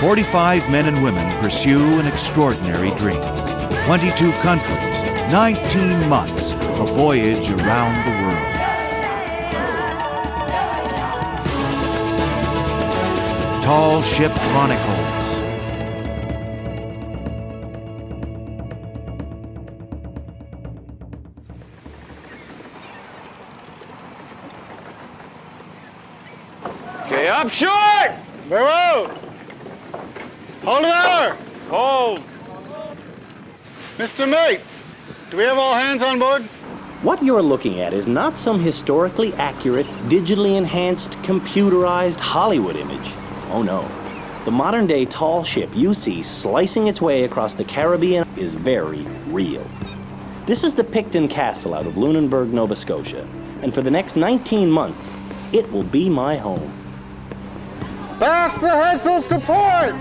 45 men and women pursue an extraordinary dream. 22 countries, 19 months, a voyage around the world. Tall Ship Chronicles. Okay, up short! Very well. Hold it there. Hold. Mr. Mate, do we have all hands on board? What you're looking at is not some historically accurate, digitally enhanced, computerized Hollywood image. Oh no. The modern-day tall ship you see slicing its way across the Caribbean is very real. This is the Picton Castle out of Lunenburg, Nova Scotia, and for the next 19 months, it will be my home. Back the headsails to port!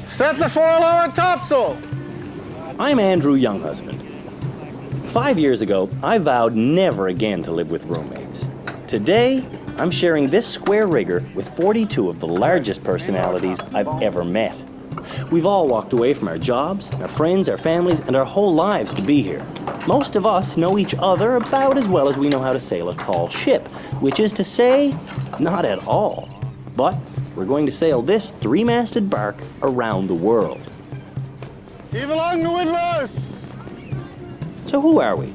Set the four-lower topsail! I'm Andrew Younghusband. 5 years ago, I vowed never again to live with roommates. Today, I'm sharing this square rigger with 42 of the largest personalities I've ever met. We've all walked away from our jobs, our friends, our families, and our whole lives to be here. Most of us know each other about as well as we know how to sail a tall ship, which is to say, not at all. But we're going to sail this three-masted barque around the world. Heave along the windlass! So who are we?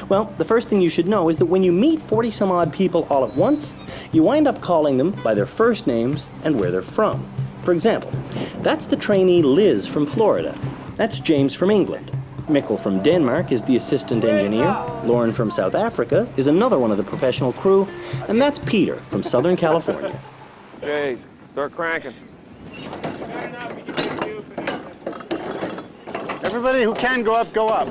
Well, the first thing you should know is that when you meet 40-some-odd people all at once, you wind up calling them by their first names and where they're from. For example, that's the trainee Liz from Florida. That's James from England. Mikkel from Denmark is the assistant engineer. Lauren from South Africa is another one of the professional crew. And that's Peter from Southern California. Okay, start cranking. Everybody who can go up, go up.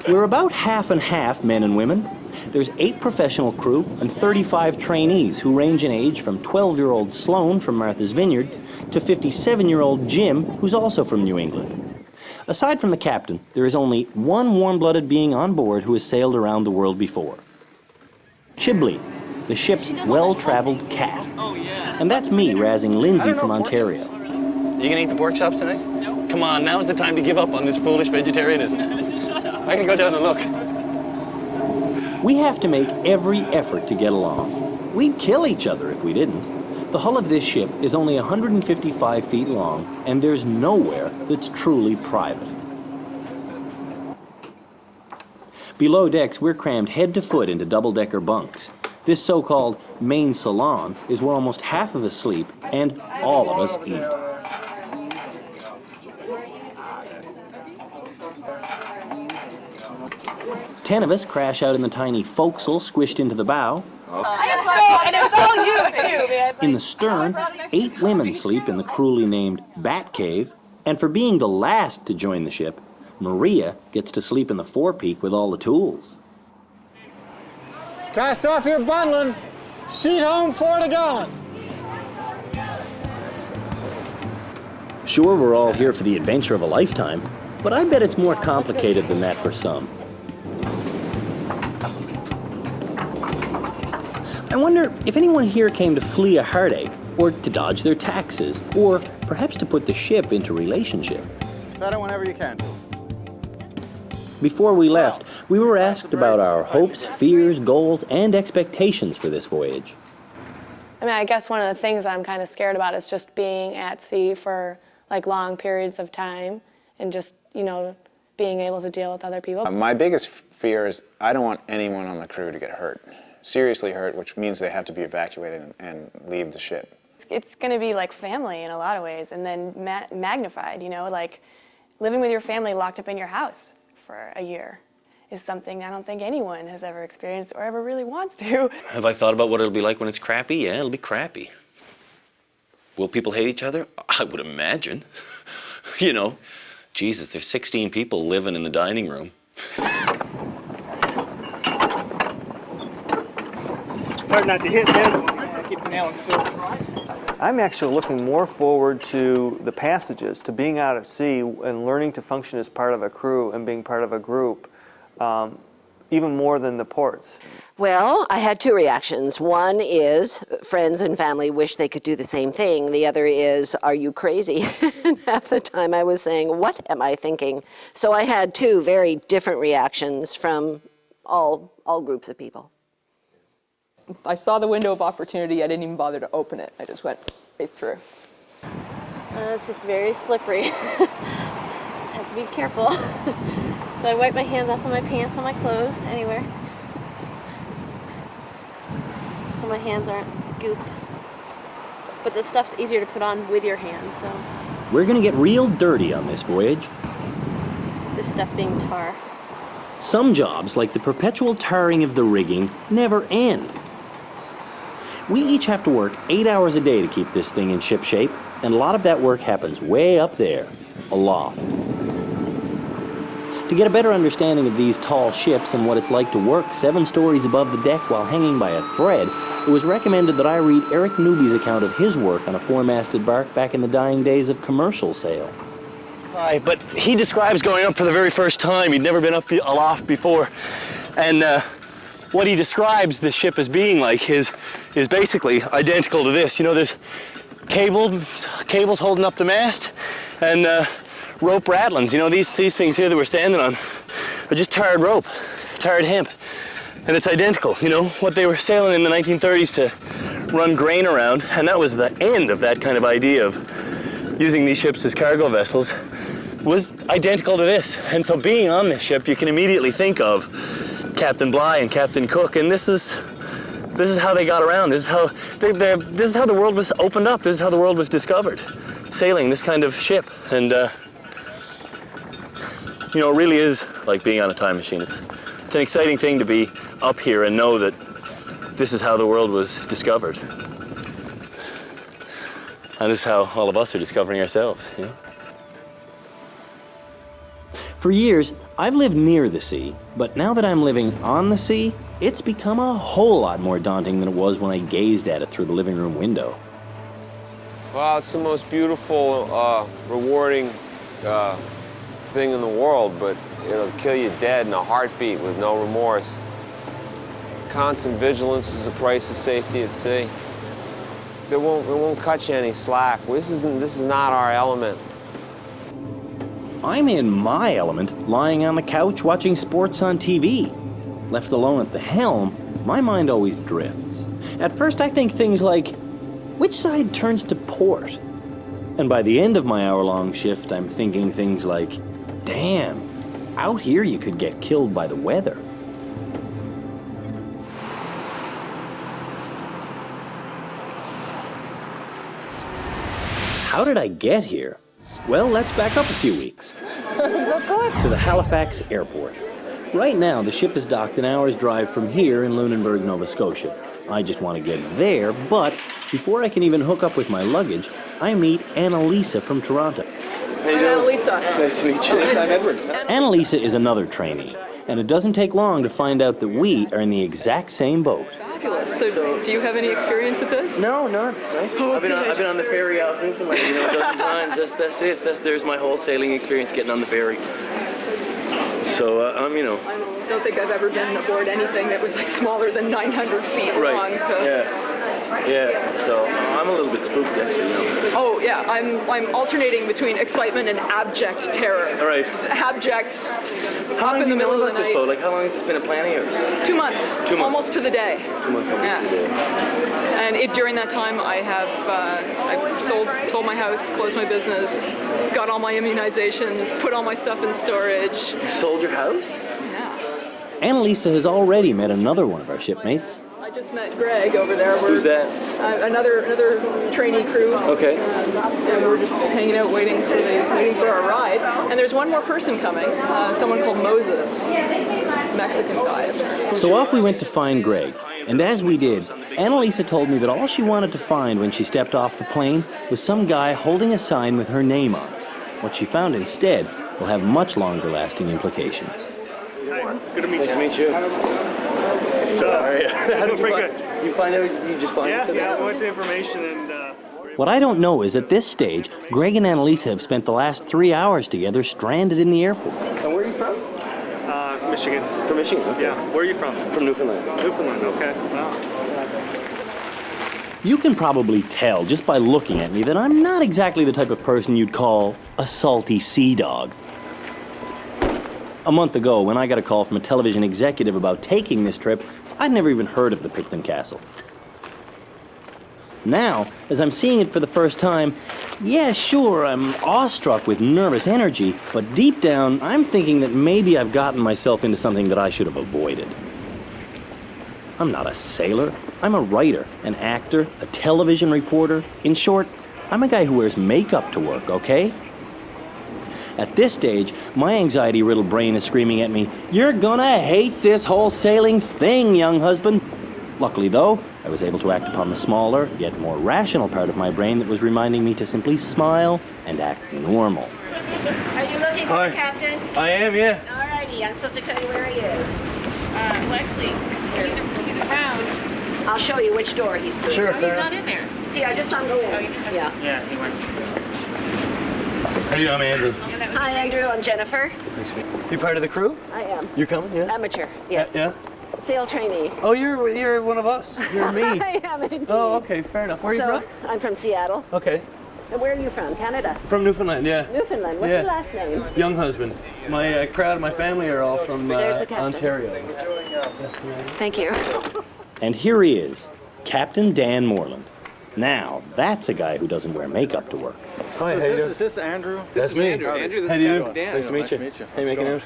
We're about half and half men and women. There's 8 professional crew and 35 trainees who range in age from 12-year-old Sloan from Martha's Vineyard to 57-year-old Jim, who's also from New England. Aside from the captain, there is only one warm-blooded being on board who has sailed around the world before. Chiblee, the ship's well-traveled cat. And that's me razzing Lindsay from Ontario. You gonna eat the pork chops tonight? No. Come on, now's the time to give up on this foolish vegetarianism. Shut up. I can go down and look. We have to make every effort to get along. We'd kill each other if we didn't. The hull of this ship is only 155 feet long, and there's nowhere that's truly private. Below decks, we're crammed head to foot into double-decker bunks. This so-called main salon is where almost half of us sleep and all of us eat. Ten of us crash out in the tiny forecastle squished into the bow. And it's all you, too, man. In the stern, 8 women sleep in the cruelly named Bat Cave, and for being the last to join the ship, Maria gets to sleep in the forepeak with all the tools. Cast off your bundling. Sheet home 4 to gallon. Sure, we're all here for the adventure of a lifetime, but I bet it's more complicated than that for some. I wonder if anyone here came to flee a heartache, or to dodge their taxes, or perhaps to put the ship into relationship. Start it whenever you can. Before we left, we were asked about our hopes, fears, goals, and expectations for this voyage. I mean, I guess one of the things I'm kind of scared about is just being at sea for like long periods of time and just, you know, being able to deal with other people. My biggest fear is I don't want anyone on the crew to get hurt. Seriously hurt, which means they have to be evacuated and leave the ship. It's going to be like family in a lot of ways, and then magnified, you know, like living with your family locked up in your house for a year is something I don't think anyone has ever experienced or ever really wants to. Have I thought about what it'll be like when it's crappy? Yeah, it'll be crappy. Will people hate each other? I would imagine. You know, Jesus, there's 16 people living in the dining room. Hard not to hit heads when you keep nailing Phil. I'm actually looking more forward to the passages, to being out at sea and learning to function as part of a crew and being part of a group. even more than the ports? Well, I had two reactions. One is friends and family wish they could do the same thing. The other is, are you crazy? And half the time I was saying, what am I thinking? So I had two very different reactions from all groups of people. I saw the window of opportunity. I didn't even bother to open it. I just went right through. It's just very slippery. Just have to be careful. So I wipe my hands off on my pants, on my clothes, anywhere. So my hands aren't gooped. But this stuff's easier to put on with your hands, so. We're gonna get real dirty on this voyage. This stuff being tar. Some jobs, like the perpetual tarring of the rigging, never end. We each have to work 8 hours a day to keep this thing in ship shape, and a lot of that work happens way up there, aloft. To get a better understanding of these tall ships and what it's like to work 7 stories above the deck while hanging by a thread, it was recommended that I read Eric Newby's account of his work on a 4-masted barque back in the dying days of commercial sail. Right, but he describes going up for the very first time. He'd never been up aloft before. And what he describes the ship as being like is basically identical to this. You know, there's cables holding up the mast and rope rattlings. You know, these things here that we're standing on are just tarred rope, tarred hemp. And it's identical, you know, what they were sailing in the 1930s to run grain around. And that was the end of that kind of idea of using these ships as cargo vessels, was identical to this. And so being on this ship, you can immediately think of Captain Bligh and Captain Cook, and this is how they got around. This is how the world was opened up. This is how the world was discovered, sailing this kind of ship. And you know, it really is like being on a time machine. It's an exciting thing to be up here and know that this is how the world was discovered. And this is how all of us are discovering ourselves, you know? For years, I've lived near the sea, but now that I'm living on the sea, it's become a whole lot more daunting than it was when I gazed at it through the living room window. Well, it's the most beautiful, rewarding thing in the world, but it'll kill you dead in a heartbeat with no remorse. Constant vigilance is the price of safety at sea. It won't cut you any slack. This is not our element. I'm in my element, lying on the couch watching sports on TV. Left alone at the helm, my mind always drifts. At first I think things like, which side turns to port? And by the end of my hour-long shift, I'm thinking things like, damn, out here you could get killed by the weather. How did I get here? Well, let's back up a few weeks. To the Halifax airport. Right now, the ship is docked an hour's drive from here in Lunenburg, Nova Scotia. I just want to get there, but before I can even hook up with my luggage, I meet Annalisa from Toronto. Hey, Annalisa. Nice to meet you. I'm Edward. Annalisa is another trainee, and it doesn't take long to find out that we are in the exact same boat. Fabulous. So do you have any experience at this? No, none. Right? Oh, I've been on the ferry out Newfoundland, you know, a dozen times. That's it. There's my whole sailing experience, getting on the ferry. So I'm, you know. I don't think I've ever been aboard anything that was like smaller than 900 feet long. So. Yeah. So I'm a little bit spooked, actually. You know. Oh yeah, I'm alternating between excitement and abject terror. All right. It's abject. How up in the middle of the night. Like how long has this been a plan of yours? 2 months. 2 months. Almost to the day. 2 months. Yeah. To the day. And during that time, I've sold my house, closed my business, got all my immunizations, put all my stuff in storage. You sold your house? Yeah. Annalisa has already met another one of our shipmates. I just met Greg over there. Who's that? Another trainee crew. Okay. And we're just hanging out waiting for our ride. And there's one more person coming, someone called Moses, Mexican guy. So off we went to find Greg. And as we did, Annalisa told me that all she wanted to find when she stepped off the plane was some guy holding a sign with her name on it. What she found instead will have much longer lasting implications. Good to meet you. Nice to meet you. Sorry. How did pretty good. You find out? You just find it? Yeah, I went to information and... What I don't know is at this stage, Greg and Annalisa have spent the last 3 hours together stranded in the airport. And where are you from? Michigan. From Michigan? Okay. Yeah. Where are you from? From Newfoundland. Newfoundland, okay. Wow. You can probably tell just by looking at me that I'm not exactly the type of person you'd call a salty sea dog. A month ago, when I got a call from a television executive about taking this trip, I'd never even heard of the Picton Castle. Now, as I'm seeing it for the first time, yeah, sure, I'm awestruck with nervous energy, but deep down, I'm thinking that maybe I've gotten myself into something that I should have avoided. I'm not a sailor. I'm a writer, an actor, a television reporter. In short, I'm a guy who wears makeup to work, okay? At this stage, my anxiety-riddled brain is screaming at me, "You're gonna hate this whole sailing thing, young husband." Luckily, though, I was able to act upon the smaller, yet more rational part of my brain that was reminding me to simply smile and act normal. Are you looking for the captain? I am, yeah. Alrighty, I'm supposed to tell you where he is. Well, actually, he's around. I'll show you which door he's through. Sure. Oh, he's not in there. Yeah, I just saw him go in. Oh, you did? Yeah. Yeah, he went. How are you, I'm Andrew. Hi, Andrew. I'm Jennifer. Nice to meet you. You part of the crew? I am. You coming, yeah? Amateur, yes. Yeah? Sail trainee. Oh, you're one of us. You're me. I am indeed. Oh, okay, fair enough. Where are you from? I'm from Seattle. Okay. And where are you from? Canada? From Newfoundland, yeah. Newfoundland. What's Yeah. your last name? Younghusband. My crowd, my family are all from There's the captain. Ontario. Thank you. And here he is, Captain Dan Moreland. Now, that's a guy who doesn't wear makeup to work. Hi, is this Andrew? That's me. Andrew, this How is do you Captain do? Dan. Nice to meet you. How you making out?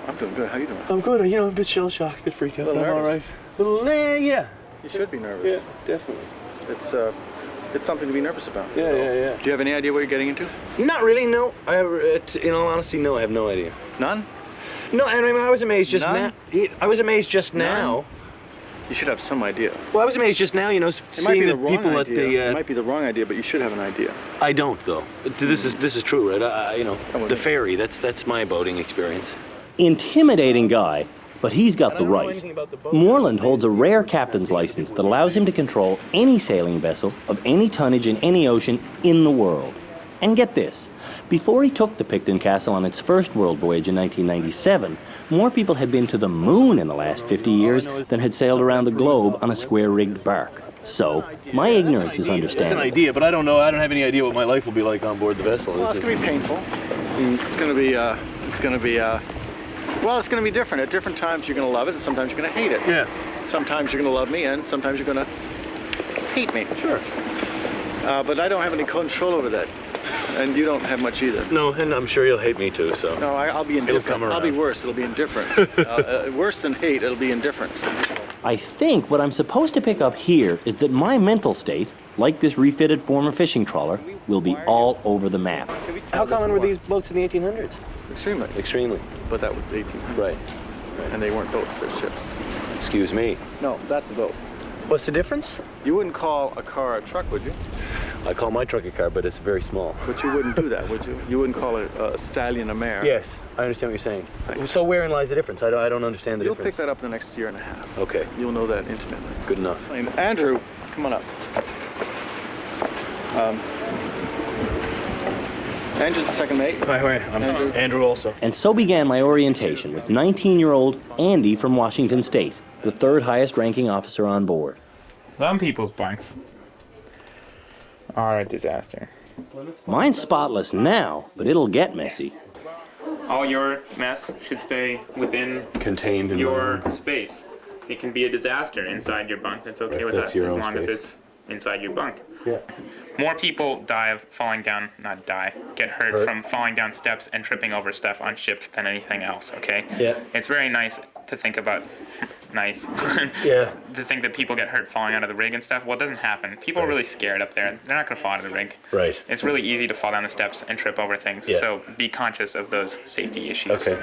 I'm doing good. How you doing? I'm good. You know, I'm a bit shell-shocked, a bit freaked out, but I'm all right. Yeah. You should be nervous. Yeah, definitely. It's something to be nervous about. Yeah. Do you have any idea what you're getting into? Not really, no. In all honesty, no, I have no idea. None? No, I mean, I was amazed just None? now. I was amazed just now. None? You should have some idea. Well, I was amazed just now, you know, It might be seeing the the wrong people idea. at the... It might be the wrong idea, but you should have an idea. I don't, though. This is true, right? You know, Come with the me. ferry, that's my boating experience. Intimidating guy, but he's got the right. Moreland holds a rare captain's license that allows him to control any sailing vessel of any tonnage in any ocean in the world. And get this, before he took the Picton Castle on its first world voyage in 1997, more people had been to the moon in the last 50 years than had sailed around the globe on a square-rigged barque. So, my ignorance is It's an understandable. idea, but I don't know. I don't have any idea what my life will be like on board the vessel. Well, it's going to be painful. It's going to be different. At different times you're going to love it, and sometimes you're going to hate it. Yeah. Sometimes you're going to love me, and sometimes you're going to hate me. Sure. But I don't have any control over that, and you don't have much either. No, and I'm sure you'll hate me too, so. No, I'll be It'll indifferent. come I'll be around. worse. It'll be indifferent. Worse than hate, it'll be indifference. I think what I'm supposed to pick up here is that my mental state, like this refitted former fishing trawler, will be all over the map. How common were these boats in the 1800s? Extremely. Extremely. But that was the 1800s. Right. And they weren't boats, they're ships. Excuse me. No, that's a boat. What's the difference? You wouldn't call a car a truck, would you? I call my truck a car, but it's very small. But you wouldn't do that, would you? You wouldn't call a stallion a mare. Yes, I understand what you're saying. Thanks. So wherein lies the difference? I don't understand the You'll difference. pick that up in the next year and a half. Okay, You'll know that intimately. good enough. And Andrew, come on up. Andrew's the second mate. Hi, I'm Andrew also. And so began my orientation with 19-year-old Andy from Washington State, the third highest ranking officer on board. Some people's bunks are a disaster. Mine's spotless now, but it'll get messy. All your mess should stay within Contained in your space. It can be a disaster inside your bunk. It's okay with That's us your as own long as space. it's inside your bunk. Yeah. More people die of falling down, not die, get hurt from falling down steps and tripping over stuff on ships than anything else, okay? Yeah. It's very nice to think about, nice, Yeah. to think that people get hurt falling out of the rig and stuff. Well, it doesn't happen. People are really scared up there. They're not going to fall out of the rig. Right. It's really easy to fall down the steps and trip over things, Yeah. so be conscious of those safety issues. Okay.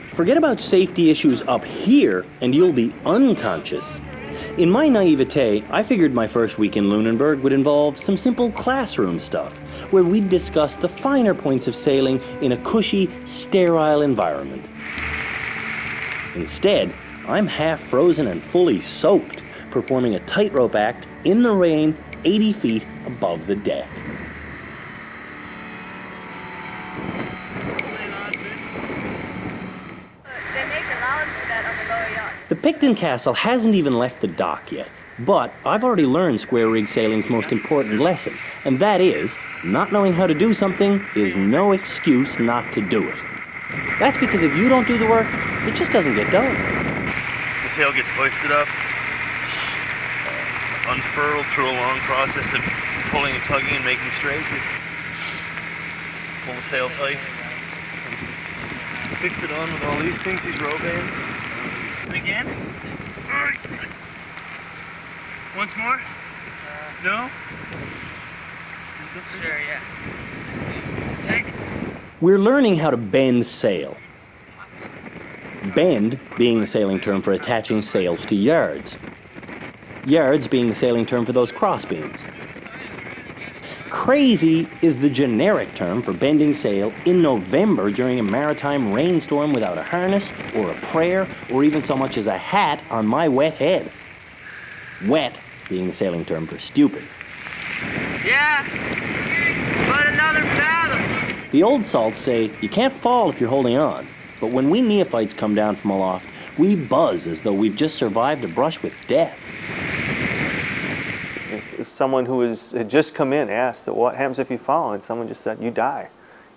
Forget about safety issues up here, and you'll be unconscious. In my naivete, I figured my first week in Lunenburg would involve some simple classroom stuff, where we'd discuss the finer points of sailing in a cushy, sterile environment. Instead, I'm half frozen and fully soaked, performing a tightrope act in the rain 80 feet above the deck. The Picton Castle hasn't even left the dock yet, but I've already learned square rig sailing's most important lesson, and that is, not knowing how to do something is no excuse not to do it. That's because if you don't do the work, it just doesn't get done. The sail gets hoisted up, unfurled through a long process of pulling and tugging and making straight. Pull the sail tight. Fix it on with all these things, these row bands. Again? All right. Once more? No? Sure, yeah. 6. We're learning how to bend sail. Bend being the sailing term for attaching sails to yards. Yards being the sailing term for those crossbeams. Crazy is the generic term for bending sail in November during a maritime rainstorm without a harness or a prayer or even so much as a hat on my wet head. Wet being the sailing term for stupid. Yeah, but another fathom. The old salts say you can't fall if you're holding on, but when we neophytes come down from aloft, we buzz as though we've just survived a brush with death. If someone who had just come in asked, so what happens if you fall? And someone just said, you die.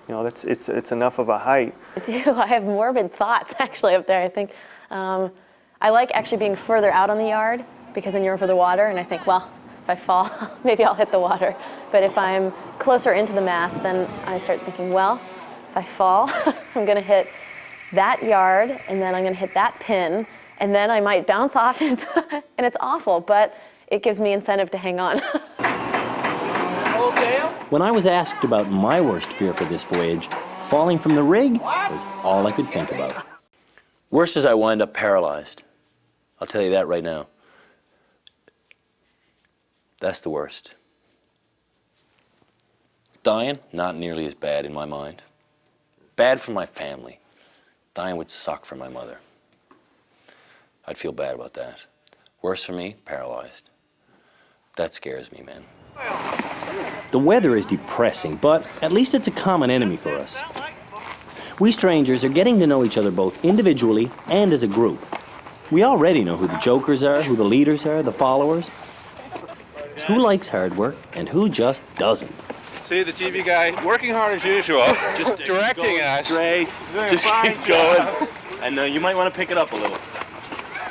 You know, it's enough of a height. I do. I have morbid thoughts actually up there. I think I like actually being further out on the yard because then you're over the water, and I think, well, if I fall, maybe I'll hit the water. But if I'm closer into the mast, then I start thinking, well, if I fall, I'm going to hit that yard, and then I'm going to hit that pin, and then I might bounce off into, and it's awful, but it gives me incentive to hang on. When I was asked about my worst fear for this voyage, falling from the rig was all I could think about. Worst is I wind up paralyzed. I'll tell you that right now. That's the worst. Dying, not nearly as bad in my mind. Bad for my family. Dying would suck for my mother. I'd feel bad about that. Worse for me, paralyzed. That scares me, man. The weather is depressing, but at least it's a common enemy for us. We strangers are getting to know each other both individually and as a group. We already know who the jokers are, who the leaders are, the followers, who likes hard work, and who just doesn't. See the TV guy working hard as usual, just directing us. Great, just keep going. And you might want to pick it up a little.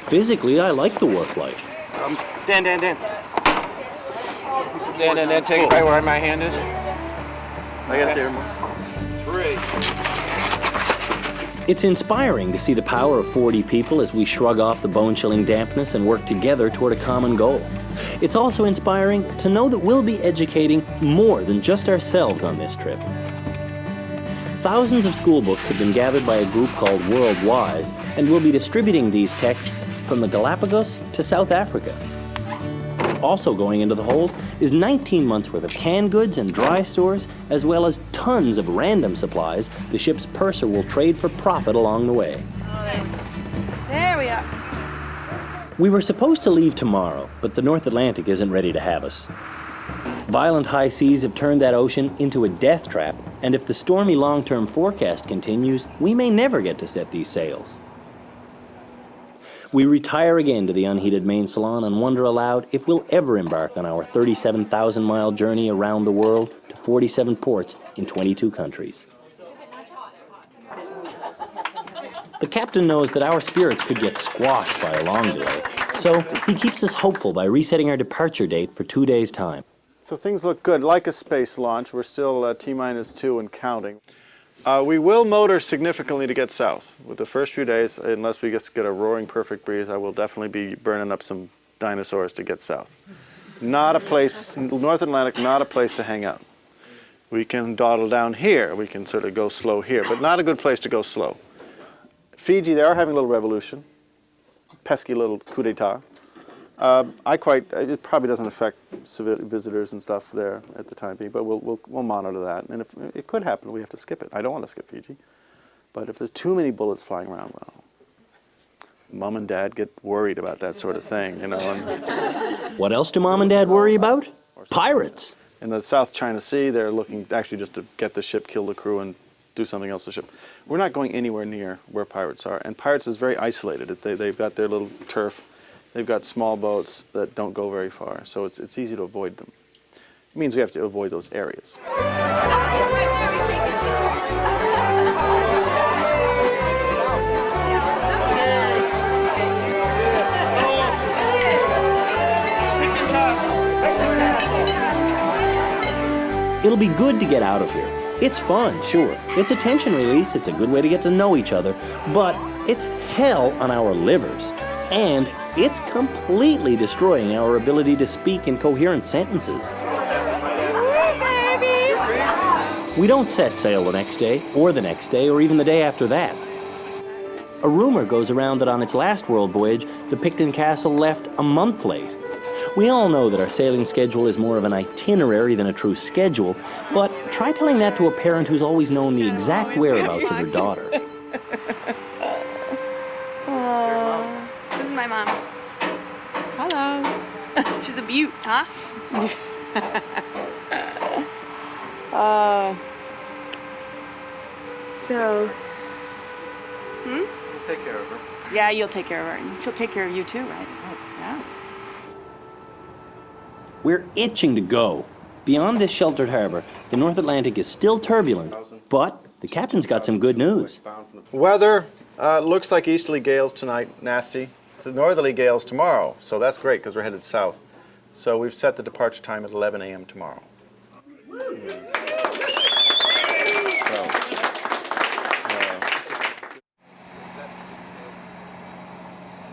Physically, I like the wharf life. Dan, take it right where my hand is. I got it there. 3. It's inspiring to see the power of 40 people as we shrug off the bone-chilling dampness and work together toward a common goal. It's also inspiring to know that we'll be educating more than just ourselves on this trip. Thousands of school books have been gathered by a group called World Wise, and we'll be distributing these texts from the Galapagos to South Africa. Also going into the hold is 19 months worth of canned goods and dry stores, as well as tons of random supplies the ship's purser will trade for profit along the way. There we are. We were supposed to leave tomorrow, but the North Atlantic isn't ready to have us. Violent high seas have turned that ocean into a death trap, and if the stormy long-term forecast continues, we may never get to set these sails. We retire again to the unheated main salon and wonder aloud if we'll ever embark on our 37,000-mile journey around the world to 47 ports in 22 countries. The captain knows that our spirits could get squashed by a long delay, so he keeps us hopeful by resetting our departure date for 2 days' time. So things look good. Like a space launch, we're still T-2 and counting. We will motor significantly to get south. With the first few days, unless we just get a roaring perfect breeze, I will definitely be burning up some dinosaurs to get south. Not a place, North Atlantic, not a place to hang out. We can dawdle down here, we can sort of go slow here, but not a good place to go slow. Fiji, they are having a little revolution. Pesky little coup d'etat. It probably doesn't affect civilian visitors and stuff there at the time being, but we'll monitor that. And if it could happen, we have to skip it. I don't want to skip Fiji. But if there's too many bullets flying around, well, Mom and Dad get worried about that sort of thing, you know. What else do Mom and Dad worry about? Pirates. In the South China Sea, they're looking actually just to get the ship, kill the crew, and do something else with the ship. We're not going anywhere near where pirates are, and pirates is very isolated. They've got their little turf. They've got small boats that don't go very far, so it's easy to avoid them. It means we have to avoid those areas. It'll be good to get out of here. It's fun, sure. It's a tension release, it's a good way to get to know each other, but it's hell on our livers. And it's completely destroying our ability to speak in coherent sentences. We don't set sail the next day, or the next day, or even the day after that. A rumor goes around that on its last world voyage, the Picton Castle left a month late. We all know that our sailing schedule is more of an itinerary than a true schedule, but try telling that to a parent who's always known the exact whereabouts of her daughter. This is my mom. Hello. She's a beaut, huh? So, We'll take care of her. Yeah, you'll take care of her. And she'll take care of you too, right? Oh, yeah. We're itching to go. Beyond this sheltered harbor, the North Atlantic is still turbulent, but the captain's got some good news. Weather looks like easterly gales tonight, nasty. The northerly gales tomorrow, so that's great because we're headed south. So we've set the departure time at 11 a.m. tomorrow.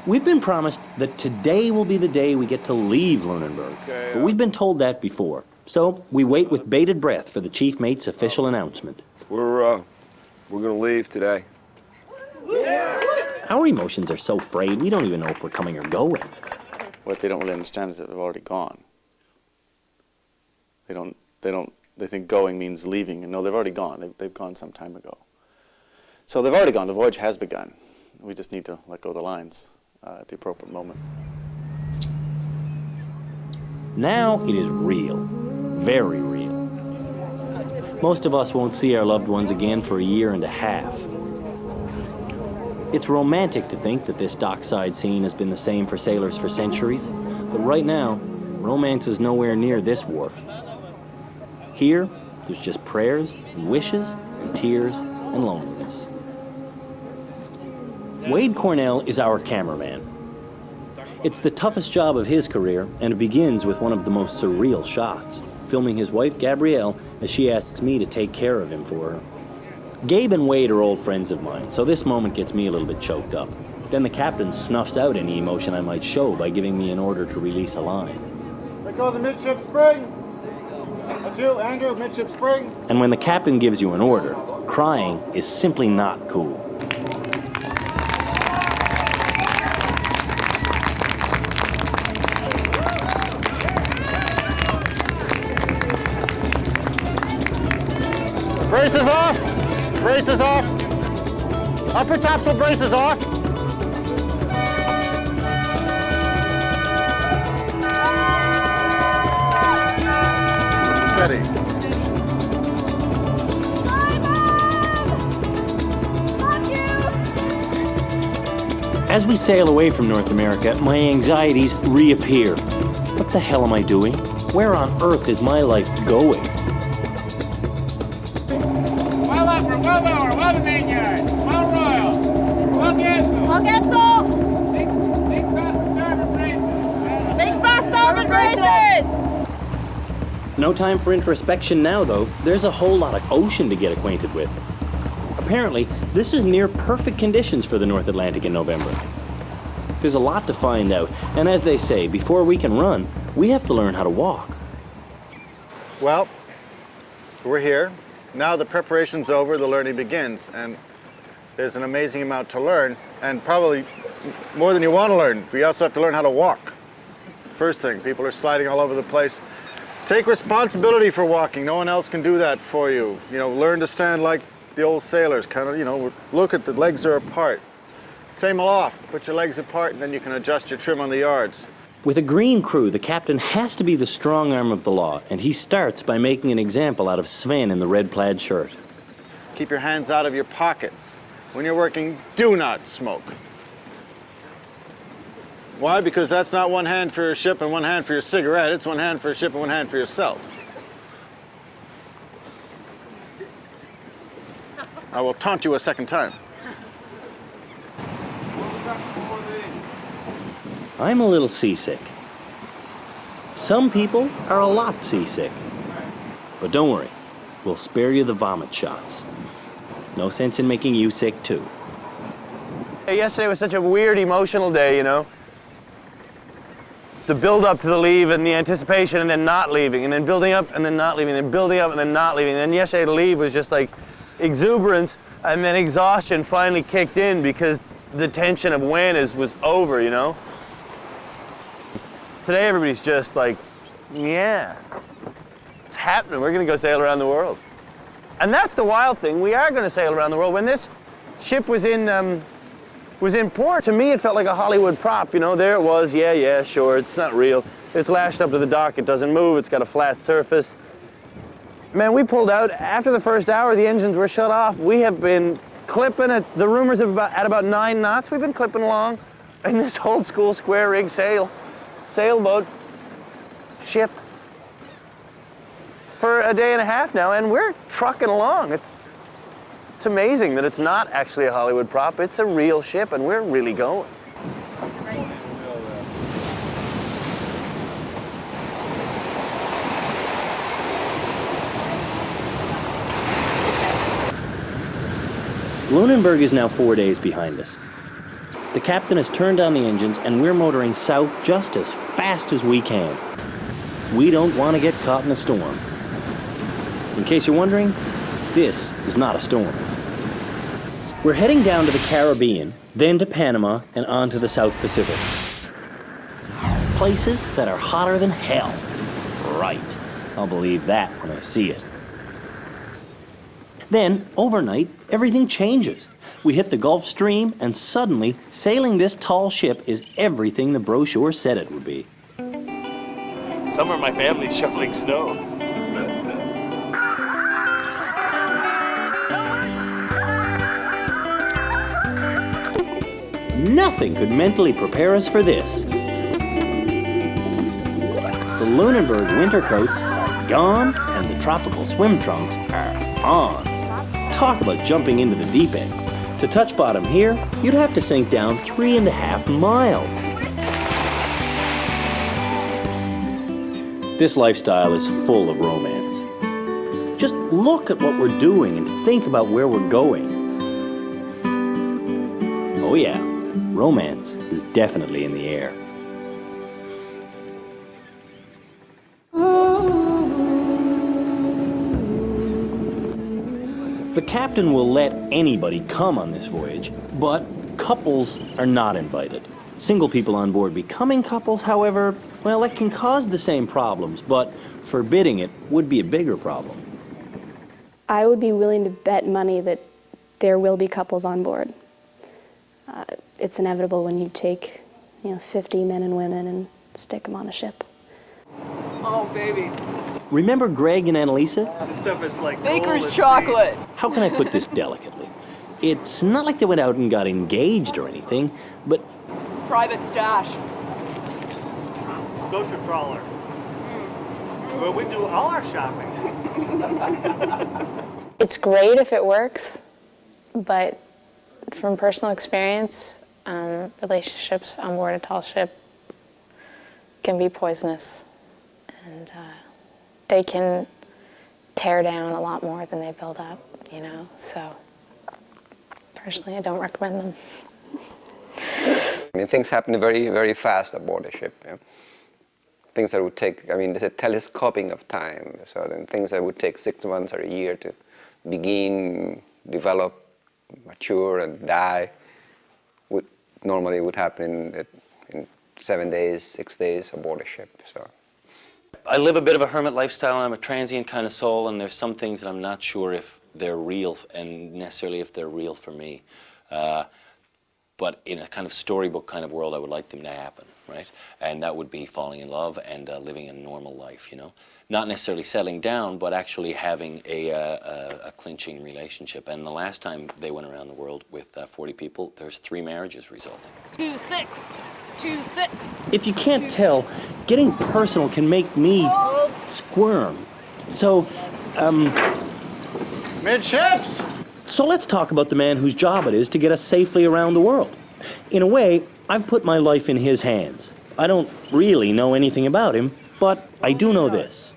We've been promised that today will be the day we get to leave Lunenburg, but we've been told that before. So we wait with bated breath for the chief mate's official announcement. We're gonna leave today. Our emotions are so frayed, we don't even know if we're coming or going. What they don't really understand is that they've already gone. They think going means leaving, and no, they've already gone. They've gone some time ago. So they've already gone. The voyage has begun. We just need to let go of the lines at the appropriate moment. Now it is real, very real. Most of us won't see our loved ones again for a year and a half. It's romantic to think that this dockside scene has been the same for sailors for centuries, but right now, romance is nowhere near this wharf. Here, there's just prayers and wishes and tears and loneliness. Wade Cornell is our cameraman. It's the toughest job of his career, and it begins with one of the most surreal shots, filming his wife Gabrielle as she asks me to take care of him for her. Gabe and Wade are old friends of mine, so this moment gets me a little bit choked up. Then the captain snuffs out any emotion I might show by giving me an order to release a line. Let go of the midship spring. That's you, Andrew, midship spring. And when the captain gives you an order, crying is simply not cool. Braces off! Braces off! Upper topsail braces off! Steady. As we sail away from North America, my anxieties reappear. What the hell am I doing? Where on earth is my life going? Well upper, well lower, well the main yard, well royal, well Getzel. Well Getzel. Think fast and starboard braces. Think fast starboard braces. No time for introspection now, though. There's a whole lot of ocean to get acquainted with. Apparently, this is near perfect conditions for the North Atlantic in November. There's a lot to find out, and as they say, before we can run, we have to learn how to walk. Well, we're here. Now the preparation's over, the learning begins, and there's an amazing amount to learn, and probably more than you want to learn. We also have to learn how to walk. First thing, people are sliding all over the place. Take responsibility for walking. No one else can do that for you. You know, learn to stand like the old sailors, kind of, you know, look at the legs are apart. Sail aloft, put your legs apart, and then you can adjust your trim on the yards. With a green crew, the captain has to be the strong arm of the law, and he starts by making an example out of Sven in the red plaid shirt. Keep your hands out of your pockets. When you're working, do not smoke. Why? Because that's not one hand for your ship and one hand for your cigarette. It's one hand for your ship and one hand for yourself. I will taunt you a second time. I'm a little seasick. Some people are a lot seasick. But don't worry, we'll spare you the vomit shots. No sense in making you sick too. Yesterday was such a weird emotional day, you know. The build up to the leave and the anticipation and then not leaving and then building up and then not leaving and then building up and then not leaving. And then yesterday to leave was just like exuberance, and then exhaustion finally kicked in because the tension of when was over, you know. Today everybody's just like, yeah, it's happening. We're gonna go sail around the world. And that's the wild thing. We are gonna sail around the world. When this ship was in port, to me it felt like a Hollywood prop, you know. There it was, yeah, sure, it's not real. It's lashed up to the dock, it doesn't move, it's got a flat surface. Man, we pulled out. After the first hour, the engines were shut off. We have been clipping at the rumors of at about 9 knots. We've been clipping along in this old school square rig sailboat ship for a day and a half now, and we're trucking along. It's amazing that it's not actually a Hollywood prop. It's a real ship, and we're really going. Lunenburg is now 4 days behind us. The captain has turned on the engines and we're motoring south just as fast as we can. We don't want to get caught in a storm. In case you're wondering, this is not a storm. We're heading down to the Caribbean, then to Panama, and on to the South Pacific. Places that are hotter than hell. Right. I'll believe that when I see it. Then, overnight, everything changes. We hit the Gulf Stream, and suddenly, sailing this tall ship is everything the brochure said it would be. Somewhere my family's shoveling snow. Nothing could mentally prepare us for this. The Lunenburg winter coats are gone, and the tropical swim trunks are on. Talk about jumping into the deep end. To touch bottom here, you'd have to sink down 3.5 miles. This lifestyle is full of romance. Just look at what we're doing and think about where we're going. Oh yeah, romance is definitely in the air. The captain will let anybody come on this voyage, but couples are not invited. Single people on board becoming couples, however, well, that can cause the same problems, but forbidding it would be a bigger problem. I would be willing to bet money that there will be couples on board. It's inevitable when you take, 50 men and women and stick them on a ship. Oh, baby. Remember Greg and Annalisa? This stuff is like Baker's chocolate. How can I put this delicately? It's not like they went out and got engaged or anything, but... Private stash. Scotia trawler. Where we do all our shopping. It's great if it works, but from personal experience, relationships on board a tall ship can be poisonous, and they can tear down a lot more than they build up, so personally I don't recommend them. I mean, things happen very, very fast aboard a ship. Things that would take, there's a telescoping of time, so then things that would take 6 months or a year to begin, develop, mature, and die normally would happen in 7 days, 6 days aboard a ship. So I live a bit of a hermit lifestyle, and I'm a transient kind of soul, and there's some things that I'm not sure if they're real, and necessarily if they're real for me. But in a kind of storybook kind of world, I would like them to happen. right? And that would be falling in love and living a normal life, you know? Not necessarily settling down, but actually having a clinching relationship. And the last time they went around the world with 40 people, there's 3 marriages resulting. 2-6. 2-6. If you can't tell, getting personal can make me squirm. So, Midships! So let's talk about the man whose job it is to get us safely around the world. In a way, I've put my life in his hands. I don't really know anything about him, but I do know this.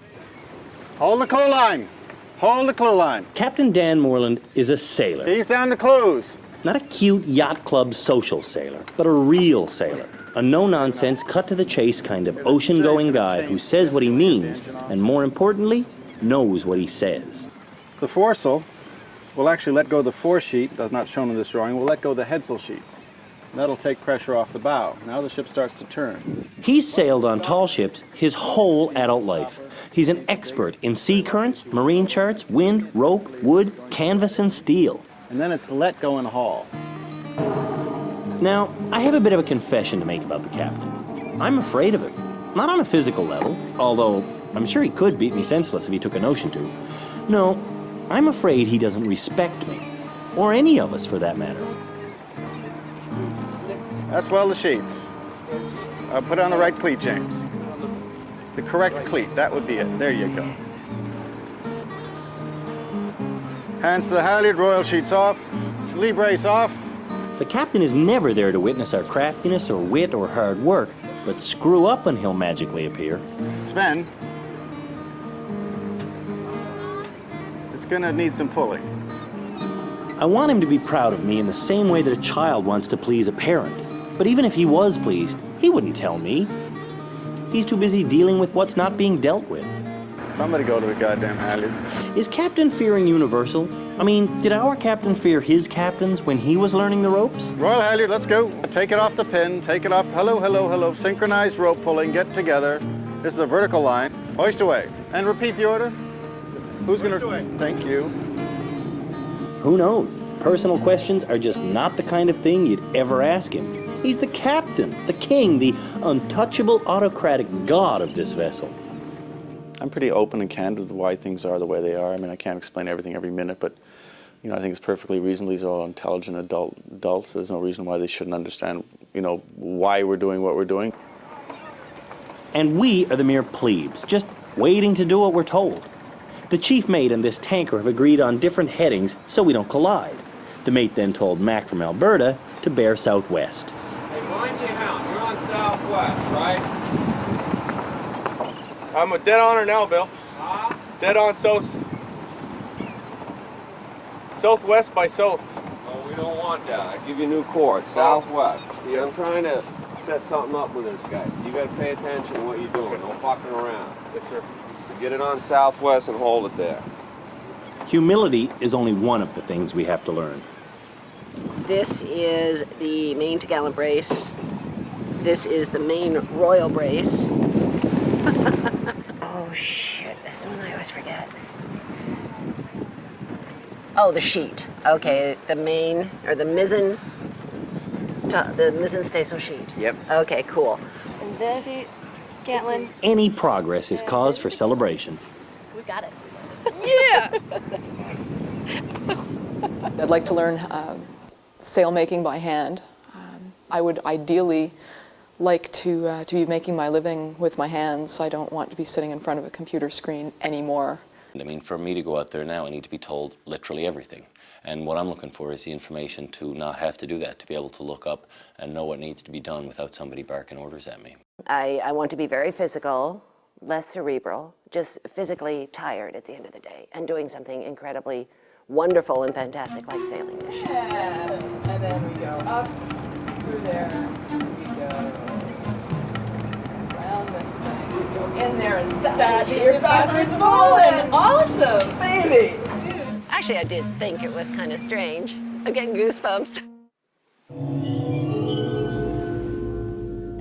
Hold the clue line. Hold the clue line. Captain Dan Moreland is a sailor. He's down the clues. Not a cute yacht club social sailor, but a real sailor. A no-nonsense, cut-to-the-chase kind of ocean-going guy who says what he means, and more importantly, knows what he says. The foresail will actually let go of the foresheet, that's not shown in this drawing, we'll let go of the headsail sheets. That'll take pressure off the bow. Now the ship starts to turn. He's sailed on tall ships his whole adult life. He's an expert in sea currents, marine charts, wind, rope, wood, canvas, and steel. And then it's let go and haul. Now, I have a bit of a confession to make about the captain. I'm afraid of him. Not on a physical level, although I'm sure he could beat me senseless if he took a notion to. No, I'm afraid he doesn't respect me. Or any of us, for that matter. That's well the sheets. Put on the right cleat, James. The correct cleat, that would be it. There you go. Hands to the halyard, royal sheets off, lee brace off. The captain is never there to witness our craftiness or wit or hard work, but screw up and he'll magically appear. Sven, it's gonna need some pulling. I want him to be proud of me in the same way that a child wants to please a parent. But even if he was pleased, he wouldn't tell me. He's too busy dealing with what's not being dealt with. Somebody go to the goddamn halyard. Is captain fearing universal? I mean, did our captain fear his captains when he was learning the ropes? Royal halyard, let's go. Take it off the pin, take it off. Hello, hello, hello. Synchronized rope pulling, get together. This is a vertical line. Hoist away. And repeat the order. Who's gonna? Thank you. Who knows? Personal questions are just not the kind of thing you'd ever ask him. He's the captain, the king, the untouchable autocratic god of this vessel. I'm pretty open and candid with why things are the way they are. I mean, I can't explain everything every minute, but you know, I think it's perfectly reasonable. These are all intelligent adults. There's no reason why they shouldn't understand, you know, why we're doing what we're doing. And we are the mere plebes, just waiting to do what we're told. The chief mate and this tanker have agreed on different headings so we don't collide. The mate then told Mac from Alberta to bear southwest. Hey, mind your helm. You're on southwest, right? I'm a dead on her now, Bill. Dead on southwest by south. Oh, we don't want that. I give you a new course, southwest. See, I'm trying to set something up with this guy. So you got to pay attention to what you're doing. No fucking around. Yes, sir. So get it on southwest and hold it there. Humility is only one of the things we have to learn. This is the main topgallant brace. This is the main royal brace. Oh shit, this one I always forget. Oh, the sheet. Okay, the main, or the mizzen staysail sheet. Yep. Okay, cool. And this, Gatlin. Any progress is cause for celebration. We got it. Yeah! I'd like to learn sail making by hand. I would ideally like to be making my living with my hands. I don't want to be sitting in front of a computer screen anymore. I mean, for me to go out there now, I need to be told literally everything. And what I'm looking for is the information to not have to do that, to be able to look up and know what needs to be done without somebody barking orders at me. I want to be very physical, less cerebral, just physically tired at the end of the day and doing something incredibly wonderful and fantastic like sailing this ship. Yeah, and then we go up through there, we go around this thing, we go in there, and that's your backwards bowling. Awesome, baby. Actually, I did think it was kind of strange. I'm getting goosebumps.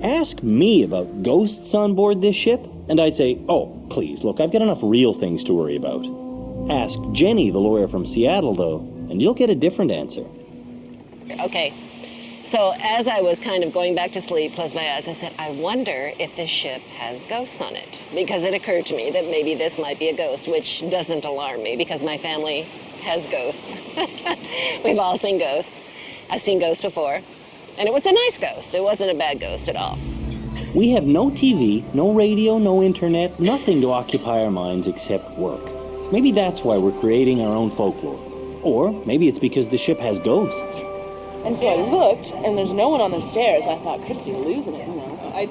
Ask me about ghosts on board this ship, and I'd say, oh, please, look, I've got enough real things to worry about. Ask Jenny, the lawyer from Seattle, though, and you'll get a different answer. Okay, So as I was kind of going back to sleep, closed my eyes, I said, I wonder if this ship has ghosts on it. Because it occurred to me that maybe this might be a ghost, which doesn't alarm me because my family has ghosts. We've all seen ghosts. I've seen ghosts before. And it was a nice ghost. It wasn't a bad ghost at all. We have no TV, no radio, no internet, nothing to occupy our minds except work. Maybe that's why we're creating our own folklore. Or maybe it's because the ship has ghosts. And so I looked, and there's no one on the stairs. I thought, Christy, you're losing it, you know. I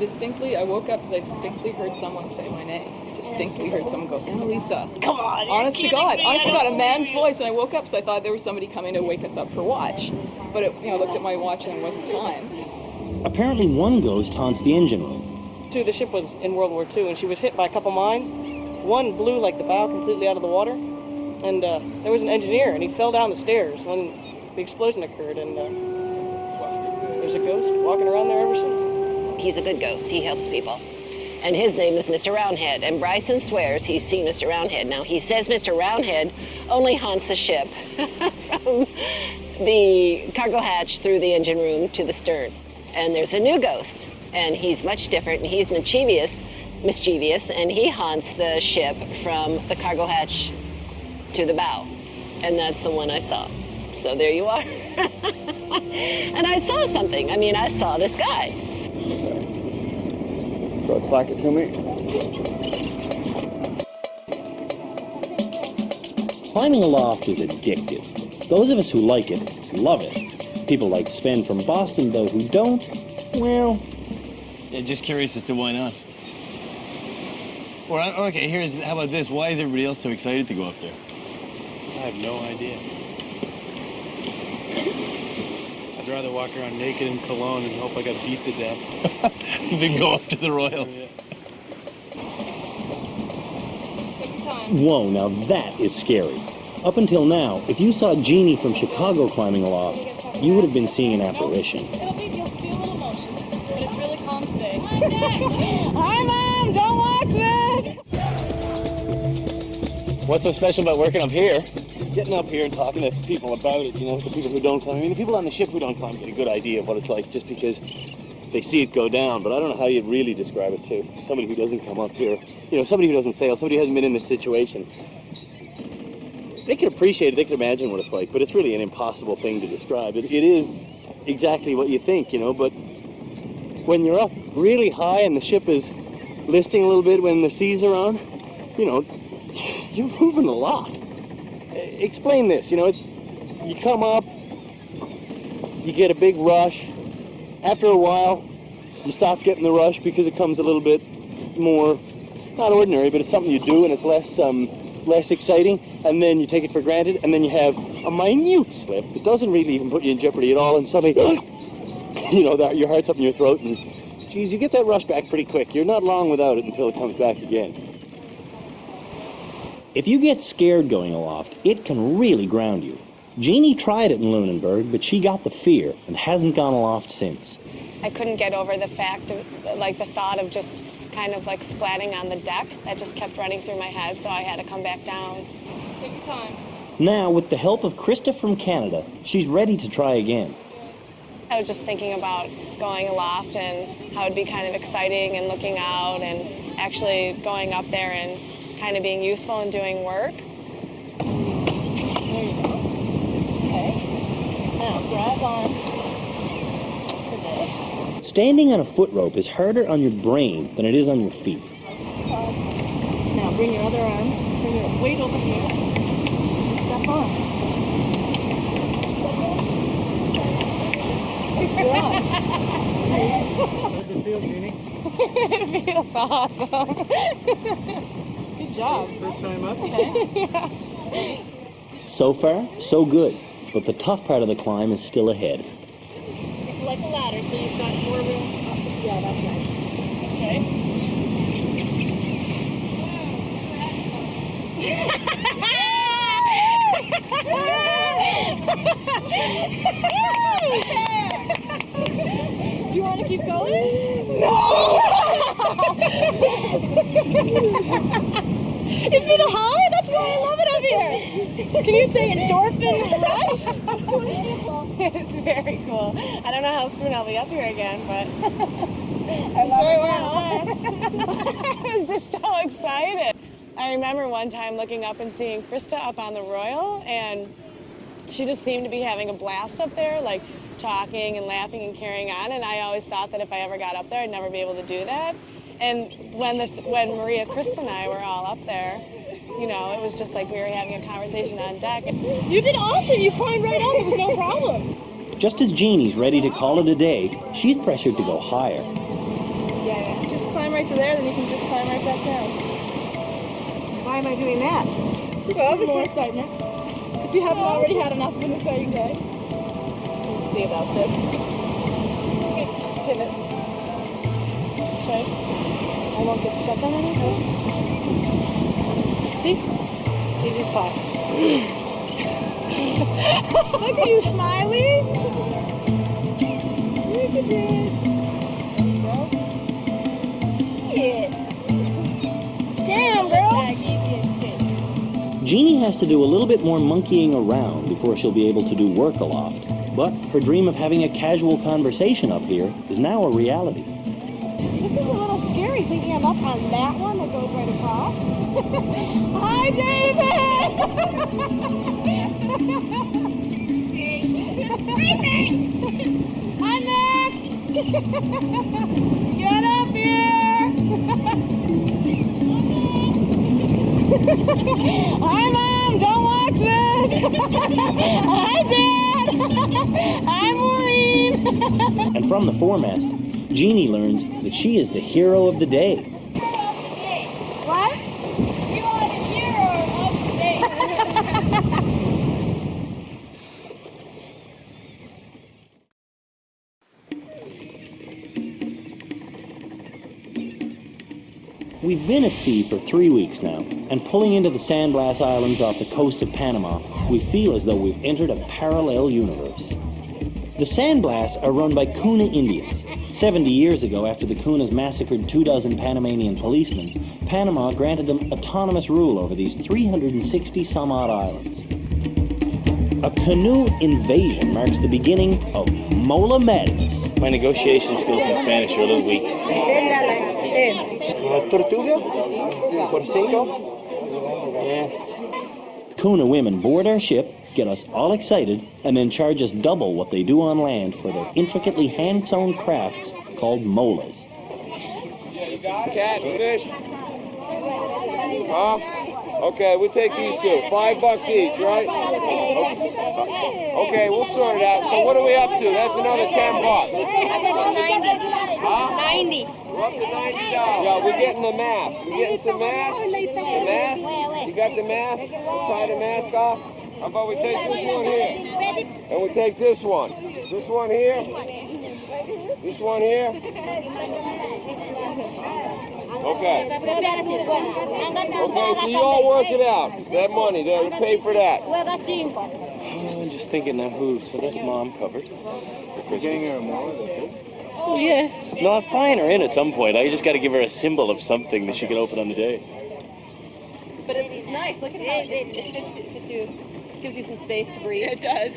woke up because I distinctly heard someone say my name. I distinctly heard someone go, Annalisa. Come on, Honest to God, a man's voice, and I woke up because I thought there was somebody coming to wake us up for watch. But I looked at my watch and it wasn't time. Apparently one ghost haunts the engine room. The ship was in World War II, and she was hit by a couple mines. One blew like the bow completely out of the water, and there was an engineer, and he fell down the stairs when the explosion occurred, and there's a ghost walking around there ever since. He's a good ghost. He helps people. And his name is Mr. Roundhead, and Bryson swears he's seen Mr. Roundhead. Now, he says Mr. Roundhead only haunts the ship from the cargo hatch through the engine room to the stern. And there's a new ghost, and he's much different, and he's mischievous, and he haunts the ship from the cargo hatch to the bow. And that's the one I saw. So there you are. And I saw something. I mean, I saw this guy. So it's like it to me. Climbing aloft is addictive. Those of us who like it, love it. People like Sven from Boston, though, who don't, well... Yeah, just curious as to why not. Or, okay, how about this? Why is everybody else so excited to go up there? I have no idea. I'd rather walk around naked in Cologne and hope I got beat to death. Then go up to the Royal. Yeah. Whoa, now that is scary. Up until now, if you saw Jeannie from Chicago climbing aloft, you would have been seeing an apparition. It'll be a little motion, but it's really calm today. Hi, Mom! Don't watch this! What's so special about working up here? Getting up here and talking to people about it, you know, the people who don't climb. I mean, the people on the ship who don't climb get a good idea of what it's like just because they see it go down, but I don't know how you'd really describe it to somebody who doesn't come up here. You know, somebody who doesn't sail, somebody who hasn't been in this situation. They can appreciate it, they can imagine what it's like, but it's really an impossible thing to describe. It is exactly what you think, you know, but when you're up really high and the ship is listing a little bit when the seas are on, you know, you're moving a lot. Explain this, you know, you come up, you get a big rush. After a while, you stop getting the rush because it comes a little bit more, not ordinary, but it's something you do and it's less exciting, and then you take it for granted, and then you have a minute slip. It doesn't really even put you in jeopardy at all, and suddenly, you know, your heart's up in your throat, and geez, you get that rush back pretty quick. You're not long without it until it comes back again. If you get scared going aloft, it can really ground you. Jeannie tried it in Lunenburg, but she got the fear and hasn't gone aloft since. I couldn't get over the fact of, like, the thought of just kind of like splatting on the deck. That just kept running through my head, so I had to come back down. Take your time. Now, with the help of Krista from Canada, she's ready to try again. I was just thinking about going aloft and how it'd be kind of exciting and looking out and actually going up there and kind of being useful and doing work. There you go. Okay. Now grab on to this. Standing on a foot rope is harder on your brain than it is on your feet. Now bring your other arm, bring your weight over here, and step on. How'd it feel, Jeannie? It feels awesome. Good job. First time up? Yeah. So far, so good, but the tough part of the climb is still ahead. It's like a ladder, so you've got more room. Yeah, that's right. That's right. Do you want to keep going? No! Isn't it a high? That's why I love it up here. Can you say endorphin rush? It's very cool. I don't know how how soon I'll be up here again, but Enjoy while it lasts. I was just so excited. I remember one time looking up and seeing Krista up on the Royal, and she just seemed to be having a blast up there, like talking and laughing and carrying on, and I always thought that if I ever got up there, I'd never be able to do that. And when Maria, Krista, and I were all up there, you know, it was just like we were having a conversation on deck. You did awesome. You climbed right up. It was no problem. Just as Jeannie's ready to call it a day, she's pressured to go higher. Yeah. Just climb right to there, then you can just climb right back down. Why am I doing that? Just for more excitement. If you haven't already had enough of an exciting day. Let's see about this. Pivot. Okay. I won't get stuck on anything. See? Easy spot. Look at you smiling. Look at this. Yeah. Damn, bro. Jeannie has to do a little bit more monkeying around before she'll be able to do work aloft. But her dream of having a casual conversation up here is now a reality. This is a little scary thinking I'm up on that one that goes right across. Hi, David! Hi, Mac! Get up here! Hi, Mom! Don't watch this! Hi, Dad! Hi, Maureen! And from the foremast, Jeannie learns that she is the hero of the day. What? You are the hero of the day. We've been at sea for 3 weeks now, and pulling into the Sandblast Islands off the coast of Panama, we feel as though we've entered a parallel universe. The Sandblasts are run by Kuna Indians. 70 years ago, after the Kunas massacred 24 Panamanian policemen, Panama granted them autonomous rule over these 360-some-odd islands. A canoe invasion marks the beginning of Mola Madness. My negotiation skills in Spanish are a little weak. Tortuga? Porcino? Yeah. Kuna women board our ship, get us all excited, and then charge us double what they do on land for their intricately hand-sewn crafts called molas. Catfish. Huh? Okay, we'll take these two. $5 each, right? Okay, we'll sort it out. So what are we up to? That's another $10. 90. Huh? 90. We're up to $90. Yeah, we're getting the mask. We're getting some masks. The mask? You got the mask? Tie the mask off? How about we take this one here? And we take this one. This one here? This one here? Okay. Okay, so you all work it out. That money, they'll pay for that. I'm just thinking now who, so that's Mom covered. We're getting her more. Oh, yeah. No, I'm flying her in at some point. I just got to give her a symbol of something that she can open on the day. But it's nice. Look at how it gives you some space to breathe. It does.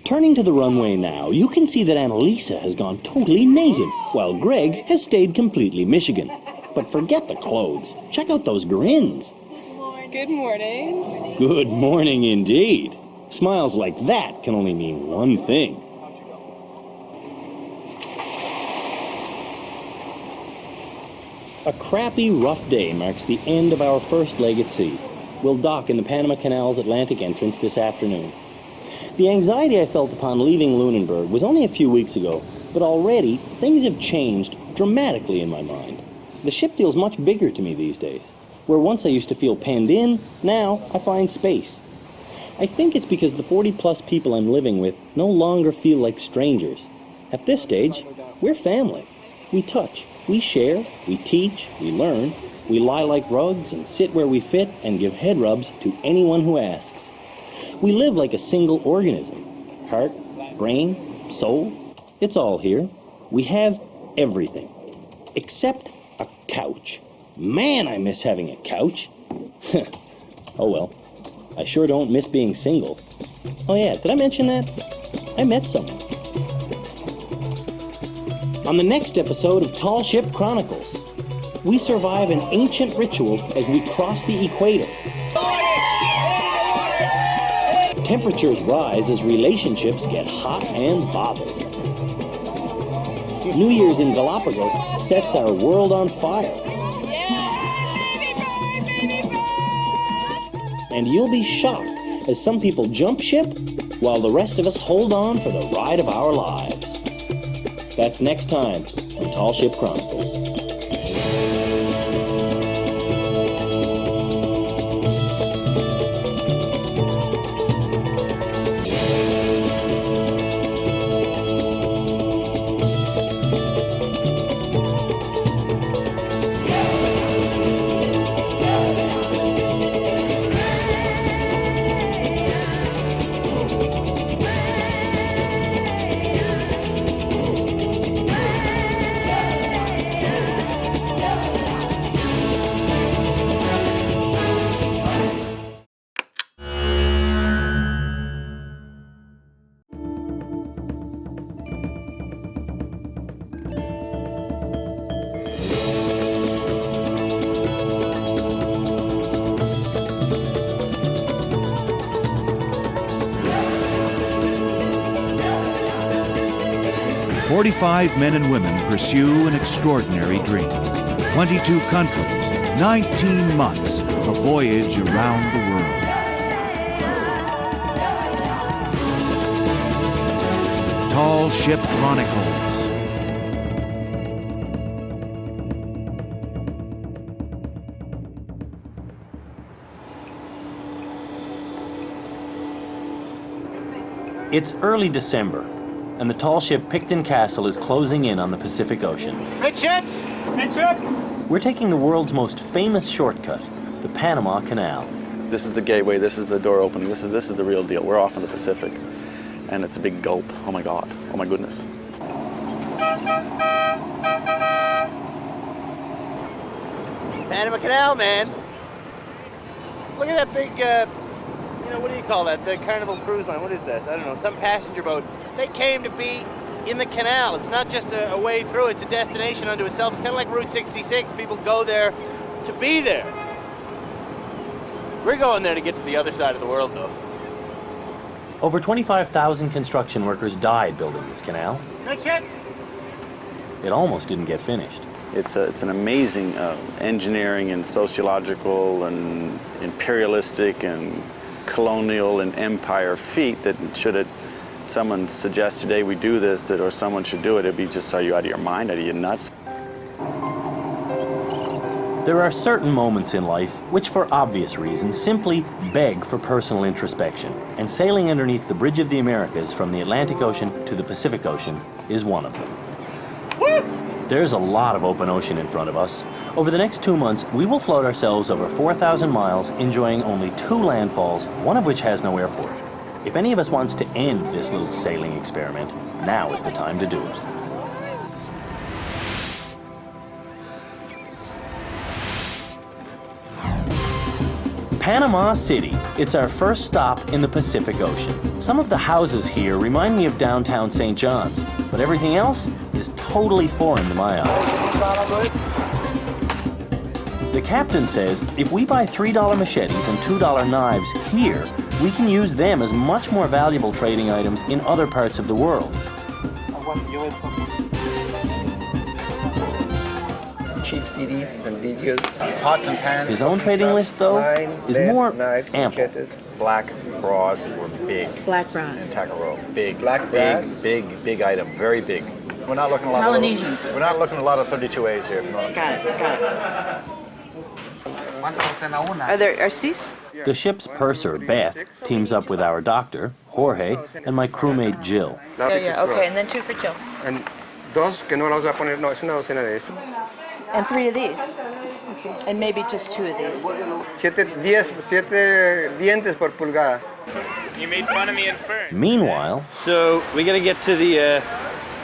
Turning to the runway now, you can see that Annalisa has gone totally native, while Greg has stayed completely Michigan. But forget the clothes. Check out those grins. Good morning. Good morning indeed. Smiles like that can only mean one thing. A crappy, rough day marks the end of our first leg at sea. We'll dock in the Panama Canal's Atlantic entrance this afternoon. The anxiety I felt upon leaving Lunenburg was only a few weeks ago, but already things have changed dramatically in my mind. The ship feels much bigger to me these days. Where once I used to feel penned in, now I find space. I think it's because the 40-plus people I'm living with no longer feel like strangers. At this stage, we're family. We touch, we share, we teach, we learn, we lie like rugs and sit where we fit and give head rubs to anyone who asks. We live like a single organism. Heart, brain, soul, it's all here. We have everything. Except a couch. Man, I miss having a couch. Oh well. I sure don't miss being single. Oh yeah, did I mention that? I met someone. On the next episode of Tall Ship Chronicles, we survive an ancient ritual as we cross the equator. Temperatures rise as relationships get hot and bothered. New Year's in Galapagos sets our world on fire. And you'll be shocked as some people jump ship while the rest of us hold on for the ride of our lives. That's next time on Tall Ship Chronicles. "45 men and women pursue an extraordinary dream. 22 countries, 19 months, a voyage around the world. Tall Ship Chronicles." It's early December, and the tall ship Picton Castle is closing in on the Pacific Ocean. Midships! Midship! We're taking the world's most famous shortcut, the Panama Canal. This is the gateway, this is the door opening, this is the real deal. We're off in the Pacific, and it's a big gulp. Oh my God, oh my goodness. Panama Canal, man. Look at that big, what do you call that? The Carnival Cruise Line. What is that? I don't know. Some passenger boat. They came to be in the canal. It's not just a way through. It's a destination unto itself. It's kind of like Route 66. People go there to be there. We're going there to get to the other side of the world, though. Over 25,000 construction workers died building this canal. Midship! It almost didn't get finished. It's an amazing engineering and sociological and imperialistic and colonial and empire feat that should someone suggest today we do this, or someone should do it, it'd be just, are you out of your mind? Are you nuts? There are certain moments in life which, for obvious reasons, simply beg for personal introspection, and sailing underneath the Bridge of the Americas from the Atlantic Ocean to the Pacific Ocean is one of them. Woo! There's a lot of open ocean in front of us. Over the next 2 months, we will float ourselves over 4,000 miles, enjoying only 2 landfalls, one of which has no airport. If any of us wants to end this little sailing experiment, now is the time to do it. Panama City. It's our first stop in the Pacific Ocean. Some of the houses here remind me of downtown St. John's, but everything else is totally foreign to my eye. The captain says if we buy $3 machetes and $2 knives here, we can use them as much more valuable trading items in other parts of the world. Cheap CDs and videos. Pots and pans. His own trading list, though, is more ample. Black bras were big. Black bras. In Takaro. Big. Black brass? Big item. Very big. We're not looking at a lot Polynesian. We're not looking at a lot of 32As here, if you know what I'm saying. Got it. Are there RCs? The ship's purser, Beth, teams up with our doctor, Jorge, and my crewmate, Jill. Yeah, okay, and then 2 for Jill. And dos que no las voy a poner, no, es una docena de esto. And 3 of these. Okay. And maybe just 2 of these. 7 dientes por pulgada. You made fun of me in first. Meanwhile, So we got to get to the,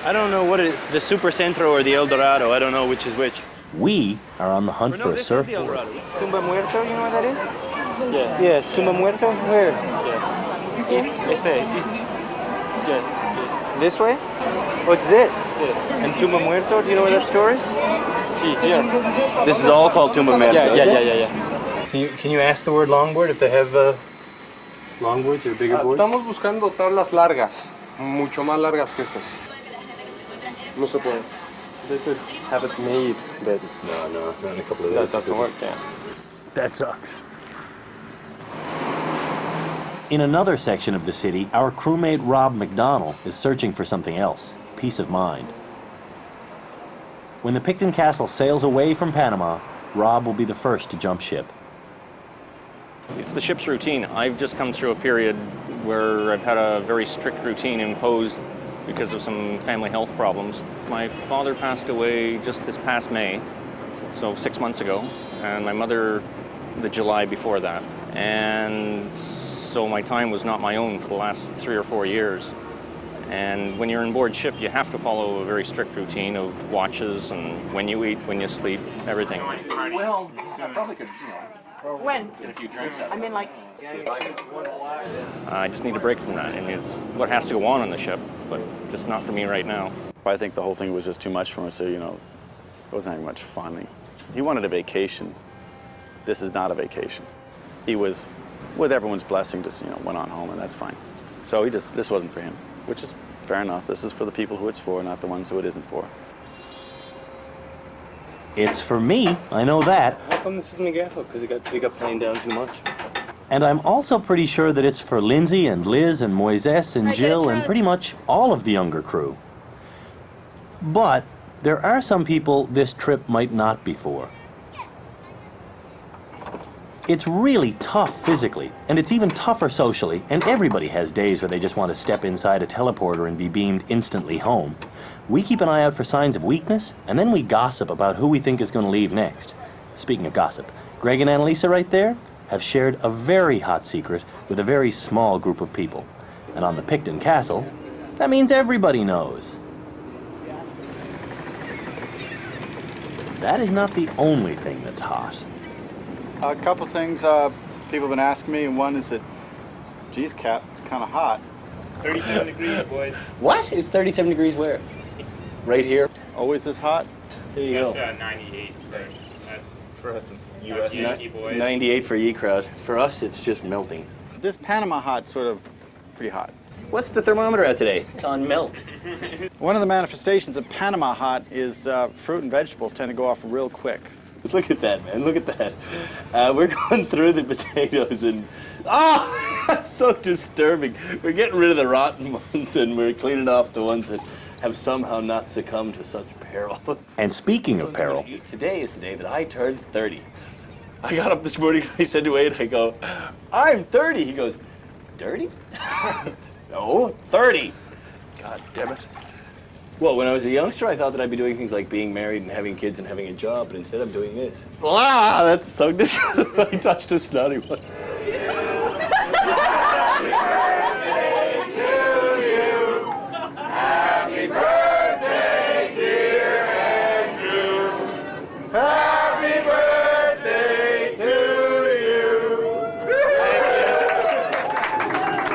I don't know what it is, the Super Centro or the El Dorado. I don't know which is which. we are on the hunt for a surfboard. Tumba Muerto, you know what that is? Yeah. Yeah, Tumba Muerto? Where? Yes. This way? What's this? And Tumba Muerto, do you know where that store is? Here. This is all called Tumba Muerto? Yeah. Can you ask the word longboard if they have longboards or bigger boards? Estamos buscando tablas largas, mucho más largas que esas. No se puede. They could have it made, but No, not in a couple of that days. doesn't work, yeah. That sucks. In another section of the city, our crewmate Rob McDonnell is searching for something else, peace of mind. When the Picton Castle sails away from Panama, Rob will be the first to jump ship. It's the ship's routine. I've just come through a period where I've had a very strict routine imposed because of some family health problems. My father passed away just this past May, so 6 months ago, and my mother the July before that. And so my time was not my own for the last 3 or 4 years. And when you're on board ship, you have to follow a very strict routine of watches and when you eat, when you sleep, everything. Well, I probably could, when? Get a few drinks out. I mean, like... I just need a break from that, and it's what has to go on the ship, but just not for me right now. I think the whole thing was just too much for him, so, it wasn't having much fun. He wanted a vacation. This is not a vacation. He was, with everyone's blessing, just, went on home, and that's fine. So this wasn't for him, which is fair enough. This is for the people who it's for, not the ones who it isn't for. It's for me, I know that. How come this isn't a gaffle? Because it got planed down too much. And I'm also pretty sure that it's for Lindsay and Liz and Moises and Jill and pretty much all of the younger crew. But there are some people this trip might not be for. It's really tough physically, and it's even tougher socially, and everybody has days where they just want to step inside a teleporter and be beamed instantly home. We keep an eye out for signs of weakness, and then we gossip about who we think is going to leave next. Speaking of gossip, Greg and Annalisa right there have shared a very hot secret with a very small group of people. And on the Picton Castle, that means everybody knows. That is not the only thing that's hot. A couple things people have been asking me, and one is that, geez, Cap, it's kind of hot. 37 degrees, boys. What? It's 37 degrees where? Right here? Always this hot? There you go. That's 98 for us US Yankee boys. 98 for ye crowd. For us, it's just melting. This Panama hot's sort of pretty hot. What's the thermometer at today? It's on milk. One of the manifestations of Panama hot is fruit and vegetables tend to go off real quick. Look at that, man. Look at that. We're going through the potatoes and... Oh, that's so disturbing. We're getting rid of the rotten ones and we're cleaning off the ones that have somehow not succumbed to such peril. And speaking of peril... Today is the day that I turned 30. I got up this morning, I said to Wade, I go, I'm 30. He goes, dirty? No, 30. God damn it. Well, when I was a youngster, I thought that I'd be doing things like being married and having kids and having a job, but instead I'm doing this. Ah, that's so disgusting. I touched a snotty one. Happy birthday, dear Andrew. Happy birthday to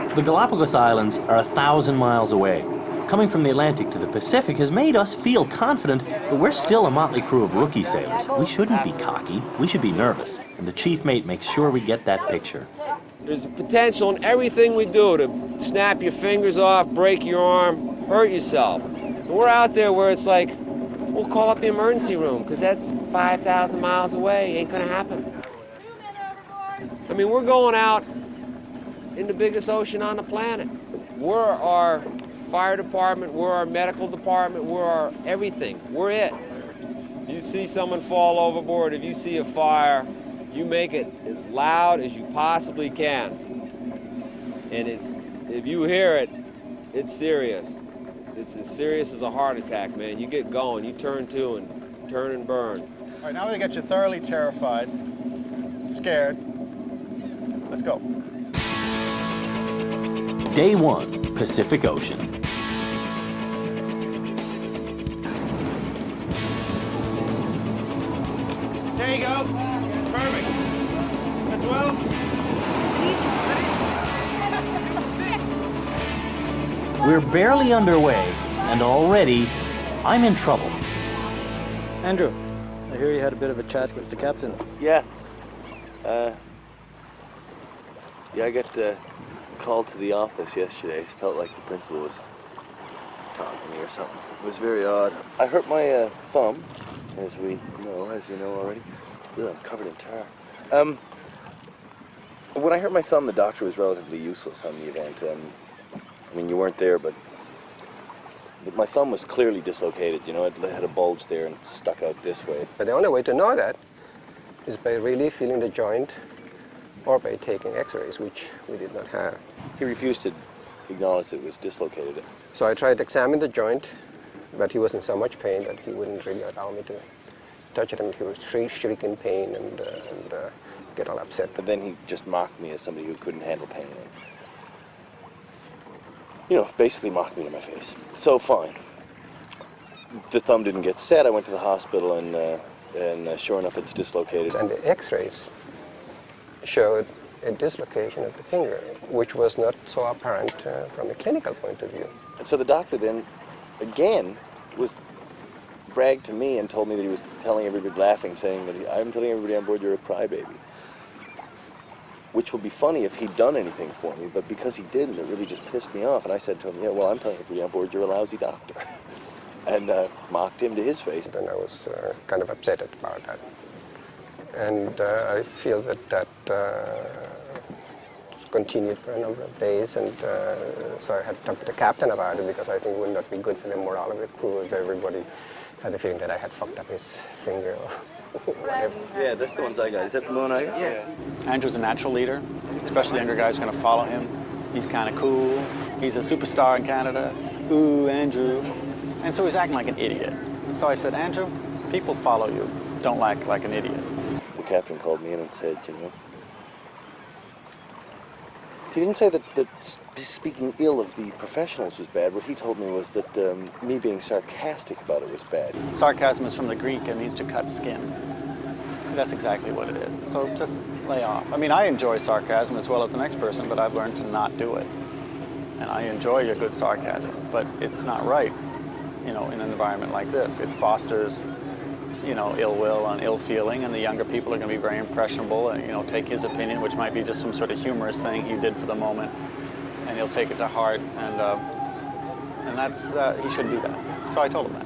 you. The Galapagos Islands are 1,000 miles away. Coming from the Atlantic to the Pacific has made us feel confident, but we're still a motley crew of rookie sailors. We shouldn't be cocky. We should be nervous. And the chief mate makes sure we get that picture. There's potential in everything we do to snap your fingers off, break your arm, hurt yourself. And we're out there where it's like, we'll call up the emergency room because that's 5,000 miles away. Ain't gonna happen. I mean, we're going out in the biggest ocean on the planet. We're our fire department, we're our medical department, we're our everything. We're it. If you see someone fall overboard, if you see a fire, you make it as loud as you possibly can. And if you hear it, it's serious. It's as serious as a heart attack, man. You get going, you turn to and turn and burn. All right, now we got you thoroughly terrified, scared. Let's go. Day 1, Pacific Ocean. There you go. Perfect. That's 12. We're barely underway, and already I'm in trouble. Andrew, I hear you had a bit of a chat with the captain. Yeah. Yeah, I got called to the office yesterday. Felt like the principal was talking to me or something. It was very odd. I hurt my thumb, as you know already. Ugh, I'm covered in tar. When I hurt my thumb, the doctor was relatively useless on the event. I mean, you weren't there, but my thumb was clearly dislocated. You know, it had a bulge there and it stuck out this way. But the only way to know that is by really feeling the joint or by taking x-rays, which we did not have. He refused to acknowledge that it was dislocated. So I tried to examine the joint, but he was in so much pain that he wouldn't really allow me to touch it, and he was shriek in pain and get all upset. But then he just mocked me as somebody who couldn't handle pain. And, you know, basically mocked me to my face. So fine. The thumb didn't get set. I went to the hospital, and sure enough, it's dislocated. And the x-rays showed a dislocation of the finger, which was not so apparent from a clinical point of view. And so the doctor then, again, bragged to me and told me that he was telling everybody, laughing, saying that I'm telling everybody on board you're a crybaby. Which would be funny if he'd done anything for me, but because he didn't, it really just pissed me off. And I said to him, yeah, well, I'm telling everybody on board you're a lousy doctor. And mocked him to his face. Then I was kind of upset about that. And I feel that continued for a number of days, and so I had to talk to the captain about it, because I think it would not be good for the morale of the crew if everybody had the feeling that I had fucked up his finger or whatever. Yeah, that's the ones I got. Is that the one I got? Yeah. Andrew's a natural leader, especially the younger guys are going to follow him. He's kind of cool. He's a superstar in Canada. Ooh, Andrew. And so he's acting like an idiot. And so I said, Andrew, people follow you. Don't act like an idiot. The captain called me in and said, you know, he didn't say that speaking ill of the professionals was bad. What he told me was that me being sarcastic about it was bad. Sarcasm is from the Greek. It means to cut skin. That's exactly what it is. So just lay off. I mean, I enjoy sarcasm as well as the next person, but I've learned to not do it. And I enjoy a good sarcasm, but it's not right, you know, in an environment like this. It fosters, you know, ill will and ill feeling, and the younger people are going to be very impressionable and, you know, take his opinion, which might be just some sort of humorous thing he did for the moment, and he'll take it to heart, and that's, he shouldn't do that. So I told him that.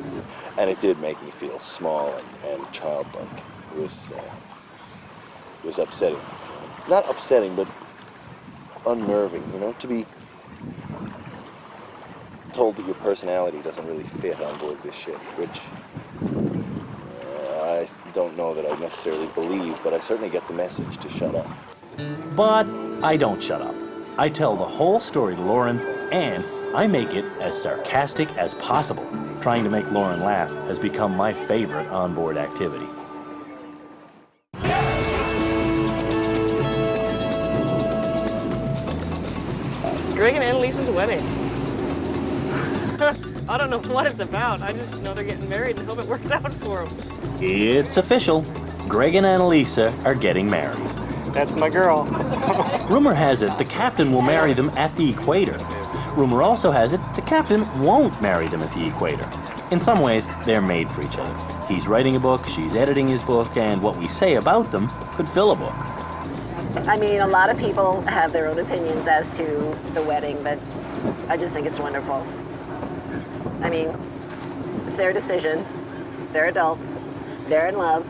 And it did make me feel small and childlike. It was upsetting. Not upsetting, but unnerving, you know, to be told that your personality doesn't really fit on board this ship, which I don't know that I necessarily believe, but I certainly get the message to shut up. But I don't shut up. I tell the whole story to Lauren, and I make it as sarcastic as possible. Trying to make Lauren laugh has become my favorite onboard activity. Greg and Annalise's wedding. I don't know what it's about. I just know they're getting married and hope it works out for them. It's official. Greg and Annalisa are getting married. That's my girl. Rumor has it the captain will marry them at the equator. Rumor also has it the captain won't marry them at the equator. In some ways, they're made for each other. He's writing a book, she's editing his book, and what we say about them could fill a book. I mean, a lot of people have their own opinions as to the wedding, but I just think it's wonderful. I mean, it's their decision. They're adults. They're in love.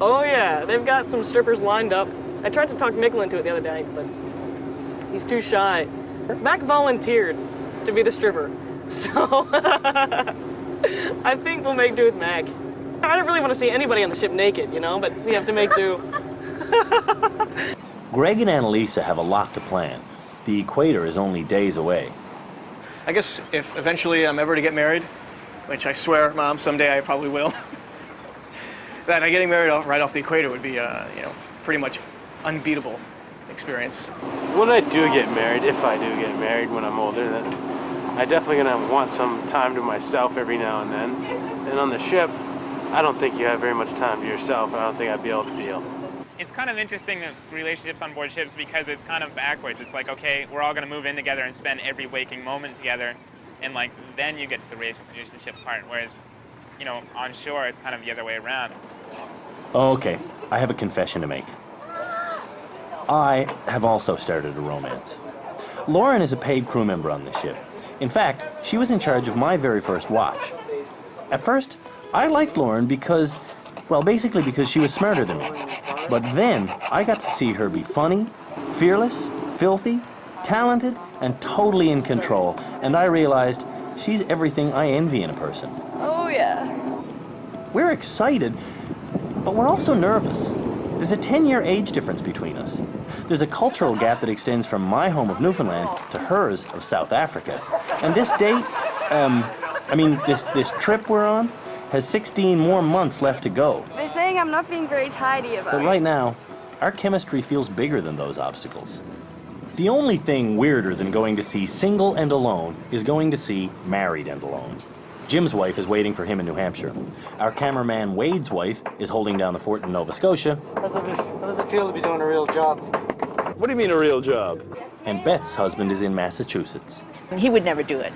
Oh yeah, they've got some strippers lined up. I tried to talk Mikkel into it the other night, but he's too shy. Mac volunteered to be the stripper, so I think we'll make do with Mac. I don't really want to see anybody on the ship naked, you know, but we have to make do. Greg and Annalisa have a lot to plan. The equator is only days away. I guess if eventually I'm ever to get married, which I swear, Mom, someday I probably will, that getting married right off the equator would be, pretty much unbeatable experience. When I do get married, if I do get married when I'm older, then I definitely gonna want some time to myself every now and then. And on the ship, I don't think you have very much time to yourself. I don't think I'd be able to deal. It's kind of interesting, the relationships on board ships, because it's kind of backwards. It's like, okay, we're all going to move in together and spend every waking moment together, and like then you get to the relationship part, whereas, you know, on shore it's kind of the other way around. Okay, I have a confession to make. I have also started a romance. Lauren is a paid crew member on this ship. In fact, she was in charge of my very first watch. At first, I liked Lauren because, well, basically because she was smarter than me. But then, I got to see her be funny, fearless, filthy, talented, and totally in control. And I realized she's everything I envy in a person. Oh, yeah. We're excited, but we're also nervous. There's a 10-year age difference between us. There's a cultural gap that extends from my home of Newfoundland to hers of South Africa. And this date, this trip we're on has 16 more months left to go. They're saying I'm not being very tidy about But it. right now, our chemistry feels bigger than those obstacles. The only thing weirder than going to see single and alone is going to see married and alone. Jim's wife is waiting for him in New Hampshire. Our cameraman Wade's wife is holding down the fort in Nova Scotia. How does it feel to be doing a real job? What do you mean a real job? And Beth's husband is in Massachusetts. He would never do it.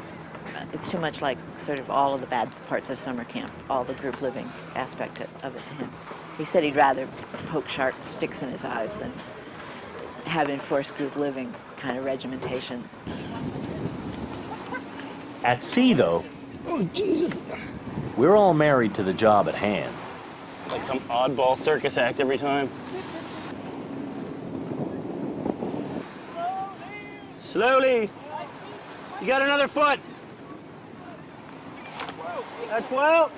It's too much like sort of all of the bad parts of summer camp, all the group living aspect of it to him. He said he'd rather poke sharp sticks in his eyes than have enforced group living kind of regimentation. At sea, though, oh, Jesus, we're all married to the job at hand. It's like some oddball circus act every time. Slowly. You got another foot. That's well.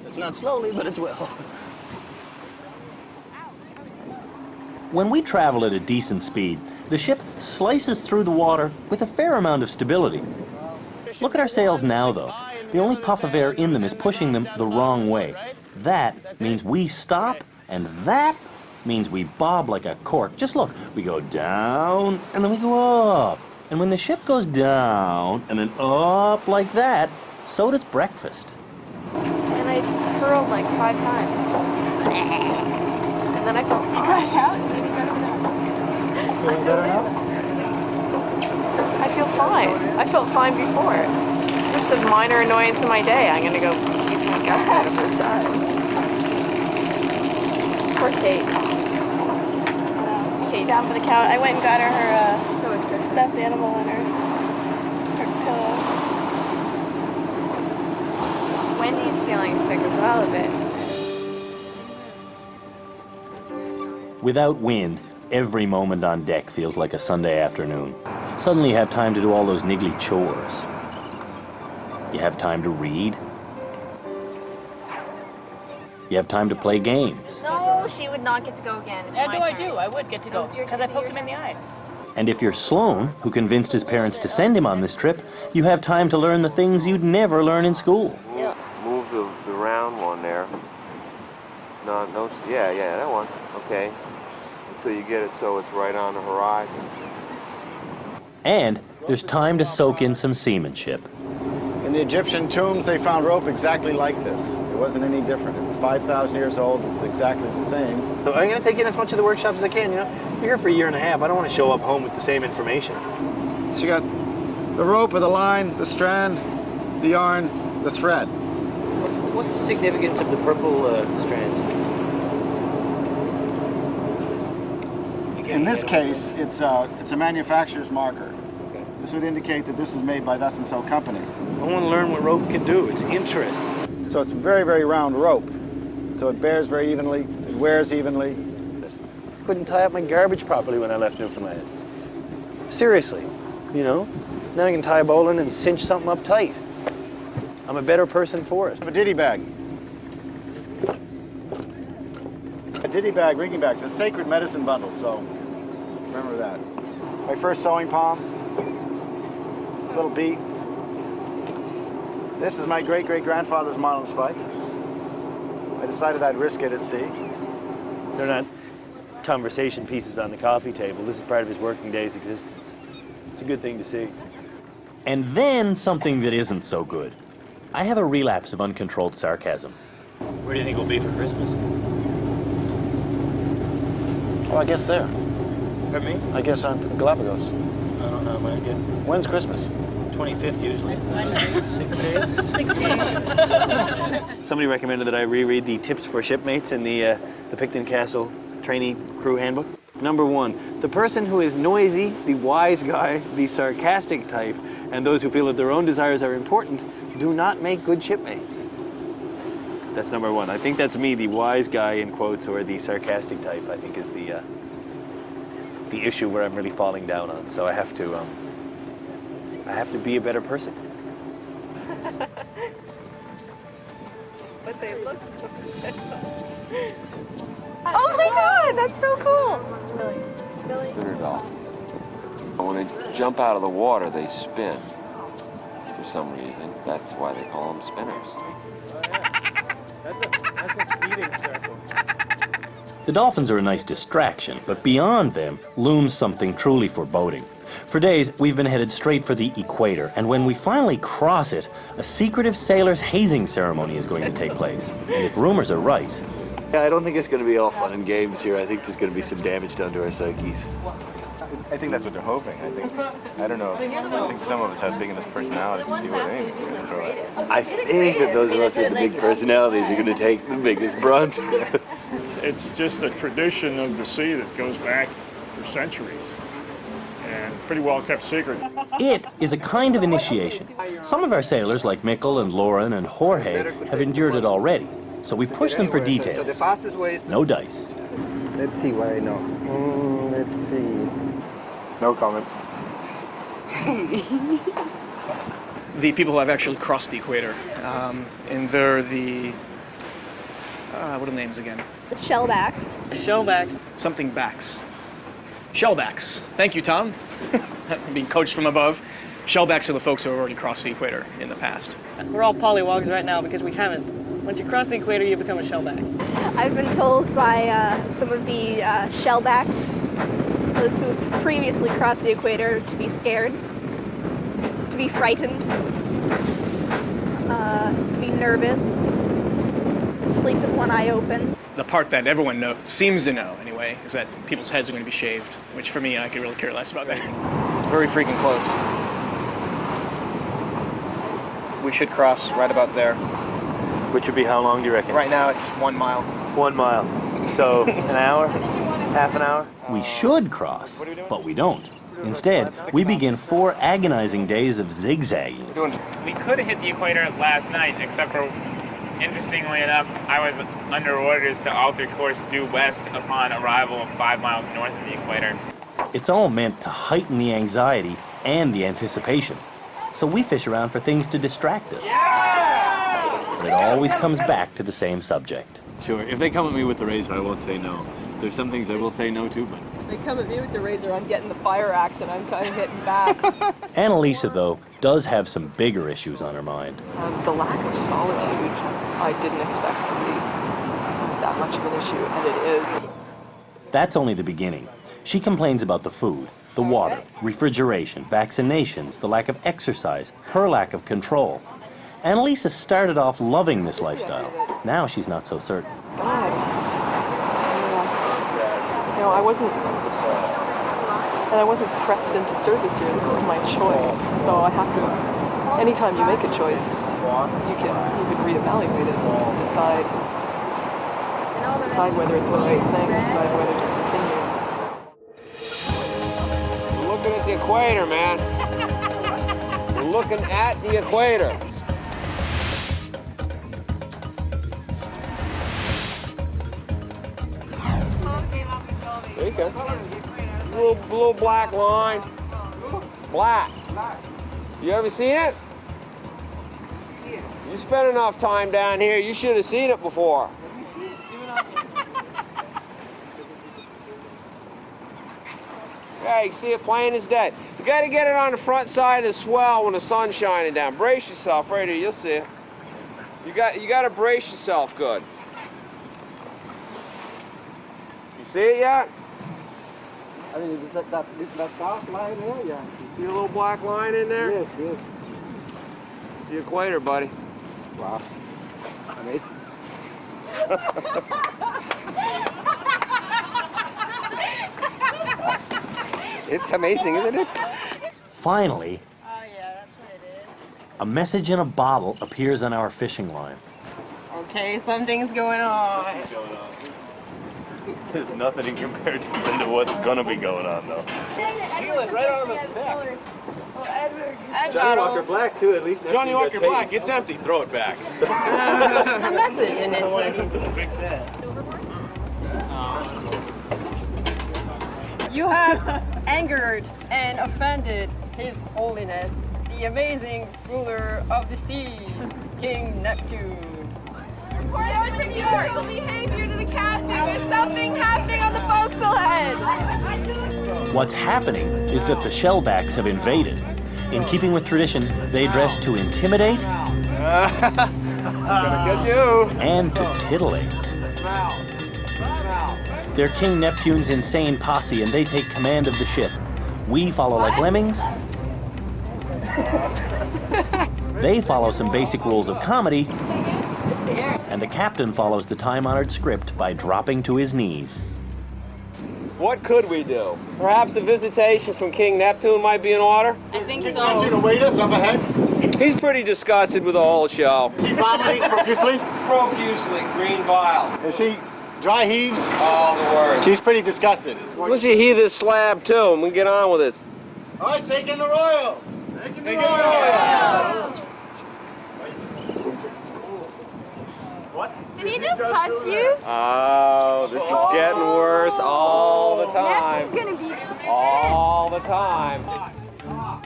It's not slowly, but it's well. When we travel at a decent speed, the ship slices through the water with a fair amount of stability. Look at our sails now, though. The only puff of air in them is pushing them the wrong way. That means we stop, and that means we bob like a cork. Just look, we go down, and then we go up. And when the ship goes down, and then up like that, so does breakfast. And I curled like 5 times. And then I felt out. Feeling better now? I feel fine. I felt fine before. It's just a minor annoyance in my day. I'm gonna go keep my guts out of this side. Poor Kate. She's down for the count. I went and got her stuffed animal and her pillow. Wendy's feeling sick as well a bit. Without wind, every moment on deck feels like a Sunday afternoon. Suddenly you have time to do all those niggly chores. You have time to read. You have time to play games. No, she would not get to go again. I do. I would get to go because I poked him in the eye. And if you're Sloan, who convinced his parents to send him on this trip, you have time to learn the things you'd never learn in school. Move the round one there. No, yeah, that one. Okay. Until you get it so it's right on the horizon. And there's time to soak in some seamanship. In the Egyptian tombs, they found rope exactly like this. It wasn't any different. It's 5,000 years old. It's exactly the same. So I'm going to take in as much of the workshop as I can, you know? You're here for a year and a half. I don't want to show up home with the same information. So you got the rope or the line, the strand, the yarn, the thread. What's the significance of the purple strands? In this case, it's a manufacturer's marker. Okay. This would indicate that this is made by thus and so company. I want to learn what rope can do. It's interesting. So it's very, very round rope. So it bears very evenly, it wears evenly. Couldn't tie up my garbage properly when I left Newfoundland. Seriously, you know? Now I can tie a bowline and cinch something up tight. I'm a better person for it. A ditty bag. A ditty bag, ringing bag, it's a sacred medicine bundle, so remember that. My first sewing palm, little bead. This is my great-great-grandfather's marlin spike. I decided I'd risk it at sea. They're not conversation pieces on the coffee table. This is part of his working day's existence. It's a good thing to see. And then something that isn't so good. I have a relapse of uncontrolled sarcasm. Where do you think we'll be for Christmas? Oh, I guess there. For me? I guess on Galapagos. I don't know, man. When's Christmas? 25th usually. 6 days. Somebody recommended that I reread the tips for shipmates in the Picton Castle trainee crew handbook. Number 1, the person who is noisy, the wise guy, the sarcastic type, and those who feel that their own desires are important do not make good shipmates. That's number 1. I think that's me, the wise guy in quotes, or the sarcastic type, I think is the issue where I'm really falling down on. So I have to be a better person. But they look so good. Oh my God, that's so cool. Really? Spinner dolphin. When they jump out of the water, they spin. For some reason, that's why they call them spinners. That's a feeding circle. The dolphins are a nice distraction, but beyond them looms something truly foreboding. For days, we've been headed straight for the equator, and when we finally cross it, a secretive sailor's hazing ceremony is going to take place. And if rumors are right... Yeah, I don't think it's going to be all fun and games here. I think there's going to be some damage done to our psyches. I think that's what they're hoping. I don't know. I think some of us have big enough personalities to deal with anything they're going to throw at us. I think that those of us with the big personalities are going to take the biggest brunt. It's just a tradition of the sea that goes back for centuries and pretty well kept secret. It is a kind of initiation. Some of our sailors, like Mikkel and Lauren and Jorge, have endured it already. So we push them for details. No dice. Let's see what I know. Let's see. No comments. The people who have actually crossed the equator, and they're the, what are the names again? The shellbacks. Shellbacks. Something backs. Shellbacks. Thank you, Tom. Being coached from above. Shellbacks are the folks who have already crossed the equator in the past. We're all pollywogs right now because we haven't. Once you cross the equator, you become a shellback. I've been told by some of the shellbacks, those who've previously crossed the equator, to be scared, to be frightened, to be nervous, to sleep with one eye open. The part that everyone seems to know, anyway, is that people's heads are going to be shaved, which for me, I could really care less about that. Very freaking close. We should cross right about there. Which would be how long, do you reckon? Right now, it's 1 mile. 1 mile. So, an hour? Half an hour? We should cross, but we don't. Instead, we begin 4 agonizing days of zigzagging. We could have hit the equator last night, except for, interestingly enough, I was under orders to alter course due west upon arrival 5 miles north of the equator. It's all meant to heighten the anxiety and the anticipation. So we fish around for things to distract us. But it always comes back to the same subject. Sure, if they come at me with the razor, I won't say no. There's some things I will say no to, but... They come at me with the razor, I'm getting the fire axe and I'm kind of hitting back. Annalisa, though, does have some bigger issues on her mind. The lack of solitude, I didn't expect to be that much of an issue, and it is. That's only the beginning. She complains about the food, the water, refrigeration, vaccinations, the lack of exercise, her lack of control. Annalisa started off loving this lifestyle. Now she's not so certain. God. You know, I wasn't pressed into service here. This was my choice. So I have to, anytime you make a choice, you can reevaluate it and decide whether it's the right thing, decide whether to continue. We're looking at the equator, man. We're looking at the equator. There you go. Little black line. Black. You ever seen it? You spent enough time down here. You should have seen it before. Yeah, you can see it plain as day. You got to get it on the front side of the swell when the sun's shining down. Brace yourself right here. You'll see it. You got to brace yourself good. You see it yet? I mean, that dark line there, yeah. You see a little black line in there? Yes, yes. It's the equator, buddy. Wow. Amazing. It's amazing, isn't it? Finally, a message in a bottle appears on our fishing line. Okay, something's going on. There's nothing in comparison to what's gonna be going on, though. Feel it right on the neck. Johnny Walker Black, too, at least. Johnny Walker Black, it's empty. Throw it back. There's a message in it. You have angered and offended His Holiness, the amazing ruler of the seas, King Neptune. Report to New York. Behavior to the captain. There's something happening on the forecastle head. What's happening is that the shellbacks have invaded. In keeping with tradition, they dress to intimidate and to titillate. They're King Neptune's insane posse, and they take command of the ship. We follow like lemmings. They follow some basic rules of comedy, and the captain follows the time-honored script by dropping to his knees. What could we do? Perhaps a visitation from King Neptune might be in order? I think so. Neptune await us up ahead? He's pretty disgusted with the whole show. Is he vomiting profusely? Profusely, green bile. Is he dry heaves? Oh, the worst. He's pretty disgusted. Why don't you heave this slab too and we get on with this? All right, take in the royals. Take in the royals. What? Did he just touch you? Oh, this is getting worse all the time. Neptune's gonna be all the time.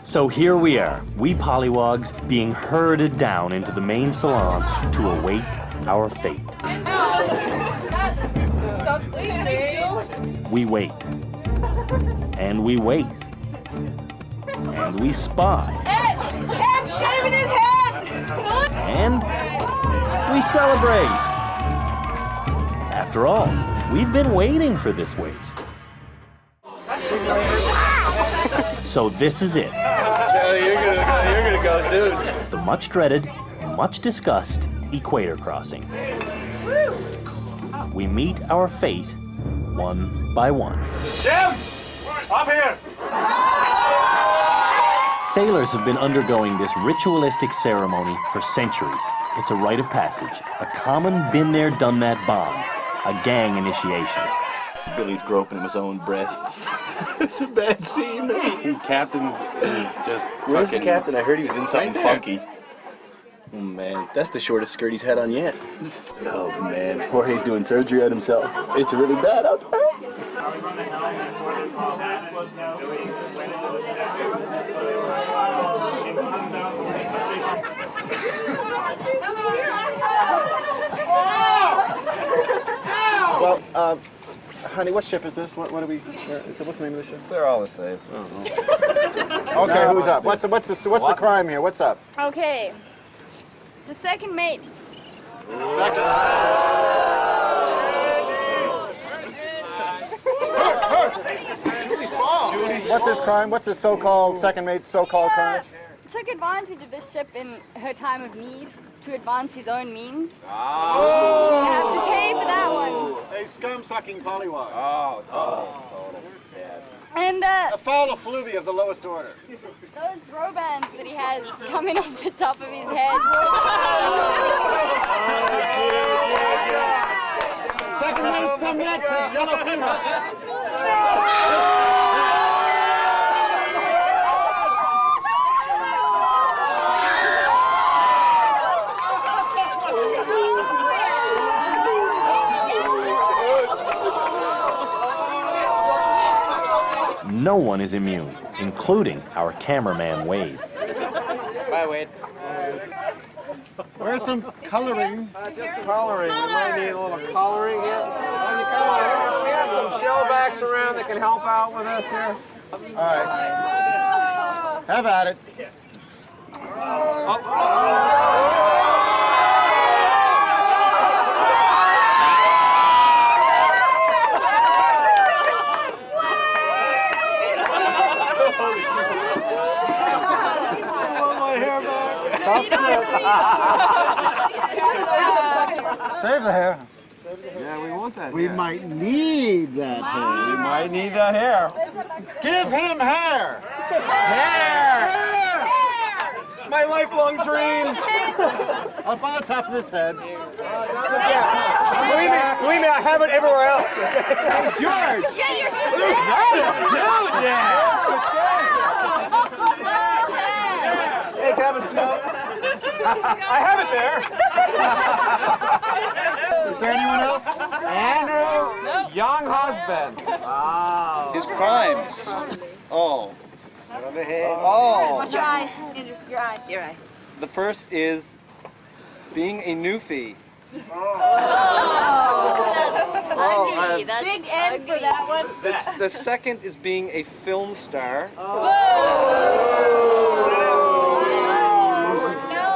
So here we are, we pollywogs being herded down into the main salon to await our fate. We wait. And we wait. And we spy. Ed shaving his head! And we celebrate. After all, we've been waiting for this wait. So this is it. You're gonna go soon. The much dreaded, much discussed equator crossing. We meet our fate one by one. Jim! Up here! Sailors have been undergoing this ritualistic ceremony for centuries. It's a rite of passage, a common been there, done that bond, a gang initiation. Billy's groping his own breasts. It's a bad scene. The captain is just Where's the captain? I heard he was in something funky. Oh man, that's the shortest skirt he's had on yet. Oh man, Jorge's doing surgery on himself. It's really bad out there. Well, honey, what ship is this? What are we? What's the name of the ship? They're all the same. Okay, who's up? What's the crime here? What's up? Okay. The second mate. Second. What's his crime? What's his so-called second mate's so-called crime? Took advantage of this ship in her time of need to advance his own means. Oh. You have to pay for that one. A scum-sucking pollywog. Oh, total. And a foul effluvia of the lowest order. those robans that he has coming off the top of his head. Second mate, some yet to yellow fever. No one is immune, including our cameraman, Wade. Bye, Wade. Where's some coloring? Coloring. We might need a little coloring here. We have some shellbacks around that can help out with us here. All right. Have at it. Stop Save the hair. Yeah, we want that We might need that hair. We might need that hair. Give him hair! Hair! My lifelong dream. Up on the top of his head. Yeah. Believe me, I have it everywhere else. Hey, George! Hey, can I have a smoke? I have it there. Is there anyone else? Andrew Younghusband. Wow. His crimes. Oh. Oh. Watch your eyes, Andrew. Your eye. Your eye. The first is being a newfie. Ugly. That's big N for that one. The second is being a film star.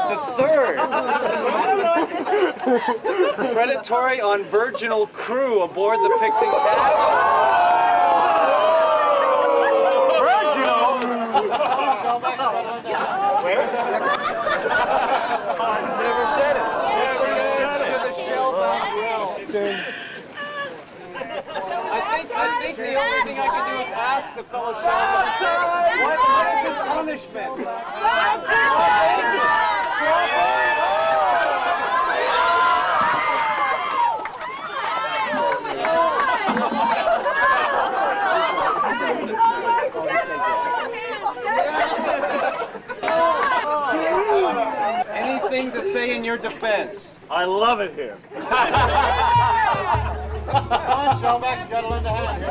The third, predatory on virginal crew aboard the Picton Castle. Virginal? Where? Never said it. To the shell back well. I think the only thing I can do is ask the fellow shellback, what is his punishment? Anything to say in your defense? I love it here. Come on, Shellback, you gotta lend a hand.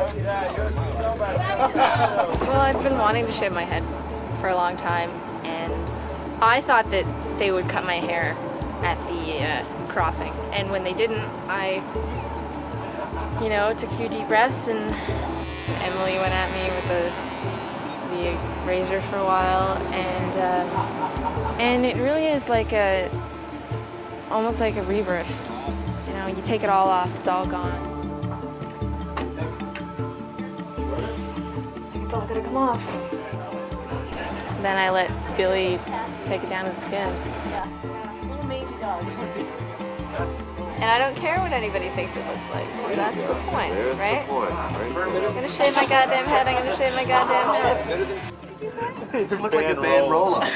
Well, I've been wanting to shave my head for a long time, and I thought that they would cut my hair at the crossing. And when they didn't, I, took a few deep breaths, and Emily went at me with the razor for a while, and it really is like almost like a rebirth. You take it all off, it's all gone. It's all gonna come off. Then I let Billy take it down to the skin. Little mangy dog. And I don't care what anybody thinks it looks like. That's the point, right? I'm gonna shave my goddamn head, I'm gonna shave my goddamn head. You look like a band roll-up.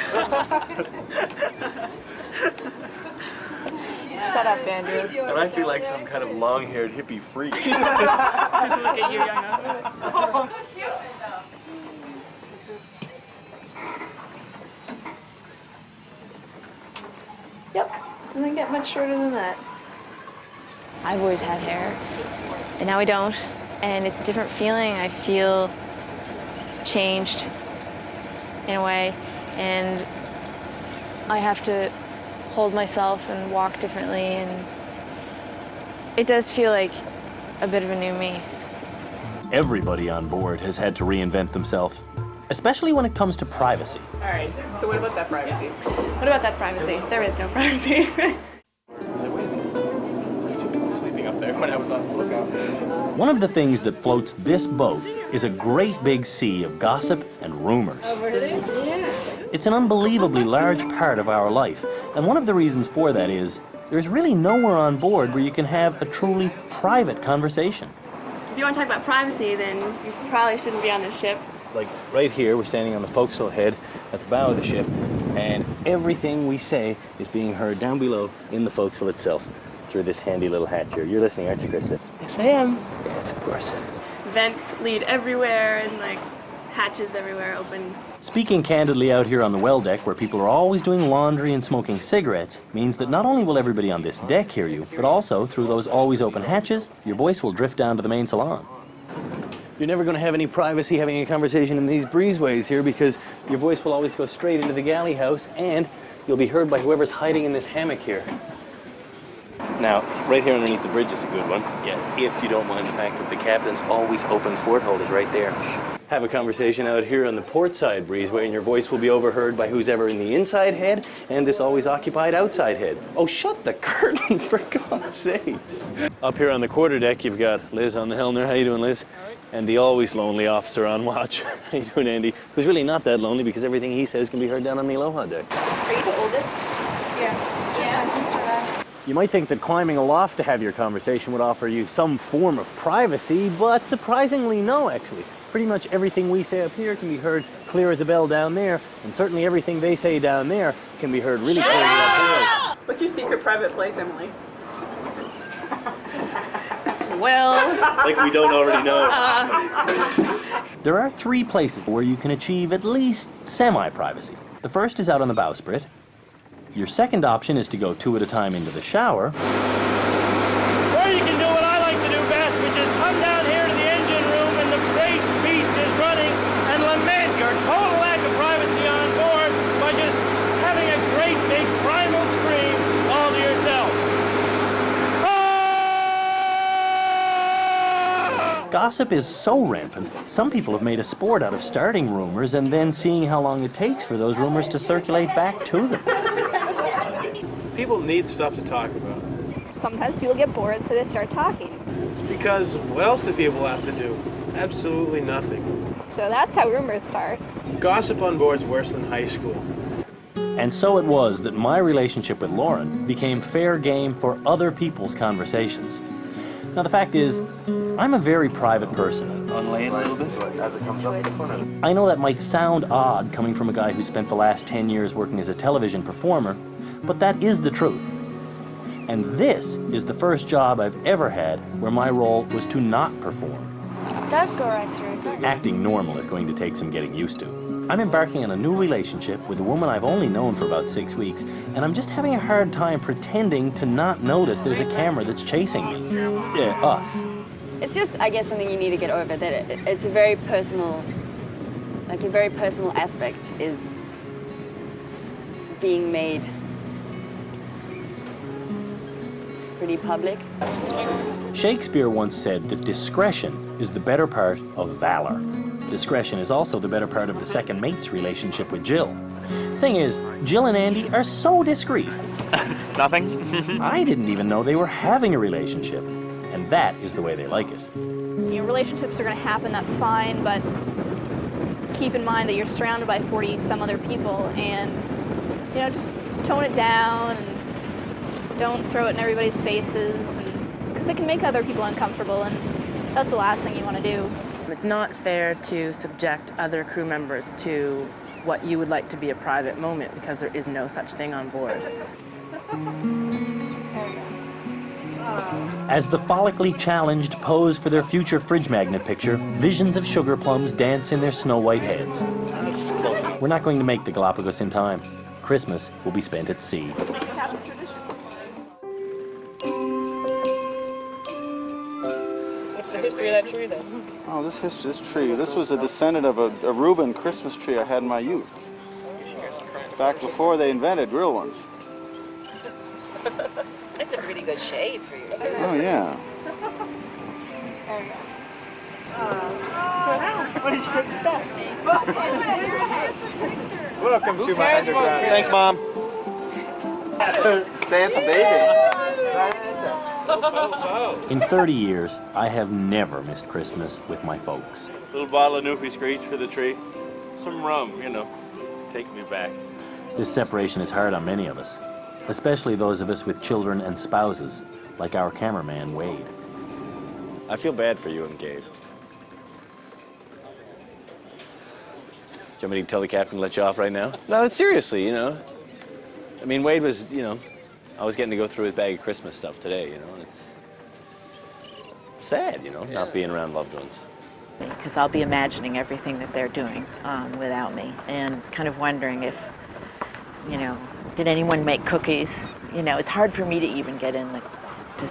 Shut up, Andrew. And I feel like some kind of long-haired hippie freak. Look at you, young. Yep, doesn't get much shorter than that. I've always had hair, and now I don't, and it's a different feeling. I feel changed in a way, and I have to hold myself and walk differently, and it does feel like a bit of a new me. Everybody on board has had to reinvent themselves, especially when it comes to privacy. All right, so what about that privacy? What about that privacy? There is no privacy. Sleeping up there when I was on the lookout. One of the things that floats this boat is a great big sea of gossip and rumors. It's an unbelievably large part of our life, and one of the reasons for that is there's really nowhere on board where you can have a truly private conversation. If you want to talk about privacy, then you probably shouldn't be on this ship. Like right here, we're standing on the forecastle head at the bow of the ship, and everything we say is being heard down below in the forecastle itself through this handy little hatch here. You're listening, aren't you, Krista? Yes, I am. Yes, of course. Vents lead everywhere, and hatches everywhere open. Speaking candidly out here on the well deck, where people are always doing laundry and smoking cigarettes, means that not only will everybody on this deck hear you, but also through those always open hatches, your voice will drift down to the main salon. You're never going to have any privacy having a conversation in these breezeways here, because your voice will always go straight into the galley house, and you'll be heard by whoever's hiding in this hammock here. Now, right here underneath the bridge is a good one. Yeah, if you don't mind the fact that the captain's always open porthole is right there. Have a conversation out here on the port side breezeway, and your voice will be overheard by who's ever in the inside head and this always occupied outside head. Oh, shut the curtain, for God's sakes. Up here on the quarterdeck, you've got Liz on the helm there. How you doing, Liz? And the always lonely officer on watch. How you doing, Andy? Who's really not that lonely because everything he says can be heard down on the Aloha deck. Are you the oldest? Yeah. Just my sister. You might think that climbing aloft to have your conversation would offer you some form of privacy, but surprisingly no, actually. Pretty much everything we say up here can be heard clear as a bell down there, and certainly everything they say down there can be heard really clearly up here. What's your secret private place, Emily? Well... Like we don't already know. There are 3 places where you can achieve at least semi-privacy. The first is out on the bowsprit. Your second option is to go 2 at a time into the shower. Or you can do what I like to do best, which is come down here to the engine room and the great beast is running and lament your total lack of privacy on board by just having a great big primal scream all to yourself. Gossip is so rampant, some people have made a sport out of starting rumors and then seeing how long it takes for those rumors to circulate back to them. People need stuff to talk about. Sometimes people get bored, so they start talking. It's because what else do people have to do? Absolutely nothing. So that's how rumors start. Gossip on board's worse than high school. And so it was that my relationship with Lauren became fair game for other people's conversations. Now the fact is, I'm a very private person. Unlay it a little bit as it comes up this one. I know that might sound odd coming from a guy who spent the last 10 years working as a television performer, but that is the truth. And this is the first job I've ever had where my role was to not perform. It does go right through. Acting normal is going to take some getting used to. I'm embarking on a new relationship with a woman I've only known for about 6 weeks, and I'm just having a hard time pretending to not notice there's a camera that's chasing me. Us. It's just, I guess, something you need to get over, that it's a very personal, like a very personal aspect is being made pretty public. Shakespeare once said that discretion is the better part of valor. Discretion is also the better part of the second mate's relationship with Jill. Thing is, Jill and Andy are so discreet. Nothing. I didn't even know they were having a relationship. And that is the way they like it. You know, relationships are going to happen, that's fine, but keep in mind that you're surrounded by 40 some other people, and, you know, just tone it down and don't throw it in everybody's faces, because it can make other people uncomfortable, and that's the last thing you want to do. It's not fair to subject other crew members to what you would like to be a private moment, because there is no such thing on board. As the follically challenged pose for their future fridge magnet picture, visions of sugar plums dance in their snow-white heads. That's close enough. We're not going to make the Galapagos in time. Christmas will be spent at sea. What's the history of that tree then? Oh, this tree. This was a descendant of a Reuben Christmas tree I had in my youth. Back before they invented real ones. It's a pretty good shade for you. Oh, yeah. What did you expect? Welcome to my underground. Thanks, Mom. Santa baby. In 30 years, I have never missed Christmas with my folks. Little bottle of Noopy Screech for the tree. Some rum, you know, take me back. This separation is hard on many of us, especially those of us with children and spouses, like our cameraman, Wade. I feel bad for you and Gabe. Do you want me to tell the captain to let you off right now? No, seriously, you know. I mean, Wade was, you know, I was getting to go through his bag of Christmas stuff today, you know. It's sad, you know, not being around loved ones. Because I'll be imagining everything that they're doing without me, and kind of wondering if, you know, did anyone make cookies? You know, it's hard for me to even get into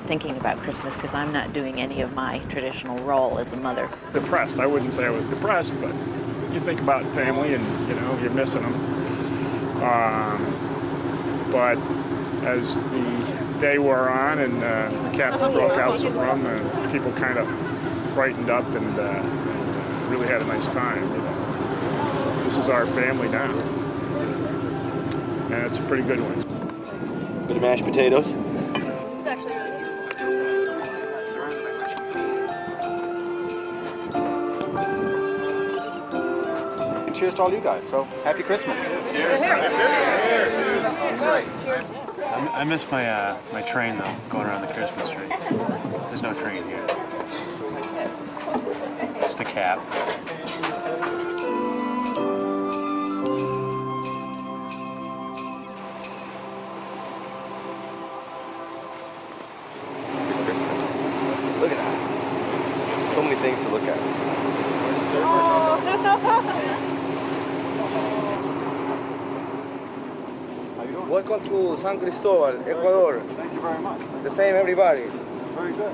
thinking about Christmas because I'm not doing any of my traditional role as a mother. Depressed. I wouldn't say I was depressed, but you think about family and, you know, you're missing them. But as the day wore on and the captain broke out some rum, people kind of brightened up and really had a nice time. You know. This is our family now. And it's a pretty good one. Bit of mashed potatoes. It's actually really And cheers to all you guys. So, happy Christmas. Cheers. Cheers. Cheers. Cheers. I missed my my train though, going around the Christmas tree. There's no train here. Just a cap. Look at that. So many things to look at. Welcome to San Cristobal, Ecuador. Thank you very much. The same, everybody. Very good.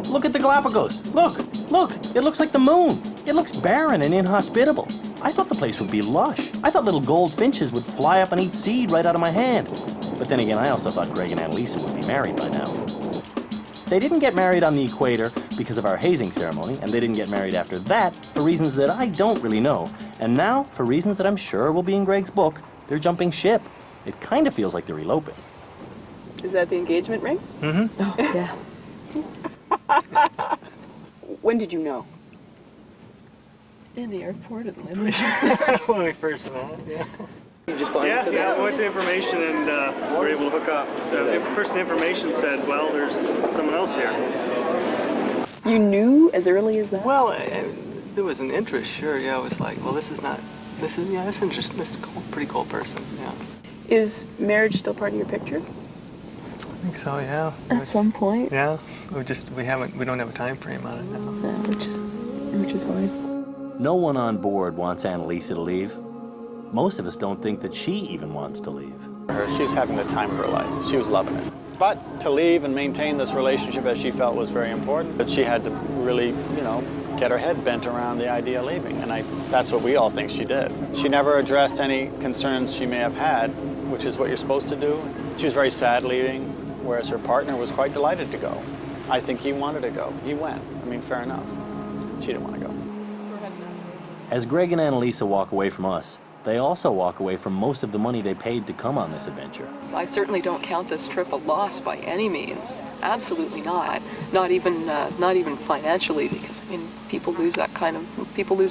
Look at the Galapagos. Look, look, it looks like the moon. It looks barren and inhospitable. I thought the place would be lush. I thought little goldfinches would fly up and eat seed right out of my hand. But then again, I also thought Greg and Annalisa would be married by now. They didn't get married on the equator because of our hazing ceremony, and they didn't get married after that for reasons that I don't really know. And now, for reasons that I'm sure will be in Greg's book, they're jumping ship. It kind of feels like they're eloping. Is that the engagement ring? Mm-hmm. Oh, yeah. When did you know? In the airport at Lunenburg. When we first met, yeah. You just find Yeah, I went to information and we were able to hook up. So the person information said, well, there's someone else here. You knew as early as that? Well, there was an interest, sure. Yeah, I was like, well, this is interesting. This is a pretty cool person, yeah. Is marriage still part of your picture? I think so, yeah. At some point? Yeah, we don't have a time frame on it now. Which is fine. No one on board wants Annalisa to leave. Most of us don't think that she even wants to leave. She was having the time of her life. She was loving it. But to leave and maintain this relationship as she felt was very important. But she had to really, get her head bent around the idea of leaving. And that's what we all think she did. She never addressed any concerns she may have had, which is what you're supposed to do. She was very sad leaving, whereas her partner was quite delighted to go. I think he wanted to go. He went. I mean, fair enough. She didn't want to go. As Greg and Annalisa walk away from us, they also walk away from most of the money they paid to come on this adventure. I certainly don't count this trip a loss by any means. Absolutely not. Not even financially, because people lose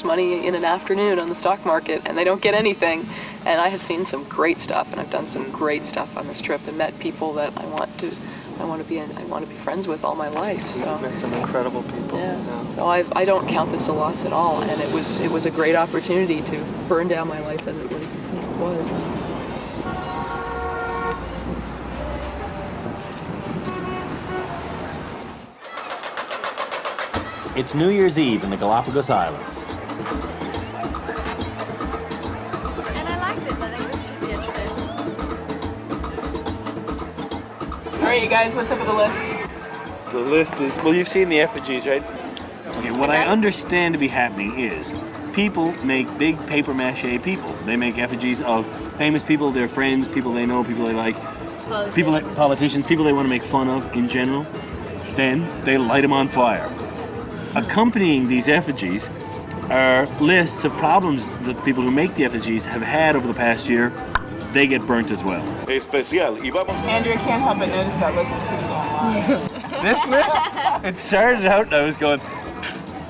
money in an afternoon on the stock market and they don't get anything. And I have seen some great stuff, and I've done some great stuff on this trip and met people that I want to be friends with all my life. So Met some incredible people. Yeah. So I don't count this a loss at all, and it was a great opportunity to burn down my life as it was. It's New Year's Eve in the Galapagos Islands. And I like this. I think this should be a tradition. All right, you guys, what's up with the list? The list is, well, you've seen the effigies, right? Okay, what I understand to be happening is people make big paper mache people. They make effigies of famous people, their friends, people they know, people they like, politicians, people they want to make fun of in general. Then they light them on fire. Accompanying these effigies are lists of problems that the people who make the effigies have had over the past year. They get burnt as well. Andrew, I can't help but notice that list is pretty damn long. This list? It started out and I was going,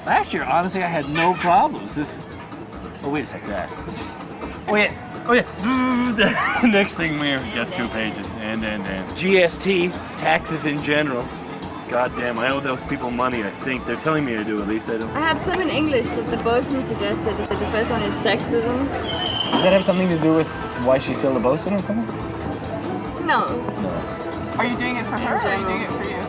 last year, honestly, I had no problems. Oh, wait a second, that. Oh, yeah. Next thing we got 2 pages. And GST, taxes in general. God damn, I owe those people money, I think. They're telling me I do, at least I don't. I have some in English that the bosun suggested. The first one is sexism. Does that have something to do with why she's still a bosun or something? No. Are you doing it for her or are you doing it for you?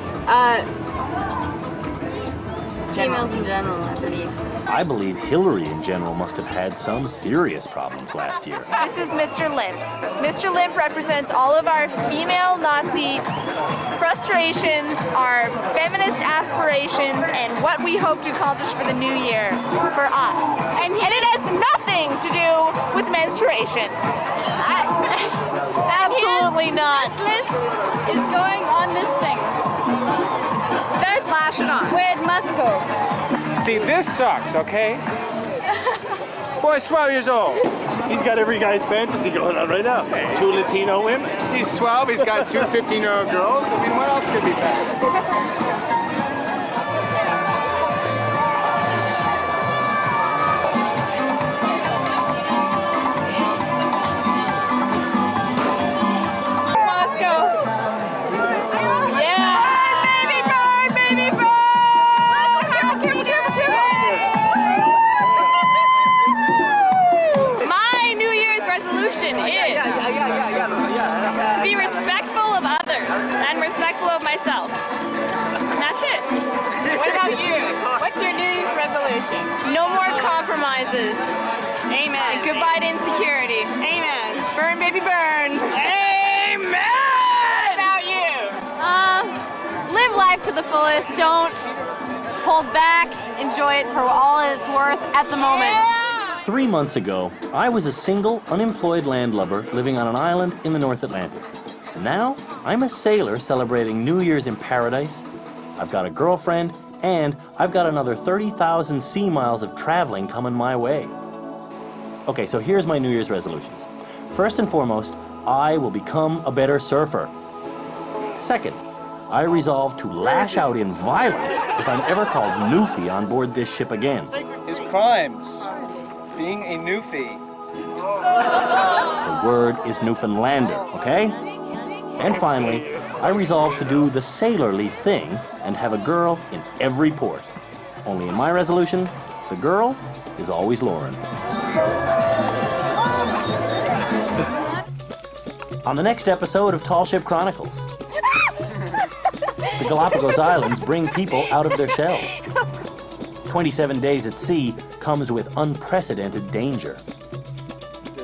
Females in general, I believe. I believe Hillary in general must have had some serious problems last year. This is Mr. Limp. Mr. Limp represents all of our female Nazi frustrations, our feminist aspirations, and what we hope to accomplish for the new year for us. And it has nothing to do with menstruation. Absolutely not. This list is going on this thing. Let's slash it on. Where it must go. See, this sucks, okay? Boy's 12 years old. He's got every guy's fantasy going on right now. 2 Latino women. He's 12, he's got 2 15-year-old girls. I mean, what else could be better? resolution is to be respectful of others and respectful of myself. And that's it. What about you? What's your New Year's resolution? No more compromises. Amen. And goodbye to insecurity. Amen. Burn, baby, burn. Amen. What about you? Live life to the fullest. Don't hold back. Enjoy it for all it's worth at the moment. Yeah. 3 months ago, I was a single, unemployed landlubber living on an island in the North Atlantic. Now, I'm a sailor celebrating New Year's in paradise. I've got a girlfriend, and I've got another 30,000 sea miles of traveling coming my way. Okay, so here's my New Year's resolutions. First and foremost, I will become a better surfer. Second, I resolve to lash out in violence if I'm ever called Newfie on board this ship again. His crimes. Being a newfie. The word is Newfoundlander, okay? And finally, I resolve to do the sailorly thing and have a girl in every port. Only in my resolution, the girl is always Lauren. On the next episode of Tall Ship Chronicles, the Galapagos Islands bring people out of their shells. 27 days at sea comes with unprecedented danger.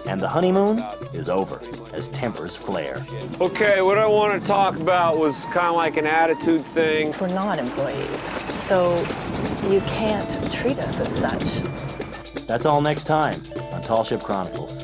And the honeymoon is over as tempers flare. Okay, what I want to talk about was kind of like an attitude thing. We're not employees, so you can't treat us as such. That's all next time on Tall Ship Chronicles.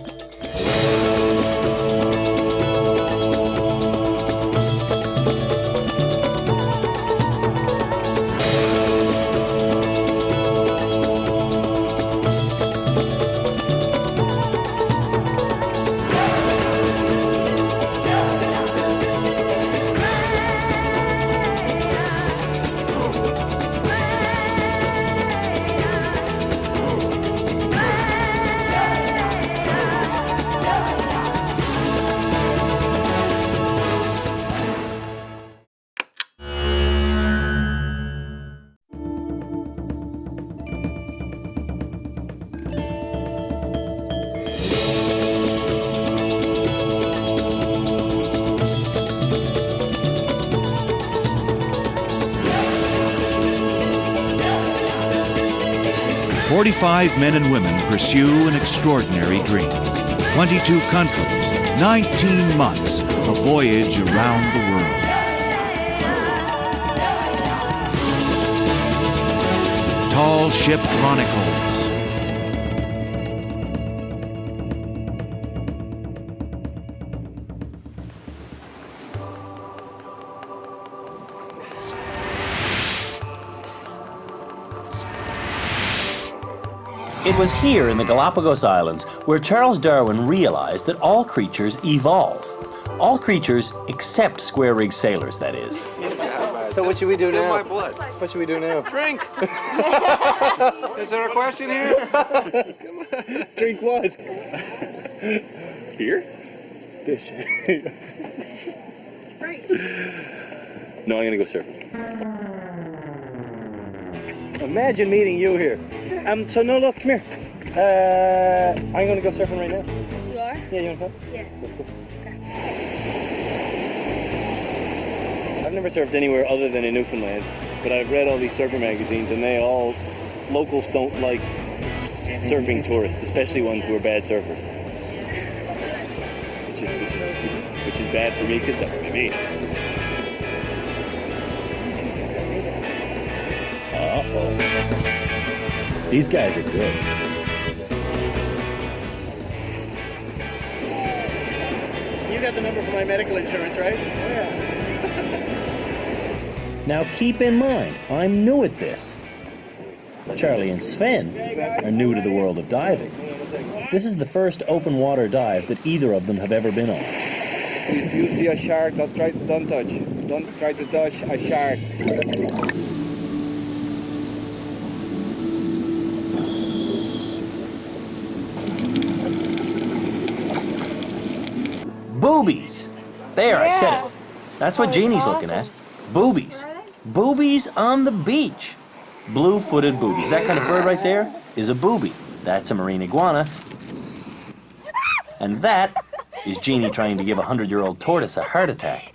"45 men and women pursue an extraordinary dream. 22 countries, 19 months, a voyage around the world. Tall Ship Chronicles." It was here in the Galapagos Islands where Charles Darwin realized that all creatures evolve. All creatures except square-rigged sailors, that is. So what should we do It's in now? my blood. What should we do now? Drink! Is there a question here? Drink what? Beer? This No, I'm gonna go surfing. Imagine meeting you here. So no, look, come here. I'm gonna go surfing right now. You are? Yeah, you wanna come? Yeah. Let's go. I've never surfed anywhere other than in Newfoundland, but I've read all these surfer magazines, and locals don't like surfing tourists, especially ones who are bad surfers. Which is bad for me, because that's what I mean. Uh-oh. These guys are good. You got the number for my medical insurance, right? Oh, yeah. Now keep in mind, I'm new at this. Charlie and Sven are new to the world of diving. This is the first open water dive that either of them have ever been on. If you see a shark, don't try to touch a shark. Boobies! There, I said it. That's what Jeannie's looking at. Boobies. Boobies on the beach. Blue-footed boobies. That kind of bird right there is a booby. That's a marine iguana. And that is Jeannie trying to give a 100-year-old tortoise a heart attack.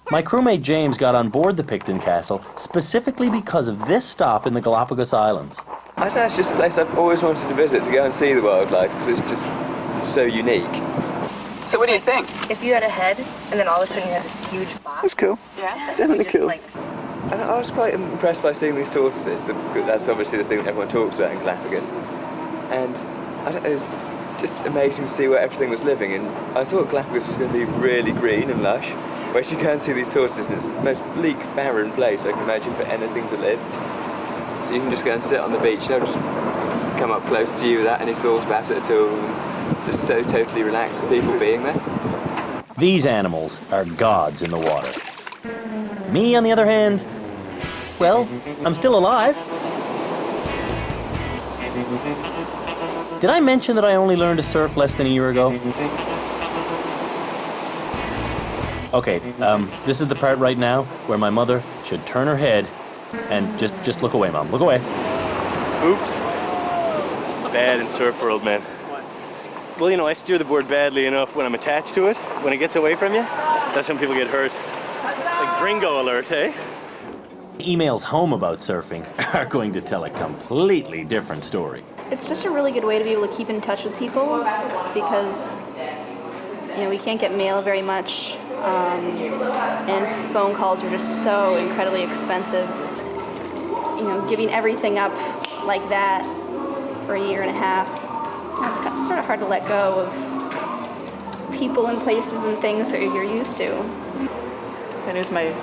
My crewmate James got on board the Picton Castle specifically because of this stop in the Galapagos Islands. I don't know, it's just a place I've always wanted to visit, to go and see the wildlife, because it's just so unique. So what do you think? If you had a head, and then all of a sudden you had this huge box. That's cool. Yeah. Definitely just, cool. Like, I was quite impressed by seeing these tortoises. That's obviously the thing that everyone talks about in Galapagos. And it was just amazing to see where everything was living. And I thought Galapagos was going to be really green and lush. Whereas you can see these tortoises, and it's the most bleak, barren place I can imagine for anything to live. So you can just go and sit on the beach, they'll just come up close to you without any thought about it at all. Just so totally relaxed with people being there. These animals are gods in the water. Me, on the other hand, well, I'm still alive. Did I mention that I only learned to surf less than a year ago? Okay, this is the part right now where my mother should turn her head and just look away, Mom. Look away. Oops. Bad in surf world, man. Well, you know, I steer the board badly enough when I'm attached to it. When it gets away from you, that's when people get hurt. Like gringo alert, eh? Emails home about surfing are going to tell a completely different story. It's just a really good way to be able to keep in touch with people because, you know, we can't get mail very much, and phone calls are just so incredibly expensive. You know, giving everything up like that for a year and a half, it's kind of, sort of hard to let go of people and places and things that you're used to. I news my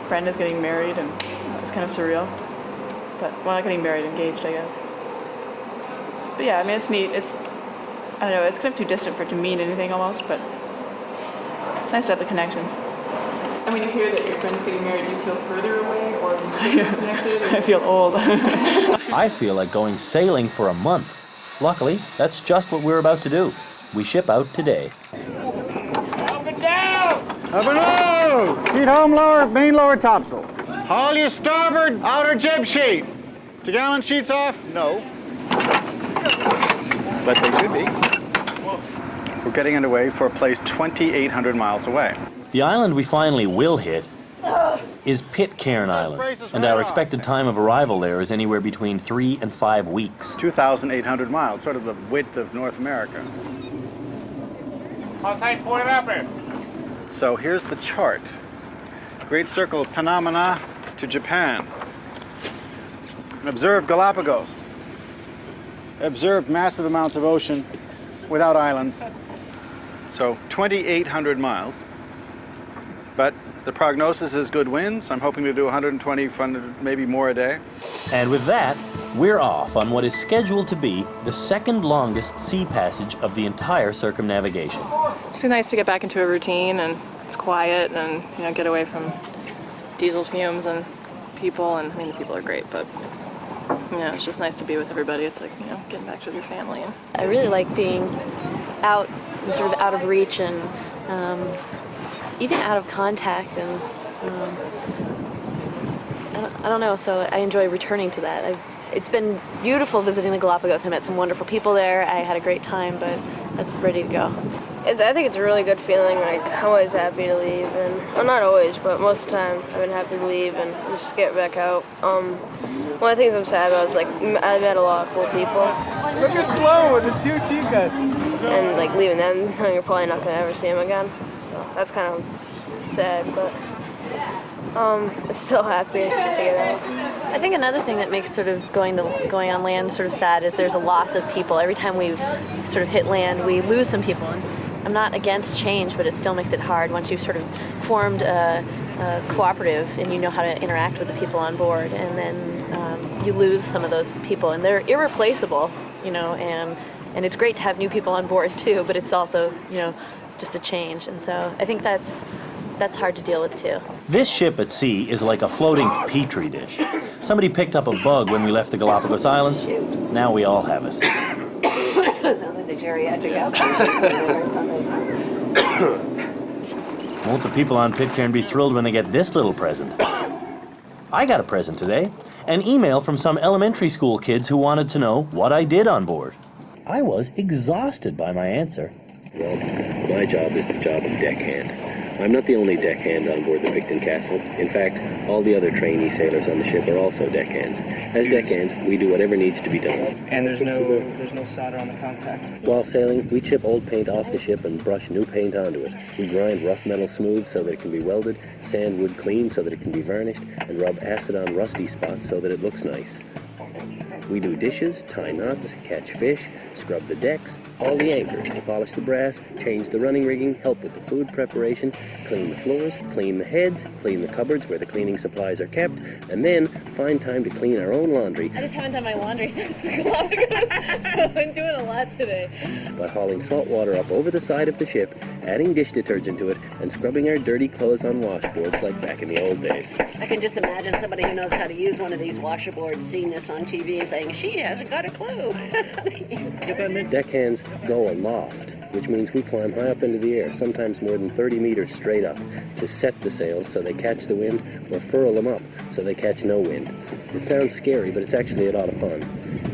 friend is getting married, and it was kind of surreal. But, well, not getting married, engaged, I guess. But yeah, I mean, it's neat. I don't know, it's kind of too distant for it to mean anything almost, but it's nice to have the connection. And when you hear that your friend's getting married, do you feel further away or connected? I feel old. I feel like going sailing for a month. Luckily, that's just what we're about to do. We ship out today. Up and down! Up and low! Sheet home lower, main lower topsail. Haul your starboard outer jib sheet. To gallant sheets off? No. But they should be. We're getting underway for a place 2,800 miles away. The island we finally will hit is Pitcairn Island, and our expected time of arrival there is anywhere between 3 and 5 weeks. 2,800 miles, sort of the width of North America. So here's the chart. Great Circle of Panama to Japan. And observe Galapagos. Observe massive amounts of ocean without islands. So 2,800 miles. But the prognosis is good winds. I'm hoping to do 120, maybe more a day. And with that, we're off on what is scheduled to be the second longest sea passage of the entire circumnavigation. It's so nice to get back into a routine, and it's quiet, and you know, get away from diesel fumes and people. And I mean, the people are great, but you know, it's just nice to be with everybody. It's like, you know, getting back to your family. And I really like being out and sort of out of reach and even out of contact, and I don't know, so I enjoy returning to that. It's been beautiful visiting the Galapagos. I met some wonderful people there. I had a great time, but I was ready to go. I think it's a really good feeling. Like, I'm always happy to leave, and well, not always, but most of the time I've been happy to leave and just get back out. One of the things I'm sad about is like I met a lot of cool people. Look at slow with the two chicas. And like leaving them, you're probably not gonna ever see them again. So that's kind of sad, but I'm still happy to get out. I think another thing that makes sort of going on land sort of sad is there's a loss of people. Every time we sort of hit land, we lose some people. And I'm not against change, but it still makes it hard once you've sort of formed a cooperative and you know how to interact with the people on board, and then you lose some of those people, and they're irreplaceable, you know, and it's great to have new people on board too, but it's also, you know, just a change. And so I think that's hard to deal with too. This ship at sea is like a floating petri dish. Somebody picked up a bug when we left the Galapagos Islands. Now we all have it. Sounds like the geriatric outpatient or something. Won't the people on Pitcairn be thrilled when they get this little present? I got a present today. An email from some elementary school kids who wanted to know what I did on board. I was exhausted by my answer. Well, my job is the job of deckhand. I'm not the only deckhand on board the Picton Castle. In fact, all the other trainee sailors on the ship are also deckhands. As deckhands, we do whatever needs to be done. And there's no solder on the contact? While sailing, we chip old paint off the ship and brush new paint onto it. We grind rough metal smooth so that it can be welded, sand wood clean so that it can be varnished, and rub acid on rusty spots so that it looks nice. We do dishes, tie knots, catch fish, scrub the decks, all the anchors, polish the brass, change the running rigging, help with the food preparation, clean the floors, clean the heads, clean the cupboards where the cleaning supplies are kept, and then find time to clean our own laundry. I just haven't done my laundry since the Galapagos, so I'm doing a lot today. By hauling salt water up over the side of the ship, adding dish detergent to it, and scrubbing our dirty clothes on washboards like back in the old days. I can just imagine somebody who knows how to use one of these washerboards seeing this on TV and saying, she hasn't got a clue. Deckhands go aloft, which means we climb high up into the air, sometimes more than 30 meters straight up, to set the sails so they catch the wind, or furl them up so they catch no wind. It sounds scary, but it's actually a lot of fun.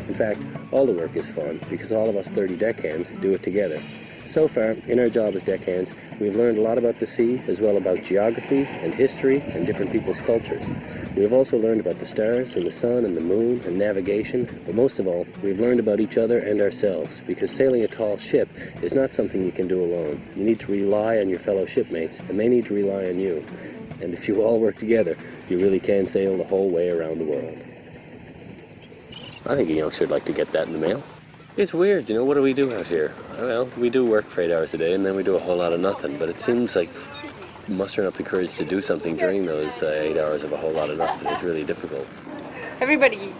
In fact, all the work is fun, because all of us 30 deckhands do it together. So far, in our job as deckhands, we've learned a lot about the sea, as well about geography and history and different people's cultures. We have also learned about the stars and the sun and the moon and navigation, but most of all, we've learned about each other and ourselves, because sailing a tall ship is not something you can do alone. You need to rely on your fellow shipmates, and they need to rely on you. And if you all work together, you really can sail the whole way around the world. I think a youngster would like to get that in the mail. It's weird, you know, what do we do out here? Well, we do work for 8 hours a day, and then we do a whole lot of nothing, but it seems like mustering up the courage to do something during those 8 hours of a whole lot of nothing is really difficult. Everybody,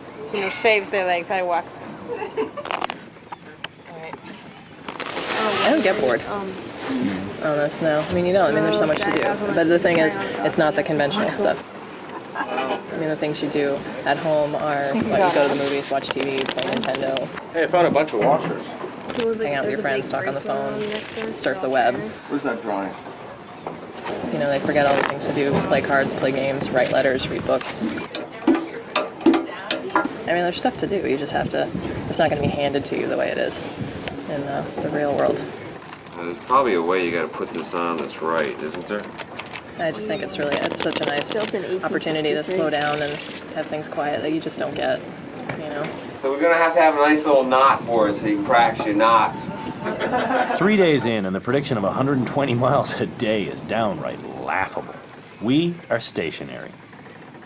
shaves their legs. I walks. I don't get bored on this, no. I mean, you don't. I mean, there's so much to do. But the thing is, it's not the conventional stuff. I mean, the things you do at home are, you go to the movies, watch TV, play Nintendo. Hey, I found a bunch of washers. Hang out with your friends, talk on the phone, surf the web. Where's that drawing? They forget all the things to do, play cards, play games, write letters, read books. I mean, there's stuff to do. You just have to, it's not going to be handed to you the way it is in the real world. There's probably a way you got to put this on that's right, isn't there? I just think it's such a nice opportunity to slow down and have things quiet that you just don't get, So we're going to have a nice little knot board so you can practice your knots. 3 days in, and the prediction of 120 miles a day is downright laughable. We are stationary.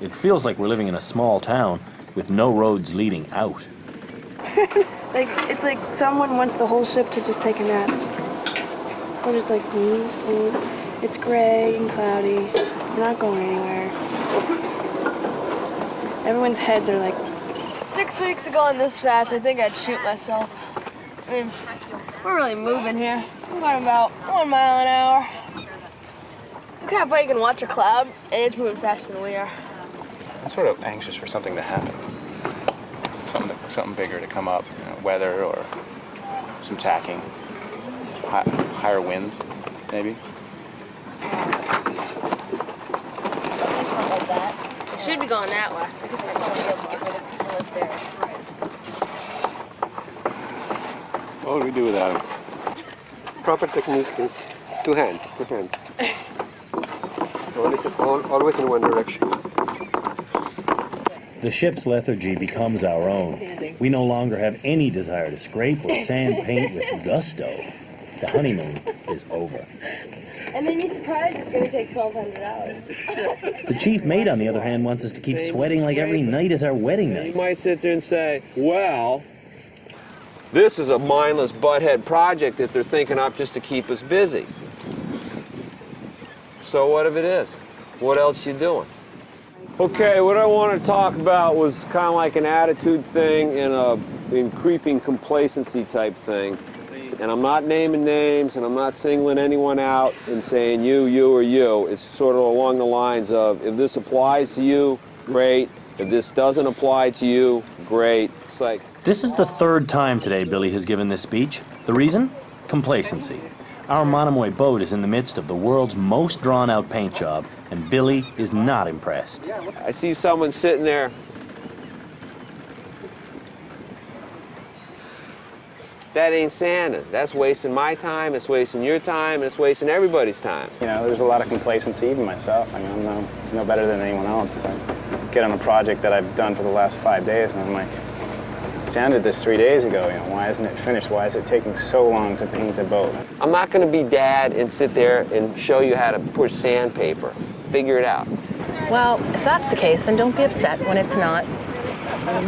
It feels like we're living in a small town with no roads leading out. It's like someone wants the whole ship to just take a nap. We're just like, it's gray and cloudy. We're not going anywhere. Everyone's heads are like... 6 weeks ago on this fast, I think I'd shoot myself. I mean, we're really moving here. I'm going about 1 mile an hour. It's kind of funny, you can watch a cloud, and it's moving faster than we are. I'm sort of anxious for something to happen. Something bigger to come up, weather or some tacking, higher winds, maybe. Should be going that way. What do we do without him? Proper technique is two hands. Always in one direction. The ship's lethargy becomes our own. We no longer have any desire to scrape or sand paint with gusto. The honeymoon is over. And then you're surprised it's going to take 1,200 hours. The chief mate, on the other hand, wants us to keep sweating like every night is our wedding night. You might sit there and say, well, this is a mindless butthead project that they're thinking up just to keep us busy. So what if it is? What else you doing? Okay, what I want to talk about was kind of like an attitude thing and a creeping complacency type thing. And I'm not naming names, and I'm not singling anyone out and saying you, or you. It's sort of along the lines of, if this applies to you, great. If this doesn't apply to you, great. It's like... This is the third time today Billy has given this speech. The reason? Complacency. Our Monomoy boat is in the midst of the world's most drawn-out paint job, and Billy is not impressed. I see someone sitting there that ain't sanding. That's wasting my time, it's wasting your time, and it's wasting everybody's time. You know, there's a lot of complacency, even myself. I mean, I'm no better than anyone else. I get on a project that I've done for the last 5 days, and I'm like, sanded this 3 days ago, you know, why isn't it finished? Why is it taking so long to paint a boat? I'm not gonna be dad and sit there and show you how to push sandpaper. Figure it out. Well, if that's the case, then don't be upset when it's not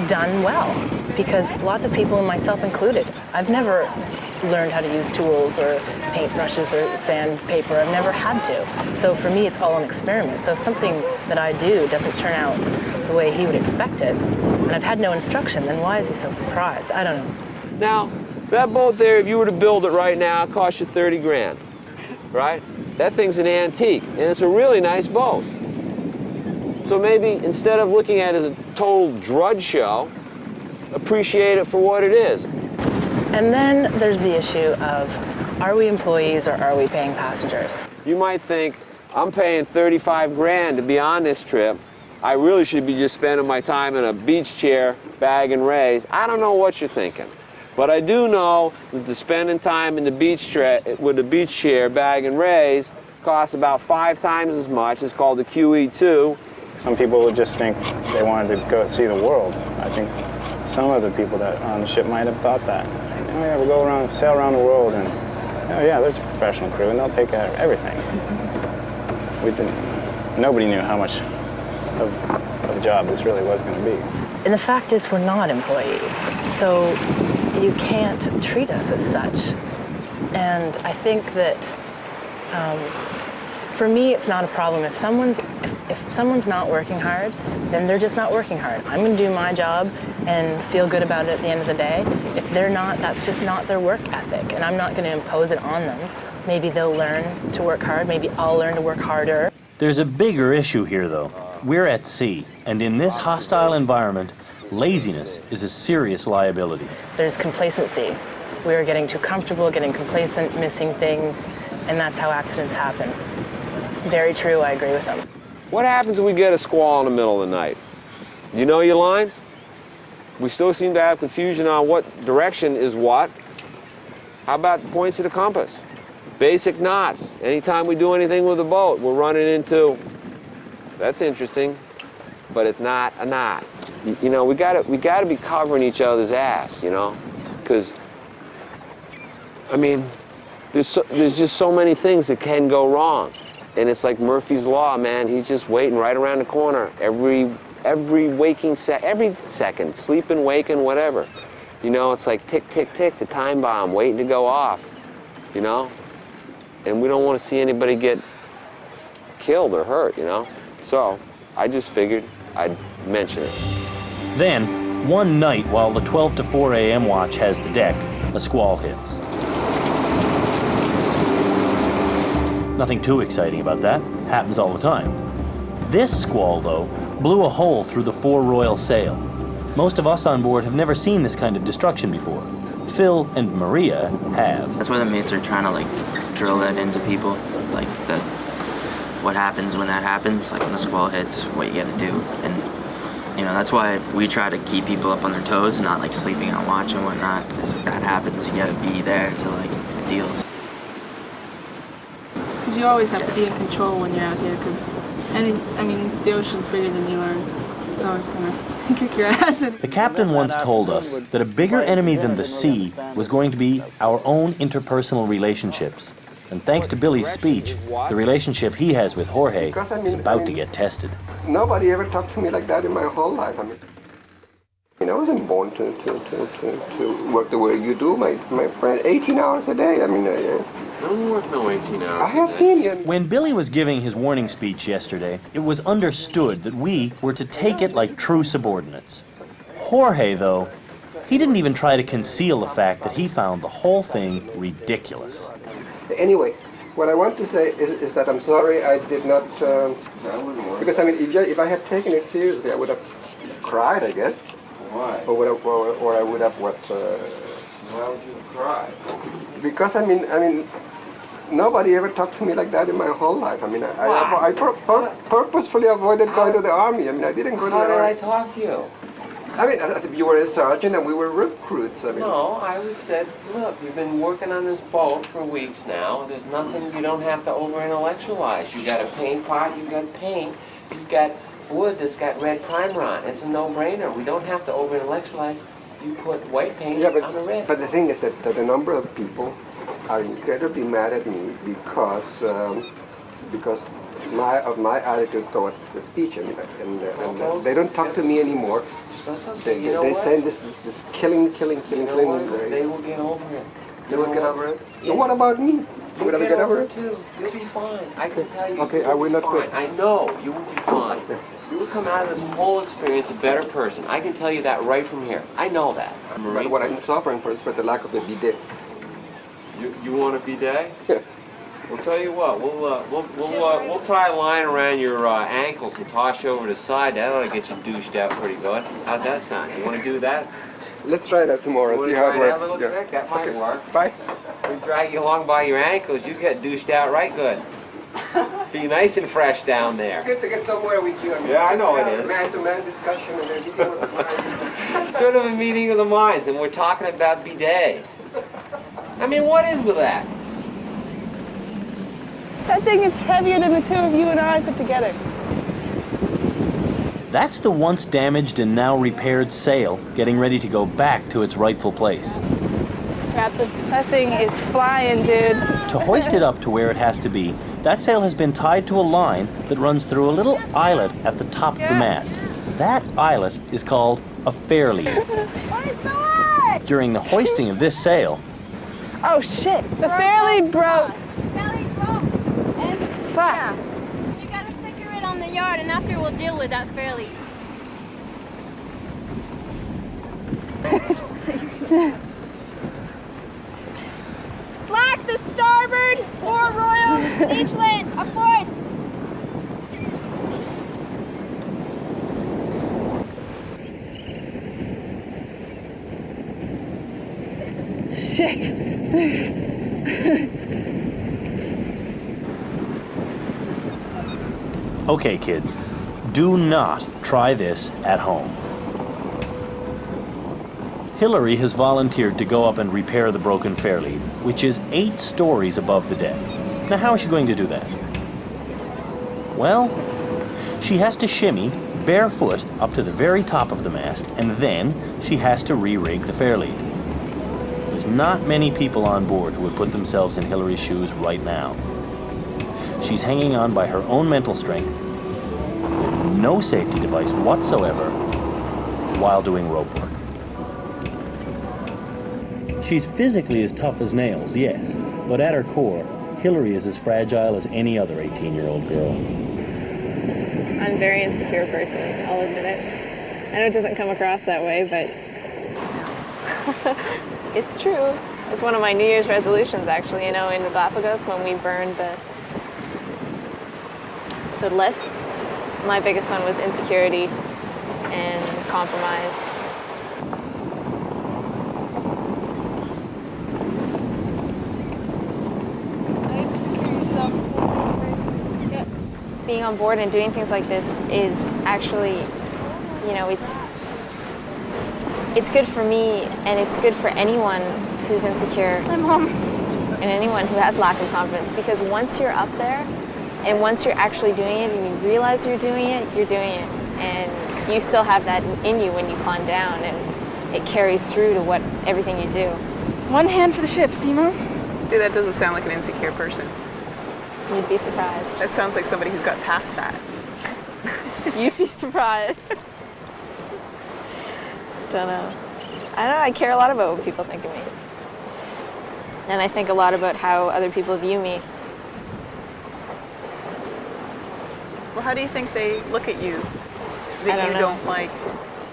done well. Because lots of people, and myself included, I've never learned how to use tools or paint brushes or sandpaper. I've never had to. So for me, it's all an experiment. So if something that I do doesn't turn out the way he would expect it, and I've had no instruction, then why is he so surprised? I don't know. Now, that boat there, if you were to build it right now, it cost you 30 grand, right? That thing's an antique, and it's a really nice boat. So maybe instead of looking at it as a total drudge show, appreciate it for what it is. And then there's the issue of, are we employees or are we paying passengers? You might think, I'm paying 35 grand to be on this trip. I really should be just spending my time in a beach chair, bag and raise. I don't know what you're thinking. But I do know that the spending time in the beach with the beach chair, bag and raise, costs about 5 times as much. It's called the QE2. Some people would just think they wanted to go see the world. I think some of the people that are on the ship might have thought that. Oh yeah, we'll go around, sail around the world, and oh yeah, there's a professional crew, and they'll take care of everything. Nobody knew how much of a job this really was going to be. And the fact is, we're not employees, so you can't treat us as such. And I think that for me, it's not a problem. If someone's not working hard, then they're just not working hard. I'm going to do my job and feel good about it at the end of the day. If they're not, that's just not their work ethic, and I'm not going to impose it on them. Maybe they'll learn to work hard. Maybe I'll learn to work harder. There's a bigger issue here, though. We're at sea, and in this hostile environment, laziness is a serious liability. There's complacency. We're getting too comfortable, getting complacent, missing things, and that's how accidents happen. Very true, I agree with them. What happens if we get a squall in the middle of the night? You know your lines? We still seem to have confusion on what direction is what. How about the points of the compass? Basic knots. Anytime we do anything with a boat, we're running into, that's interesting, but it's not a knot. You know, we gotta be covering each other's ass, you know? Because, I mean, there's just so many things that can go wrong. And it's like Murphy's Law, man. He's just waiting right around the corner every second, sleeping, waking, whatever. You know, it's like tick, tick, tick, the time bomb waiting to go off, you know? And we don't want to see anybody get killed or hurt, you know? So I just figured I'd mention it. Then, one night while the 12 to 4 a.m. watch has the deck, a squall hits. Nothing too exciting about that. Happens all the time. This squall, though, blew a hole through the foreroyal sail. Most of us on board have never seen this kind of destruction before. Phil and Maria have. That's why the mates are trying to, like, drill that into people. Like, what happens when that happens, like when a squall hits, what you gotta do. And, you know, that's why we try to keep people up on their toes and not, like, sleeping on watch and whatnot. Because if that happens, you gotta be there to, like, deal. You always have to be in control when you're out here, because the ocean's bigger than you are. It's always gonna kick your ass. The captain once told us that a bigger enemy than the sea was going to be our own interpersonal relationships. And thanks to Billy's speech, the relationship he has with Jorge is about to get tested. Nobody ever talked to me like that in my whole life. I wasn't born to work the way you do, my friend. 18 hours a day. I don't work no 18 hours. I have seen you. When Billy was giving his warning speech yesterday, it was understood that we were to take it like true subordinates. Jorge, though, he didn't even try to conceal the fact that he found the whole thing ridiculous. Anyway, what I want to say is that I'm sorry I did not, because if I had taken it seriously, I would have cried, I guess. Why? Or I would have what? Why would you cry? Because nobody ever talked to me like that in my whole life. I purposefully avoided going to the army. I didn't go to the army. How did I talk to you? I mean, as if you were a sergeant and we were recruits. I mean. No, I would said, look, you've been working on this boat for weeks now. There's nothing, you don't have to over-intellectualize. You got a paint pot, you got paint, you've got wood that's got red primer on. It's a no-brainer. We don't have to over-intellectualize. You put white paint on the red. But the thing is that a number of people are incredibly mad at me because of my attitude towards the speech, and they don't talk to me anymore. That's okay. They send this killing. They will get over it. They will get over it? Yeah. So what about me? Will I get over it? Too. You'll be fine. I can tell you. Okay, I will not quit. I know you will be fine. You will come out of this whole experience a better person. I can tell you that right from here. I know that. But what I'm suffering for is for the lack of the bidet. You want a bidet? Yeah. We'll tell you what. We'll tie a line around your ankles and toss you over to the side. That ought to get you douched out pretty good. How's that sound? You want to do that? Let's try that tomorrow. See how it works. Have a little trick? That might work. Bye. We drag you along by your ankles. You get douched out right good. Be nice and fresh down there. It's good to get somewhere with you. Yeah, I know it is. Man-to-man discussion and a meeting with the mind. Sort of a meeting of the minds, and we're talking about bidets. I mean, what is with that? That thing is heavier than the two of you and I put together. That's the once damaged and now repaired sail getting ready to go back to its rightful place. Crap, that thing is flying, dude. To hoist it up to where it has to be, that sail has been tied to a line that runs through a little eyelet at the top of the mast. That eyelet is called a fairlead. During the hoisting of this sail... Oh shit, the fairlead broke. Fuck. Yeah. You gotta sticker it on the yard, and after we'll deal with that fairly. Slack the starboard, fore royal, leechland, aport! Shit. Okay, kids, do not try this at home. Hillary has volunteered to go up and repair the broken fairlead, which is 8 stories above the deck. Now, how is she going to do that? Well, she has to shimmy barefoot up to the very top of the mast, and then she has to re-rig the fairlead. There's not many people on board who would put themselves in Hillary's shoes right now. She's hanging on by her own mental strength, with no safety device whatsoever, while doing rope work. She's physically as tough as nails, yes, but at her core, Hillary is as fragile as any other 18-year-old girl. I'm a very insecure person, I'll admit it. I know it doesn't come across that way, but it's true. It's one of my New Year's resolutions, actually, in Galapagos, when we burned the lists. My biggest one was insecurity and compromise. Being on board and doing things like this is actually, it's good for me, and it's good for anyone who's insecure. My mom. And anyone who has lack of confidence, because once you're up there, and once you're actually doing it and you realize you're doing it, and you still have that in you when you climb down, and it carries through to everything you do. One hand for the ship, Simo. Dude, that doesn't sound like an insecure person. You'd be surprised. That sounds like somebody who's got past that. You'd be surprised. Don't know. I care a lot about what people think of me. And I think a lot about how other people view me. Well, how do you think they look at you that you don't like,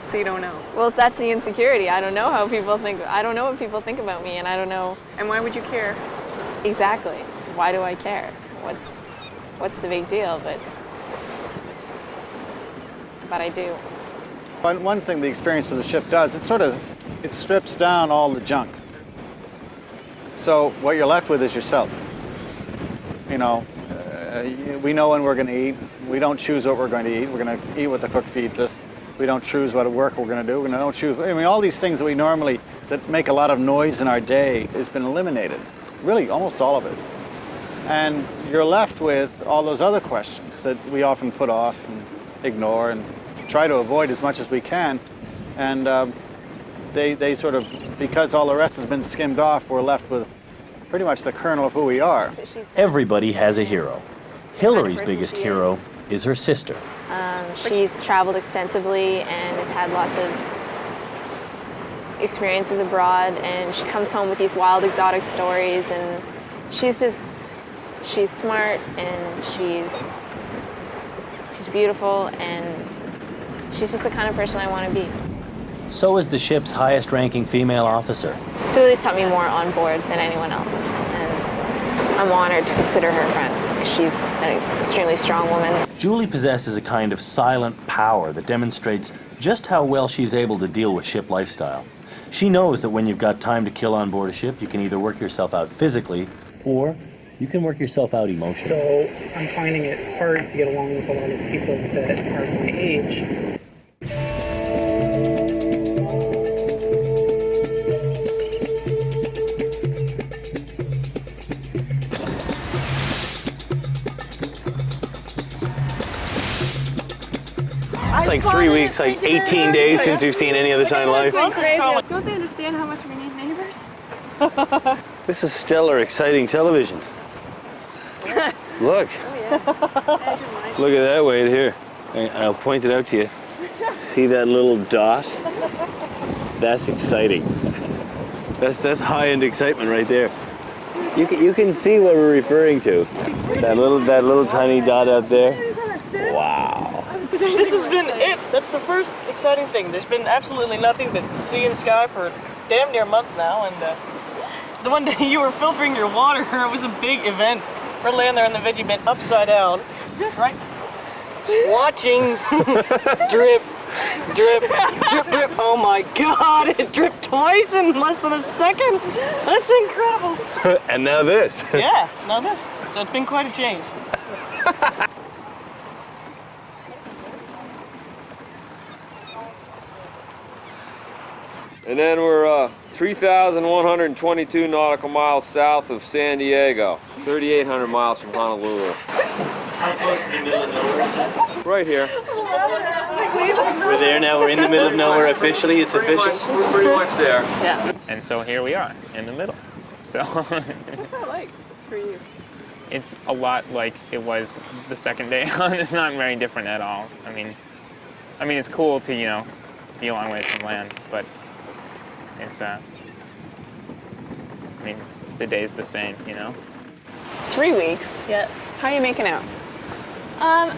so you don't know? Well, that's the insecurity. I don't know how people think. I don't know what people think about me, and I don't know. And why would you care? Exactly. Why do I care? What's the big deal? But I do. One thing the experience of the ship does, it strips down all the junk. So what you're left with is yourself. We know when we're going to eat. We don't choose what we're going to eat. We're going to eat what the cook feeds us. We don't choose what work we're going to do. We don't choose. I mean, all these things that we normally that make a lot of noise in our day has been eliminated. Really, almost all of it. And you're left with all those other questions that we often put off and ignore and try to avoid as much as we can. And they sort of, because all the rest has been skimmed off, we're left with pretty much the kernel of who we are. Everybody has a hero. Hillary's biggest hero is her sister. She's traveled extensively and has had lots of experiences abroad, and she comes home with these wild, exotic stories, and she's smart, and she's beautiful, and she's just the kind of person I want to be. So is the ship's highest-ranking female officer. Julie's taught me more on board than anyone else, and I'm honored to consider her a friend. She's an extremely strong woman. Julie possesses a kind of silent power that demonstrates just how well she's able to deal with ship lifestyle. She knows that when you've got time to kill on board a ship, you can either work yourself out physically, or you can work yourself out emotionally. So I'm finding it hard to get along with a lot of people that are my age. It's like 3 weeks, like 18 days since we've seen any other sign of life. Don't they understand how much we need neighbors? This is stellar, exciting television. Look. Look at that way here. I'll point it out to you. See that little dot? That's exciting. That's high-end excitement right there. You can see what we're referring to. That little tiny dot out there. Wow. This has been it. That's the first exciting thing. There's been absolutely nothing but sea and sky for damn near a month now, and the one day you were filtering your water, it was a big event. We're laying there in the veggie bin upside down, right? Watching drip, drip, drip, drip. Oh my God, it dripped twice in less than a second. That's incredible. And now this. Yeah, now this. So it's been quite a change. And then we're 3,122 nautical miles south of San Diego, 3,800 miles from Honolulu. How close to the middle of nowhere? Right here. We're there now. We're in the middle of nowhere officially. It's official. We're pretty much there. Yeah. And so here we are in the middle. So What's that like for you? it's a lot like it was the second day on. It's not very different at all. I mean, it's cool to be a long way from land, but it's the day's the same, 3 weeks. Yeah. How are you making out? Well,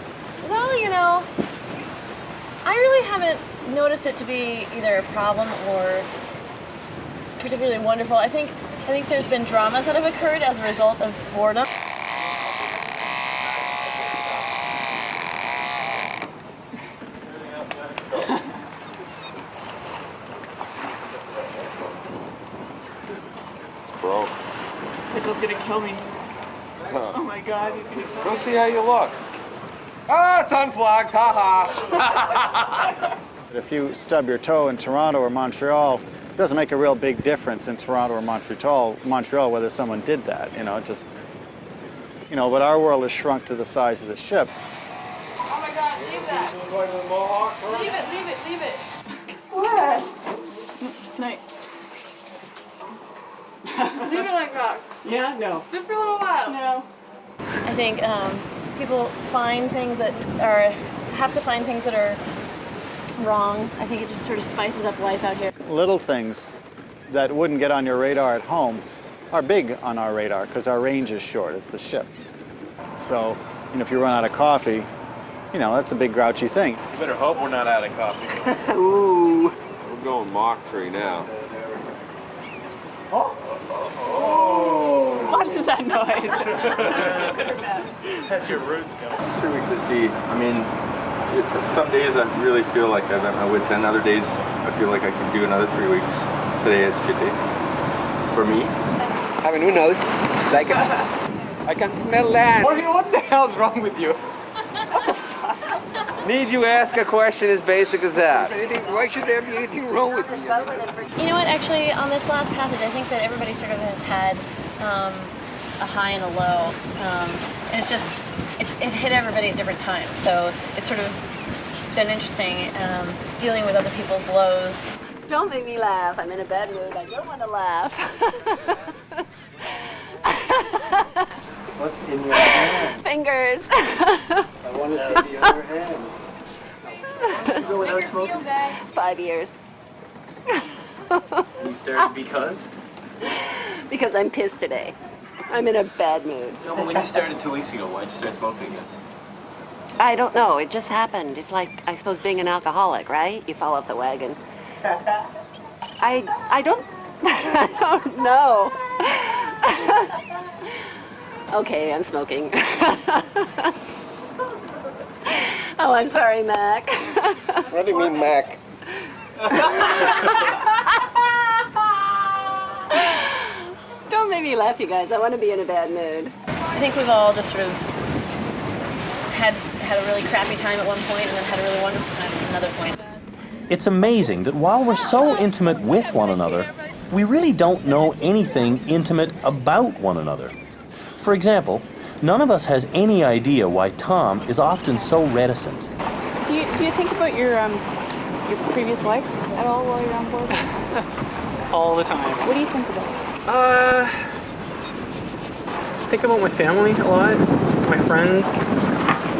I really haven't noticed it to be either a problem or particularly wonderful. I think there's been dramas that have occurred as a result of boredom. Broke. Pickle's gonna kill me. Oh my God, he's gonna kill me. Go see how you look. Ah, it's unplugged, haha. If you stub your toe in Toronto or Montreal, it doesn't make a real big difference in Toronto or Montreal whether someone did that, but our world has shrunk to the size of the ship. Oh my God, leave that. Going to the Mohawk first? Leave it. What? Night. Leave it like that. Yeah, no. Just for a little while. No. I think people find things that have to find things that are wrong. I think it just sort of spices up life out here. Little things that wouldn't get on your radar at home are big on our radar because our range is short. It's the ship. So, if you run out of coffee, that's a big grouchy thing. You better hope we're not out of coffee. Ooh. We're going Mach 3 now. What is that noise? That's your roots coming. 2 weeks at sea. Some days I really feel like I'm at my wit's end. Other days I feel like I can do another 3 weeks. Today is a good day for me. I mean, who knows? Like, I can smell land. What the hell's wrong with you? Need you ask a question as basic as that? Why should there be anything wrong with me? You know what? Actually, on this last passage, I think that everybody sort of has had a high and a low, and it's just it hit everybody at different times. So it's sort of been interesting dealing with other people's lows. Don't make me laugh. I'm in a bad mood. I don't want to laugh. What's in your hand? Fingers. I want to see the other hand. You go without smoking? 5 years. You started because? Because I'm pissed today. I'm in a bad mood. No, but when you started 2 weeks ago, why'd you start smoking again? I don't know. It just happened. It's like, I suppose, being an alcoholic, right? You fall off the wagon. I don't I don't know. Okay, I'm smoking. Oh, I'm sorry, Mac. What do you mean, Mac? Don't make me laugh, you guys. I want to be in a bad mood. I think we've all just sort of had a really crappy time at one point and then had a really wonderful time at another point. It's amazing that while we're so intimate with one another, we really don't know anything intimate about one another. For example, none of us has any idea why Tom is often so reticent. Do you think about your previous life at all while you're on board? All the time. What do you think about? Think about my family a lot, my friends,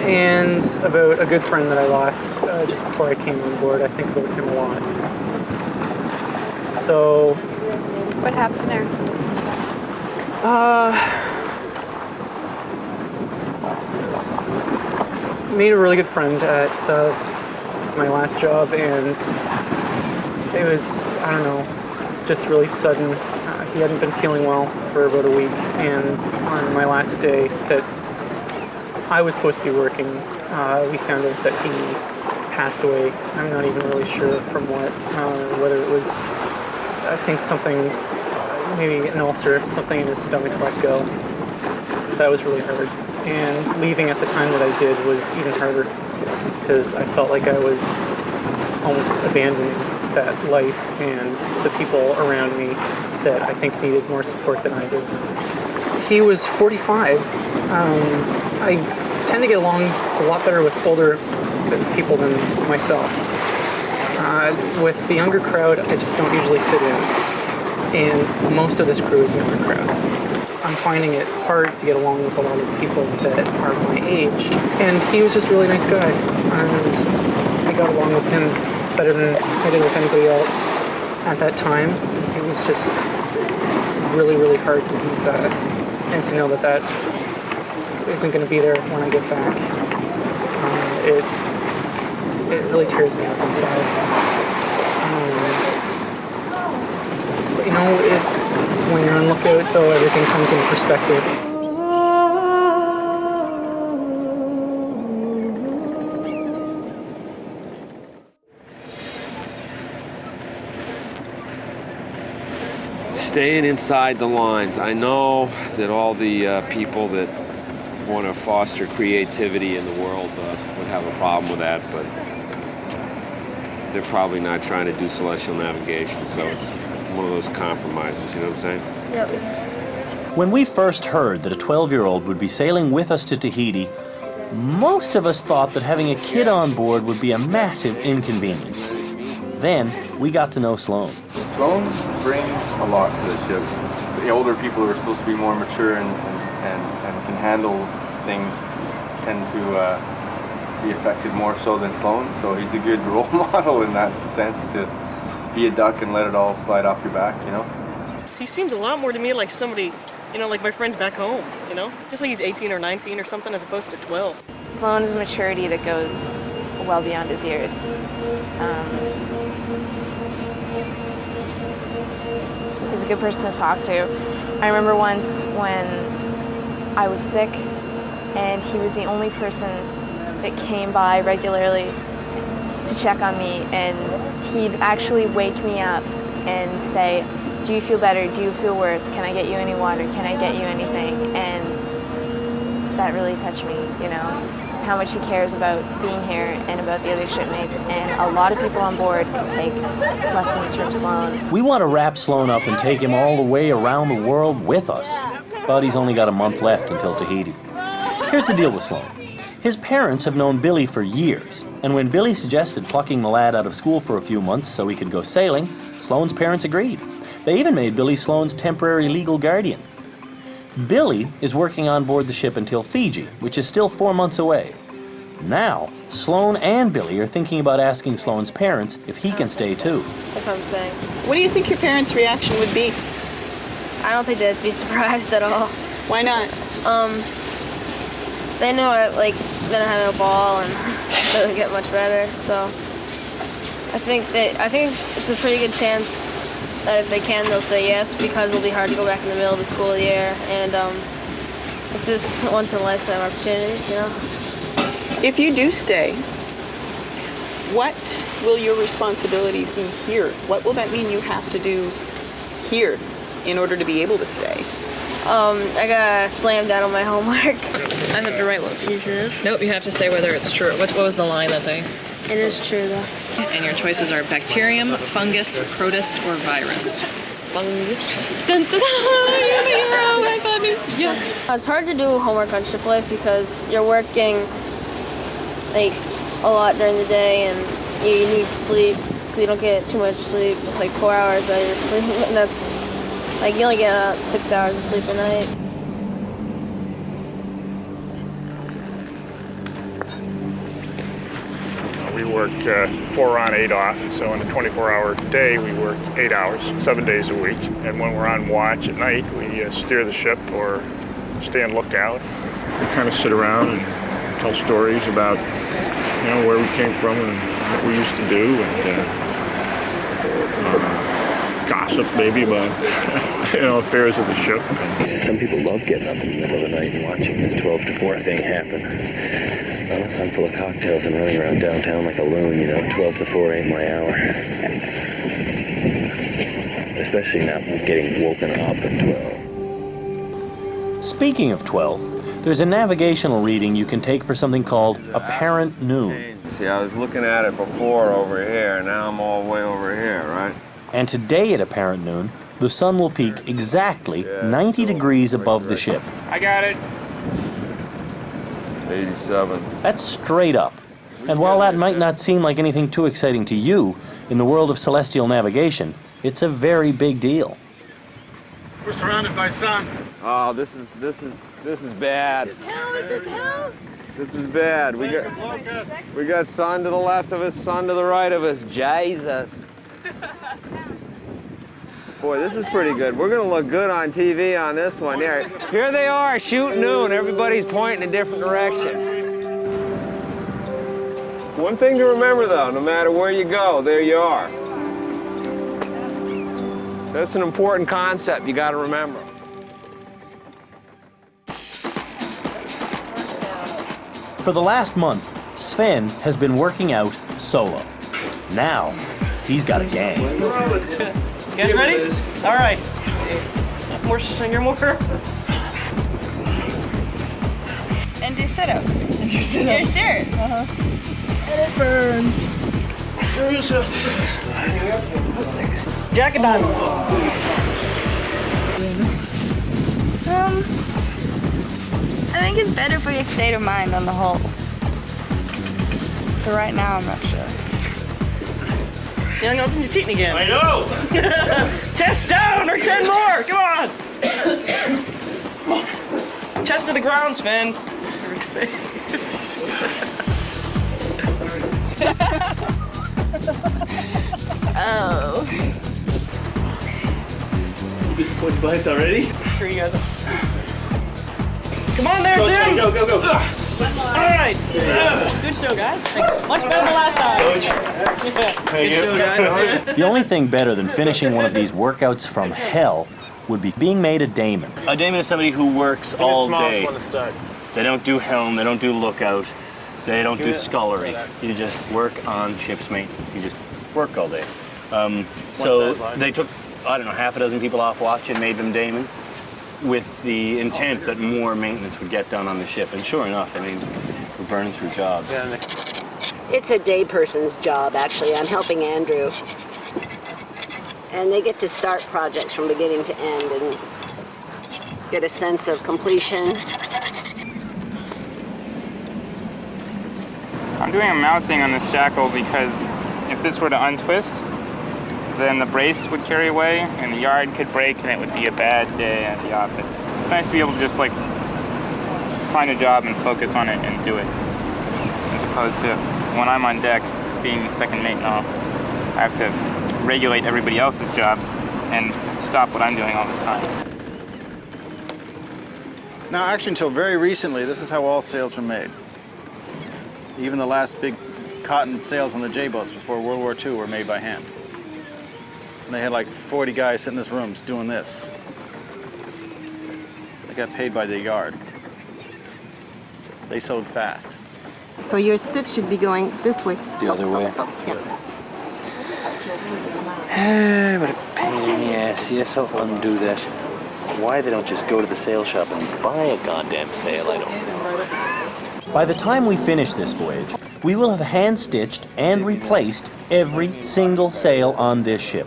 and about a good friend that I lost just before I came on board. I think about him a lot. So, What happened there? Made a really good friend at my last job, and it was, I don't know, just really sudden. He hadn't been feeling well for about a week, and on my last day that I was supposed to be working, we found out that he passed away. I'm not even really sure from what, whether it was, I think something, maybe an ulcer, something in his stomach let go. That was really hard. And leaving at the time that I did was even harder because I felt like I was almost abandoning that life and the people around me that I think needed more support than I did. He was 45. I tend to get along a lot better with older people than myself. With the younger crowd, I just don't usually fit in. And most of this crew is a younger crowd. I'm finding it hard to get along with a lot of people that are my age. And he was just a really nice guy. And I got along with him better than I did with anybody else at that time. It was just really, really hard to lose that. And to know that that isn't going to be there when I get back. It really tears me up inside. But you know, when you're on lookout, though, everything comes in perspective. Staying inside the lines. I know that all the people that want to foster creativity in the world would have a problem with that, but they're probably not trying to do celestial navigation, so it's one of those compromises, you know what I'm saying? Yep. When we first heard that a 12-year-old would be sailing with us to Tahiti, most of us thought that having a kid on board would be a massive inconvenience. Then we got to know Sloan. Sloan brings a lot to the ship. The older people who are supposed to be more mature and can handle things tend to be affected more so than Sloan. So he's a good role model in that sense, to be a duck and let it all slide off your back, you know? He seems a lot more to me like somebody, you know, like my friends back home, you know? Just like he's 18 or 19 or something as opposed to 12. Sloan has a maturity that goes well beyond his years. He's a good person to talk to. I remember once when I was sick and he was the only person that came by regularly to check on me, and he'd actually wake me up and say, "Do you feel better? Do you feel worse? Can I get you any water? Can I get you anything?" And that really touched me, you know. how much he cares about being here and about the other shipmates, and a lot of people on board can take lessons from Sloan. We want to wrap Sloan up and take him all the way around the world with us. But he's only got a month left until Tahiti. Here's the deal with Sloan. His parents have known Billy for years, and when Billy suggested plucking the lad out of school for a few months so he could go sailing, Sloan's parents agreed. They even made Billy Sloan's temporary legal guardian. Billy is working on board the ship until Fiji, which is still 4 months away. Now, Sloan and Billy are thinking about asking Sloan's parents if he can stay too. If I'm staying. What do you think your parents' reaction would be? I don't think they'd be surprised at all. Why not? They know I'm gonna have a ball and it doesn't get much better. So I think it's a pretty good chance that if they can, they'll say yes, because it'll be hard to go back in the middle of the school year, and it's just once in a lifetime opportunity, you know. If you do stay, what will your responsibilities be here? What will that mean you have to do here in order to be able to stay? I gotta slam down on my homework. I have to write what future is. Nope, you have to say whether it's true. What was the line that they... It is true, though. And your choices are bacterium, fungus, protist, or virus. Fungus. Dun, dun, dun, you're my hero, high five me. Yes. It's hard to do homework on ship life because you're working a lot during the day, and you need sleep because you don't get too much sleep, 4 hours out of your sleep, and that's you only get 6 hours of sleep a night. We work 4 on, 8 off, so in a 24-hour day we work 8 hours, 7 days a week. And when we're on watch at night, we steer the ship or stay on lookout. We kind of sit around and tell stories about, where we came from and what we used to do, and gossip maybe about affairs of the ship. Some people love getting up in the middle of the night and watching this 12 to 4 thing happen. Unless I'm full of cocktails and running around downtown like a loon, 12 to 4 ain't my hour. Especially not getting woken up at 12. Speaking of 12, there's a navigational reading you can take for something called apparent noon. See, I was looking at it before over here, now I'm all the way over here, right? And today at apparent noon, the sun will peak exactly 90 degrees above the ship. I got it. 87. That's straight up. And while that might not seem like anything too exciting to you, in the world of celestial navigation, it's a very big deal. We're surrounded by sun. Oh, this is bad. This is bad. We got sun to the left of us, sun to the right of us. Jesus. Boy, this is pretty good. We're gonna look good on TV on this one. Here they are, shoot noon. Everybody's pointing in a different direction. One thing to remember though, no matter where you go, there you are. That's an important concept you gotta remember. For the last month, Sven has been working out solo. Now, he's got a gang. You guys ready? All right. More singer, more. And do sit-ups. You're serious. And it burns. Jacket diamonds. I think it's better for your state of mind on the whole. But right now, I'm not sure. You hung up on your teeth again. I know! Chest down or 10 more! Come on! Chest to the ground, Sven. Oh. You disappointed by us already? Here you guys are. Come on there, Tim! Go. All right. Good show, guys. Thanks. Much better than last time. Good show, guys. The only thing better than finishing one of these workouts from hell would be being made a daemon. A daemon is somebody who works all the smallest day. one to start. They don't do helm, they don't do lookout, they don't do scullery. You just work on ship's maintenance. You just work all day. So they took, half a dozen people off watch and made them daemon with the intent that more maintenance would get done on the ship. And sure enough, We're burning through jobs. It's a day person's job, actually. I'm helping Andrew. And they get to start projects from beginning to end and get a sense of completion. I'm doing a mousing on this shackle because if this were to untwist, then the brace would carry away and the yard could break and it would be a bad day at the office. It's nice to be able to just like find a job and focus on it and do it, as opposed to when I'm on deck being the second mate and all, I have to regulate everybody else's job and stop what I'm doing all the time. Now, actually, until very recently, this is how all sails were made. Even the last big cotton sails on the J-boats before World War II were made by hand. And they had like 40 guys sitting in this room just doing this. They got paid by the yard. They sewed fast. So your stitch should be going this way. The other way? Yeah. What a pain in the ass. Yes, I'll undo that. Why they don't just go to the sail shop and buy a goddamn sail, I don't know. By the time we finish this voyage, we will have hand-stitched and replaced every single sail on this ship.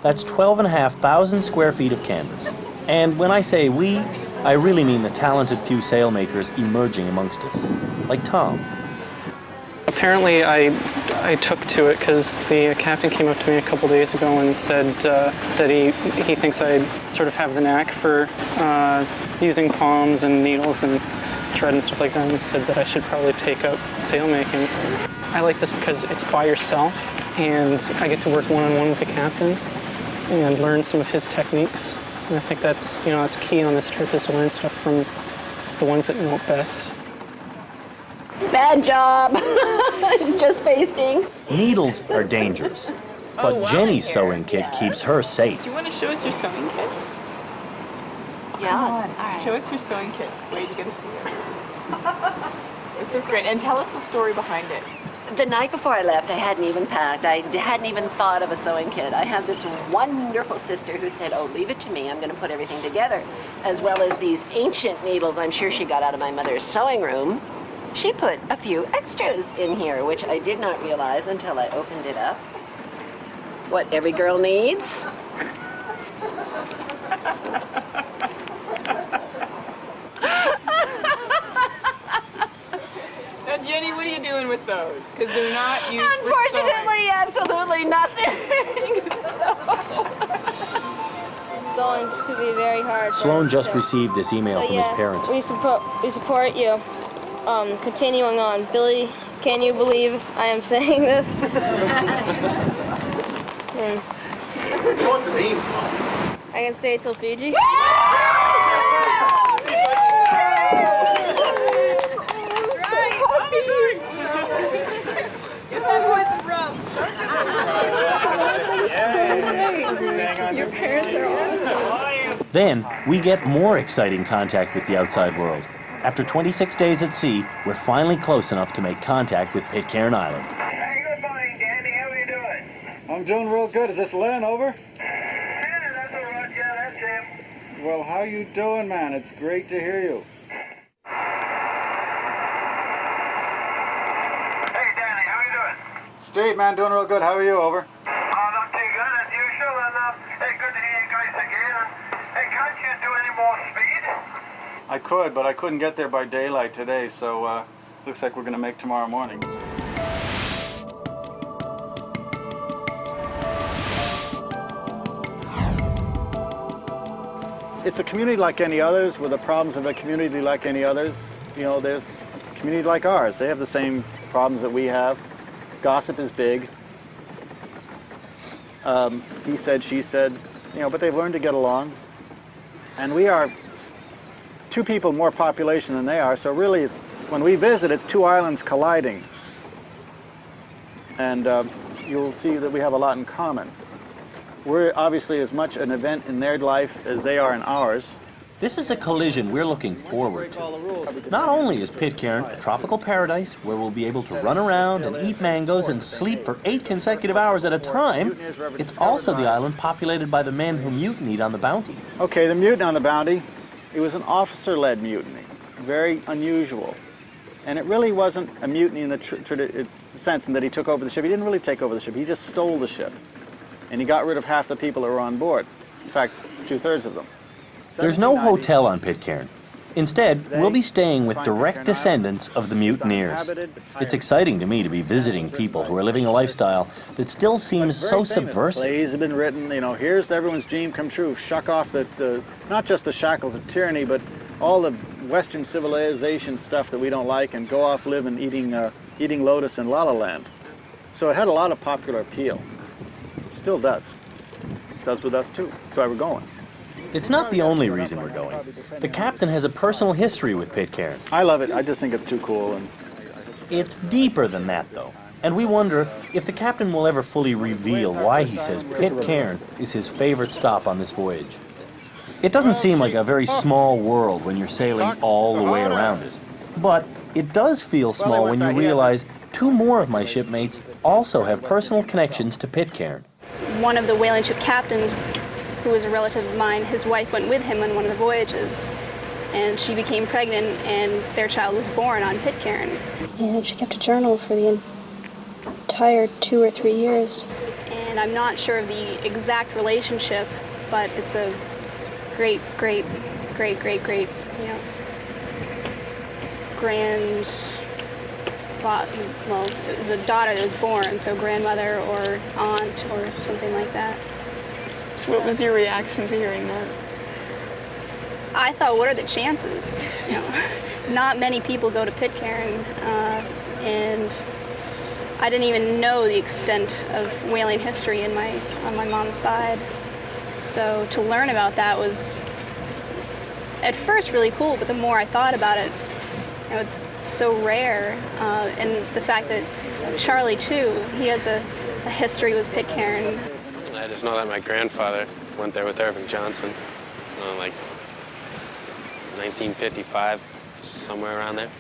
That's 12,500 square feet of canvas. And when I say we, I really mean the talented few sailmakers emerging amongst us, like Tom. Apparently I took to it because the captain came up to me a couple days ago and said that he thinks I sort of have the knack for using palms and needles and thread and stuff like that, and he said that I should probably take up sailmaking. I like this because it's by yourself and I get to work one-on-one with the captain and learn some of his techniques. And I think that's key on this trip, is to learn stuff from the ones that know it best. Bad job. It's just basting. Needles are dangerous, but Jenny's sewing kit keeps her safe. Do you want to show us your sewing kit? Yeah. All right. Show us your sewing kit. Wait, you gotta see it. This is great. And tell us the story behind it. The night before I left, I hadn't even packed. I hadn't even thought of a sewing kit. I had this wonderful sister who said, oh, leave it to me. I'm going to put everything together, as well as these ancient needles I'm sure she got out of my mother's sewing room. She put a few extras in here, which I did not realize until I opened it up. What every girl needs. Now, Jenny, what are you doing with those? Because they're not used for Unfortunately, absolutely nothing. Going to be very hard. Sloan just received this email from his parents. We support you. Continuing on. Billy, can you believe I am saying this? What's it mean, I can stay till Fiji. Your parents are awesome. Then we get more exciting contact with the outside world. After 26 days at sea, we're finally close enough to make contact with Pitcairn Island. Hey, good morning, Danny. How are you doing? I'm doing real good. Is this Lynn, over? Yeah, that's all right. Yeah, that's him. Well, how you doing, man? It's great to hear you. Hey, Danny, how are you doing? Steve, man, doing real good. How are you, over? Oh, not too good as usual. And hey, good to hear you guys again. And hey, can't you do any more speed? I could, but I couldn't get there by daylight today, so looks like we're going to make tomorrow morning. It's a community like any others, with the problems of a community like any others. You know, there's a community like ours. They have the same problems that we have. Gossip is big. He said, she said, but they've learned to get along. And we are 2 people more population than they are, so really it's, when we visit, it's 2 islands colliding. And you'll see that we have a lot in common. We're obviously as much an event in their life as they are in ours. This is a collision we're looking forward to. Not only is Pitcairn a tropical paradise where we'll be able to run around and eat mangoes and sleep for 8 consecutive hours at a time, it's also the island populated by the men who mutinied on the Bounty. Okay, the mutiny on the Bounty, it was an officer-led mutiny, very unusual. And it really wasn't a mutiny in the sense in that he took over the ship. He didn't really take over the ship. He just stole the ship. And he got rid of half the people that were on board. In fact, 2/3 of them. There's no hotel on Pitcairn. Instead, we'll be staying with direct descendants of the mutineers. It's exciting to me to be visiting people who are living a lifestyle that still seems so subversive. Plays have been written, you know, here's everyone's dream come true. Shuck off not just the shackles of tyranny, but all the Western civilization stuff that we don't like, and go off living eating lotus in La La Land. So it had a lot of popular appeal. It still does. It does with us too. That's why we're going. It's not the only reason we're going. The captain has a personal history with Pitcairn. I love it. I just think it's too cool. And it's deeper than that, though. And we wonder if the captain will ever fully reveal why he says Pitcairn is his favorite stop on this voyage. It doesn't seem like a very small world when you're sailing all the way around it. But it does feel small when you realize 2 more of my shipmates also have personal connections to Pitcairn. One of the whaling ship captains, who was a relative of mine, his wife went with him on one of the voyages, and she became pregnant, and their child was born on Pitcairn. And she kept a journal for the entire 2 or 3 years. And I'm not sure of the exact relationship, but it's a great, you know, well, it was a daughter that was born, so grandmother or aunt or something like that. So what was your reaction to hearing that? I thought, what are the chances? You know, not many people go to Pitcairn, and I didn't even know the extent of whaling history on my mom's side. So to learn about that was, at first, really cool, but the more I thought about it, you know, it's so rare. And the fact that Charlie, too, he has a history with Pitcairn. I just know that my grandfather went there with Irving Johnson, like 1955, somewhere around there.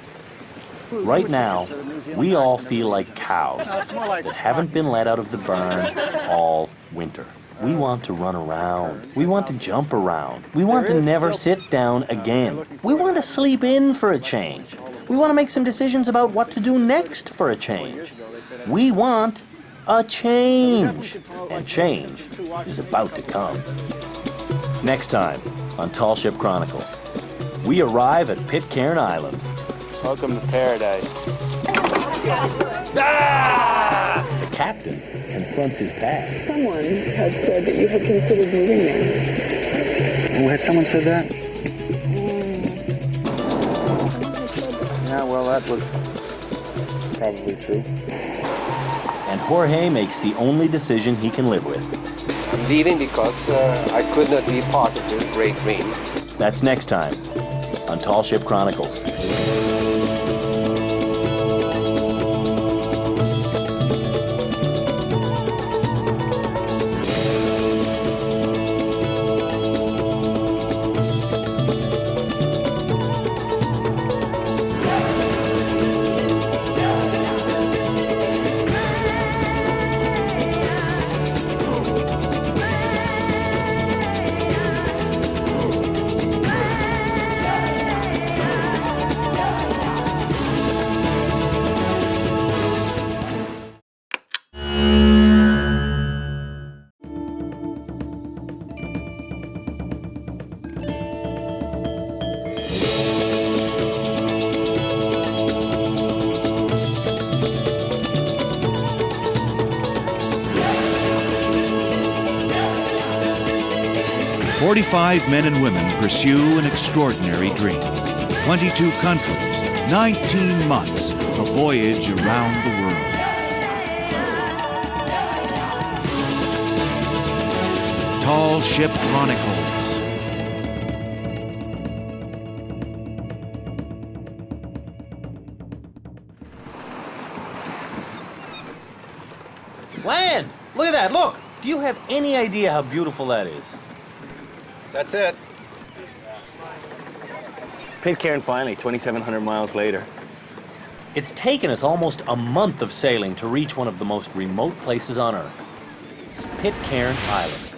Right now, we all feel like cows that haven't been let out of the barn all winter. We want to run around. We want to jump around. We want to never sit down again. We want to sleep in for a change. We want to make some decisions about what to do next for a change. We want a change. And change is about to come. Next time on Tall Ship Chronicles, we arrive at Pitcairn Island. Welcome to paradise. The captain confronts his past. Someone had said that you had considered moving there. Oh, had someone said that? Someone had said that. Yeah, well, that was probably true. And Jorge makes the only decision he can live with. I'm leaving because I could not be part of this great dream. That's next time on Tall Ship Chronicles. "45 men and women pursue an extraordinary dream. 22 countries, 19 months, a voyage around the world. Tall Ship Chronicles. Land! Look at that, look! Do you have any idea how beautiful that is? That's it. Pitcairn finally, 2,700 miles later. It's taken us almost a month of sailing to reach one of the most remote places on Earth, Pitcairn Island.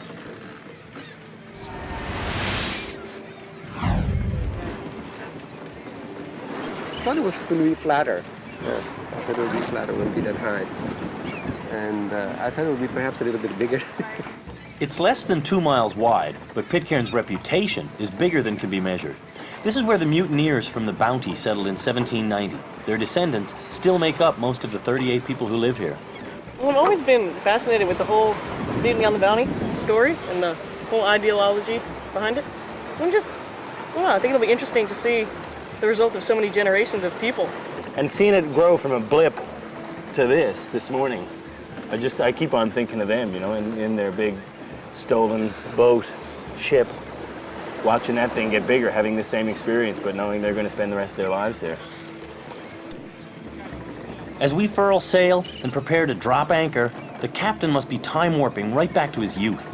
thought it was going to be flatter. I thought it would be flatter, wouldn't be that high. And I thought it would be perhaps a little bit bigger. It's less than 2 miles wide, but Pitcairn's reputation is bigger than can be measured. This is where the mutineers from the Bounty settled in 1790. Their descendants still make up most of the 38 people who live here. Well, I've always been fascinated with the whole Mutiny on the Bounty story and the whole ideology behind it. I think it'll be interesting to see the result of so many generations of people. And seeing it grow from a blip to this morning, I keep on thinking of them, in their big stolen boat, ship, watching that thing get bigger, having the same experience, but knowing they're going to spend the rest of their lives there. As we furl sail and prepare to drop anchor, the captain must be time warping right back to his youth.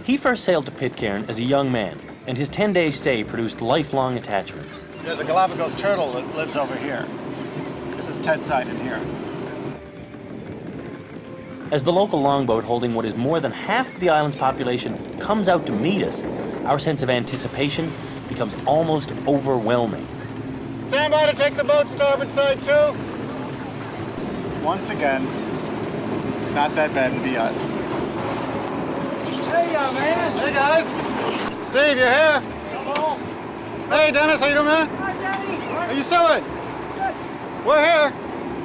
He first sailed to Pitcairn as a young man, and his 10-day stay produced lifelong attachments. There's a Galapagos turtle that lives over here. This is Ted's side in here. As the local longboat holding what is more than half the island's population comes out to meet us, our sense of anticipation becomes almost overwhelming. Stand by to take the boat starboard side too. Once again, it's not that bad to be us. Hey, man. Hey, guys. Steve, you here? Hello. Hey, Dennis, how you doing, man? Hi, Danny. How you doing? We're here.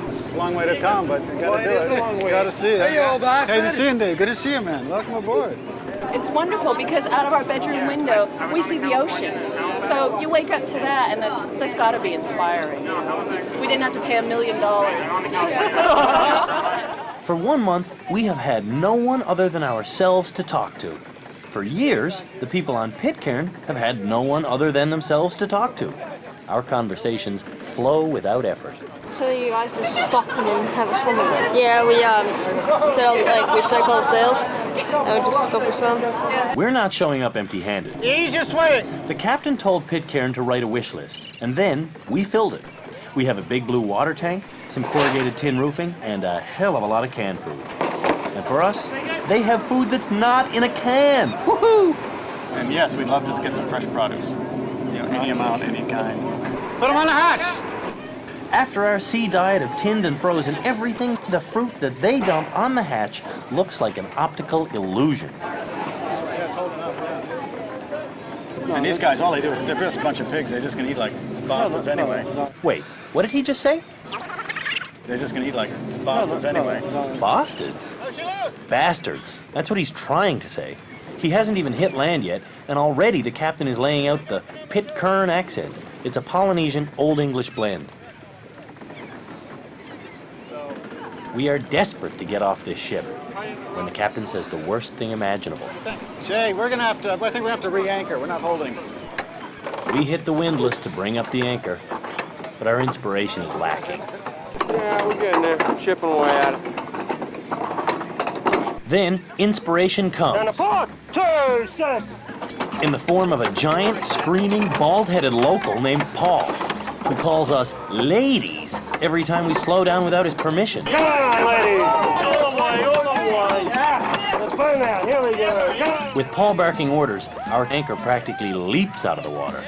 It's a long way to come, but we gotta do it. It is a long way. Gotta see it. Hey, old boss. Hey, good to see you, Dave. Good to see you, man. Welcome aboard. It's wonderful because out of our bedroom window, we see the ocean. So you wake up to that, and that's got to be inspiring. We didn't have to pay $1 million to see that. For 1 month, we have had no one other than ourselves to talk to. For years, the people on Pitcairn have had no one other than themselves to talk to. Our conversations flow without effort. So you guys just stop and have a swim again? Yeah, we just sail, we strike all the sails and we just go for a swim. We're not showing up empty-handed. Ease your swing. The captain told Pitcairn to write a wish list, and then we filled it. We have a big blue water tank, some corrugated tin roofing, and a hell of a lot of canned food. And for us, they have food that's not in a can. Woohoo! And yes, we'd love to get some fresh produce. Any amount, any kind. Put them on the hatch! After our sea diet of tinned and frozen everything, the fruit that they dump on the hatch looks like an optical illusion. Yeah, it's holding up, yeah. And these guys, all they do is they're just a bunch of pigs. They're just gonna eat like bastards anyway. Wait, what did he just say? They're just gonna eat like bastards anyway. Bastards? Bastards. That's what he's trying to say. He hasn't even hit land yet, and already the captain is laying out the Pitcairn accent. It's a Polynesian Old English blend. We are desperate to get off this ship when the captain says the worst thing imaginable. Jay, I think we're gonna have to re-anchor. We're not holding. We hit the windlass to bring up the anchor, but our inspiration is lacking. Yeah, we're getting there. We're chipping away at it. Then, inspiration comes. In the form of a giant, screaming, bald-headed local named Paul, who calls us ladies every time we slow down without his permission. Come on, ladies. All the way. Yeah. Let's burn that. Here we go. With Paul barking orders, our anchor practically leaps out of the water.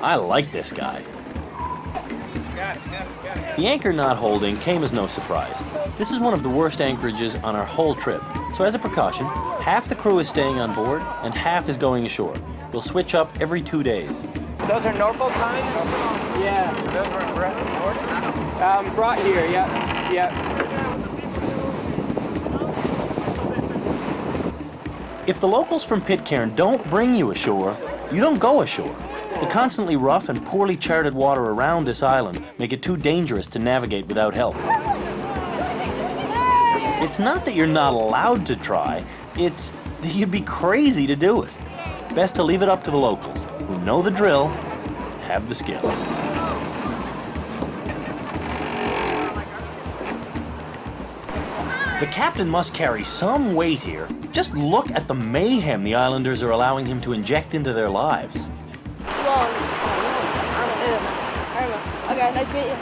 I like this guy. The anchor not holding came as no surprise. This is one of the worst anchorages on our whole trip. So as a precaution, half the crew is staying on board and half is going ashore. We'll switch up every 2 days. Those are Norfolk times? Yeah. Those were brought here, yeah. If the locals from Pitcairn don't bring you ashore, you don't go ashore. The constantly rough and poorly charted water around this island make it too dangerous to navigate without help. It's not that you're not allowed to try, it's that you'd be crazy to do it. Best to leave it up to the locals, who know the drill and have the skill. The captain must carry some weight here. Just look at the mayhem the islanders are allowing him to inject into their lives. Okay, nice to meet you.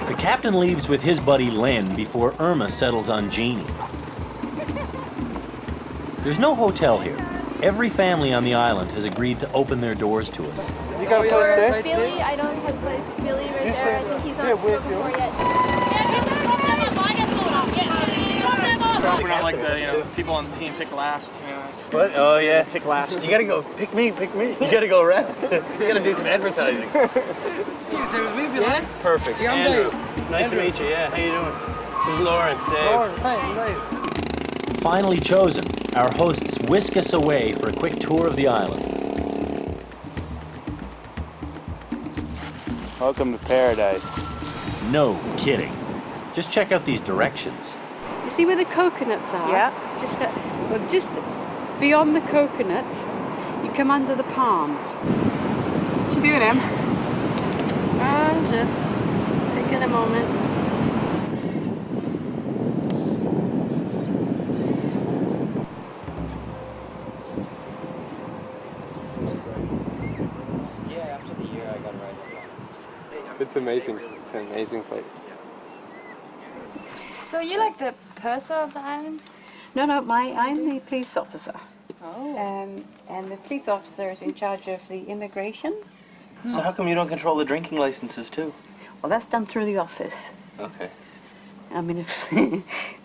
The captain leaves with his buddy Len before Irma settles on Jeannie. There's no hotel here, every family on the island has agreed to open their doors to us. You got a place to stay? Billy, I don't have a place. Billy right there. I think he's not spoken for yet. We're not like the people on the team pick last. What? Oh yeah. Pick last. You gotta go. Pick me. You gotta go around. You gotta do some advertising. You can stay with me if you like. Perfect. Yeah, I'm Andrew. Dave. Nice Andrew. to meet you. Yeah. How you doing? This is Lauren. Dave. Lauren, hi. Finally chosen, our hosts whisk us away for a quick tour of the island. Welcome to paradise. No kidding. Just check out these directions. You see where the coconuts are? Yeah. Just beyond the coconuts, you come under the palms. What you doing, Em? I'm just taking a moment. Yeah, after the year I got right. It's amazing. It's an amazing place. So you like the purser of the island? No, I'm the police officer. Oh. And the police officer is in charge of the immigration. So how come you don't control the drinking licenses too? Well, that's done through the office. Okay. I mean,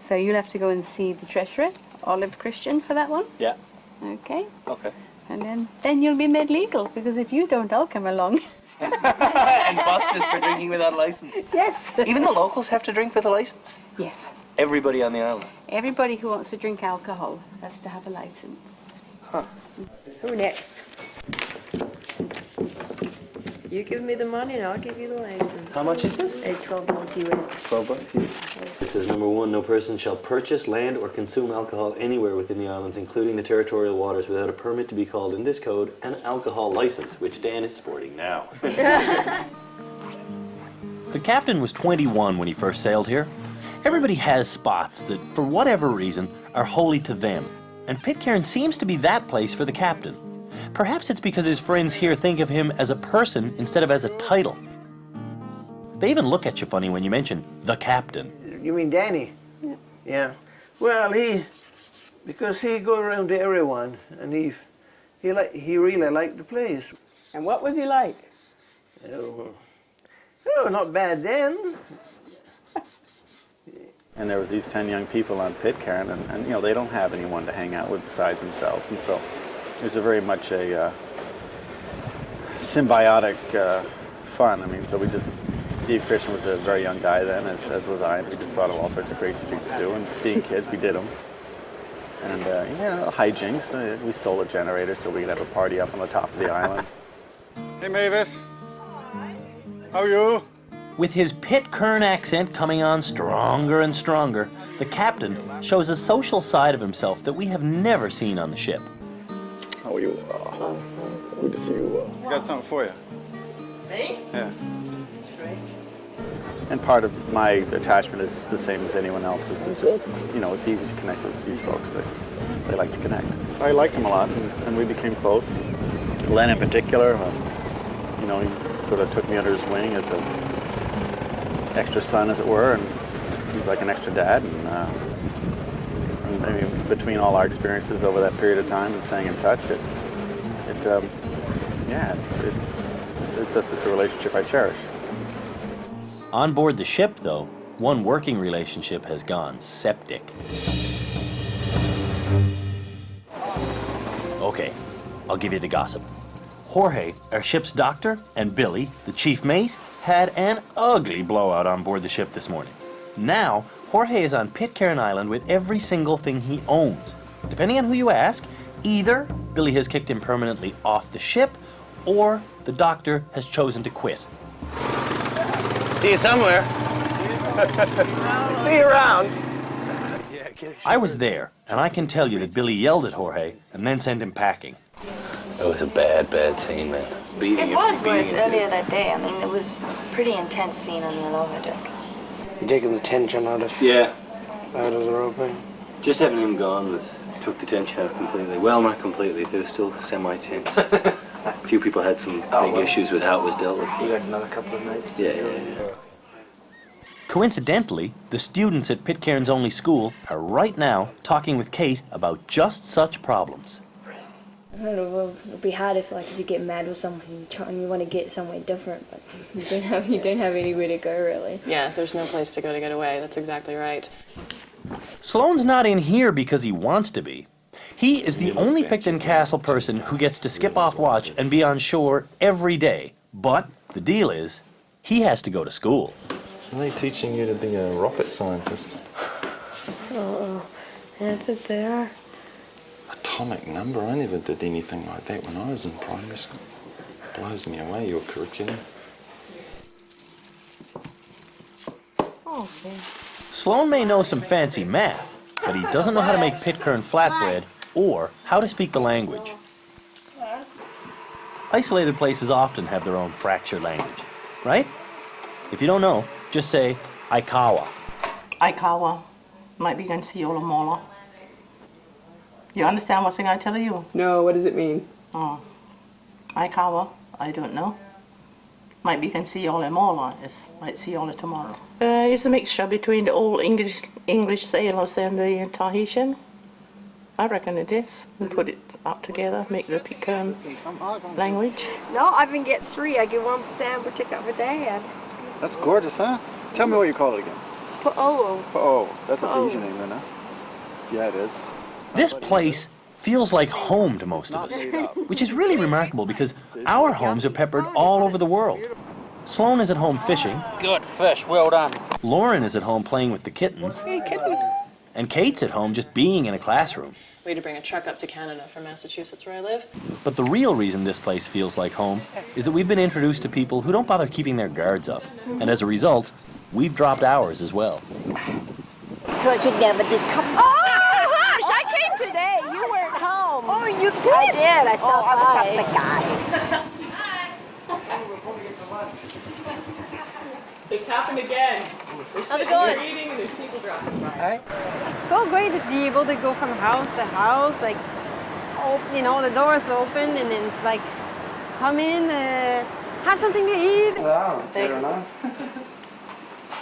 so you'll have to go and see the treasurer, Olive Christian, for that one. Yeah. Okay. Okay. And then you'll be made legal, because if you don't, I'll come along. And bust us for drinking without a license. Yes. Even the locals have to drink with a license? Yes. Everybody on the island? Everybody who wants to drink alcohol has to have a license. Huh. Who next? You give me the money and I'll give you the license. How much is this? $12 US. 12 bucks, yeah. It says, number 1, no person shall purchase, land, or consume alcohol anywhere within the islands, including the territorial waters, without a permit to be called in this code an alcohol license, which Dan is sporting now. The captain was 21 when he first sailed here. Everybody has spots that, for whatever reason, are holy to them. And Pitcairn seems to be that place for the captain. Perhaps it's because his friends here think of him as a person instead of as a title. They even look at you funny when you mention the captain. You mean Danny? Yeah. Well, because he go around to everyone, and he really liked the place. And what was he like? Oh, not bad then. And there was these 10 young people on Pitcairn, and you know, they don't have anyone to hang out with besides themselves, and so it was very much a symbiotic fun. I mean, so Steve Christian was a very young guy then, as was I, and we just thought of all sorts of crazy things to do, and being kids, we did them. And, hijinks, we stole a generator so we could have a party up on the top of the island. Hey, Mavis. How are you? With his Pitcairn accent coming on stronger and stronger, the captain shows a social side of himself that we have never seen on the ship. How are you? Good to see you. I got something for you. Me? Yeah. And part of my attachment is the same as anyone else's. It's just, it's easy to connect with these folks. They like to connect. I liked him a lot, and we became close. Len in particular, he sort of took me under his wing as an extra son, as it were, and he's like an extra dad. And between all our experiences over that period of time and staying in touch, it's a relationship I cherish. On board the ship, though, one working relationship has gone septic. Okay, I'll give you the gossip. Jorge, our ship's doctor, and Billy, the chief mate, had an ugly blowout on board the ship this morning. Now, Jorge is on Pitcairn Island with every single thing he owns. Depending on who you ask, either Billy has kicked him permanently off the ship, or the doctor has chosen to quit. See you somewhere. See you around. I was there, and I can tell you that Billy yelled at Jorge and then sent him packing. It was a bad scene, man. It was worse earlier that day. I mean, it was a pretty intense scene on the aloha deck. You're taking the tension out of the roping. Just having him gone took the tension out completely. Well, not completely. There was still semi-tense. A few people had some big issues with how it was dealt with. You got another couple of nights? Yeah. Coincidentally, the students at Pitcairn's only school are right now talking with Kate about just such problems. I don't know, it'll be hard if you get mad with someone and you want to get somewhere different, but you don't have anywhere to go really. Yeah, there's no place to go to get away. That's exactly right. Sloane's not in here because he wants to be. He is the only Picton Castle person who gets to skip off watch and be on shore every day. But the deal is, he has to go to school. Are they teaching you to be a rocket scientist? Oh, yeah, I think they are. Atomic number? I never did anything like that when I was in primary school. Blows me away, your curriculum. Okay. Sloane may know some fancy math, but he doesn't know how to make Pitcairn flatbread or how to speak the language. Isolated places often have their own fractured language, right? If you don't know, just say Aikawa. Aikawa might be going to see Yola Mola. You understand what thing I tell you? No, what does it mean? Oh, Aikawa, I don't know. Might be can see Yola Mola, might see Yola tomorrow. It's a mixture between the old English sailors and the Tahitian. I reckon it is. We put it up together, make the Pitcairn language. No, I can get 3. I get 1 for Sam, but take that for Dad. That's gorgeous, huh? Tell me what you call it again. Po'o. Po'o. That's a Tahitian name, then, huh? Yeah, it is. This place feels like home to most of us, which is really remarkable because our homes are peppered all over the world. Sloane is at home fishing. Good fish, well done. Lauren is at home playing with the kittens. Hey, kitten. And Kate's at home just being in a classroom. We had to bring a truck up to Canada from Massachusetts, where I live. But the real reason this place feels like home is that we've been introduced to people who don't bother keeping their guards up. And as a result, we've dropped ours as well. So I should never did come. Oh, hush! I came today. You weren't home. Oh, you did? I did. I stopped by. I was up the guy. It's happened again. We're sitting here eating and there's people dropping by. It's so great to be able to go from house to house, like, the door's open and then it's like, come in, have something to eat. Yeah, fair enough.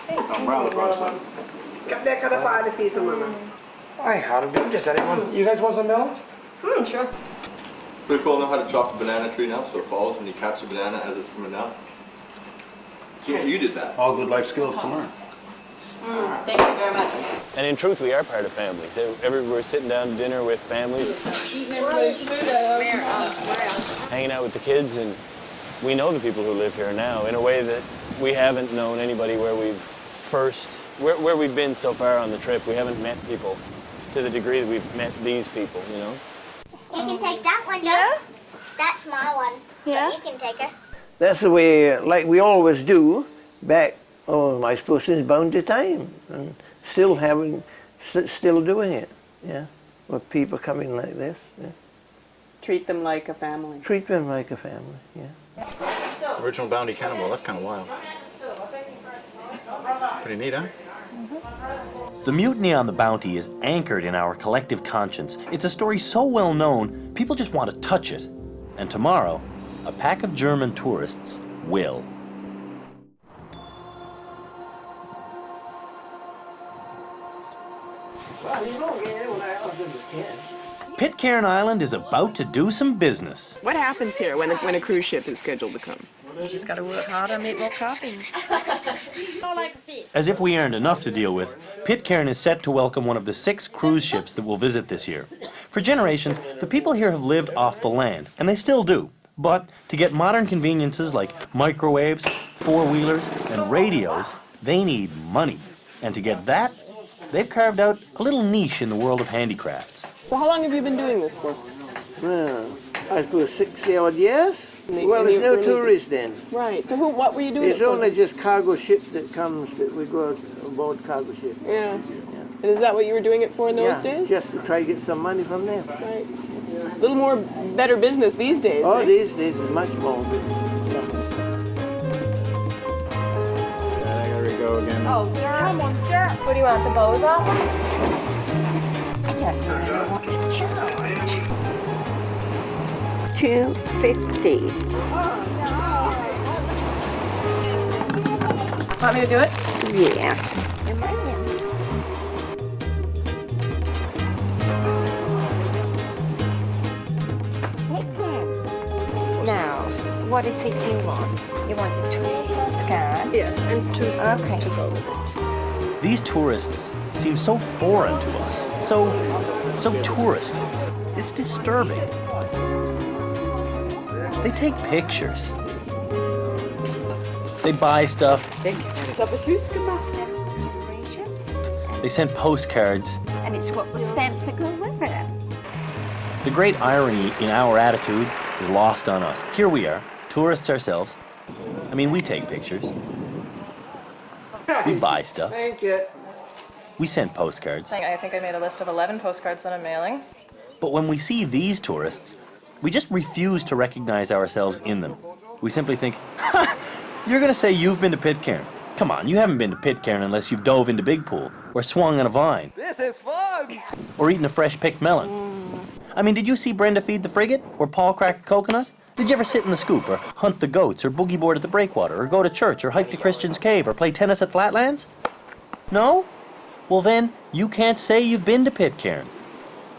I'm round the process. Cut a part of piece of mama. Hi, how do you do? Just anyone. You guys want some melon? Sure. Pretty cool. I know how to chop the banana tree now, so it falls and you catch the banana as it's coming down. So you did that. All good life skills to learn. Thank you very much. And in truth, we are part of families. We're sitting down to dinner with families, hanging out with the kids, and we know the people who live here now in a way that we haven't known anybody where we've been so far on the trip. We haven't met people to the degree that we've met these people, you know? You can take that one, yeah? That's my one. Yeah. But you can take it. That's the way, like we always do, back, I suppose since bound to time, and still doing it, yeah. With people coming like this, yeah. Treat them like a family. Treat them like a family, yeah. Original bounty cannibal, that's kind of wild. Pretty neat, huh? The mutiny on the Bounty is anchored in our collective conscience. It's a story so well known, people just want to touch it. And tomorrow, a pack of German tourists will. Pitcairn Island is about to do some business. What happens here when a cruise ship is scheduled to come? You just got to work harder and make more copies. As if we earned enough to deal with, Pitcairn is set to welcome one of the 6 cruise ships that will visit this year. For generations, the people here have lived off the land, and they still do. But to get modern conveniences like microwaves, four-wheelers, and radios, they need money. And to get that, they've carved out a little niche in the world of handicrafts. So how long have you been doing this for? Well, I suppose 60-odd years. Well, there's no tourists then. Right. So what were you doing? It's only just cargo ship that comes, that we go aboard cargo ship. Yeah. And is that what you were doing it for in those days? Just to try to get some money from them. Right. A little more better business these days. Oh, eh? these days is much more. There we go again. Oh, come on, sir. What do you want, the bows off? I just really want the challenge. $2.50. Want me to do it? Yes. Now, what is it you want? You want 2 scarves? Yes, and 2 things Okay. to go with it. These tourists seem so foreign to us, so touristy. It's disturbing. They take pictures. They buy stuff. They send postcards. And it's got the stamp to go with it. The great irony in our attitude is lost on us. Here we are, tourists ourselves. I mean, we take pictures. We buy stuff. Thank you. We send postcards. I think I made a list of 11 postcards that I'm mailing. But when we see these tourists, we just refuse to recognize ourselves in them. We simply think, ha! You're gonna say you've been to Pitcairn. Come on, you haven't been to Pitcairn unless you've dove into Big Pool, or swung on a vine, This is fun. or eaten a fresh picked melon. I mean, did you see Brenda feed the frigate, or Paul crack a coconut? Did you ever sit in the scoop, or hunt the goats, or boogie board at the breakwater, or go to church, or hike to Christian's Cave, or play tennis at Flatlands? No? Well then, you can't say you've been to Pitcairn.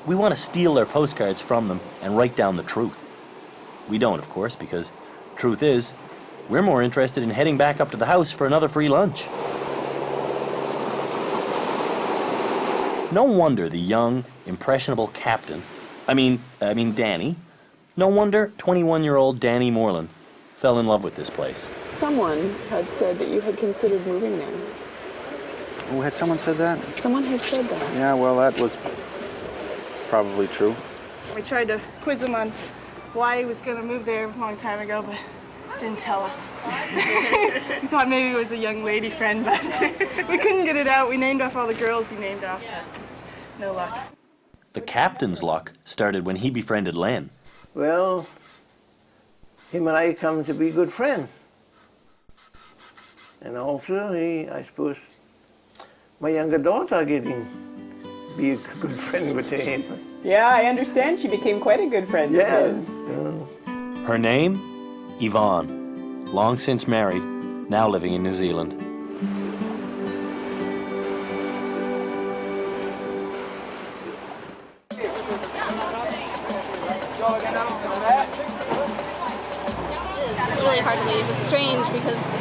We want to steal their postcards from them and write down the truth. We don't, of course, because truth is, we're more interested in heading back up to the house for another free lunch. No wonder the young, impressionable captain, I mean Danny, no wonder 21-year-old Danny Moreland fell in love with this place. Someone had said that you had considered moving there. Oh, had someone said that? Someone had said that. Yeah, well, that was probably true. We tried to quiz him on why he was going to move there a long time ago, but didn't tell us. We thought maybe it was a young lady friend, but we couldn't get it out. We named off all the girls he named off, but no luck. The captain's luck started when he befriended Len. Well, him and I come to be good friends. And also, I suppose, my younger daughter getting be a good friend with him. Yeah, I understand. She became quite a good friend. Yes. Her name? Yvonne, long since married, now living in New Zealand. It's really hard to leave. It's strange because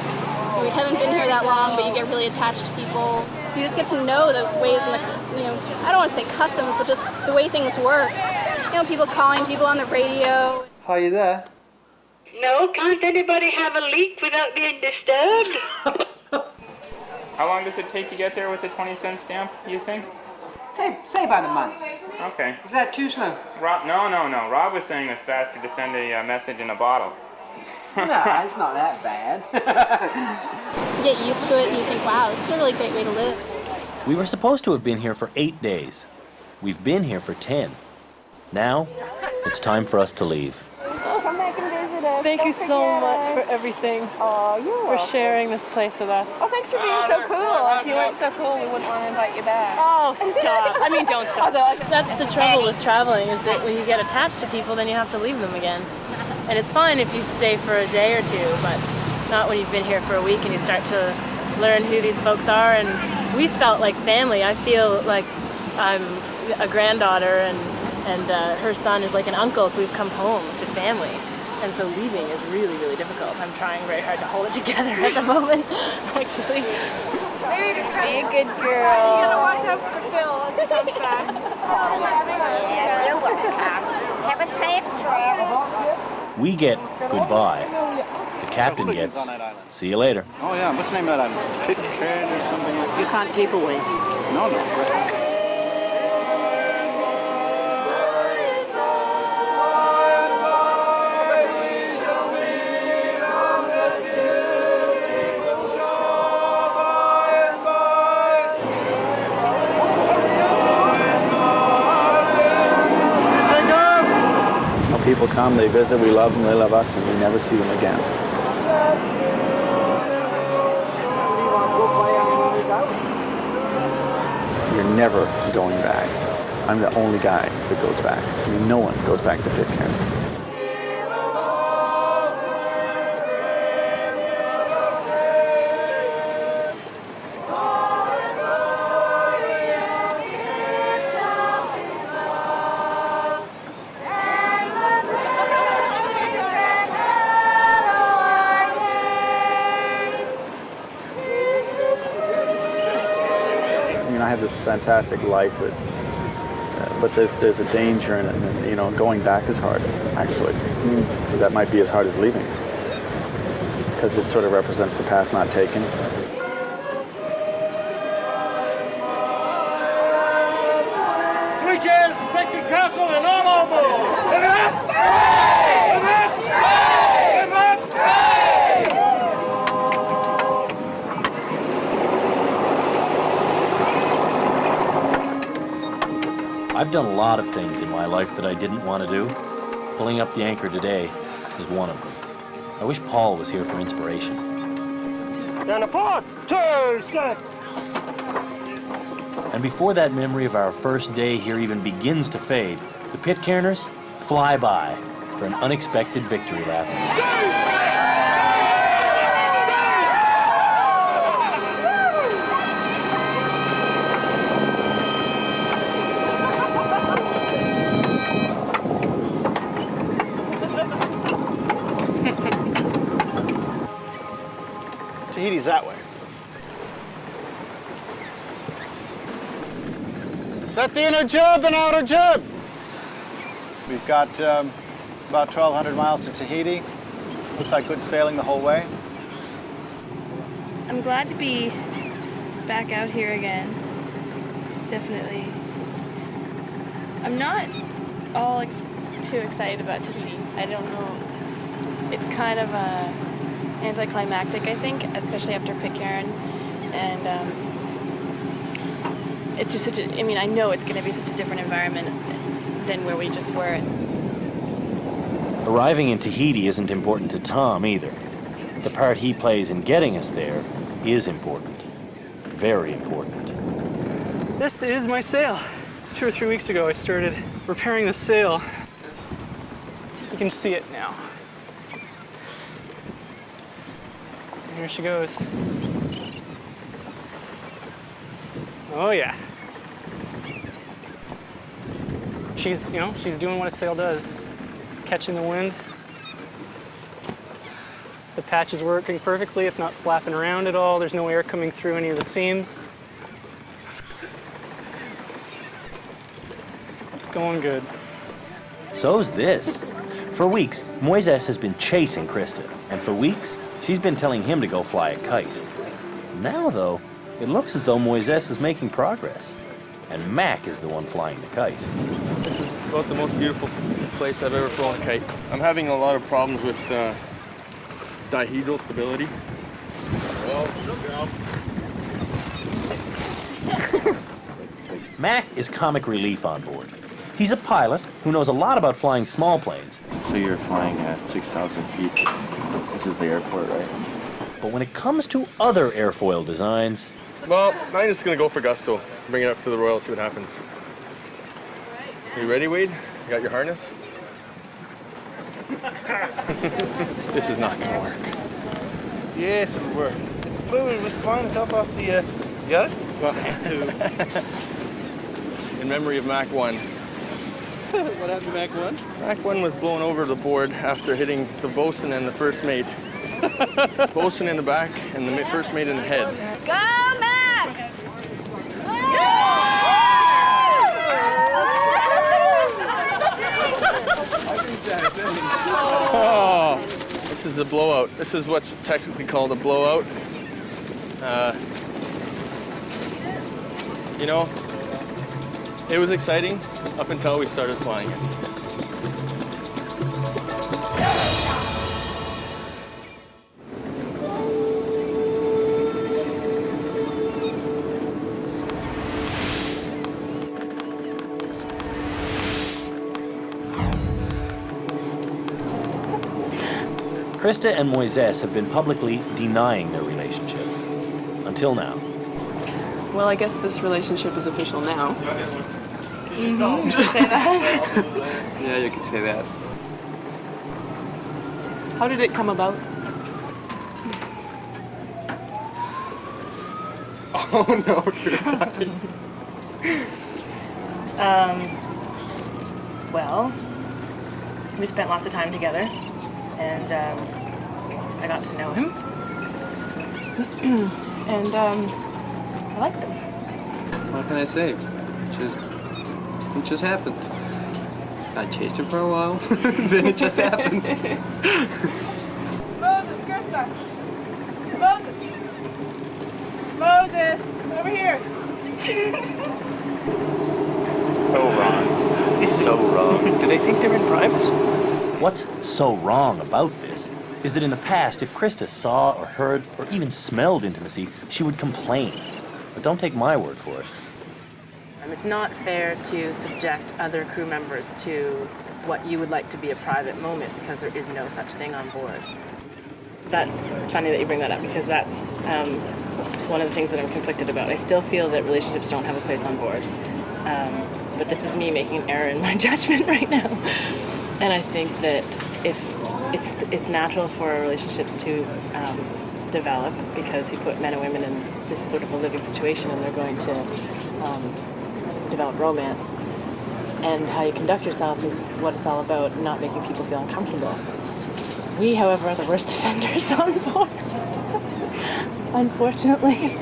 we haven't been here that long, but you get really attached to people. You just get to know the ways and I don't want to say customs, but just the way things work. People calling people on the radio. Are you there? No, can't anybody have a leak without being disturbed? How long does it take to get there with the 20-cent stamp, you think? Say about a month. Okay. Is that too slow? Rob, no. Rob was saying it's faster to send a message in a bottle. No, it's not that bad. You get used to it and you think, wow, this is a really great way to live. We were supposed to have been here for 8 days. We've been here for 10. Now, it's time for us to leave. Come back and visit us. Thank you so much for everything. Oh, you're welcome. For sharing this place with us. Oh, thanks for being so cool. If you weren't so cool, we wouldn't want to invite you back. Oh, stop. I mean, don't stop. That's the trouble with traveling, is that when you get attached to people, then you have to leave them again. And it's fine if you stay for a day or two, but not when you've been here for a week and you start to learn who these folks are. And we felt like family. I feel like I'm a granddaughter and her son is like an uncle, so we've come home to family. And so leaving is really, really difficult. I'm trying very hard to hold it together at the moment, actually. Be a good girl. You gotta watch out for Phil as he comes back. You're welcome. Have a safe travel. We get goodbye. The captain gets see you later. Oh yeah, what's the name of that island? Pitcairn or something like that? You can't keep away. No. People come, they visit, we love them, they love us, and we never see them again. You're never going back. I'm the only guy that goes back. I mean, no one goes back to Pitcairn. had this fantastic life, but there's a danger in it, and you know, going back is hard, actually. That might be as hard as leaving, because it sort of represents the path not taken. Three cheers for Picton Castle and all aboard! Give it up! Give it up! Give it up! I've done a lot of things in my life that I didn't want to do. Pulling up the anchor today is one of them. I wish Paul was here for inspiration. Down a port! 2, 6! And before that memory of our first day here even begins to fade, the Pitcairners fly by for an unexpected victory lap. Tahiti's that way. Set the inner jib and outer jib. We've got about 1,200 miles to Tahiti. Looks like good sailing the whole way. I'm glad to be back out here again. Definitely. I'm not all too excited about Tahiti. I don't know. It's kind of anticlimactic, I think, especially after Pitcairn. And it's just such a, I mean, I know it's going to be such a different environment than where we just were. Arriving in Tahiti isn't important to Tom either. The part he plays in getting us there is important. Very important. This is my sail. 2 or 3 weeks ago I started repairing the sail. You can see it now. And here she goes. Oh yeah. She's doing what a sail does. Catching the wind. The patch is working perfectly. It's not flapping around at all. There's no air coming through any of the seams. It's going good. So's this. For weeks, Moises has been chasing Krista, and for weeks, she's been telling him to go fly a kite. Now, though, it looks as though Moises is making progress, and Mac is the one flying the kite. This is about the most beautiful place I've ever flown a kite. I'm having a lot of problems with dihedral stability. Mac is comic relief on board. He's a pilot who knows a lot about flying small planes. So you're flying at 6,000 feet. This is the airport, right? But when it comes to other airfoil designs... Well, I'm just going to go for gusto. Bring it up to the Royal, see what happens. Are you ready, Wade? You got your harness? This is not going to work. Yes, it'll work. Fluid was flying top off the... You got it? Well, two. In memory of Mac 1. What happened to Mac 1? Mac 1 was blown over the board after hitting the bosun and the first mate. Bosun in the back and the first mate in the head. Go, Mac! Oh, this is a blowout. This is what's technically called a blowout. You know, it was exciting up until we started flying it. Krista and Moises have been publicly denying their relationship. Until now. Well, I guess this relationship is official now. You can say that. Yeah, you could say that. How did it come about? Oh no, you're dying. Well, we spent lots of time together, and I got to know him, and I liked him. What can I say? It just happened. I chased him for a while, then it just happened. Moses, Krista! Moses! Over here! So wrong. So wrong. Do they think they're in private? What's so wrong about this is that in the past, if Krista saw or heard or even smelled intimacy, she would complain. But don't take my word for it. It's not fair to subject other crew members to what you would like to be a private moment, because there is no such thing on board. That's funny that you bring that up, because that's one of the things that I'm conflicted about. I still feel that relationships don't have a place on board. But this is me making an error in my judgment right now. And I think that if it's natural for relationships to develop, because you put men and women in this sort of a living situation and they're going to develop romance. And how you conduct yourself is what it's all about, not making people feel uncomfortable. We, however, are the worst offenders on board, unfortunately.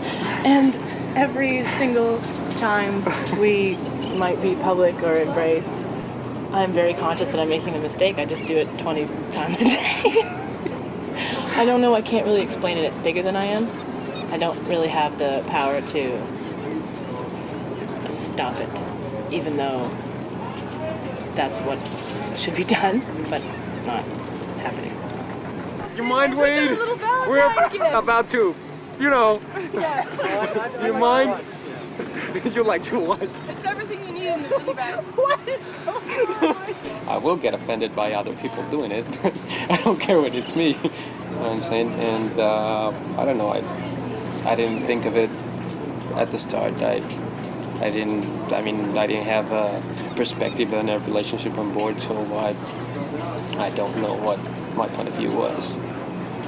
And every single time we might be public or embrace, I'm very conscious that I'm making a mistake. I just do it 20 times a day. I don't know, I can't really explain it. It's bigger than I am. I don't really have the power to stop it, even though that's what should be done, but it's not happening. You mind, Wade? We're about to, you know. Yeah. Do you mind? You like to what? It's everything you need in the goodie bag. What is going on? I will get offended by other people doing it, but I don't care when it's me. You know what I'm saying? And I don't know, I didn't think of it at the start. I didn't have a perspective on a relationship on board, so I don't know what my point of view was.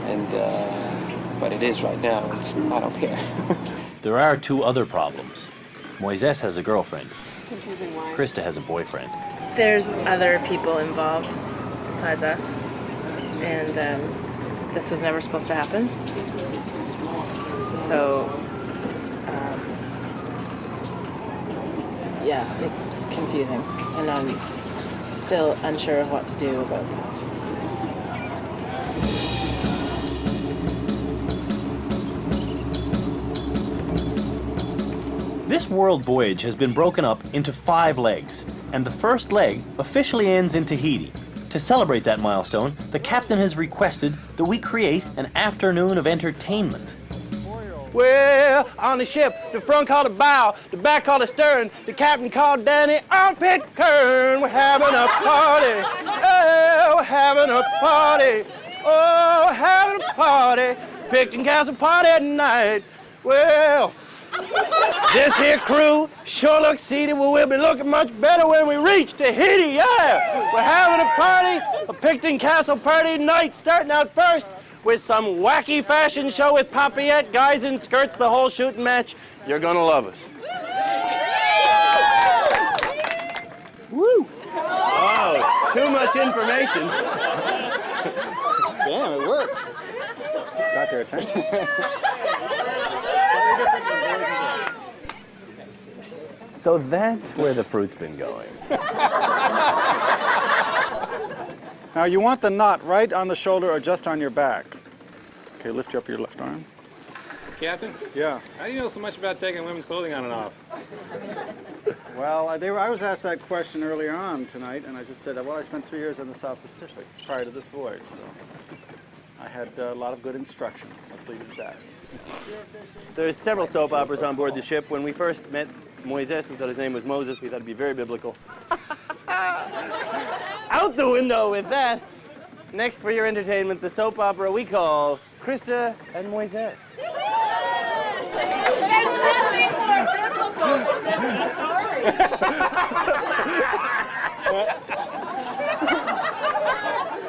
And but it is right now. I don't care. There are two other problems. Moises has a girlfriend. Confusing why. Krista has a boyfriend. There's other people involved besides us, and this was never supposed to happen. So, yeah, it's confusing, and I'm still unsure of what to do about that. This world voyage has been broken up into 5 legs, and the first leg officially ends in Tahiti. To celebrate that milestone, the captain has requested that we create an afternoon of entertainment. Well, on the ship, the front called the bow, the back called the stern, the captain called Danny on Pitcairn. We're having a party, oh, we're having a party, oh, we're having a party, Picton Castle party at night. Well, this here crew sure looks seedy. Well, we'll be looking much better when we reach Tahiti, yeah! We're having a party, a Picton Castle party night, starting out first with some wacky fashion show with papiette, guys in skirts, the whole shooting match. You're gonna love us. Woo! Wow, too much information. Damn, it worked. Got their attention. So that's where the fruit's been going. Now you want the knot right on the shoulder or just on your back. Okay, lift you up your left arm. Captain? Yeah. How do you know so much about taking women's clothing on and off? Well, I was asked that question earlier on tonight, and I just said, well, I spent 3 years in the South Pacific prior to this voyage, so I had a lot of good instruction. Let's leave it at that. There's several soap operas on board the ship. When we first met Moises, we thought his name was Moses. We thought it'd be very biblical. Out the window with that. Next for your entertainment, the soap opera we call Krista and Moises. There's nothing more biblical than this story.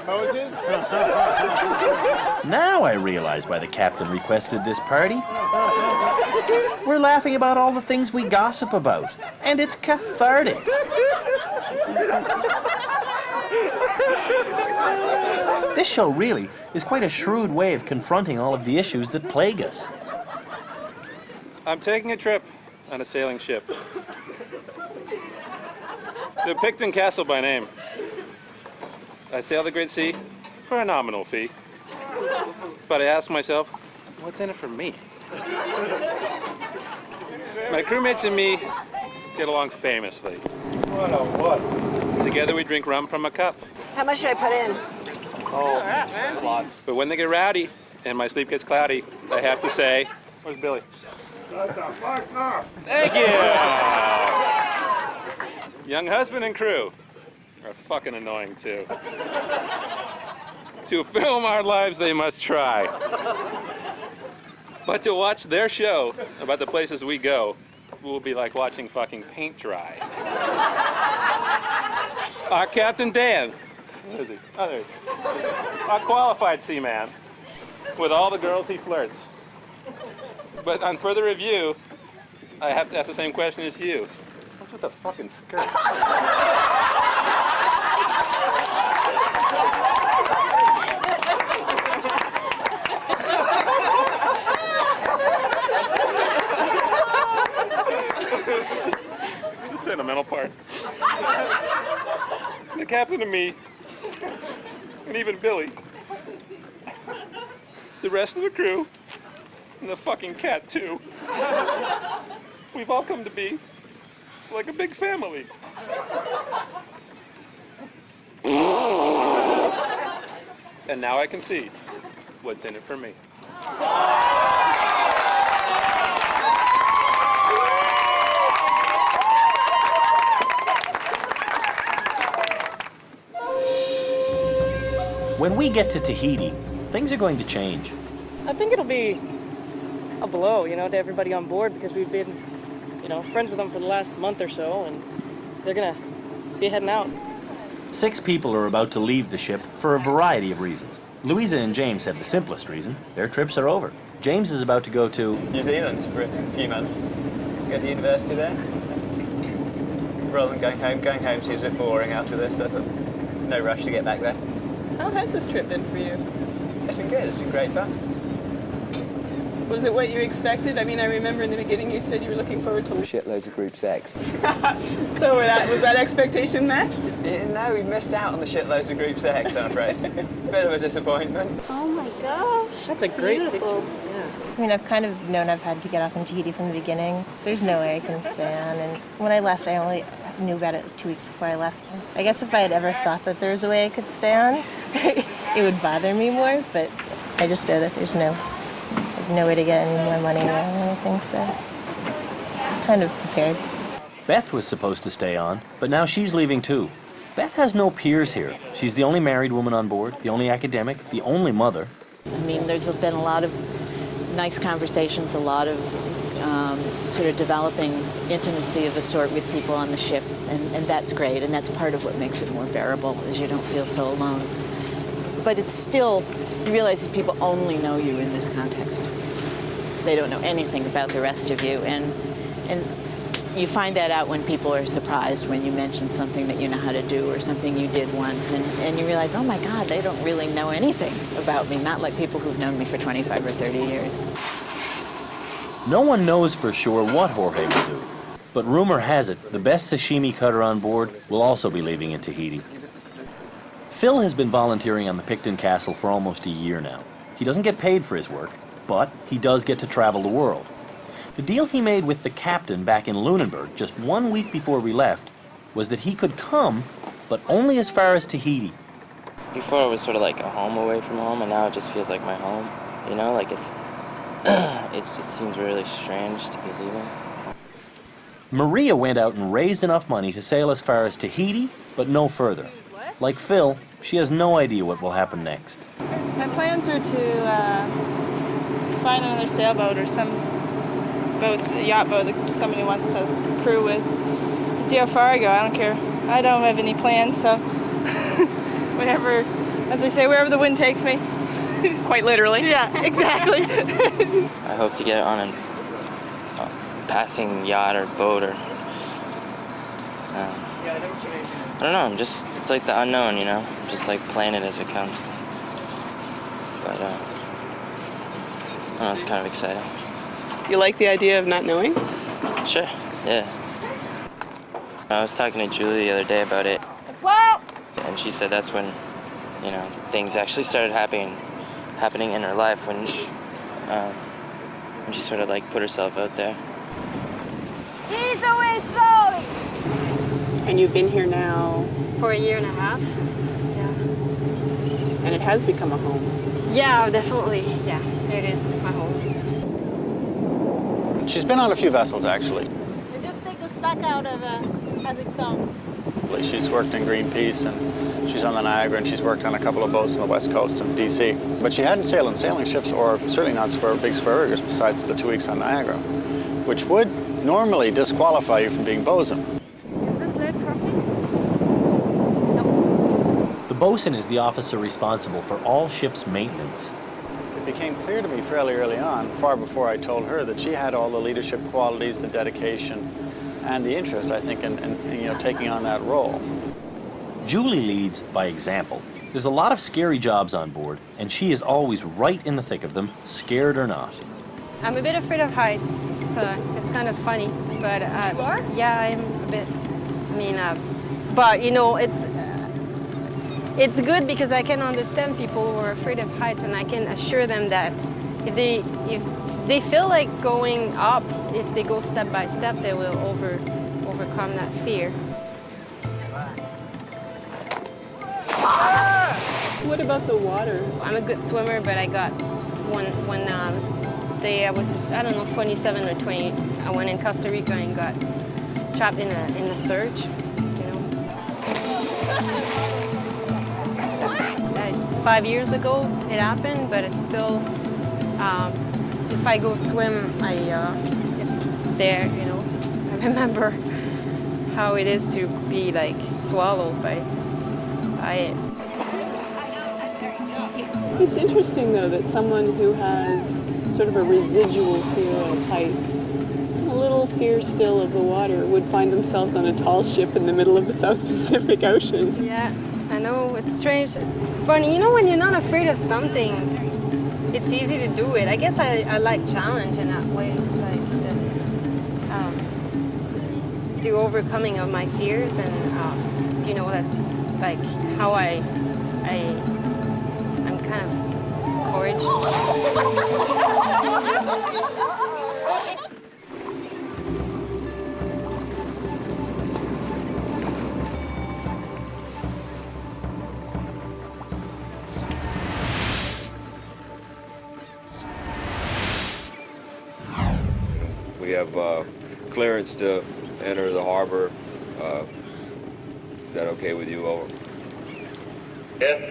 Moses? Now I realize why the captain requested this party. We're laughing about all the things we gossip about, and it's cathartic. This show really is quite a shrewd way of confronting all of the issues that plague us. I'm taking a trip on a sailing ship. The Picton Castle by name. I sail the great sea for a nominal fee. But I ask myself, what's in it for me? My crewmates and me get along famously. What a what? Together we drink rum from a cup. How much should I put in? Oh, lots. But when they get rowdy and my sleep gets cloudy, I have to say, where's Billy? Thank you! Younghusband and crew are fucking annoying too. To film our lives, they must try. But to watch their show about the places we go will be like watching fucking paint dry. Our Captain Dan, where is he? Oh, there he is. Our qualified seaman, with all the girls he flirts. But on further review, I have to ask the same question as you. What's with the fucking skirt? The sentimental part. The captain and me, and even Billy, the rest of the crew, and the fucking cat too. We've all come to be like a big family. And now I can see what's in it for me. When we get to Tahiti, things are going to change. I think it'll be a blow, you know, to everybody on board because we've been, you know, friends with them for the last month or so, and they're gonna be heading out. 6 people are about to leave the ship for a variety of reasons. Louisa and James have the simplest reason. Their trips are over. James is about to go to New Zealand for a few months. Go to university there. Rather than going home. Going home seems a bit boring after this, so no rush to get back there. How has this trip been for you? It's been good. It's been great fun. Was it what you expected? I mean, I remember in the beginning you said you were looking forward to shitloads of group sex. So was that expectation met? No, we missed out on the shitloads of group sex, I'm afraid. Bit of a disappointment. Oh my gosh, that's a great beautiful. I mean, I've kind of known I've had to get off in Tahiti from the beginning. There's no way I can stand. And when I left, I only knew about it 2 weeks before I left. I guess if I had ever thought that there was a way I could stand, it would bother me more. But I just know that there's no way to get any more money or anything, so I'm kind of prepared. Beth was supposed to stay on, but now she's leaving too. Beth has no peers here. She's the only married woman on board, the only academic, the only mother. I mean, there's been a lot of nice conversations, a lot of sort of developing intimacy of a sort with people on the ship, and that's great, and that's part of what makes it more bearable, is you don't feel so alone. But it's still, you realize that people only know you in this context. They don't know anything about the rest of you, and you find that out when people are surprised when you mention something that you know how to do or something you did once, and you realize, oh my God, they don't really know anything about me, not like people who've known me for 25 or 30 years. No one knows for sure what Jorge will do, but rumor has it the best sashimi cutter on board will also be leaving in Tahiti. Phil has been volunteering on the Picton Castle for almost a year now. He doesn't get paid for his work, but he does get to travel the world. The deal he made with the captain back in Lunenburg just 1 week before we left was that he could come, but only as far as Tahiti. Before it was sort of like a home away from home, and now it just feels like my home. You know, like it seems really strange to be leaving. Maria went out and raised enough money to sail as far as Tahiti, but no further. Like Phil, she has no idea what will happen next. My plans are to find another sailboat or some boat, a yacht boat that somebody wants to crew with. See how far I go. I don't care. I don't have any plans, so whatever, as they say, wherever the wind takes me. Quite literally. Yeah, exactly. I hope to get on a passing yacht or boat or I don't know, it's like the unknown, you know? I'm just like playing it as it comes. But, it's kind of exciting. You like the idea of not knowing? Sure, yeah. I was talking to Julie the other day about it. Well, And she said that's when, you know, things actually started happening in her life when she sort of like put herself out there. ease away slowly. And you've been here now? For a year and a half. And it has become a home. Yeah, definitely. Yeah, it is my home. She's been on a few vessels, actually. We just take the stock out of as it comes. She's worked in Greenpeace, and she's on the Niagara, and she's worked on a couple of boats on the west coast of BC. But she hadn't sailed on sailing ships, or certainly not big square riggers, besides the 2 weeks on Niagara, which would normally disqualify you from being bosun. Is this lid properly? The bosun is the officer responsible for all ship's maintenance. It became clear to me fairly early on, far before I told her, that she had all the leadership qualities, the dedication, and the interest, I think, in taking on that role. Julie leads by example. There's a lot of scary jobs on board, and she is always right in the thick of them, scared or not. I'm a bit afraid of heights. It's kind of funny, but You are? Yeah, I'm a bit. I mean, but you know, it's good because I can understand people who are afraid of heights, and I can assure them that if they feel like going up, if they go step by step, they will overcome that fear. What about the water? I'm a good swimmer, but I got one day I was, I don't know, 27 or 20. I went in Costa Rica and got trapped in a surge, you know. It's 5 years ago it happened, but it's still, if I go swim, it's there, you know. I remember how it is to be like swallowed by it. It's interesting, though, that someone who has sort of a residual fear of heights, a little fear still of the water, would find themselves on a tall ship in the middle of the South Pacific Ocean. Yeah, I know, it's strange. It's funny, you know, when you're not afraid of something, it's easy to do it. I guess I like challenge in that way. It's like the overcoming of my fears, and you know, that's like how I'm kind of courageous. We have clearance to enter the harbor. Is that okay with you? Over. Yes,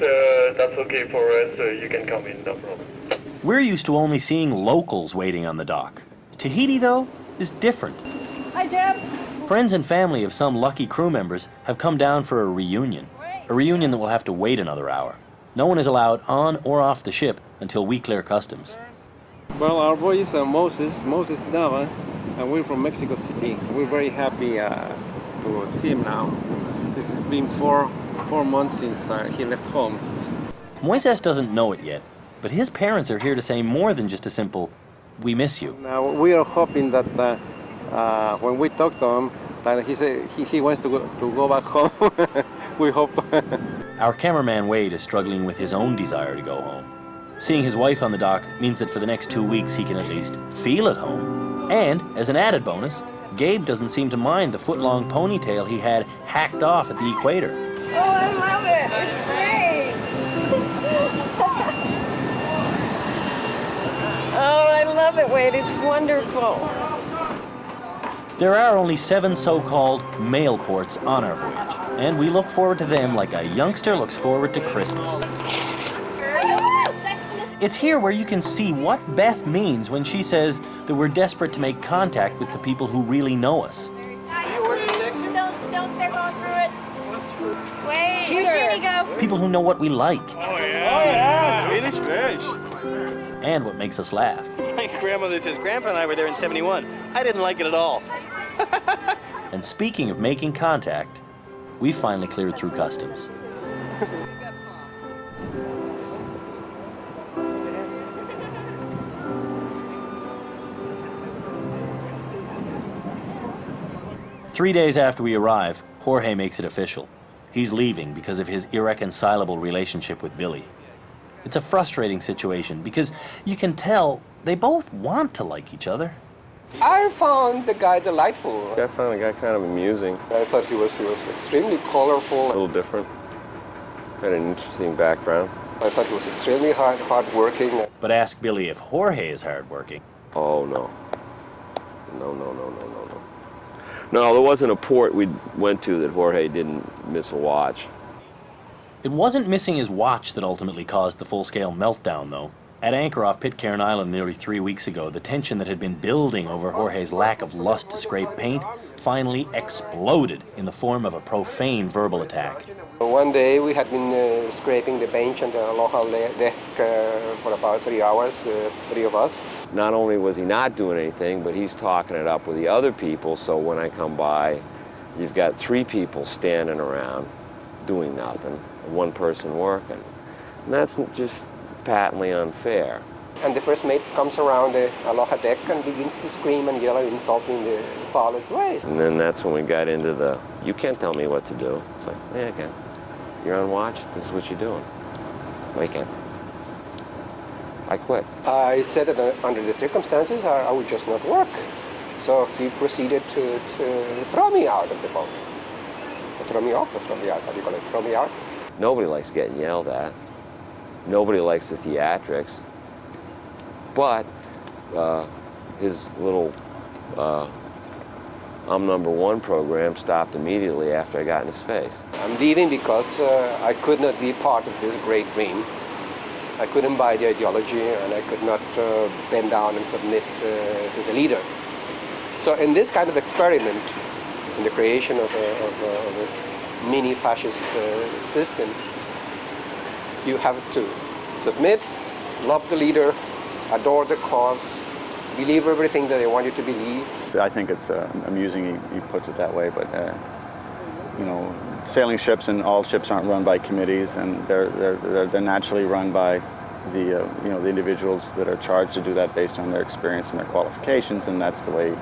that's okay for us. You can come in, no problem. We're used to only seeing locals waiting on the dock. Tahiti, though, is different. Hi, Jeb. Friends and family of some lucky crew members have come down for a reunion that will have to wait another hour. No one is allowed on or off the ship until we clear customs. Well, our boy is Moses Nava, and we're from Mexico City. We're very happy to see him now. This has been four months since he left home. Moises doesn't know it yet, but his parents are here to say more than just a simple, "We miss you." Now, we are hoping that when we talk to him, that he wants to go back home. We hope. Our cameraman Wade is struggling with his own desire to go home. Seeing his wife on the dock means that for the next 2 weeks he can at least feel at home. And, as an added bonus, Gabe doesn't seem to mind the foot-long ponytail he had hacked off at the equator. Oh, I love it. It's great. Oh, I love it, Wade. It's wonderful. There are only 7 so-called mail ports on our voyage, and we look forward to them like a youngster looks forward to Christmas. It's here where you can see what Beth means when she says that we're desperate to make contact with the people who really know us. Don't start going through it. Wait, where'd Judy go? People who know what we like. Oh yeah, Swedish fish. And what makes us laugh. My grandmother says Grandpa and I were there in '71. I didn't like it at all. And speaking of making contact, we finally cleared through customs. 3 days after we arrive, Jorge makes it official. He's leaving because of his irreconcilable relationship with Billy. It's a frustrating situation because you can tell they both want to like each other. I found the guy delightful. I found the guy kind of amusing. I thought he was extremely colorful. A little different. Had an interesting background. I thought he was extremely hardworking. But ask Billy if Jorge is hardworking. Oh, no. No. No, there wasn't a port we went to that Jorge didn't miss a watch. It wasn't missing his watch that ultimately caused the full-scale meltdown, though. At anchor off Pitcairn Island nearly 3 weeks ago, the tension that had been building over Jorge's lack of lust to scrape paint finally exploded in the form of a profane verbal attack. One day we had been scraping the bench on the Aloha deck for about 3 hours, three of us. Not only was he not doing anything, but he's talking it up with the other people, so when I come by, you've got 3 people standing around doing nothing, and 1 person working. And that's just patently unfair. And the first mate comes around the Aloha deck and begins to scream and yell and insult me in the foulest ways. And then that's when we got into the, you can't tell me what to do. It's like, yeah, I can. You're on watch, this is what you're doing. No, you can't. I quit. I said that under the circumstances, I would just not work. So he proceeded to throw me out of the boat. Throw me off or throw me out? How do you call it? Throw me out? Nobody likes getting yelled at. Nobody likes the theatrics. But his little I'm number one program stopped immediately after I got in his face. I'm leaving because I could not be part of this great dream. I couldn't buy the ideology and I could not bend down and submit to the leader. So in this kind of experiment, in the creation of a mini-fascist system, you have to submit, love the leader, adore the cause, believe everything that they want you to believe. I think it's amusing he puts it that way, but you know, sailing ships and all ships aren't run by committees, and they're naturally run by the you know, the individuals that are charged to do that based on their experience and their qualifications, and that's the way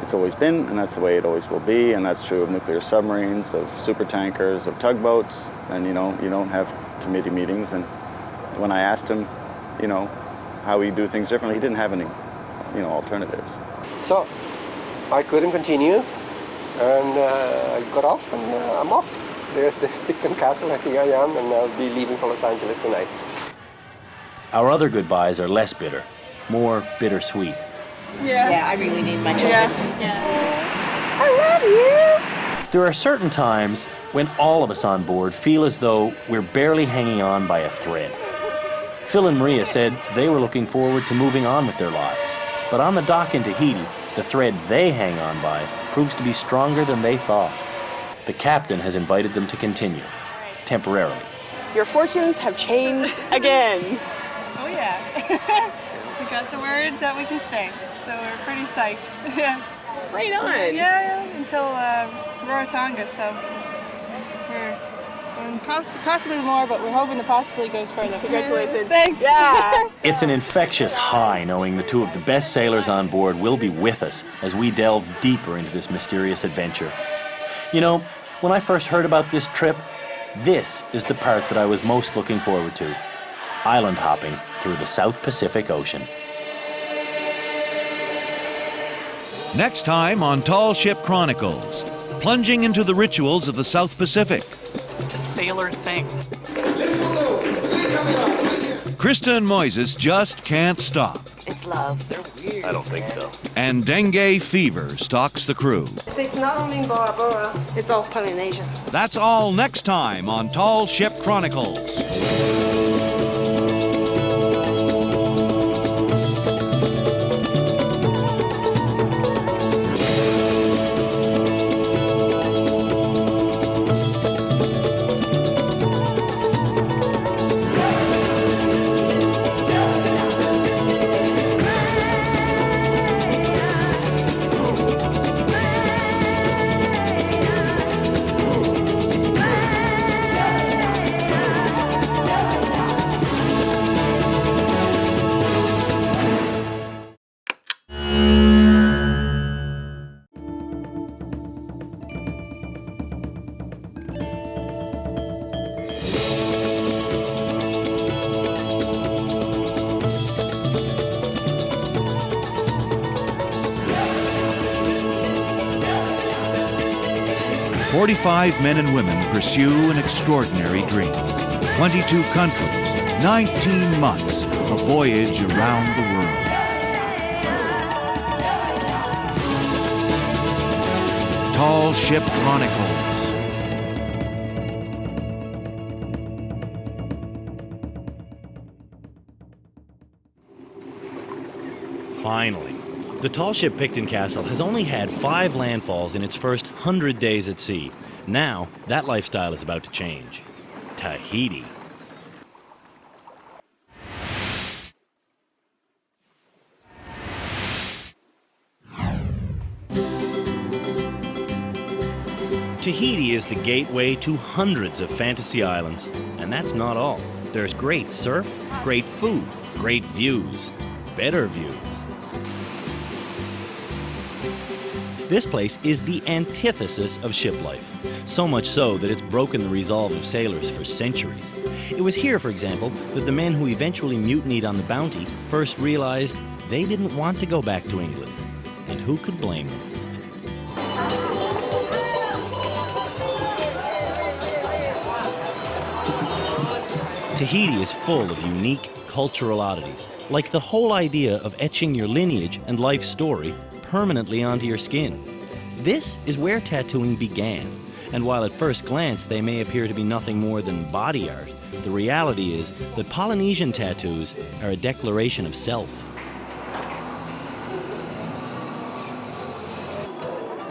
it's always been, and that's the way it always will be, and that's true of nuclear submarines, of supertankers, of tugboats, and you know, you don't have committee meetings. And when I asked him, you know, how we do things differently, he didn't have any, you know, alternatives. So I couldn't continue, and I got off, and I'm off. There's the Picton Castle, and here I am, and I'll be leaving for Los Angeles tonight. Our other goodbyes are less bitter, more bittersweet. Yeah, I really need my children. Yeah. I love you. There are certain times when all of us on board feel as though we're barely hanging on by a thread. Phil and Maria said they were looking forward to moving on with their lives. But on the dock in Tahiti, the thread they hang on by proves to be stronger than they thought. The captain has invited them to continue, temporarily. Your fortunes have changed again. Oh yeah. We got the word that we can stay, so we're pretty psyched. Right on. Yeah, until Rarotonga, so we're possibly more, but we're hoping the possibly goes further. Congratulations. Thanks. Yeah. It's an infectious high knowing the 2 of the best sailors on board will be with us as we delve deeper into this mysterious adventure. You know, when I first heard about this trip, this is the part that I was most looking forward to. Island hopping through the South Pacific Ocean. Next time on Tall Ship Chronicles, plunging into the rituals of the South Pacific. It's a sailor thing. Krista and Moises just can't stop. It's love. They're weird. I don't think so. And dengue fever stalks the crew. It's not only in Bora Bora, it's all Polynesia. That's all next time on Tall Ship Chronicles. 45 men and women pursue an extraordinary dream. 22 countries, 19 months, a voyage around the world. Tall Ship Chronicles. Finally, the tall ship Picton Castle has only had 5 landfalls in its first 100 days at sea. Now, that lifestyle is about to change. Tahiti. Tahiti is the gateway to hundreds of fantasy islands. And that's not all. There's great surf, great food, great views, better views. This place is the antithesis of ship life, so much so that it's broken the resolve of sailors for centuries. It was here, for example, that the men who eventually mutinied on the Bounty first realized they didn't want to go back to England. And who could blame them? Tahiti is full of unique cultural oddities, like the whole idea of etching your lineage and life story permanently onto your skin. This is where tattooing began, and while at first glance they may appear to be nothing more than body art, the reality is that Polynesian tattoos are a declaration of self.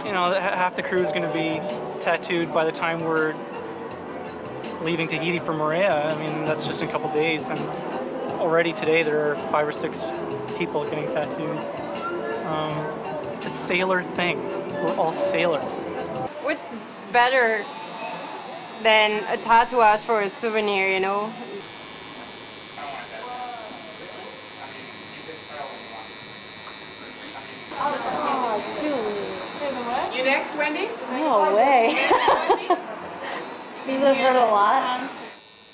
You know, half the crew is going to be tattooed by the time we're leaving Tahiti for Moorea. I mean, that's just in a couple days, and already today there are 5 or 6 people getting tattoos. It's a sailor thing. We're all sailors. What's better than a tattooage for a souvenir, you know? You next, Wendy? No way. Does it hurt a lot?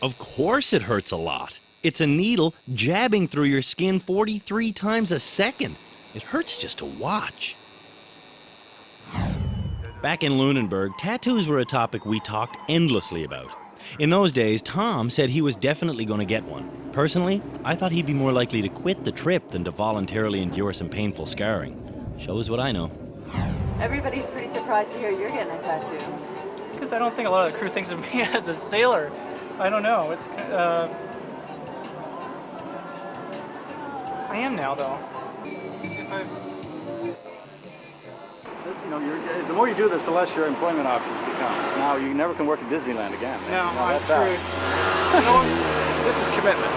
Of course it hurts a lot. It's a needle jabbing through your skin 43 times a second. It hurts just to watch. Back in Lunenburg, tattoos were a topic we talked endlessly about. In those days, Tom said he was definitely going to get one. Personally, I thought he'd be more likely to quit the trip than to voluntarily endure some painful scarring. Shows what I know. Everybody's pretty surprised to hear you're getting a tattoo. Because I don't think a lot of the crew thinks of me as a sailor. I don't know. It's I am now, though. You know, the more you do this, the less your employment options become. Now, you never can work at Disneyland again. No, I'm that's screwed. You know, this is commitment.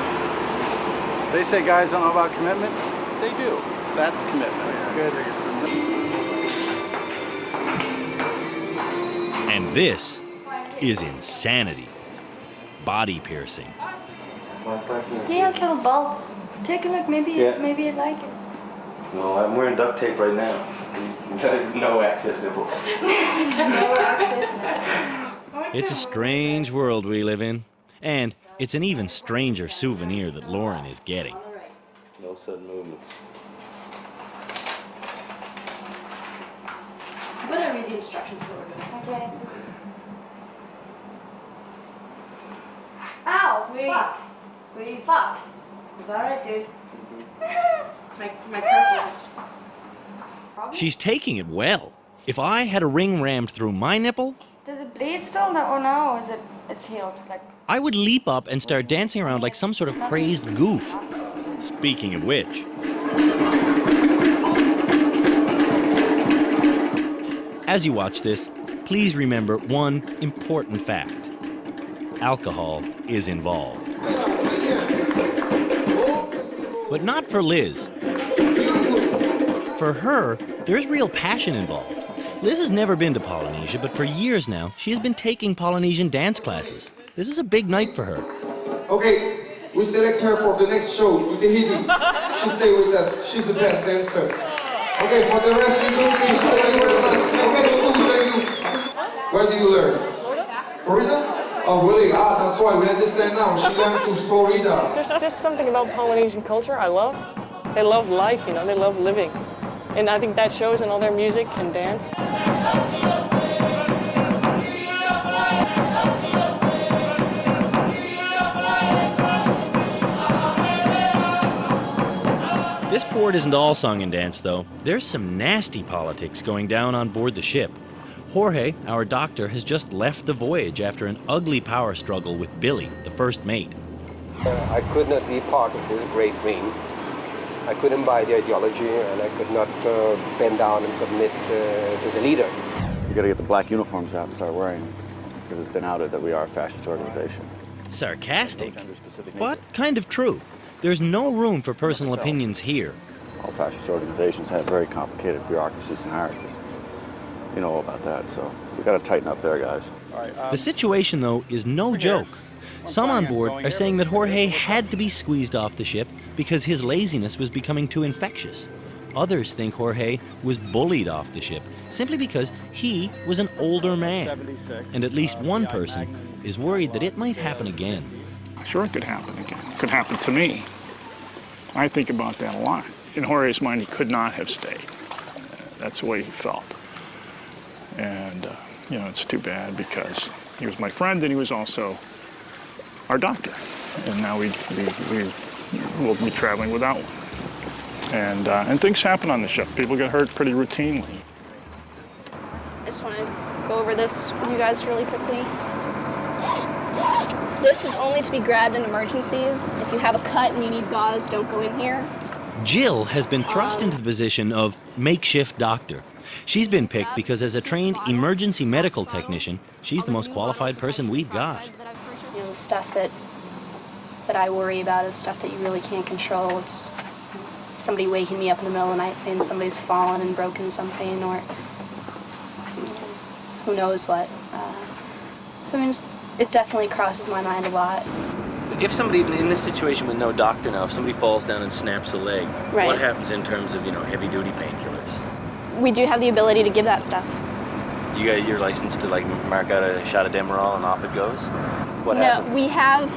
They say guys don't know about commitment. They do. That's commitment. Good. And this is insanity. Body piercing. He has little bolts. Take a look, maybe you'd like it. No, I'm wearing duct tape right now. No access nipples. No access. It's a strange world we live in. And it's an even stranger souvenir that Lauren is getting. No sudden movements. I'm gonna read the instructions for it. Okay. Ow! Squeeze. Squeeze. Fuck. It's alright, dude. My purpose. She's taking it well. If I had a ring rammed through my nipple, Does it bleed still? No, or no? Is it's healed? Like. I would leap up and start dancing around like some sort of crazed goof. Speaking of which. As you watch this, please remember one important fact. Alcohol is involved. But not for Liz. For her, there's real passion involved. Liz has never been to Polynesia, but for years now, she has been taking Polynesian dance classes. This is a big night for her. Okay, we select her for the next show with Tahiti. She stay with us. She's the best dancer. Okay, for the rest, you don't leave. Thank you very much. Thank you. Where do you learn? Florida? Oh, really? That's why we understand now. She learned to Florida. There's just something about Polynesian culture I love. They love life, you know, they love living. And I think that shows in all their music and dance. This port isn't all song and dance, though. There's some nasty politics going down on board the ship. Jorge, our doctor, has just left the voyage after an ugly power struggle with Billy, the first mate. I could not be part of this great dream. I couldn't buy the ideology, and I could not bend down and submit to the leader. You got to get the black uniforms out and start wearing them, because it's been outed that we are a fascist organization. Sarcastic, but kind of true. There's no room for personal opinions here. All fascist organizations have very complicated bureaucracies and hierarchies. You know all about that, so we got to tighten up there, guys. The situation, though, is no joke. Some on board are saying that Jorge had to be squeezed off the ship because his laziness was becoming too infectious. Others think Jorge was bullied off the ship simply because he was an older man. And at least one person is worried that it might happen again. Sure, it could happen again. It could happen to me. I think about that a lot. In Jorge's mind, he could not have stayed. That's the way he felt. And, you know, it's too bad because he was my friend and he was also our doctor. And now we will be traveling without one. And things happen on the ship. People get hurt pretty routinely. I just want to go over this with you guys really quickly. This is only to be grabbed in emergencies. If you have a cut and you need gauze, don't go in here. Jill has been thrust into the position of makeshift doctor. She's been picked because as a trained emergency medical technician, she's the most qualified person we've got. You know, the stuff that I worry about is stuff that you really can't control. It's somebody waking me up in the middle of the night saying somebody's fallen and broken something, or who knows what. So I mean, it definitely crosses my mind a lot. If somebody in this situation with no doctor now, if somebody falls down and snaps a leg, Right. what happens in terms of, you know, heavy-duty painkillers? We do have the ability to give that stuff. You got your license to like mark out a shot of Demerol and off it goes? What No, happens? we have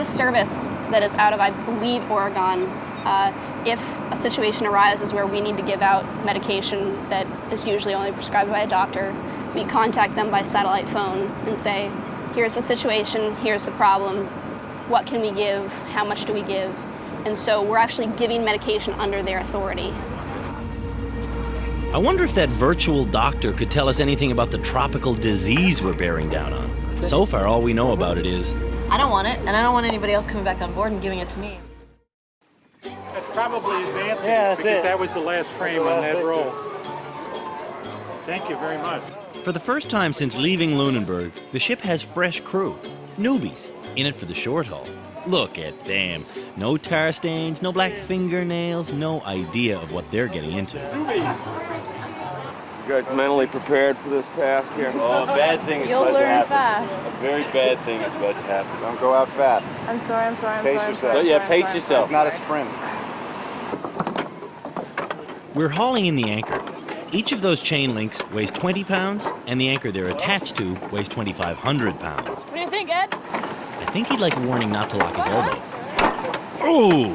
a service that is out of, I believe, Oregon. If a situation arises where we need to give out medication that is usually only prescribed by a doctor, we contact them by satellite phone and say, here's the situation, here's the problem, what can we give, how much do we give? And so we're actually giving medication under their authority. I wonder if that virtual doctor could tell us anything about the tropical disease we're bearing down on. So far, all we know about it is... I don't want it, and I don't want anybody else coming back on board and giving it to me. That's probably advancing because that was the last frame on that roll. Thank you very much. For the first time since leaving Lunenburg, the ship has fresh crew. Newbies, in it for the short haul. Look at them. No tar stains, no black fingernails, no idea of what they're getting into. You guys mentally prepared for this task here? Oh, a bad thing is about to happen. Fast. A very bad thing is about to happen. Don't go out fast. I'm sorry. Pace yourself. Pace yourself. It's not a sprint. We're hauling in the anchor. Each of those chain links weighs 20 pounds, and the anchor they're attached to weighs 2,500 pounds. What do you think, Ed? I think he'd like a warning not to lock his elbow. Oh!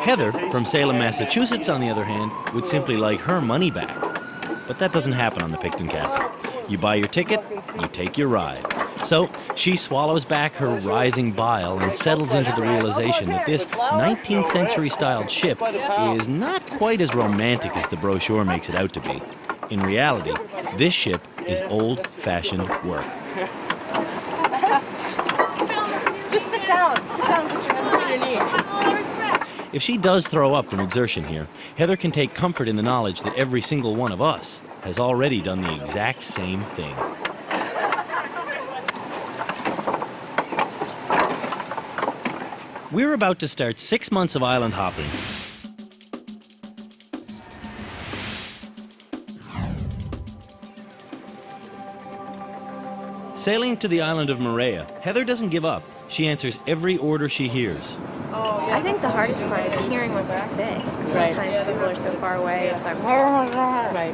Heather, from Salem, Massachusetts, on the other hand, would simply like her money back. But that doesn't happen on the Picton Castle. You buy your ticket, you take your ride. So she swallows back her rising bile and settles into the realization that this 19th century styled ship is not quite as romantic as the brochure makes it out to be. In reality, this ship is old-fashioned work. Just sit down, put your hands on your knees. If she does throw up from exertion here, Heather can take comfort in the knowledge that every single one of us has already done the exact same thing. We're about to start 6 months of island hopping. Sailing to the island of Moorea, Heather doesn't give up. She answers every order she hears. I think the hardest part is hearing what they say. Sometimes people are so far away, it's like, right.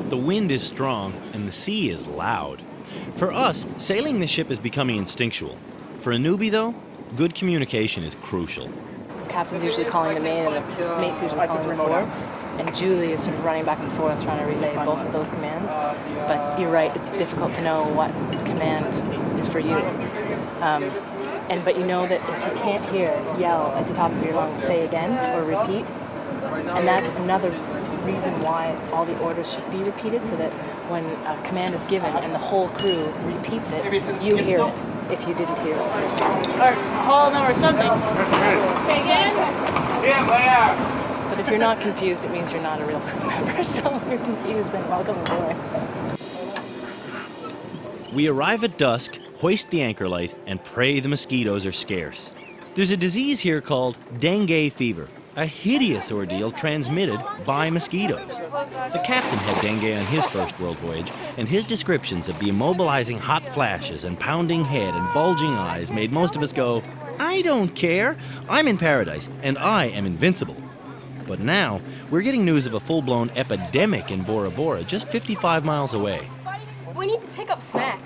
The wind is strong and the sea is loud. For us, sailing the ship is becoming instinctual. For a newbie, though, good communication is crucial. The captain's usually calling the mate, and the mate's usually calling the fore. And Julie is sort of running back and forth trying to relay both of those commands. But you're right, it's difficult to know what command is for you. But you know that if you can't hear, yell at the top of your lungs, say again or repeat. And that's another reason why all the orders should be repeated, so that when a command is given and the whole crew repeats it, you hear it if you didn't hear it the first time. Or hall number something. Say again? Yeah, but if you're not confused, it means you're not a real crew member. So if you're confused, then welcome aboard. We arrive at dusk, hoist the anchor light, and pray the mosquitoes are scarce. There's a disease here called dengue fever, a hideous ordeal transmitted by mosquitoes. The captain had dengue on his first world voyage, and his descriptions of the immobilizing hot flashes and pounding head and bulging eyes made most of us go, I don't care. I'm in paradise, and I am invincible. But now, we're getting news of a full-blown epidemic in Bora Bora, just 55 miles away. We need to pick up Smack.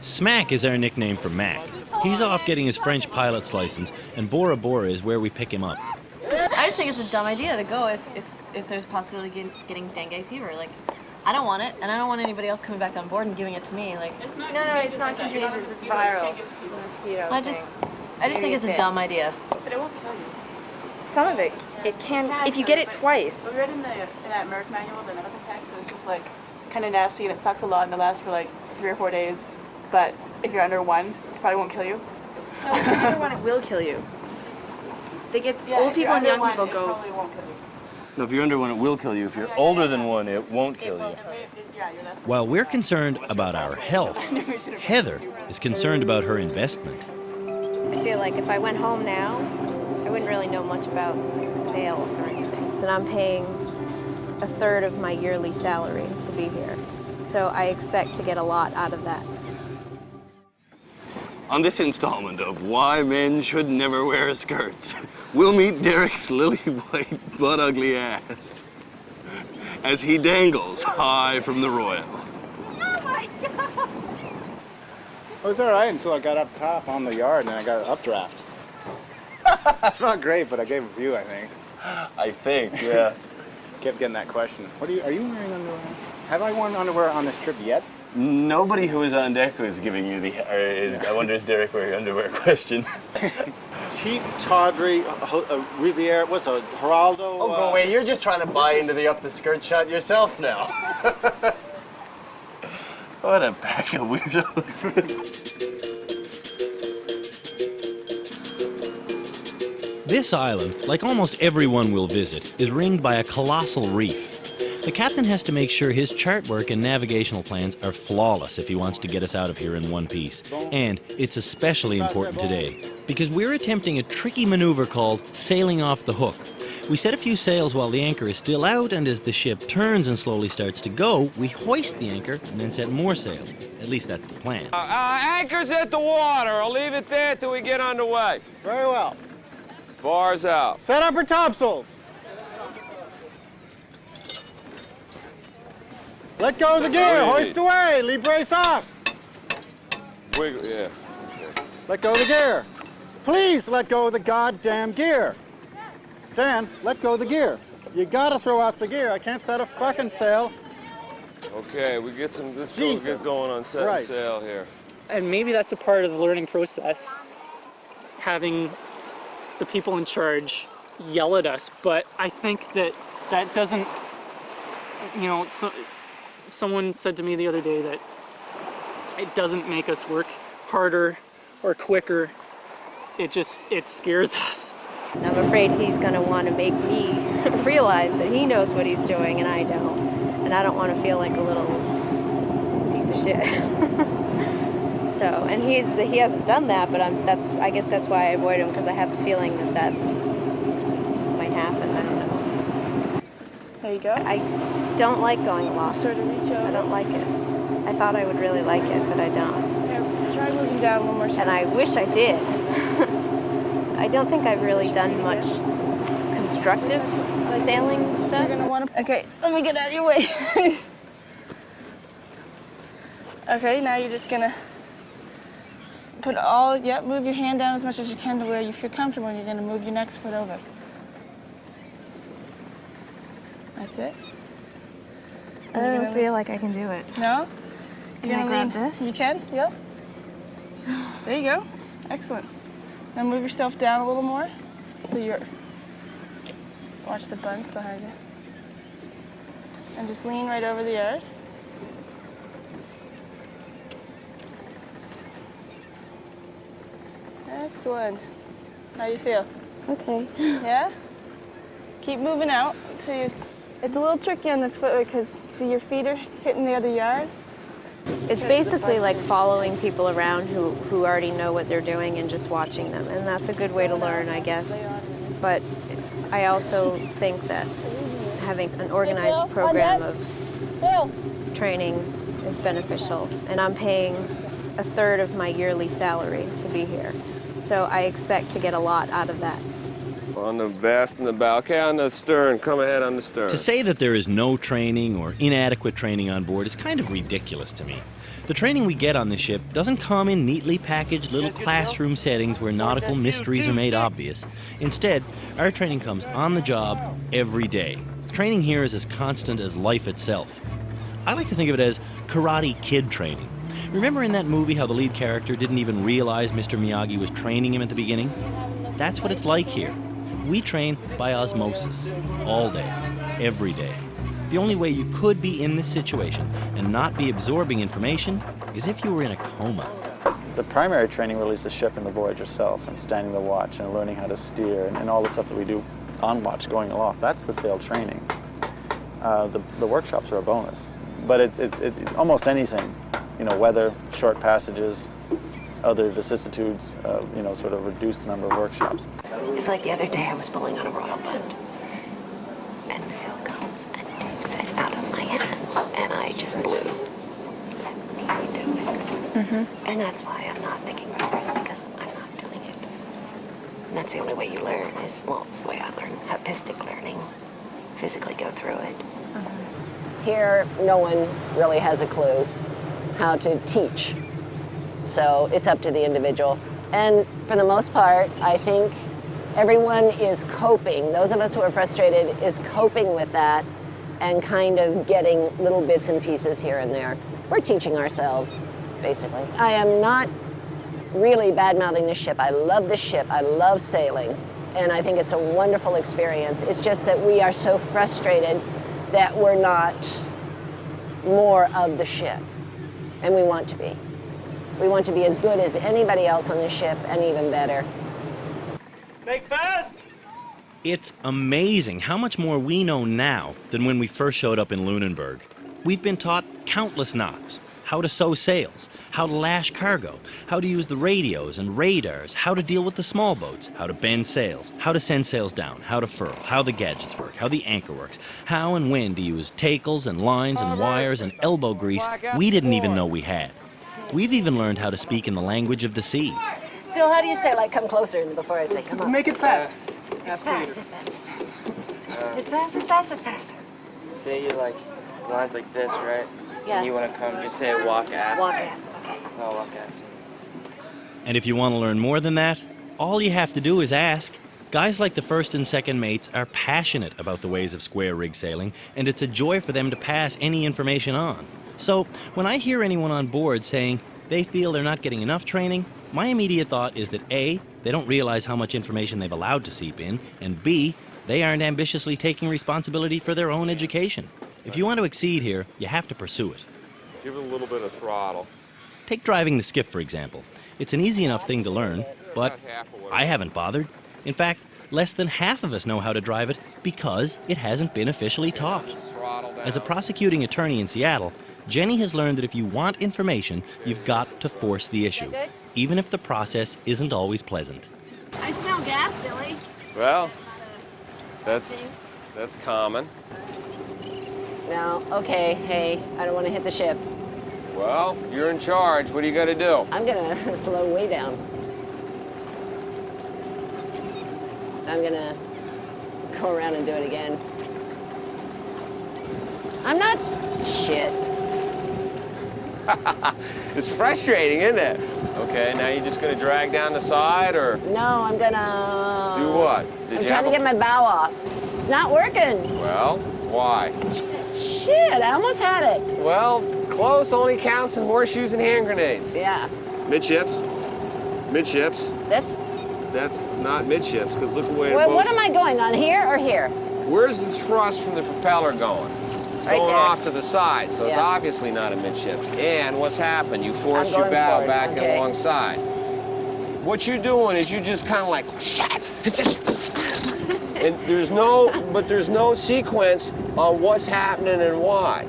Smack is our nickname for Mac. He's off getting his French pilot's license, and Bora Bora is where we pick him up. I just think it's a dumb idea to go if there's a possibility of getting dengue fever. Like, I don't want it, and I don't want anybody else coming back on board and giving it to me. Like, No, it's not contagious. It's viral. It's a mosquito. I just think it's a dumb idea. But it won't kill you. Some of it can, if you get it twice. We read in that Merck manual, the medical text, it's just like kind of nasty and it sucks a lot and it lasts for like 3 or 4 days. But if you're under 1, it probably won't kill you. No, if you're under 1, it will kill you. They get old people and young people go. No, if you're under 1, it will kill you. If you're older than 1, it won't kill you. While we're concerned about our health, Heather is concerned about her investment. I feel like if I went home now, I wouldn't really know much about sales or anything. And I'm paying a third of my yearly salary to be here. So I expect to get a lot out of that. On this installment of Why Men Should Never Wear Skirts, we'll meet Derek's lily-white, butt-ugly ass as he dangles high from the Royal. It was all right until I got up top on the yard and I got an updraft. It's not great, but I gave a view, I think. I think, yeah. Kept getting that question. Are you wearing underwear? Have I worn underwear on this trip yet? Nobody who is on deck was giving you I wonder is Derek wearing underwear question. Cheap, tawdry, Riviera, what's a Geraldo? Oh, go away. You're just trying to buy into the up the skirt shot yourself now. What a pack of weirdos. This island, like almost everyone we'll visit, is ringed by a colossal reef. The captain has to make sure his chart work and navigational plans are flawless if he wants to get us out of here in one piece. And it's especially important today, because we're attempting a tricky maneuver called sailing off the hook. We set a few sails while the anchor is still out, and as the ship turns and slowly starts to go, we hoist the anchor and then set more sail. At least that's the plan. Anchor's at the water. I'll leave it there till we get underway. Very well. Bars out. Set up her topsails. Let go of the gear. Hoist away. Lee brace off. Wiggle, yeah. Let go of the gear. Please let go of the goddamn gear. Dan, let go of the gear. You gotta throw out the gear. I can't set a fucking sail. Okay, let's get going on setting sail here. And maybe that's a part of the learning process, having the people in charge yell at us. But I think that doesn't, someone said to me the other day that it doesn't make us work harder or quicker. It scares us. I'm afraid he's going to want to make me realize that he knows what he's doing and I don't. And I don't want to feel like a little piece of shit. So, and he hasn't done that, but I guess that's why I avoid him, because I have a feeling that might happen. I don't know. There you go. I don't like going along. Sort of reach over. I don't like it. I thought I would really like it, but I don't. Here, try moving down one more time. And I wish I did. I don't think I've really done much constructive sailing stuff. Okay, let me get out of your way. Okay, now you're just gonna move your hand down as much as you can to where you feel comfortable, and you're gonna move your next foot over. That's it. I don't feel like I can do it. No? Can I grab this? You can, yep. There you go. Excellent. Now move yourself down a little more. So you're, watch the buns behind you. And just lean right over the yard. Excellent. How you feel? Okay. Yeah? Keep moving out until you, it's a little tricky on this foot because see your feet are hitting the other yard. It's basically like following people around who already know what they're doing and just watching them. And that's a good way to learn, I guess. But I also think that having an organized program of training is beneficial. And I'm paying a third of my yearly salary to be here. So I expect to get a lot out of that. On the mast and the bow. Okay, on the stern. Come ahead on the stern. To say that there is no training or inadequate training on board is kind of ridiculous to me. The training we get on this ship doesn't come in neatly packaged little classroom settings where nautical mysteries are made obvious. Instead, our training comes on the job every day. Training here is as constant as life itself. I like to think of it as Karate Kid training. Remember in that movie how the lead character didn't even realize Mr. Miyagi was training him at the beginning? That's what it's like here. We train by osmosis, all day, every day. The only way you could be in this situation and not be absorbing information is if you were in a coma. The primary training really is the ship and the voyage itself, and standing the watch and learning how to steer and all the stuff that we do on watch going aloft. That's the sail training. The workshops are a bonus, but it's almost anything, weather, short passages, other vicissitudes, sort of reduced number of workshops. It's like the other day I was pulling on a royal boat, and Phil comes and takes it out of my hands, and I just blew. Let me do it. And that's why I'm not thinking progress, because I'm not doing it. And that's the only way you learn is, well, it's the way I learn, hapistic learning, physically go through it. Here, no one really has a clue how to teach. So it's up to the individual. And for the most part, I think everyone is coping. Those of us who are frustrated is coping with that and kind of getting little bits and pieces here and there. We're teaching ourselves, basically. I am not really bad-mouthing the ship. I love the ship. I love sailing. And I think it's a wonderful experience. It's just that we are so frustrated that we're not more of the ship. And we want to be. We want to be as good as anybody else on the ship and even better. Make fast! It's amazing how much more we know now than when we first showed up in Lunenburg. We've been taught countless knots, how to sew sails, how to lash cargo, how to use the radios and radars, how to deal with the small boats, how to bend sails, how to send sails down, how to furl, how the gadgets work, how the anchor works, how and when to use tackles and lines and wires and elbow grease we didn't even know we had. We've even learned how to speak in the language of the sea. Phil, how do you say, like, come closer before I say come on? Make it fast. It's fast, it's fast, it's fast. It's fast, it's fast, it's fast. Say you like lines like this, right? Yeah. And you want to come, just say walk after. Walk after, okay. Oh, walk after. And if you want to learn more than that, all you have to do is ask. Guys like the first and second mates are passionate about the ways of square rig sailing, and it's a joy for them to pass any information on. So when I hear anyone on board saying they feel they're not getting enough training, my immediate thought is that A, they don't realize how much information they've allowed to seep in, and B, they aren't ambitiously taking responsibility for their own education. If you want to exceed here, you have to pursue it. Give it a little bit of throttle. Take driving the skiff, for example. It's an easy enough thing to learn, but I haven't bothered. In fact, less than half of us know how to drive it because it hasn't been officially taught. As a prosecuting attorney in Seattle, Jenny has learned that if you want information, you've got to force the issue, even if the process isn't always pleasant. I smell gas, Billy. Well, that's common. No, okay, hey, I don't want to hit the ship. Well, you're in charge. What do you got to do? I'm gonna slow way down. I'm gonna go around and do it again. I'm not shit. It's frustrating, isn't it? Okay, now you're just going to drag down the side, or? No, I'm gonna... Do what? I'm trying to get my bow off. It's not working. Well, why? Shit, I almost had it. Well, Close only counts in horseshoes and hand grenades. Yeah. Midships. Midships. That's not midships, because look away. what am I going on, here or here? Where's the thrust from the propeller going? It's Right going there. off to the side, so it's Yeah. obviously not a midships. And what's happened? You forced I'm your going bow forward, back okay. alongside. What you're doing is you just kind of like, and there's no sequence on what's happening and why,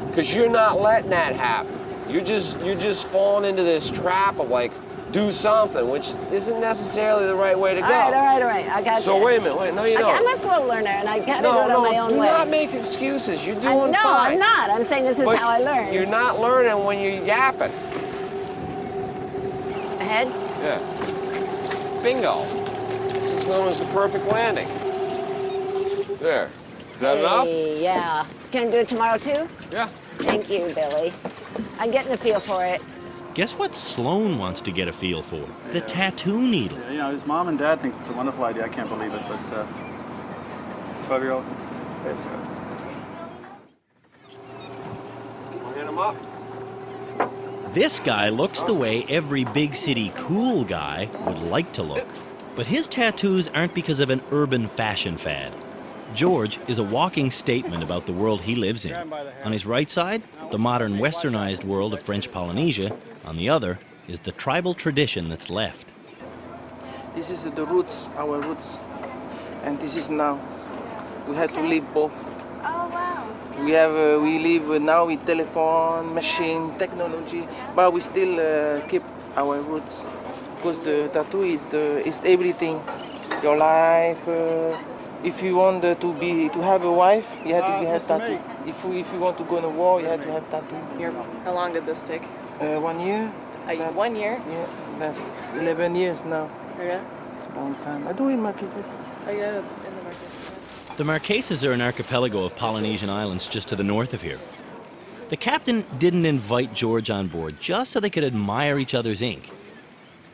because you're not letting that happen. You're just falling into this trap of like, do something, which isn't necessarily the right way to go. All right. I got you. So wait a minute, no you don't. I'm a slow learner, and I gotta do it on my own do way. not make excuses. You're doing No, fine. I'm not. I'm saying this is But how I learn. You're not learning when you're yapping. Ahead? Yeah. Bingo. This is known as the perfect landing. There. Is that enough? Hey, yeah. Can I do it tomorrow too? Yeah. Thank you, Billy. I'm getting a feel for it. Guess what Sloan wants to get a feel for? The tattoo needle. Yeah, you know, his mom and dad thinks it's a wonderful idea. I can't believe it, but 12-year-old. Hit him up. This guy looks the way every big city cool guy would like to look. But his tattoos aren't because of an urban fashion fad. George is a walking statement about the world he lives in. On his right side, the modern westernized world of French Polynesia. On the other is the tribal tradition that's left. This is the roots, our roots. And this is now. We have to live both. Oh, wow. We live now with telephone, machine, technology, but we still keep our roots. Because the tattoo is everything. Your life. If you want to have a wife, you have to have tattoo. If you want to go in a war, you have to have tattoo. Here, how long did this take? 1 year. 1 year? Yeah, that's 11 years now. Yeah. Long time. I do it, Marquesas. I got it in the market. The Marquesas are an archipelago of Polynesian islands just to the north of here. The captain didn't invite George on board just so they could admire each other's ink.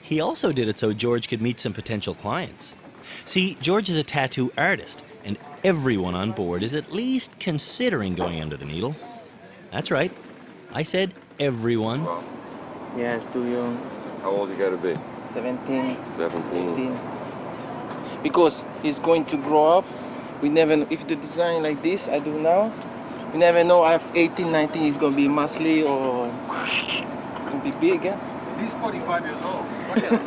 He also did it so George could meet some potential clients. See, George is a tattoo artist, and everyone on board is at least considering going under the needle. That's right. I said everyone. Yeah, it's too young. How old you gotta be? 17. 17. 18. Because he's going to grow up. We never know. If the design like this I do now, we never know if 18, 19 he's going to be muscly or going to be big. Yeah? He's 45 years old. Look at him.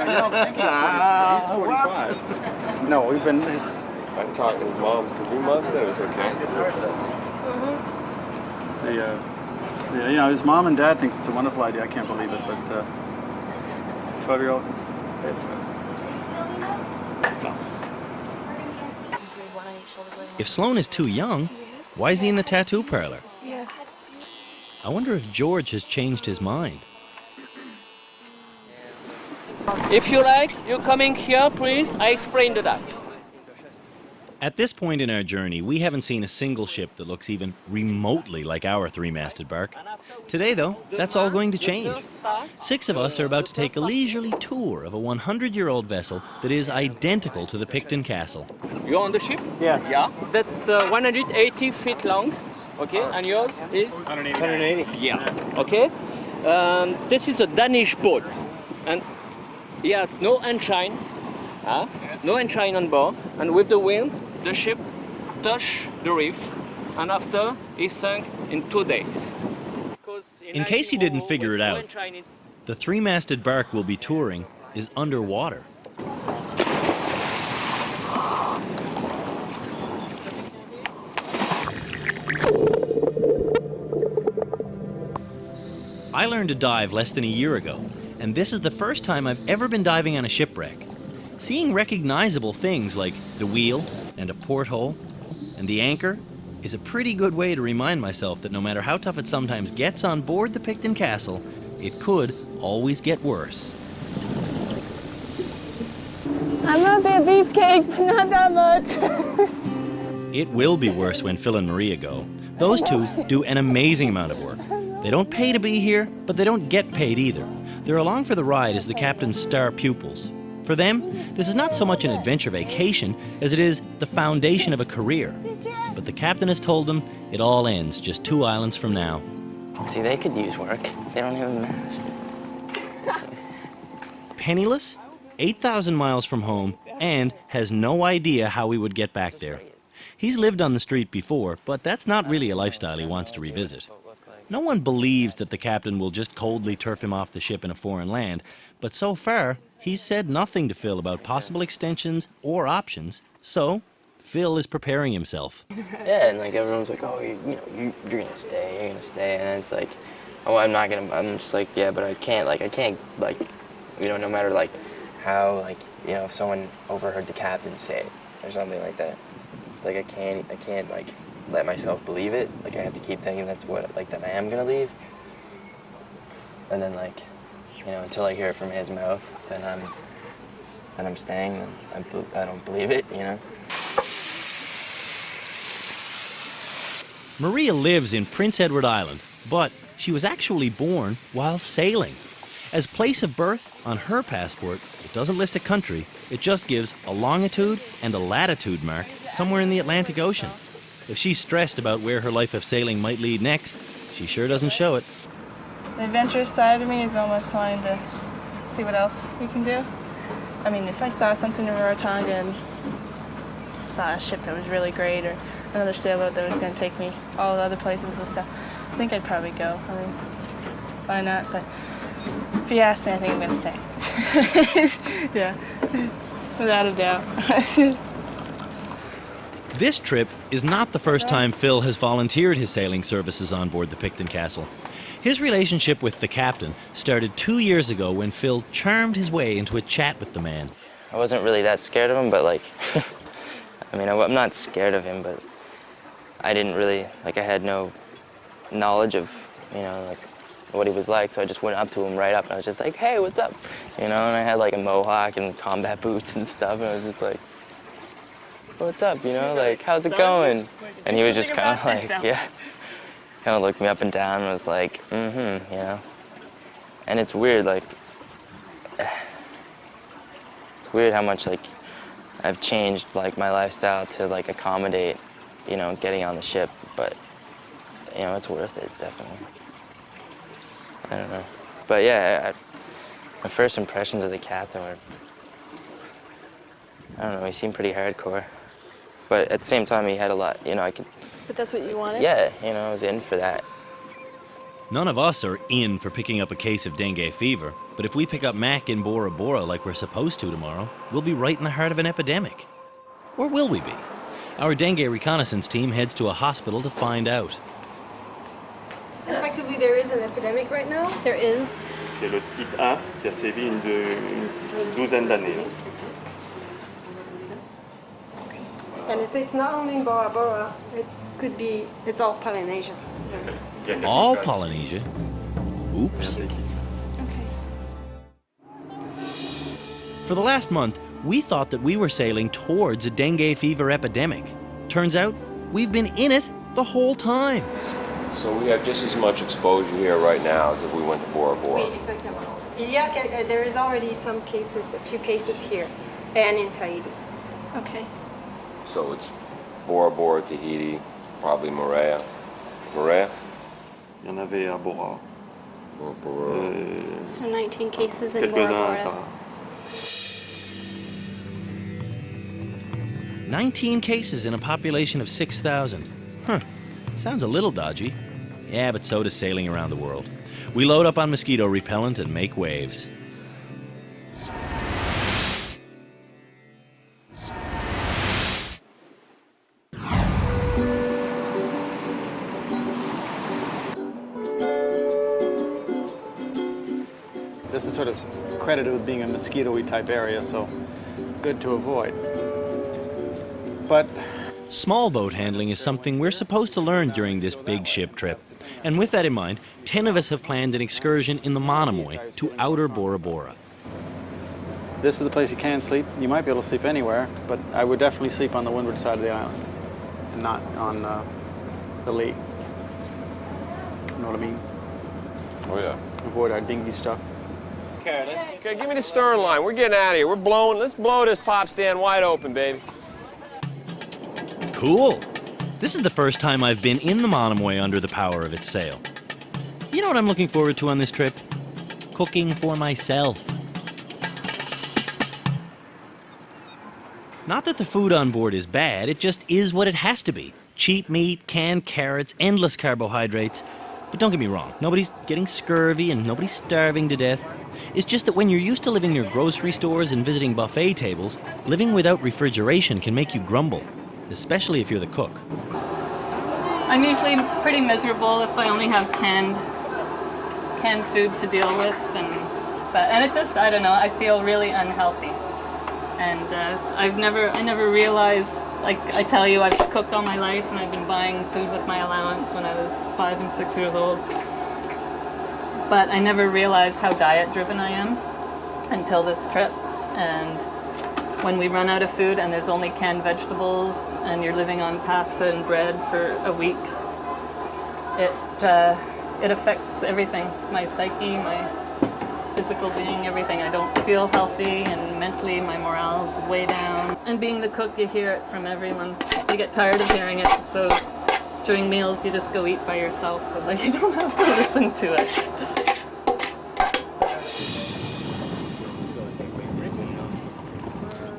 You don't think he's 45. No, we've been... I'm talking to his mom. So your mom said it was okay. You know, his mom and dad thinks it's a wonderful idea. I can't believe it, but 12-year-old. If Sloan is too young, why is he in the tattoo parlor? Yeah. I wonder if George has changed his mind. If you like, you're coming here, please. I explained that. At this point in our journey, we haven't seen a single ship that looks even remotely like our three-masted barque. Today, though, that's all going to change. 6 of us are about to take a leisurely tour of a 100-year-old vessel that is identical to the Picton Castle. You're on the ship? Yeah. Yeah. That's 180 feet long. Okay, and yours is? 180. Yeah. Okay. This is a Danish boat, and he has no engine. No engine on board, and with the wind, the ship touched the reef, and after it sank in 2 days. In case you didn't figure it out, the three-masted barque we'll be touring is underwater. I learned to dive less than a year ago, and this is the first time I've ever been diving on a shipwreck. Seeing recognizable things like the wheel and a porthole and the anchor is a pretty good way to remind myself that no matter how tough it sometimes gets on board the Picton Castle, it could always get worse. I might be a beefcake, but not that much. It will be worse when Phil and Maria go. Those two do an amazing amount of work. They don't pay to be here, but they don't get paid either. They're along for the ride as the captain's star pupils. For them, this is not so much an adventure vacation as it is the foundation of a career. But the captain has told them it all ends just 2 islands from now. See, they could use work. They don't have a mast. Penniless, 8,000 miles from home, and has no idea how he would get back there. He's lived on the street before, but that's not really a lifestyle he wants to revisit. No one believes that the captain will just coldly turf him off the ship in a foreign land, but so far, he's said nothing to Phil about possible extensions or options, so Phil is preparing himself. Yeah, and like everyone's like, oh, you're gonna stay, and it's like, oh, I'm just like, yeah, but I can't, no matter like how, like, if someone overheard the captain say it or something like that, it's like I can't like let myself believe it. Like I have to keep thinking that I am gonna leave, and then like, until I hear it from his mouth, then I'm staying. Then I don't believe it, Maria lives in Prince Edward Island, but she was actually born while sailing. As place of birth, on her passport, it doesn't list a country, it just gives a longitude and a latitude mark somewhere in the Atlantic Ocean. If she's stressed about where her life of sailing might lead next, she sure doesn't show it. The adventurous side of me is almost wanting to see what else we can do. I mean, if I saw something in Rarotonga and saw a ship that was really great or another sailboat that was going to take me all the other places and stuff, I think I'd probably go. I mean, why not? But if you ask me, I think I'm going to stay. Yeah, without a doubt. This trip is not the first time Phil has volunteered his sailing services on board the Picton Castle. His relationship with the captain started 2 years ago when Phil charmed his way into a chat with the man. I wasn't really that scared of him, but like, I mean, I'm not scared of him, but I didn't really, I had no knowledge of, what he was like, so I just went up to him right up, and I was just like, hey, what's up? And I had like a mohawk and combat boots and stuff, and I was just like, what's up, like, how's it going? And he was just kind of like, yeah, kind of looked me up and down and was like, And it's weird, like, it's weird how much, like, I've changed, like, my lifestyle to, like, accommodate, getting on the ship, but, it's worth it, definitely. I don't know. But yeah, my first impressions of the captain were, I don't know, he seemed pretty hardcore. But at the same time, he had a lot, I could... But that's what you wanted? Yeah, I was in for that. None of us are in for picking up a case of dengue fever, but if we pick up Mac in Bora Bora like we're supposed to tomorrow, we'll be right in the heart of an epidemic. Or will we be? Our dengue reconnaissance team heads to a hospital to find out. Effectively, there is an epidemic right now? There is. C'est le type 1 qui a sévi une douzaine d'années. And it's not only in Bora Bora, it's all Polynesia. All Polynesia? Oops. For the last month, we thought that we were sailing towards a dengue fever epidemic. Turns out, we've been in it the whole time. So we have just as much exposure here right now as if we went to Bora Bora. Oui, exactement. There is already some cases, a few cases here, and in Tahiti. Okay. So it's Bora Bora, Tahiti, probably Moorea. Moorea? Il y en avait à Bora. Bora Bora. So 19 cases in Bora Bora. 19 cases in a population of 6,000. Huh. Sounds a little dodgy. Yeah, but so does sailing around the world. We load up on mosquito repellent and make waves. This is sort of credited with being a mosquito-y type area, so good to avoid. But small boat handling is something we're supposed to learn during this big ship trip. And with that in mind, 10 of us have planned an excursion in the Monomoy to outer Bora Bora. this is the place you can sleep. You might be able to sleep anywhere, but I would definitely sleep on the windward side of the island and not on the lee. You know what I mean? Oh, yeah. Avoid our dingy stuff. Okay, give me the stern line. We're getting out of here. We're blowing. Let's blow this pop stand wide open, baby. Cool. This is the first time I've been in the Monomoy under the power of its sail. You know what I'm looking forward to on this trip? Cooking for myself. Not that the food on board is bad, it just is what it has to be. Cheap meat, canned carrots, endless carbohydrates. But don't get me wrong, nobody's getting scurvy and nobody's starving to death. It's just that when you're used to living near grocery stores and visiting buffet tables, living without refrigeration can make you grumble, especially if you're the cook. I'm usually pretty miserable if I only have canned food to deal with, and it just, I don't know, I feel really unhealthy. And I never realized, like I tell you, I've cooked all my life and I've been buying food with my allowance when I was 5 and 6 years old. But I never realized how diet driven I am until this trip. And when we run out of food and there's only canned vegetables and you're living on pasta and bread for a week, it affects everything, my psyche, my physical being, everything. I don't feel healthy, and mentally my morale's way down. And being the cook, you hear it from everyone. You get tired of hearing it, so during meals you just go eat by yourself so that you don't have to listen to it.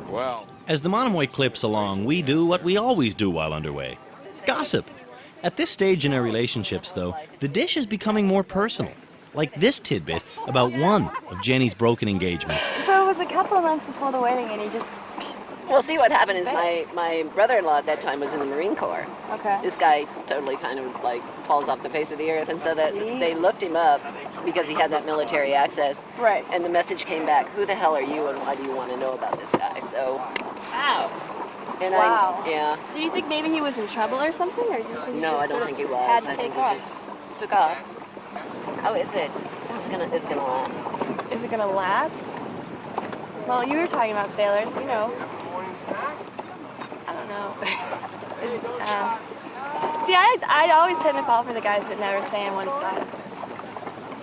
Well, as the Monomoy clips along, we do what we always do while underway. Gossip. At this stage in our relationships, though, the dish is becoming more personal. Like this tidbit about one of Jenny's broken engagements. So it was a couple of months before the wedding, and he just... Well, see, what happened is my brother-in-law at that time was in the Marine Corps. Okay. This guy totally kind of like falls off the face of the earth, and so that they looked him up because he had that military access. Right. And the message came back, "Who the hell are you, and why do you want to know about this guy?" So. Wow. And wow. Yeah. So you think maybe he was in trouble or something, or do you think No, I don't think he was. Had to I take think off. he just took off. How is it? It's gonna last. Is it gonna last? Well, you were talking about sailors, you know. I don't know. See, I always tend to fall for the guys that never stay in one spot.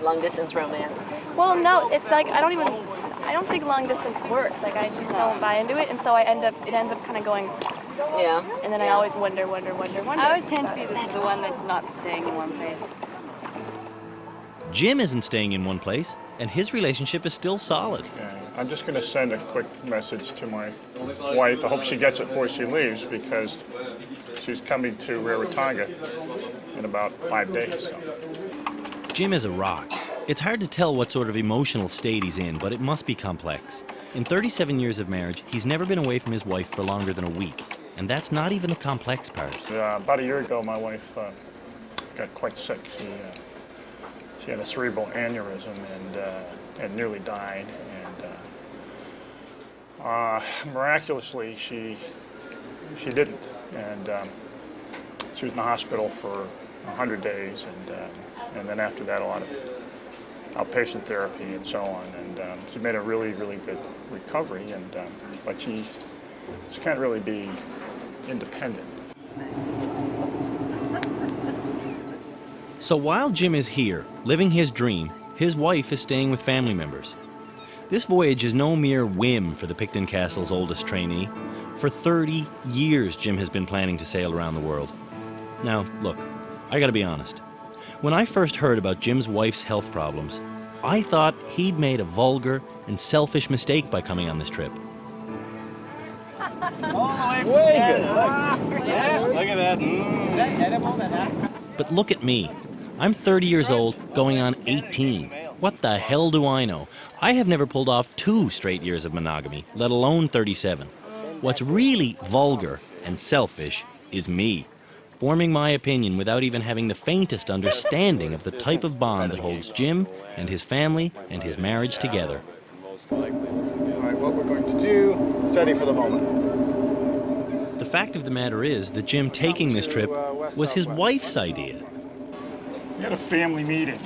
Long distance romance. Well, no, it's like I don't think long distance works. Like I just don't buy into it, and so it ends up kind of going. Yeah. And then I always wonder. I always tend to be the one that's not staying in one place. Jim isn't staying in one place, and his relationship is still solid. Yeah, I'm just going to send a quick message to my wife. I hope she gets it before she leaves, because she's coming to Rarotonga in about 5 days. So. Jim is a rock. It's hard to tell what sort of emotional state he's in, but it must be complex. In 37 years of marriage, he's never been away from his wife for longer than a week, and that's not even the complex part. About a year ago, my wife got quite sick. She had a cerebral aneurysm and nearly died. And miraculously, she didn't. And she was in the hospital for 100 days, and then after that, a lot of outpatient therapy and so on. And she made a really, really good recovery. But she can't really be independent. So while Jim is here, living his dream, his wife is staying with family members. This voyage is no mere whim for the Picton Castle's oldest trainee. For 30 years, Jim has been planning to sail around the world. Now, look, I gotta be honest. When I first heard about Jim's wife's health problems, I thought he'd made a vulgar and selfish mistake by coming on this trip. Way good. Look at that. Is that edible? But look at me. I'm 30 years old, going on 18. What the hell do I know? I have never pulled off 2 straight years of monogamy, let alone 37. What's really vulgar and selfish is me, forming my opinion without even having the faintest understanding of the type of bond that holds Jim and his family and his marriage together. All right, what we're going to do, study for the moment. The fact of the matter is that Jim taking this trip was his wife's idea. We had a family meeting,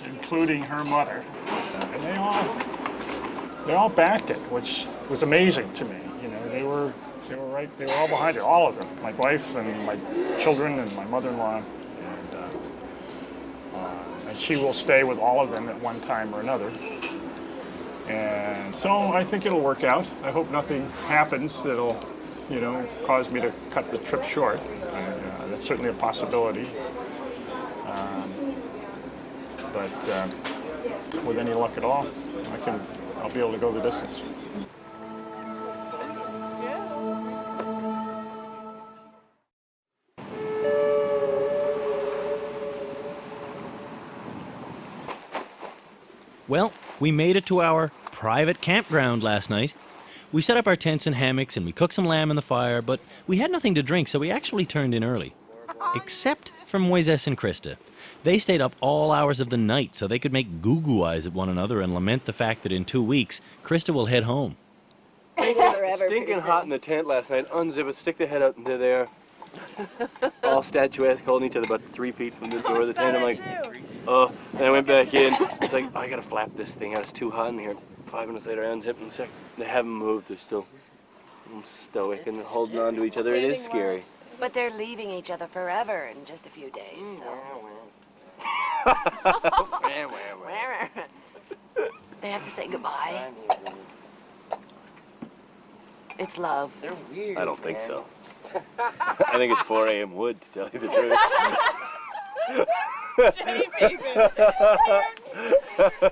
including her mother, and they all backed it, which was amazing to me. You know, they were right, they were all behind it, all of them, my wife and my children and my mother-in-law, and she will stay with all of them at one time or another. And so I think it'll work out. I hope nothing happens that'll, cause me to cut the trip short. That's certainly a possibility. But with any luck at all, I'll be able to go the distance. Well, we made it to our private campground last night. We set up our tents and hammocks and we cooked some lamb in the fire, but we had nothing to drink, so we actually turned in early. Except for Moises and Krista. They stayed up all hours of the night so they could make goo-goo eyes at one another and lament the fact that in 2 weeks, Krista will head home. Stinking hot in the tent last night. Unzip it, stick the head out into there. All statuesque, holding each other about 3 feet from the door of the tent. I'm like, oh. And I went back in. It's like, I gotta flap this thing out. It's too hot in here. 5 minutes later, I unzip and sec. They haven't moved. They're still stoic and holding on to each other. It is scary. But they're leaving each other forever in just a few days, so. They have to say goodbye. It's love. They're weird. I don't think so. I think it's 4 a.m. wood, to tell you the truth. Jenny, baby.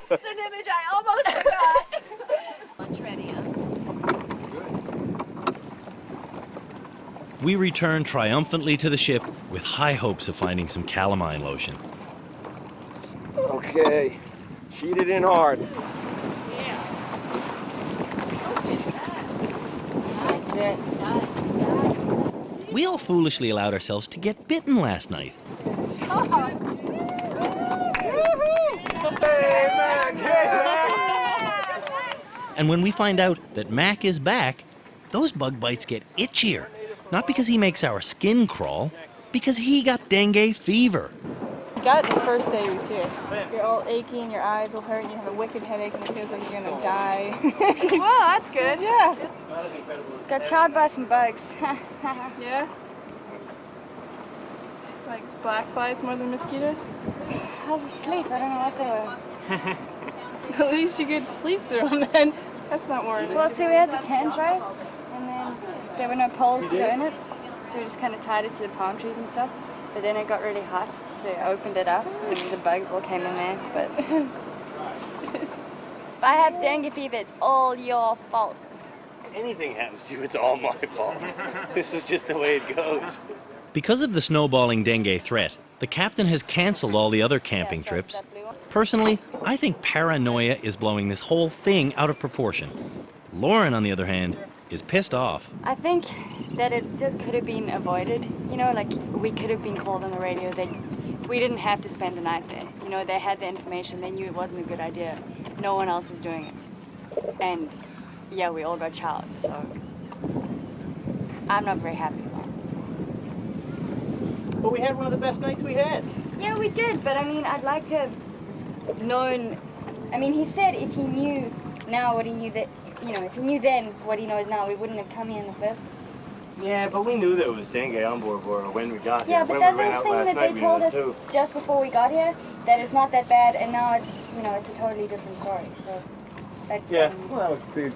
It's an image I almost forgot. Lunch ready, huh? We returned triumphantly to the ship with high hopes of finding some calamine lotion. Okay, sheet it in hard. We all foolishly allowed ourselves to get bitten last night. And when we find out that Mac is back, those bug bites get itchier. Not because he makes our skin crawl, because he got dengue fever. You got it the first day he was here. You're all achy and your eyes will hurt and you have a wicked headache and it feels like you're gonna die. Well, that's good. Yeah. Got chowed by some bugs. Yeah? Like black flies more than mosquitoes? I was asleep. I don't know what they were. At least you get to sleep through them then. That's not more. Well, see, we had the tent, right? And then there were no poles to go in it. So we just kind of tied it to the palm trees and stuff. But then it got really hot. So I opened it up and the bugs all came in there. But if I have dengue fever, it's all your fault. Anything happens to you, it's all my fault. This is just the way it goes. Because of the snowballing dengue threat, the captain has canceled all the other camping trips. Personally, I think paranoia is blowing this whole thing out of proportion. Lauren, on the other hand, is pissed off. I think that it just could have been avoided. You know, like we could have been called on the radio. We didn't have to spend the night there. You know, they had the information. They knew it wasn't a good idea. No one else is doing it. And yeah, we all got chowed, so I'm not very happy about it. But we had one of the best nights we had. Yeah, we did, but I mean, I'd like to have known. I mean, he said if he knew now what he knew that, you know, if he knew then what he knows now, we wouldn't have come here in the first place. Yeah, but we knew there was dengue on board when we got here. Yeah, but when that's the thing that they told us just before we got here, that it's not that bad, and now it's, you know, it's a totally different story. So, that, Yeah, well, that was the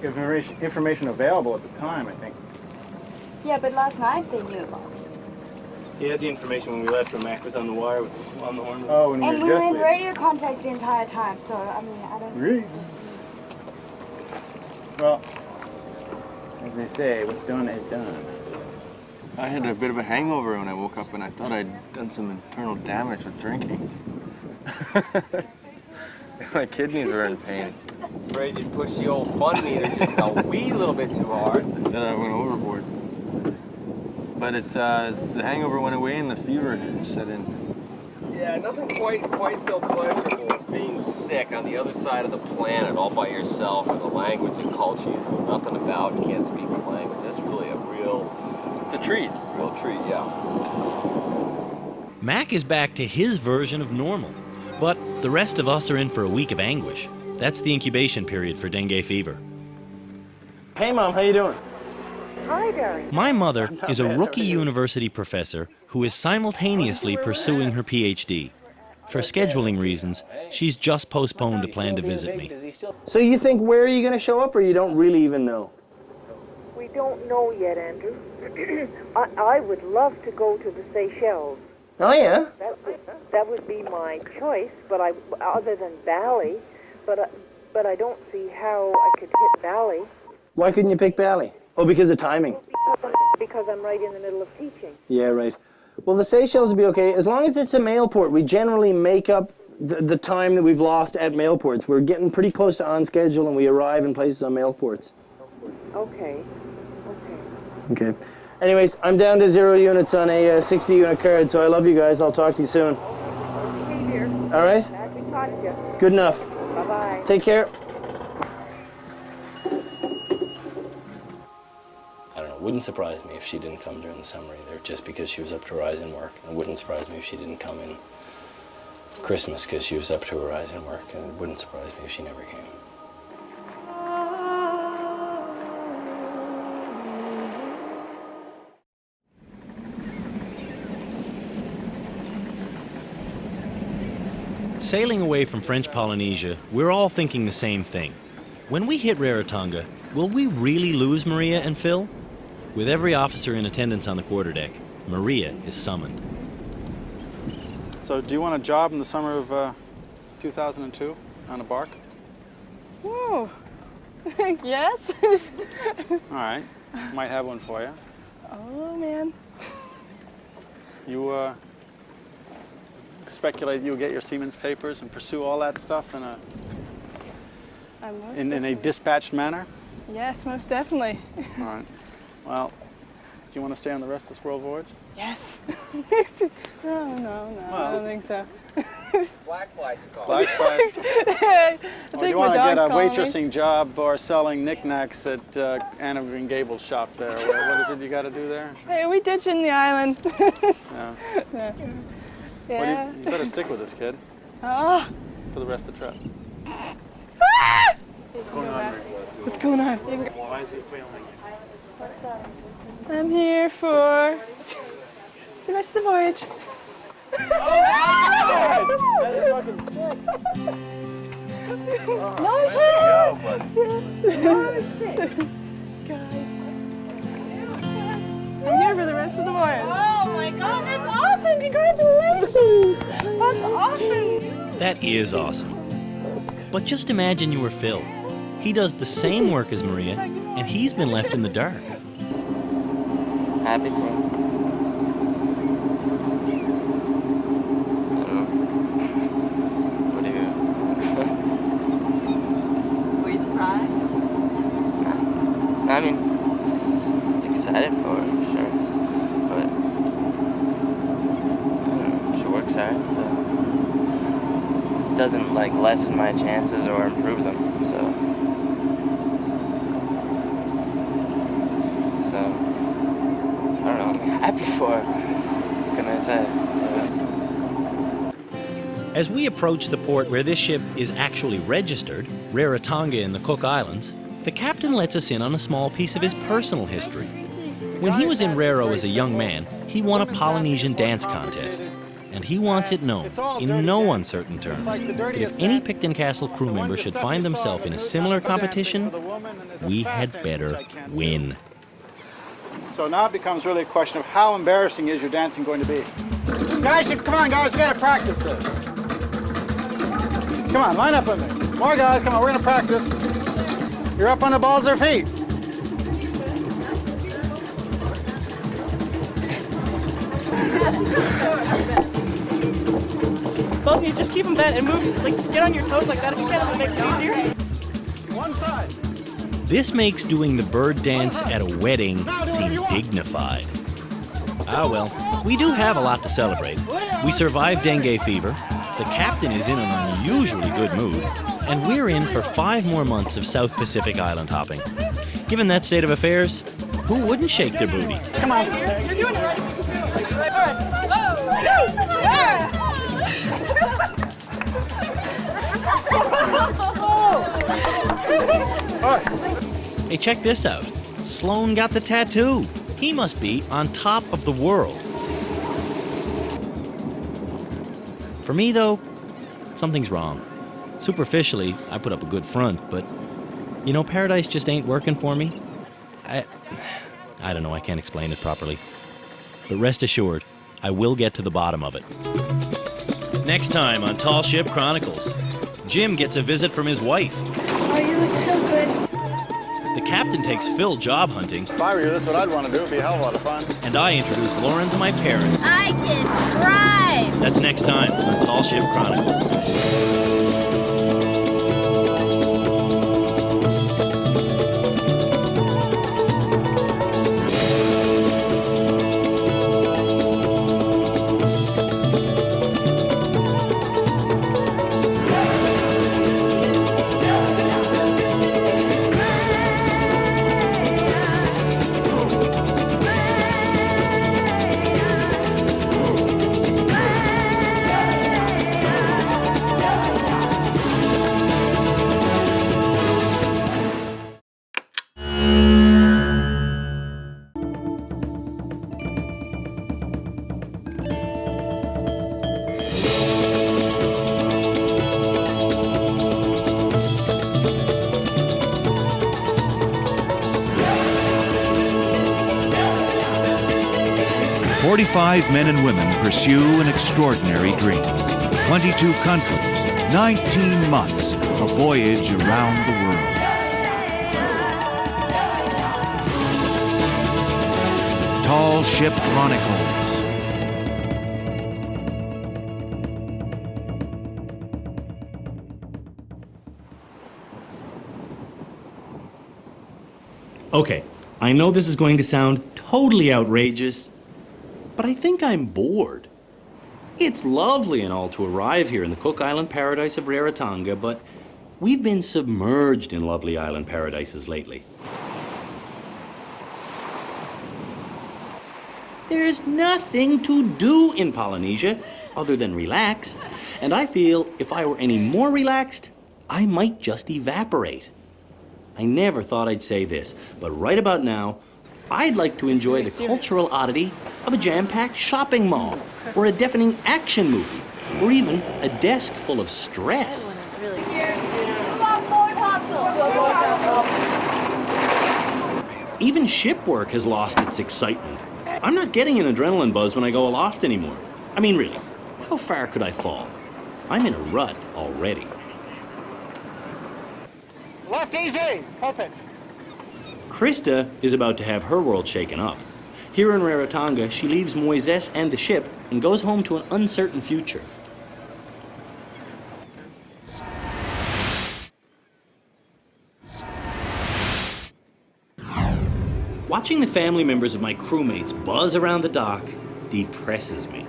information available at the time, I think. yeah, but last night they knew about it. He had the information when we left, when Mac was on the wire on the horn. Oh, when And we were in radio contact the entire time, so I mean, I don't. Really? Well, as they say, what's done is done. I had a bit of a hangover when I woke up, and I thought I'd done some internal damage with drinking. My kidneys were in pain. Afraid you pushed the old fun meter just a wee little bit too hard. Then I went overboard. But the hangover went away and the fever set in. Yeah, nothing quite so pleasurable as being sick on the other side of the planet all by yourself in a language and culture you know nothing about. You can't speak the language. That's really it's a treat. Real treat, yeah. Mac is back to his version of normal, but the rest of us are in for a week of anguish. That's the incubation period for dengue fever. Hey, Mom, how you doing? Hi, Gary. My mother is a rookie university professor who is simultaneously pursuing her PhD. For scheduling reasons, she's just postponed a plan to visit me. So you think where are you going to show up, or you don't really even know? We don't know yet, Andrew. I would love to go to the Seychelles. Oh, yeah? That would be my choice, but other than Bali, but I don't see how I could hit Bali. Why couldn't you pick Bali? Oh, because of timing. Because I'm right in the middle of teaching. Yeah, right. Well, the Seychelles would be okay. As long as it's a mail port, we generally make up the time that we've lost at mail ports. We're getting pretty close to on schedule, and we arrive in places on mail ports. Okay. Okay. Anyways, I'm down to 0 units on a 60-unit card, so I love you guys. I'll talk to you soon. Okay, dear. All right? Glad we caught you. Good enough. Bye-bye. Take care. I don't know, it wouldn't surprise me if she didn't come during the summer either, just because she was up to her eyes in work. And it wouldn't surprise me if she didn't come in Christmas because she was up to her eyes in work. And it wouldn't surprise me if she never came. Sailing away from French Polynesia, we're all thinking the same thing. When we hit Rarotonga, will we really lose Maria and Phil? With every officer in attendance on the quarterdeck, Maria is summoned. So do you want a job in the summer of 2002 on a barque? Whoa. Yes? All right. Might have one for you. Oh, man. You speculate you'll get your seaman's papers and pursue all that stuff in a dispatched manner? Yes, most definitely. All right. Well, do you want to stay on the rest of this world voyage? Yes. No, I don't think so. Black flies are called. Black flies. I Or think do you want to get a calling me. waitressing job or selling knickknacks at Anna Green Gable's shop there? What is it you got to do there? Hey, we ditching the island. Yeah. Yeah. Well, you better stick with this kid Oh. for the rest of the trip. What's going on? What's going on? Why is he filming? I'm here for the rest of the voyage. No shit. Guys. I'm here for the rest of the voyage. Oh my god, that's awesome! Congratulations! That's awesome! That is awesome. But just imagine you were Phil. He does the same work as Maria, and he's been left in the dark. Happy for him. I don't know. What do you... Were you surprised? I mean, I was excited for her, sure. But, she works hard, so it doesn't, like, lessen my chances or improve them, so I don't know, I'm happy for her. What can I say? As we approach the port where this ship is actually registered, Rarotonga in the Cook Islands, the captain lets us in on a small piece of his personal history. When he was in Raro as a young man, he won a Polynesian dance contest. And he wants it known, in no uncertain terms, that if any Picton Castle crew member should find themselves in a similar competition, we had better win. So now it becomes really a question of how embarrassing is your dancing going to be. Guys, come on, guys, we gotta practice this. Come on, line up with me. More guys, come on, we're gonna practice. You're up on the balls of their feet. Both of you just keep them bent and move, like get on your toes like that if you can, it makes it easier. One side. This makes doing the bird dance at a wedding seem dignified. Ah well, we do have a lot to celebrate. We survived dengue fever, the captain is in an unusually good mood, and we're in for 5 more months of South Pacific island hopping. Given that state of affairs, who wouldn't shake their booty? Come on. You're doing it right. All right. Hey, check this out. Sloan got the tattoo. He must be on top of the world. For me, though, something's wrong. Superficially, I put up a good front, but, you know, paradise just ain't working for me. I don't know, I can't explain it properly. But rest assured, I will get to the bottom of it. Next time on Tall Ship Chronicles, Jim gets a visit from his wife. Oh, you look so good. The captain takes Phil job hunting. If I were you, that's what I'd want to do. It'd be a hell of a lot of fun. And I introduce Lauren to my parents. I can drive. That's next time on Tall Ship Chronicles. Five men and women pursue an extraordinary dream. 22 countries, 19 months, a voyage around the world. Tall Ship Chronicles. Okay, I know this is going to sound totally outrageous, but I think I'm bored. It's lovely and all to arrive here in the Cook Island paradise of Rarotonga, but we've been submerged in lovely island paradises lately. There's nothing to do in Polynesia other than relax, and I feel if I were any more relaxed, I might just evaporate. I never thought I'd say this, but right about now, I'd like to enjoy the cultural oddity of a jam-packed shopping mall, or a deafening action movie, or even a desk full of stress. Even ship work has lost its excitement. I'm not getting an adrenaline buzz when I go aloft anymore. I mean, really, how far could I fall? I'm in a rut already. Left easy, pulpit. Krista is about to have her world shaken up. Here in Rarotonga, she leaves Moises and the ship and goes home to an uncertain future. Watching the family members of my crewmates buzz around the dock depresses me.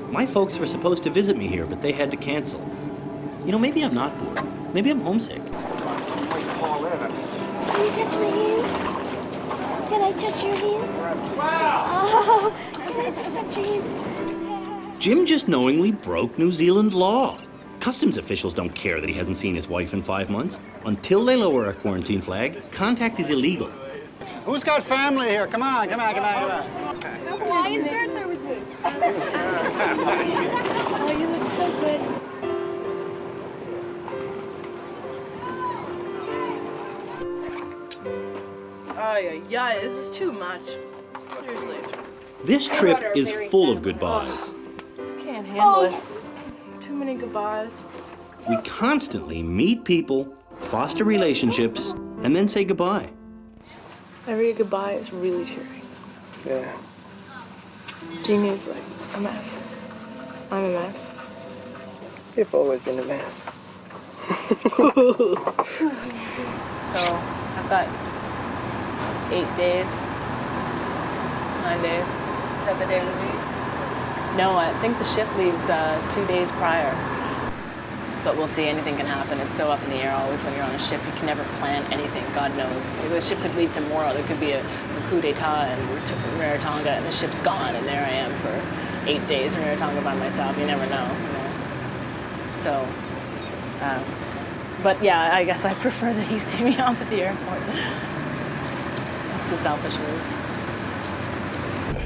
My folks were supposed to visit me here, but they had to cancel. You know, maybe I'm not bored. Maybe I'm homesick. Can you touch my hand? Can I touch your hand? Oh, can I just touch your hand? Jim just knowingly broke New Zealand law. Customs officials don't care that he hasn't seen his wife in 5 months. Until they lower a quarantine flag, contact is illegal. Who's got family here? Come on, come on, come on, come on. No Hawaiian shirts are with me. Oh, you look so good. Yeah, this is too much. Seriously. This trip is full of goodbyes. Can't handle it. Too many goodbyes. We constantly meet people, foster relationships, and then say goodbye. Every goodbye is really cheering. Yeah. Jeannie's like a mess. I'm a mess. You've always been a mess. So I've got 8 days, 9 days. Is that the day we leave? No, I think the ship leaves 2 days prior. But we'll see, anything can happen. It's so up in the air always when you're on a ship. You can never plan anything, God knows. The ship could leave tomorrow. There could be a coup d'etat in Rarotonga and the ship's gone and there I am for 8 days in Rarotonga by myself. You never know. You know? So, but yeah, I guess I prefer that you see me off at the airport. That's the selfish route.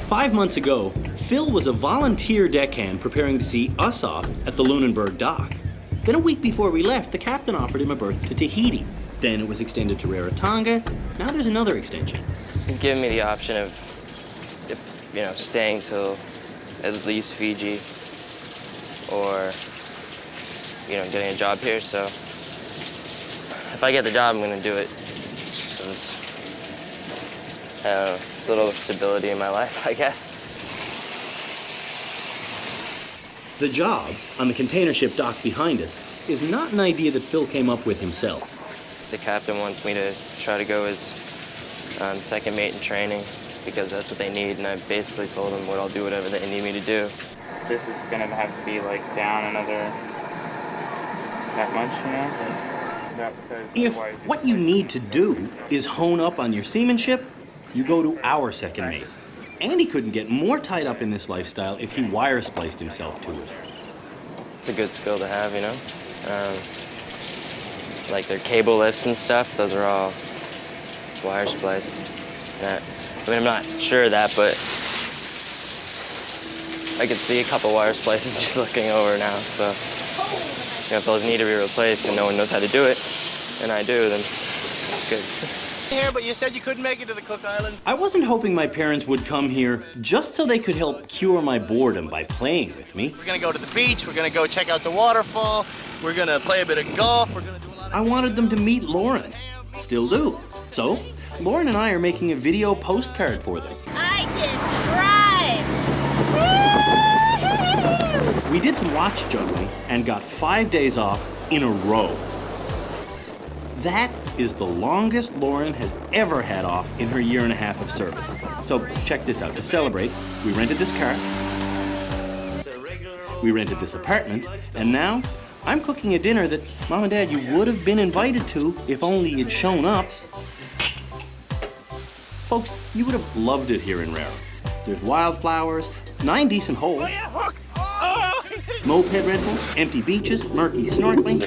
5 months ago, Phil was a volunteer deckhand preparing to see us off at the Lunenburg dock. Then a week before we left, the captain offered him a berth to Tahiti. Then it was extended to Rarotonga. Now there's another extension. He's given me the option of, staying till at least Fiji or, getting a job here. So if I get the job, I'm going to do it. A little stability in my life, I guess. The job on the container ship dock behind us is not an idea that Phil came up with himself. The captain wants me to try to go as second mate in training because that's what they need, and I basically told them I'll do whatever they need me to do. This is going to have to be down another that much, If what you need to do is hone up on your seamanship, you go to our second mate. Andy couldn't get more tied up in this lifestyle if he wire spliced himself to it. It's a good skill to have, like their cable lifts and stuff, those are all wire spliced. I'm not sure of that, but I could see a couple wire splices just looking over now. So if those need to be replaced and no one knows how to do it, and I do, then it's good. Here, but you said you couldn't make it to the Cook Islands. I wasn't hoping my parents would come here just so they could help cure my boredom by playing with me. We're gonna go to the beach, we're gonna go check out the waterfall, we're gonna play a bit of golf, we're gonna do a lot of... I wanted them to meet Lauren. Still do. So, Lauren and I are making a video postcard for them. I can drive! We did some watch juggling and got 5 days off in a row. That is the longest Lauren has ever had off in her 1.5 years of service. So check this out. To celebrate, we rented this car, we rented this apartment, and now I'm cooking a dinner that Mom and Dad, you would have been invited to if only you'd shown up. Folks, you would have loved it here in Raro. There's wildflowers, 9 decent holes, moped rental, empty beaches, murky snorkeling,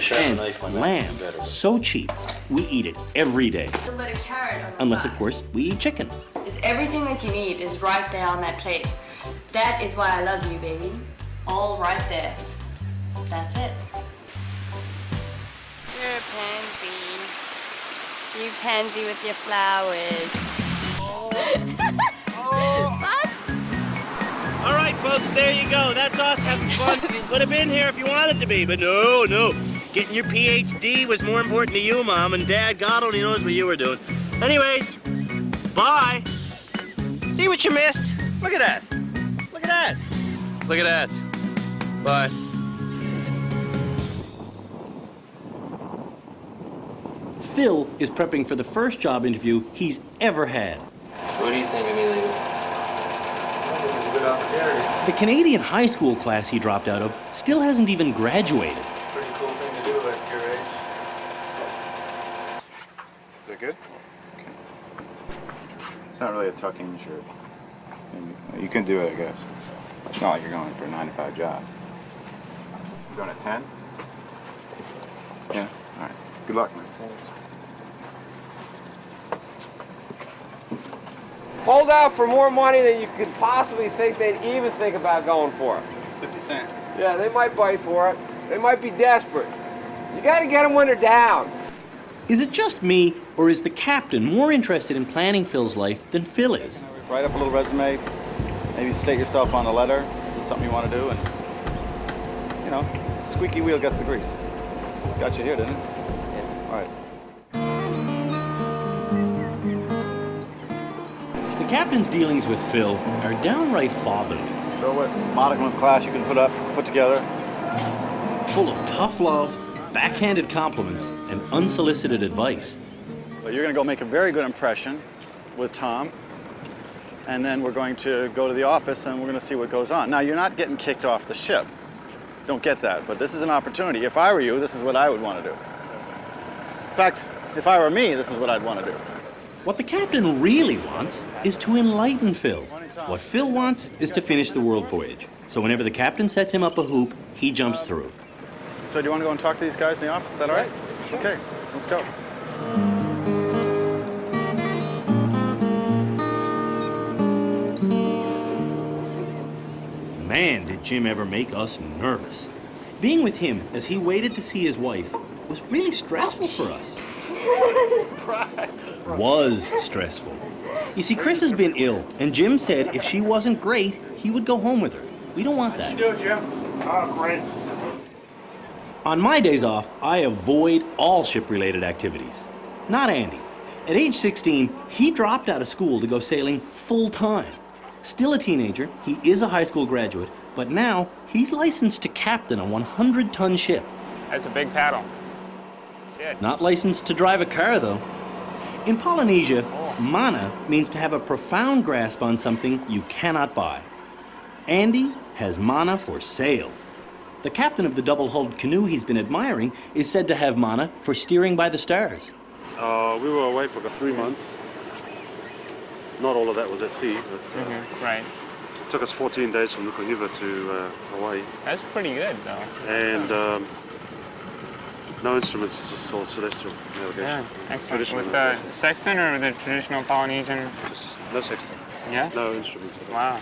and lamb. So cheap, we eat it every day. A bit of carrot on the Unless, side. of course, we eat chicken. It's everything that you need is right there on that plate. That is why I love you, baby. All right there. That's it. You're a pansy. You pansy with your flowers. All right, folks, there you go. That's us having fun. You could have been here if you wanted to be, but no. Getting your PhD was more important to you, Mom, and Dad, God only knows what you were doing. Anyways, bye. See what you missed? Look at that. Look at that. Look at that. Bye. Phil is prepping for the first job interview he's ever had. So what do you think of me leaving? It's a good opportunity. The Canadian high school class he dropped out of still hasn't even graduated. Pretty cool thing to do at your age. Is that good? It's not really a tuck-in shirt. You can do it, I guess. It's not like you're going for a 9-to-5 job. You going at 10? Yeah? All right. Good luck, man. Hold out for more money than you could possibly think they'd even think about going for. 50 cents. Yeah, they might bite for it. They might be desperate. You gotta get them when they're down. Is it just me, or is the captain more interested in planning Phil's life than Phil is? Write up a little resume. Maybe state yourself on a letter. This is something you want to do, and, squeaky wheel gets the grease. Got you here, didn't it? Yeah. All right. The captain's dealings with Phil are downright fatherly. So what modicum of class you can put together. Full of tough love, backhanded compliments, and unsolicited advice. But you're going to go make a very good impression with Tom, and then we're going to go to the office and we're going to see what goes on. Now, you're not getting kicked off the ship. Don't get that, but this is an opportunity. If I were you, this is what I would want to do. In fact, if I were me, this is what I'd want to do. What the captain really wants is to enlighten Phil. What Phil wants is to finish the world voyage. So whenever the captain sets him up a hoop, he jumps through. So do you want to go and talk to these guys in the office? Is that all right? Okay, let's go. man, did Jim ever make us nervous. Being with him as he waited to see his wife was really stressful for us. Was stressful. You see, Chris has been ill, and Jim said if she wasn't great, he would go home with her. We don't want that. How you do, Jim? Oh, great. On my days off, I avoid all ship-related activities. Not Andy. At age 16, he dropped out of school to go sailing full-time. Still a teenager, he is a high school graduate, but now he's licensed to captain a 100-ton ship. That's a big paddle. Shit. Not licensed to drive a car, though. In Polynesia, mana means to have a profound grasp on something you cannot buy. Andy has mana for sail. The captain of the double-hulled canoe he's been admiring is said to have mana for steering by the stars. We were away for 3 months. Not all of that was at sea, but right. It took us 14 days from Nuku'hiva to Hawaii. That's pretty good, though. And no instruments, just all celestial navigation. Yeah, excellent. With the sextant or the traditional Polynesian? Just no sextant. Yeah? No instruments. Wow.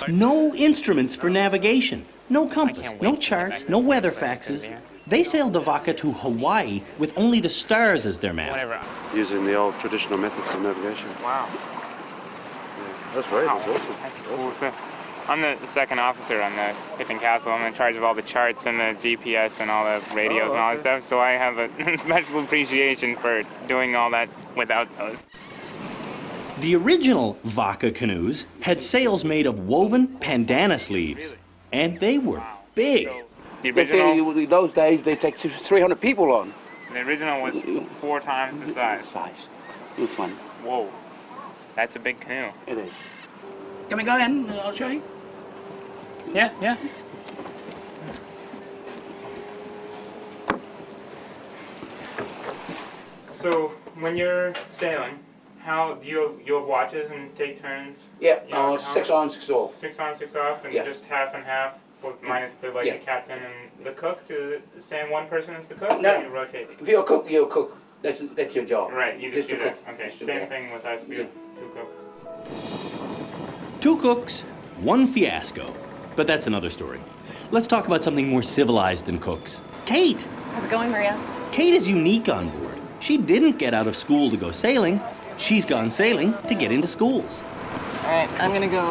No instruments for navigation. No compass, no charts, no weather faxes. They sailed the Vaca to Hawaii with only the stars as their map. Whatever. Using the old traditional methods of navigation. Wow. Yeah, that's great. Wow. That's awesome. That's cool stuff. I'm the second officer on the Picton Castle. I'm in charge of all the charts and the GPS and all the radios and all that stuff. So I have a special appreciation for doing all that without those. The original Vaca canoes had sails made of woven pandanus leaves, and they were big. The original, in those days, they take 300 people on. The original was 4 times the size. This one. Whoa, that's a big canoe. It is. Can we go in? I'll show you. Yeah, yeah. So when you're sailing, how do you have watches and take turns? Yeah, You know, 6 on, 6 off. 6 on, 6 off, and Yeah. just half and half, minus the Yeah. the captain and the cook. Do the same one person as the cook? No. Or you rotate? If you're a cook, you're a cook. That's your job. Right, you just do your that. cook. Okay, Just do same that. thing with us. We have 2 cooks. 2 cooks, 1 fiasco. But that's another story. Let's talk about something more civilized than cooks. Kate! How's it going, Maria? Kate is unique on board. She didn't get out of school to go sailing. She's gone sailing to get into schools. All right, I'm gonna go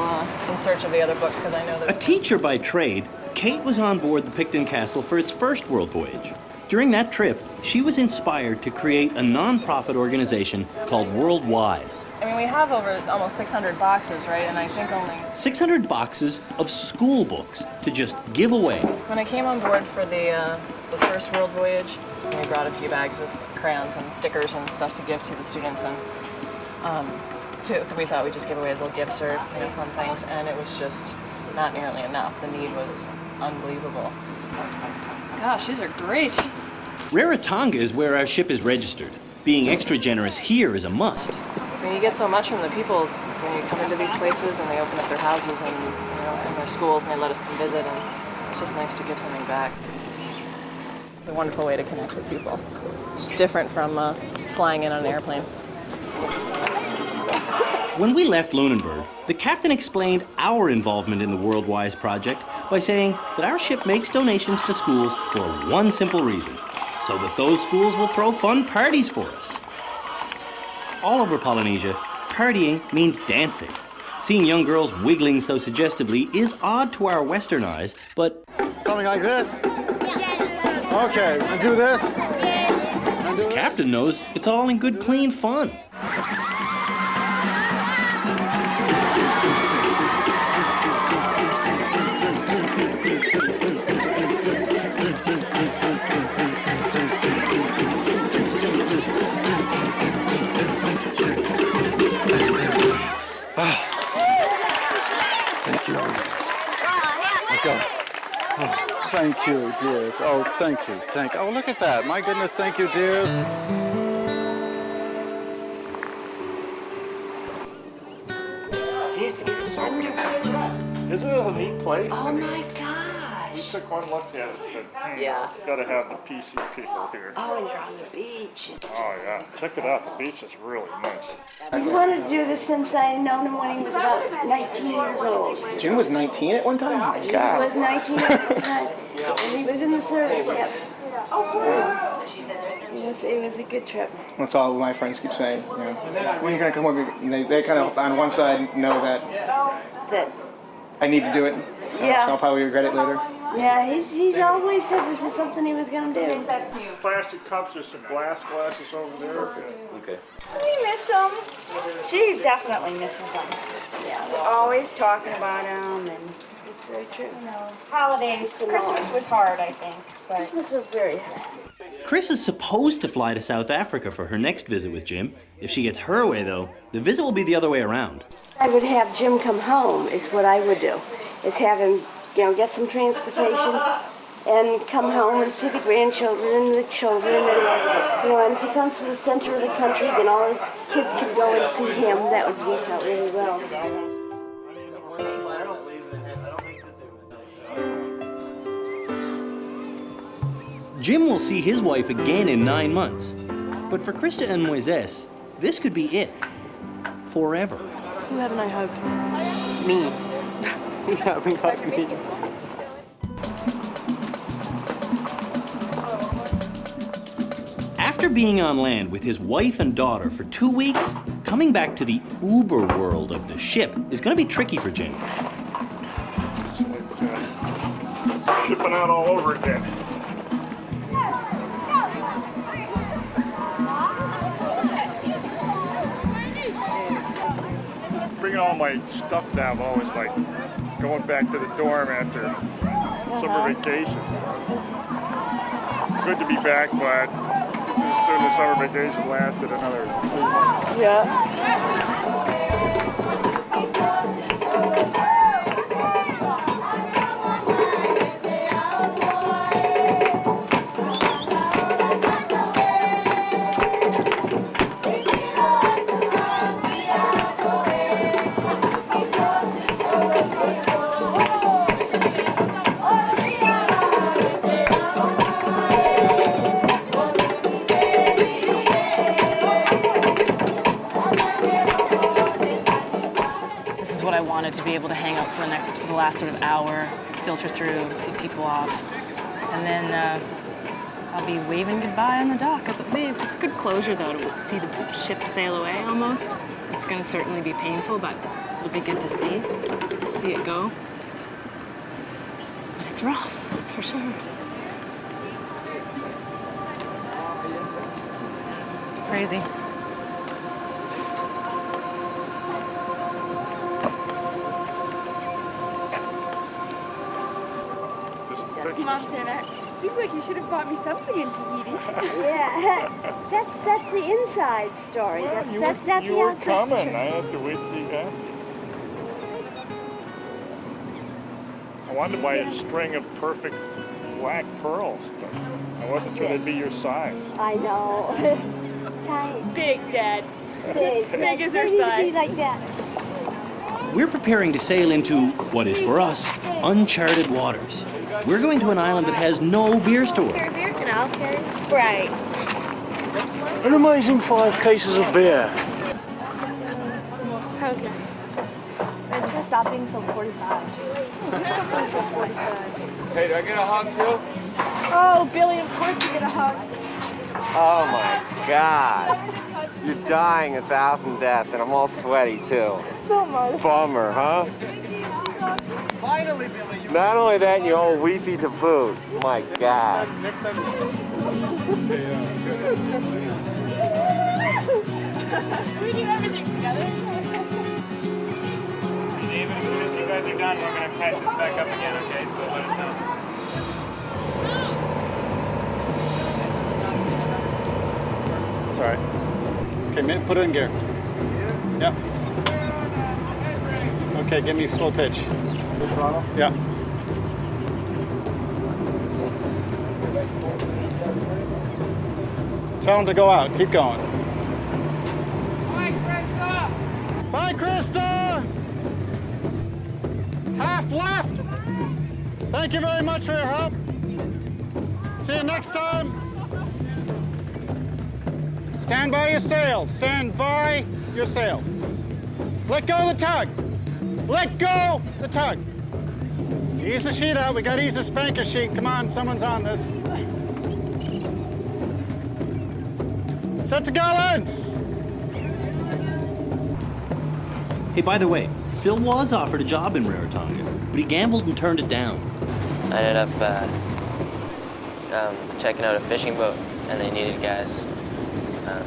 in search of the other books because I know A there's... teacher by trade, Kate was on board the Picton Castle for its first world voyage. During that trip, she was inspired to create a non-profit organization called World Wise. I mean, we have over almost 600 boxes, right? And I think only... 600 boxes of school books to just give away. When I came on board for the first world voyage, we brought a few bags of crayons and stickers and stuff to give to the students, and we thought we'd just give away as little gifts or fun things, and it was just not nearly enough. The need was unbelievable. Gosh, these are great. Rarotonga is where our ship is registered. Being extra generous here is a must. I mean, you get so much from the people when you come into these places and they open up their houses and their schools and they let us come visit, and it's just nice to give something back. It's a wonderful way to connect with people. It's different from flying in on an airplane. When we left Lunenburg, the captain explained our involvement in the World Wise project by saying that our ship makes donations to schools for one simple reason, so that those schools will throw fun parties for us. All over Polynesia, partying means dancing. Seeing young girls wiggling so suggestively is odd to our Western eyes, but... Something like this? Okay, and do this? The captain knows it's all in good, clean fun. Thank you. Let's go. Oh, thank you, dear. Oh, thank you. Oh, look at that. My goodness, thank you, dear. This is wonderful. Isn't it a neat place? Oh my gosh. took one look at it and said, Yeah. gotta have the PC people here. Oh, and you're on the beach. Oh yeah, check it out. The beach is really nice. He's wanted to do this since I known him when he was about 19 years old. Jim was 19 at one time? Oh my He God. was 19 at one time, and he was in the service, yep. It was a good trip. That's all my friends keep saying. You know, when are you going to come over? They kind of, on one side, know that I need to do it. Yeah. So I'll probably regret it later. Yeah, he's always said this was something he was going to do. Plastic cups, there's some glass glasses over there. Okay. We miss him. She definitely misses him. Yeah, we're always talking about him, and it's very true. You know, holidays, Christmas was hard, I think. But Christmas was very hard. Chris is supposed to fly to South Africa for her next visit with Jim. If she gets her way, though, the visit will be the other way around. I would have Jim come home, is what I would do, is have him, get some transportation and come home and see the grandchildren and the children. And, and if he comes to the center of the country, then all the kids can go and see him. That would work out really well. Jim will see his wife again in 9 months. But for Krista and Moises, this could be it. Forever. Who haven't I hugged? Me. You haven't hugged me. After being on land with his wife and daughter for 2 weeks, coming back to the Uber world of the ship is going to be tricky for Jim. Shipping out all over again. Bringing all my stuff down, I'm always like going back to the dorm after summer vacation. Good to be back, but as soon as summer vacation lasted another 3 months. Yeah. To be able to hang up for the last sort of hour, filter through, see people off, and then I'll be waving goodbye on the dock as it leaves. It's a good closure though to see the ship sail away almost. It's going to certainly be painful, but it'll be good to see it go. But it's rough, that's for sure. Crazy. Mom said, seems like you should have bought me something in Tahiti. Yeah, that's the inside story. Well, That's not you the were outside coming. story. I had to wait till you got here. I wanted to buy a string of perfect black pearls, but I wasn't sure they'd be your size. I know. Tiny. Big, Dad. Big. Big is her Maybe size. be like that. We're preparing to sail into, what is for us, uncharted waters. We're going to an island that has no beer store. Right. An amazing 5 cases of beer. Okay. Let's stop being so 45. Hey, do I get a hug too? Oh, Billy, of course you get a hug. Oh my God. You're dying 1,000 deaths and I'm all sweaty too. So much. Bummer, huh? Finally, Billy. Not only that, you're all weepy to boot. My God. We do everything together. David, as soon as you guys are done, we're going to patch this back up again, okay? So let us know. It's all right. Okay, put it in gear. Yep. Okay, give me full pitch. Yeah. Tell them to go out. Keep going. Bye, Krista! Bye, Krista! Half left! Thank you very much for your help. See you next time. Stand by your sails. Stand by your sails. Let go of the tug. Let go the tug. Ease the sheet out. We got to ease the spanker sheet. Come on, someone's on this. Set to gallants. Hey, by the way, Phil was offered a job in Rarotonga, but he gambled and turned it down. I ended up checking out a fishing boat, and they needed guys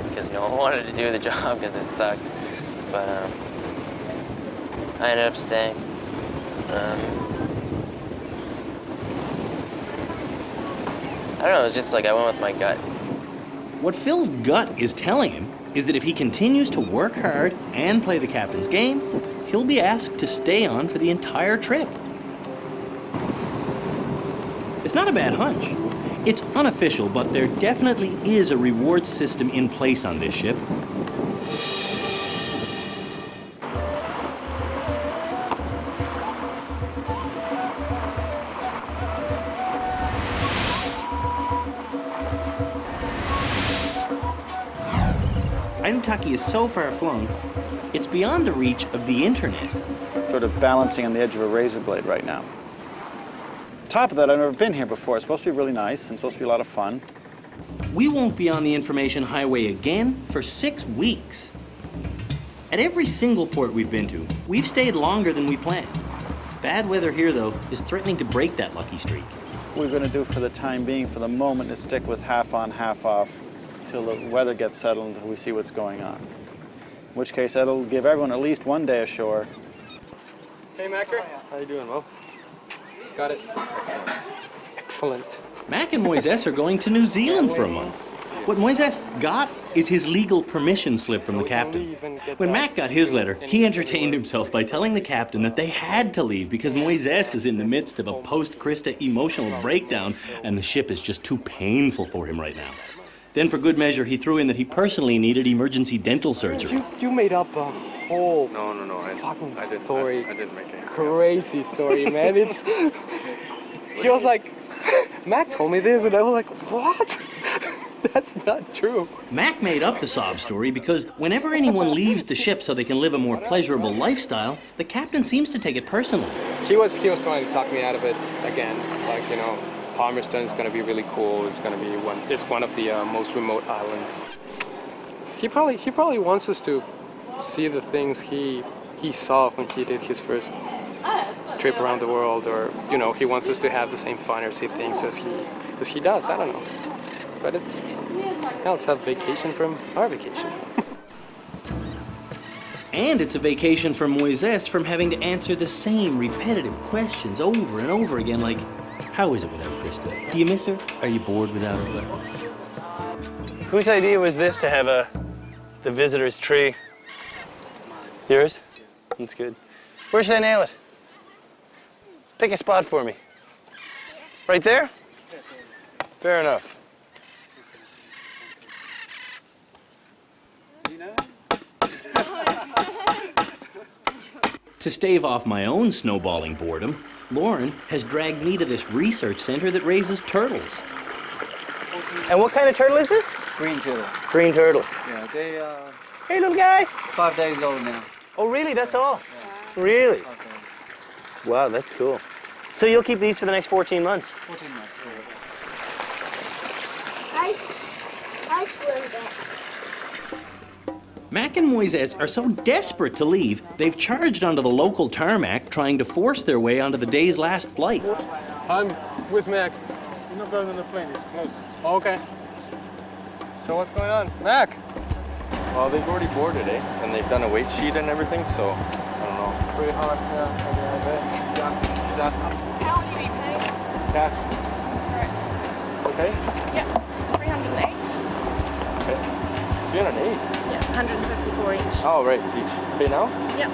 because no one wanted to do the job because it sucked. But I ended up staying. I don't know, it was just like I went with my gut. What Phil's gut is telling him is that if he continues to work hard and play the captain's game, he'll be asked to stay on for the entire trip. It's not a bad hunch. It's unofficial, but there definitely is a reward system in place on this ship. Vanuatu is so far flung, it's beyond the reach of the internet. Sort of balancing on the edge of a razor blade right now. Top of that, I've never been here before. It's supposed to be really nice and supposed to be a lot of fun. We won't be on the information highway again for 6 weeks. At every single port we've been to, we've stayed longer than we planned. Bad weather here, though, is threatening to break that lucky streak. What we're going to do for the time being, for the moment, is stick with half on, half off till the weather gets settled and we see what's going on. In which case, that'll give everyone at least one day ashore. Hey, Macker. How you doing, Mo? Got it. Excellent. Mac and Moises are going to New Zealand for a month. What Moises got is his legal permission slip from the captain. When Mac got his letter, he entertained himself by telling the captain that they had to leave because Moises is in the midst of a post-Christa emotional breakdown and the ship is just too painful for him right now. Then for good measure, he threw in that he personally needed emergency dental surgery. You made up a whole fucking story. I didn't make it. Crazy story, man. It's. He was like, Mac told me this, and I was like, what? That's not true. Mac made up the sob story because whenever anyone leaves the ship so they can live a more pleasurable lifestyle, the captain seems to take it personally. He was trying to talk me out of it again. Like, you know, Palmerston is going to be really cool. It's going to be one of the most remote islands. He probably wants us to see the things he saw when he did his first trip around the world, or you know, he wants us to have the same fun or see things as he does. I don't know, but let's have vacation from our vacation. And it's a vacation for Moises from having to answer the same repetitive questions over and over again, like, how is it without Krista? Do you miss her? Are you bored without her? Whose idea was this to have the visitor's tree? Yours? That's good. Where should I nail it? Pick a spot for me. Right there? Fair enough. To stave off my own snowballing boredom, Lauren has dragged me to this research center that raises turtles. And what kind of turtle is this? Green turtle. Green turtle. Yeah, they Hey, little guy. 5 days old now. Oh, really? That's all? Yeah. Really? Okay. Wow, that's cool. So you'll keep these for the next 14 months? 14 months, I swim that. Mac and Moises are so desperate to leave, they've charged onto the local tarmac trying to force their way onto the day's last flight. I'm with Mac. You're not going on the plane, it's close. Okay. So what's going on? Mac! Well, they've already boarded, and they've done a weight sheet and everything, so I don't know. Pretty hard, yeah. She's asking. How will you be paid? Cash. Okay? Yep, 308. Okay. 308? Yeah, 154 each. Oh, right, each. Okay, now? Yep.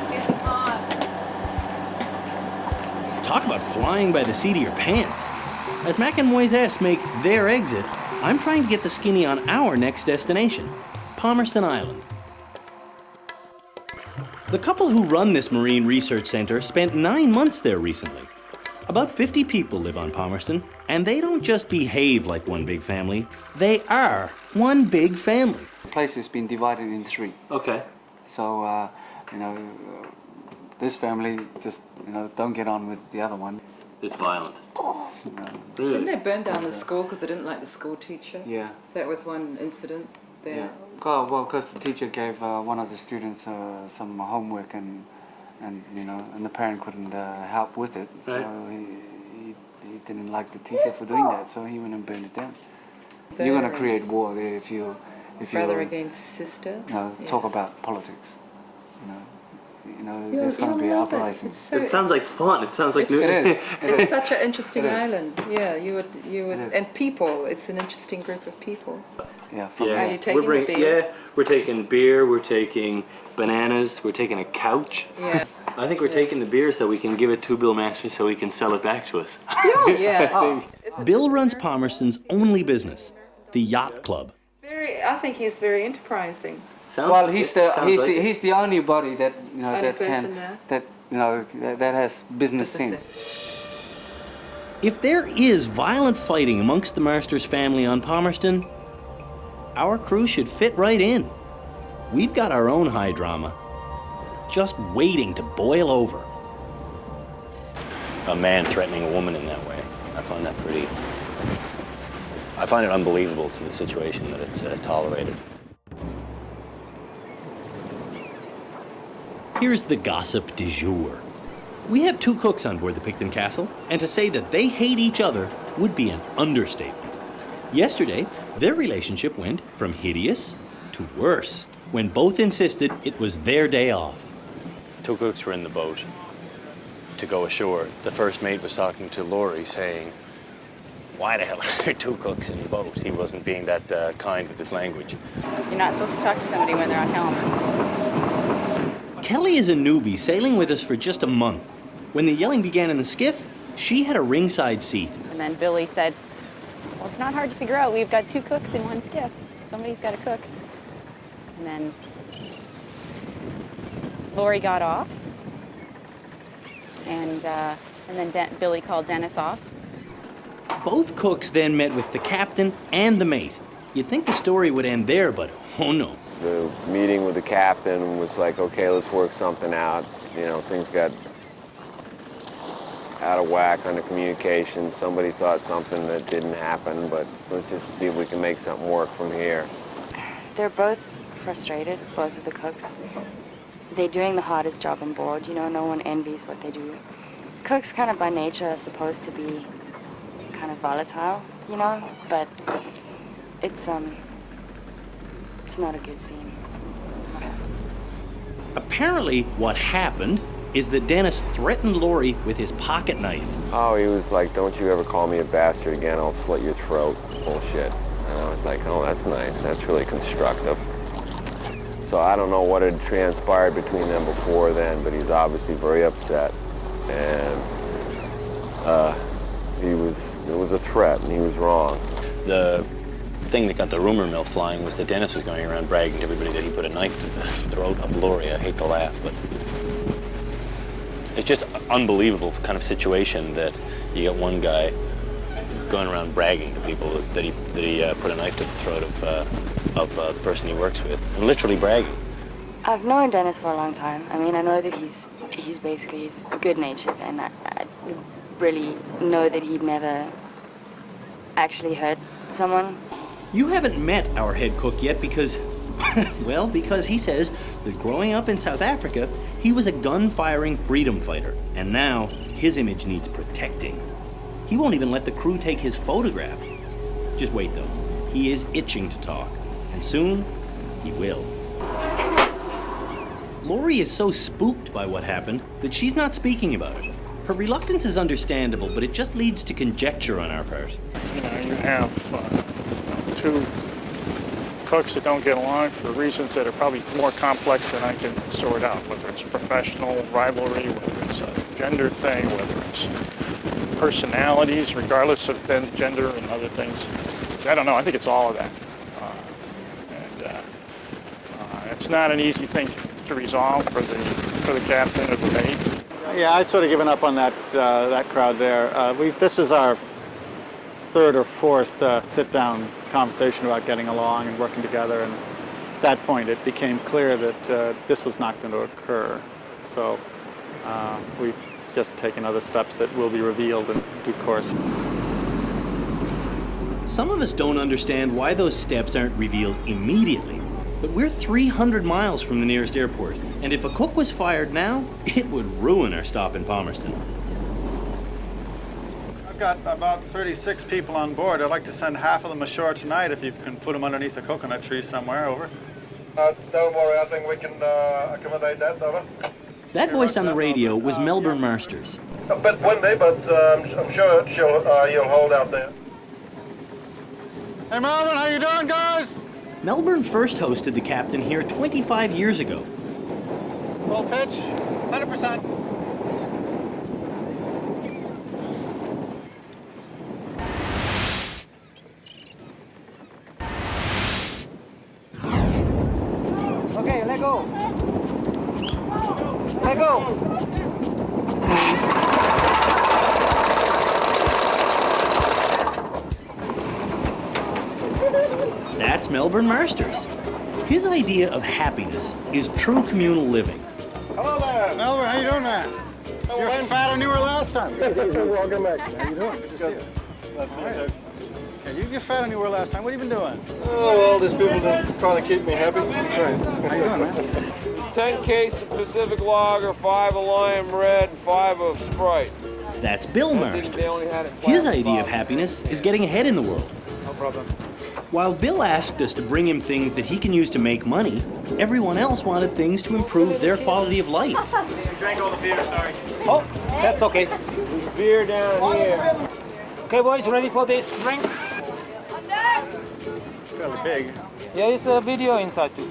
Talk about flying by the seat of your pants. As Mac and Moises make their exit, I'm trying to get the skinny on our next destination, Palmerston Island. The couple who run this marine research center spent 9 months there recently. About 50 people live on Palmerston, and they don't just behave like one big family, they are one big family. The place has been divided in three. Okay. So, this family just, don't get on with the other one. It's violent. Didn't Really? they burn down the school because they didn't like the school teacher? Yeah. That was one incident there. Yeah. Well, because the teacher gave one of the students some homework and the parent couldn't help with it. So he didn't like the teacher for doing that, so he went and burned it down. You're going to create war there if you Brother against sister. Talk about politics. There's going to be uprising. It sounds like fun. It sounds like it is. It's such an interesting It is. island. Yeah, you would, is. and people. It's an interesting group of people. Yeah. Are you taking the beer? Yeah, we're taking beer. We're taking bananas. We're taking a couch. Yeah. I think we're taking the beer so we can give it to Bill Masters so he can sell it back to us. Yeah. Bill runs Palmerston's only business, the Yacht Club. I think he's very enterprising. Well, he's the only body that that has business sense. If there is violent fighting amongst the Masters family on Palmerston, our crew should fit right in. We've got our own high drama, just waiting to boil over. A man threatening a woman in that way, I find it unbelievable to the situation that it's tolerated. Here's the gossip du jour. We have 2 cooks on board the Picton Castle, and to say that they hate each other would be an understatement. Yesterday, their relationship went from hideous to worse when both insisted it was their day off. 2 cooks were in the boat to go ashore. The first mate was talking to Laurie saying, "Why the hell are there 2 cooks in the boat?" He wasn't being that kind with his language. You're not supposed to talk to somebody when they're on helm. Kelly is a newbie sailing with us for just a month. When the yelling began in the skiff, she had a ringside seat. And then Billy said, well, it's not hard to figure out. We've got 2 cooks in one skiff. Somebody's got to cook. And then Laurie got off. And then Billy called Dennis off. Both cooks then met with the captain and the mate. You'd think the story would end there, but oh no. The meeting with the captain was like, okay, let's work something out. Things got out of whack on the communication. Somebody thought something that didn't happen, but let's just see if we can make something work from here. They're both frustrated, both of the cooks. They're doing the hardest job on board. No one envies what they do. Cooks kind of by nature are supposed to be kind of volatile, but it's not a good scene. Apparently, what happened is that Dennis threatened Laurie with his pocket knife. Oh, he was like, "Don't you ever call me a bastard again, I'll slit your throat." Bullshit. And I was like, oh, that's nice. That's really constructive. So I don't know what had transpired between them before then, but he's obviously very upset. And it was a threat, and he was wrong. The thing that got the rumor mill flying was that Dennis was going around bragging to everybody that he put a knife to the throat of Laurie. I hate to laugh, but it's just an unbelievable kind of situation that you get one guy going around bragging to people that he put a knife to the throat of the person he works with, and literally bragging. I've known Dennis for a long time. I mean, I know that he's good-natured, and I really know that he'd never actually hurt someone. You haven't met our head cook yet because he says that growing up in South Africa, he was a gun-firing freedom fighter, and now his image needs protecting. He won't even let the crew take his photograph. Just wait, though. He is itching to talk, and soon he will. Laurie is so spooked by what happened that she's not speaking about it. Her reluctance is understandable, but it just leads to conjecture on our part. You have 2 cooks that don't get along for reasons that are probably more complex than I can sort out, whether it's professional rivalry, whether it's a gender thing, whether it's personalities, regardless of gender and other things. So I don't know. I think it's all of that. It's not an easy thing to resolve for the captain or the mate. Yeah, I've sort of given up on that that crowd there. This was our third or fourth sit-down conversation about getting along and working together, and at that point it became clear that this was not going to occur. So we've just taken other steps that will be revealed in due course. Some of us don't understand why those steps aren't revealed immediately, but we're 300 miles from the nearest airport, and if a cook was fired now, it would ruin our stop in Palmerston. I've got about 36 people on board. I'd like to send half of them ashore tonight if you can put them underneath a coconut tree somewhere. Over. Don't worry, I think we can accommodate that. Over. That voice on the radio was Melbourne Marsters. A bit windy, but I'm sure you'll hold out there. Hey Melbourne, how you doing, guys? Melbourne first hosted the captain here 25 years ago. Full pitch, 100%. Okay, let go. Let go. That's Melbourne Marsters. His idea of happiness is true communal living. Hello there. Melbourne, how you doing, man? You're fatter than you were last time. Welcome back. How you doing? Good to see you. Right. Okay, you're fatter than you were last time. What have you been doing? Oh, well, there's people trying to keep me happy. That's right. How you doing, man? 10 case of Pacific Lager, 5 of Lime Red, and 5 of Sprite. That's Bill Marsters. His idea of happiness is getting ahead in the world. No problem. While Bill asked us to bring him things that he can use to make money, everyone else wanted things to improve their quality of life. You drank all the beer, sorry. Oh, that's okay. There's beer down here. Okay, boys, ready for this drink? Fairly big. Yeah, it's a video inside too.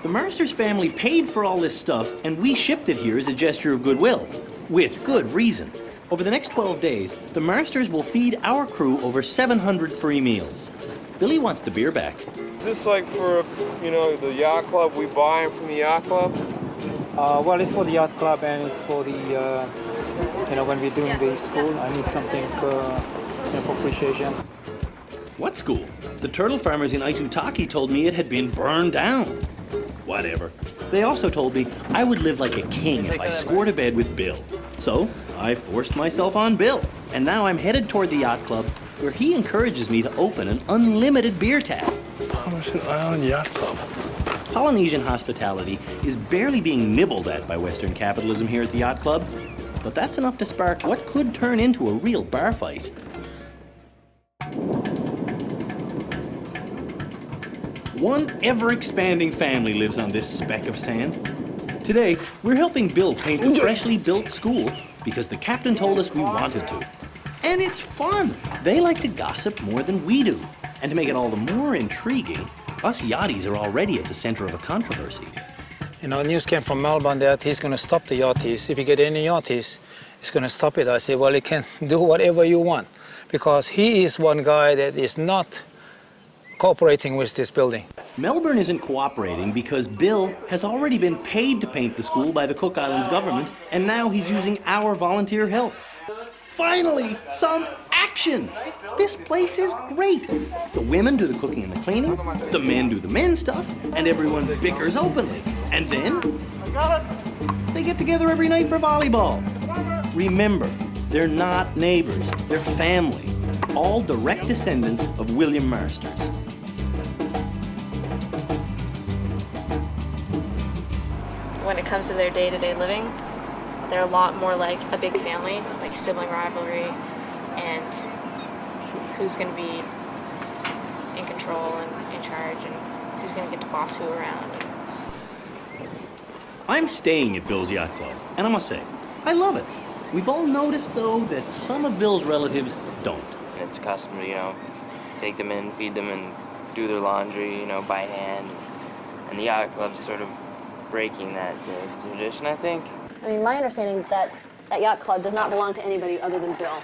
The Marsters family paid for all this stuff, and we shipped it here as a gesture of goodwill, with good reason. Over the next 12 days, the Marsters will feed our crew over 700 free meals. Billy wants the beer back. Is this like for, the yacht club? We buy them from the yacht club? Well, it's for the yacht club and it's for the, when we're doing the school, I need something for appreciation. What school? The turtle farmers in Aitutaki told me it had been burned down. Whatever. They also told me I would live like a king if I scored a bed with Bill. So I forced myself on Bill, and now I'm headed toward the yacht club, where he encourages me to open an unlimited beer tap. Palmerston Island Yacht Club. Polynesian hospitality is barely being nibbled at by Western capitalism here at the yacht club, but that's enough to spark what could turn into a real bar fight. One ever-expanding family lives on this speck of sand. Today, we're helping Bill paint a freshly built school because the captain told us we wanted to. And it's fun. They like to gossip more than we do. And to make it all the more intriguing, us yachties are already at the center of a controversy. News came from Melbourne that he's going to stop the yachties. If you get any yachties, he's going to stop it. I say, well, you can do whatever you want, because he is one guy that is not cooperating with this building. Melbourne isn't cooperating because Bill has already been paid to paint the school by the Cook Islands government, and now he's using our volunteer help. Finally, some action! This place is great. The women do the cooking and the cleaning, the men do the men stuff, and everyone bickers openly. And then they get together every night for volleyball. Remember, they're not neighbors, they're family, all direct descendants of William Marsters. When it comes to their day-to-day living, they're a lot more like a big family, like sibling rivalry, and who's going to be in control and in charge, and who's going to get to boss who around. I'm staying at Bill's Yacht Club, and I must say, I love it. We've all noticed, though, that some of Bill's relatives don't. It's a custom to, take them in, feed them, and do their laundry, by hand. And the yacht club's sort of breaking that tradition, I think. I mean, my understanding is that yacht club does not belong to anybody other than Bill.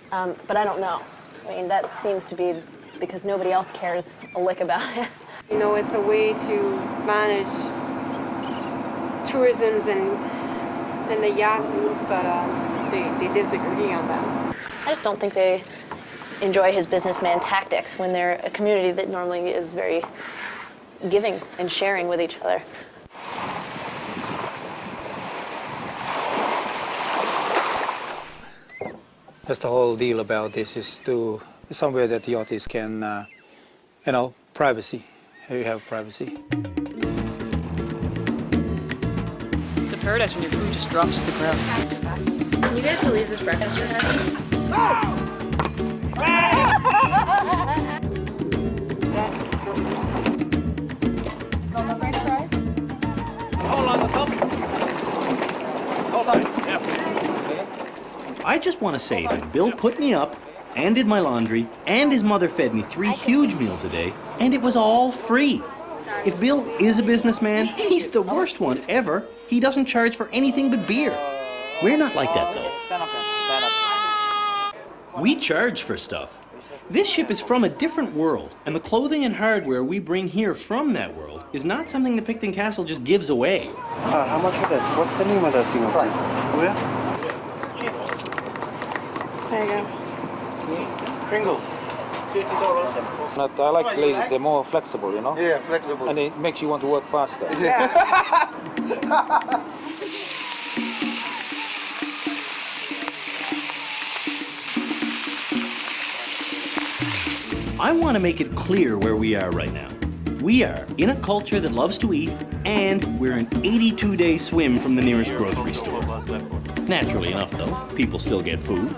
But I don't know. I mean, that seems to be because nobody else cares a lick about it. It's a way to manage tourism and and the yachts, but they disagree on them. I just don't think they enjoy his businessman tactics when they're a community that normally is very giving and sharing with each other. That's the whole deal about this, is to somewhere that the yachties can, privacy. Here you have privacy. It's a paradise when your food just drops to the ground. Can you guys believe this breakfast we're having? Hold on, hold on. Yeah. I just want to say that Bill put me up and did my laundry, and his mother fed me 3 huge meals a day, and it was all free. If Bill is a businessman, he's the worst one ever. He doesn't charge for anything but beer. We're not like that, though. We charge for stuff. This ship is from a different world, and the clothing and hardware we bring here from that world is not something the Picton Castle just gives away. How much is that? What's the name of that thing? Oh, yeah? There you go. Pringle. I like ladies, they're more flexible, you know? Yeah, flexible. And it makes you want to work faster. I want to make it clear where we are right now. We are in a culture that loves to eat, and we're an 82-day swim from the nearest grocery store. Naturally enough, though, people still get food.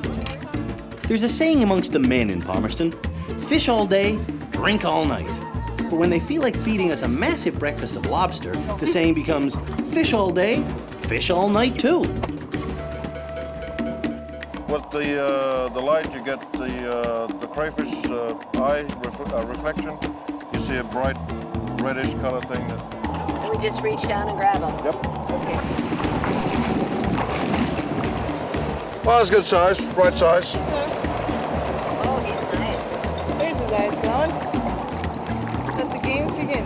There's a saying amongst the men in Palmerston, fish all day, drink all night. But when they feel like feeding us a massive breakfast of lobster, the saying becomes, fish all day, fish all night too. With the light, you get the crayfish eye reflection. You see a bright reddish color thing. And we just reach down and grab them. Yep. Okay. Well, it's good size, right size. Oh, he's nice. There's his eyes going. Let the games begin.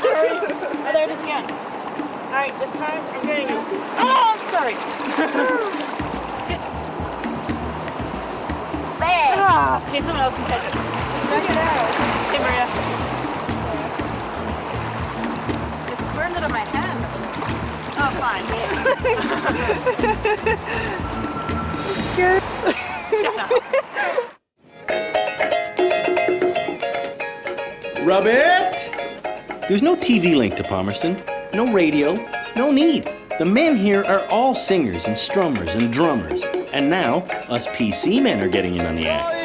Sorry. Oh, there it is again. All right, this time I'm getting you. Oh, I'm sorry. Ah, okay, someone else can catch it. Check it out. Hey, Maria. It's squirmed out of my hand. Oh, fine. Good. Shut up. Rub it! There's no TV link to Palmerston, no radio, no need. The men here are all singers and strummers and drummers. And now, us PC men are getting in on the act.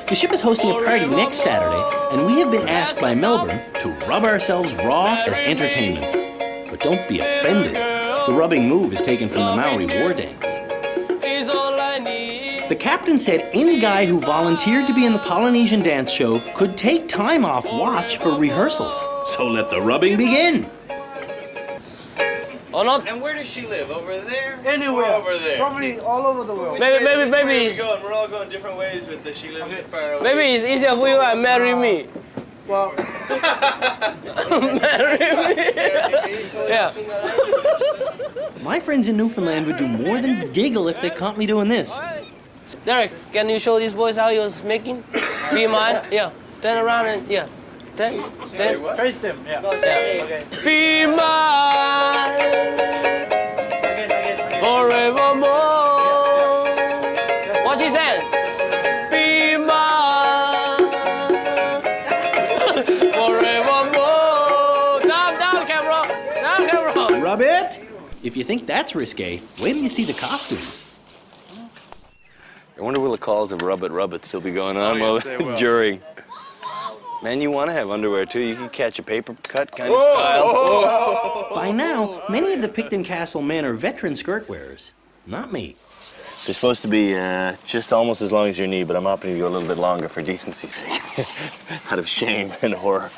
The ship is hosting a party next Saturday, and we have been asked by Melbourne to rub ourselves raw as entertainment. But don't be offended. The rubbing move is taken from the Maori war dance. The captain said any guy who volunteered to be in the Polynesian dance show could take time off watch for rehearsals. So let the rubbing begin. Or not? And where does she live? Over there? Anywhere. Or over there? Probably all over the world. Maybe. We're all going different ways with the she lives far away. Maybe it's easier for you to marry me. Well, marry me. Yeah. My friends in Newfoundland would do more than giggle if they caught me doing this. Derek, can you show these boys how he was making? Be mine? Yeah. Turn around and yeah. Turn. Face them, yeah. Okay. Be mine forevermore. What she said? Be mine forevermore. Down, camera. Down, camera. Rub it? If you think that's risque, wait till you see the costumes. I wonder will the calls of rub it still be going on yes, they will. during. Man, you want to have underwear too. You can catch a paper cut kind of style. By now, many of the Picton Castle men are veteran skirt wearers. Not me. They're supposed to be just almost as long as your knee, but I'm opting to go a little bit longer for decency's sake, out of shame and horror.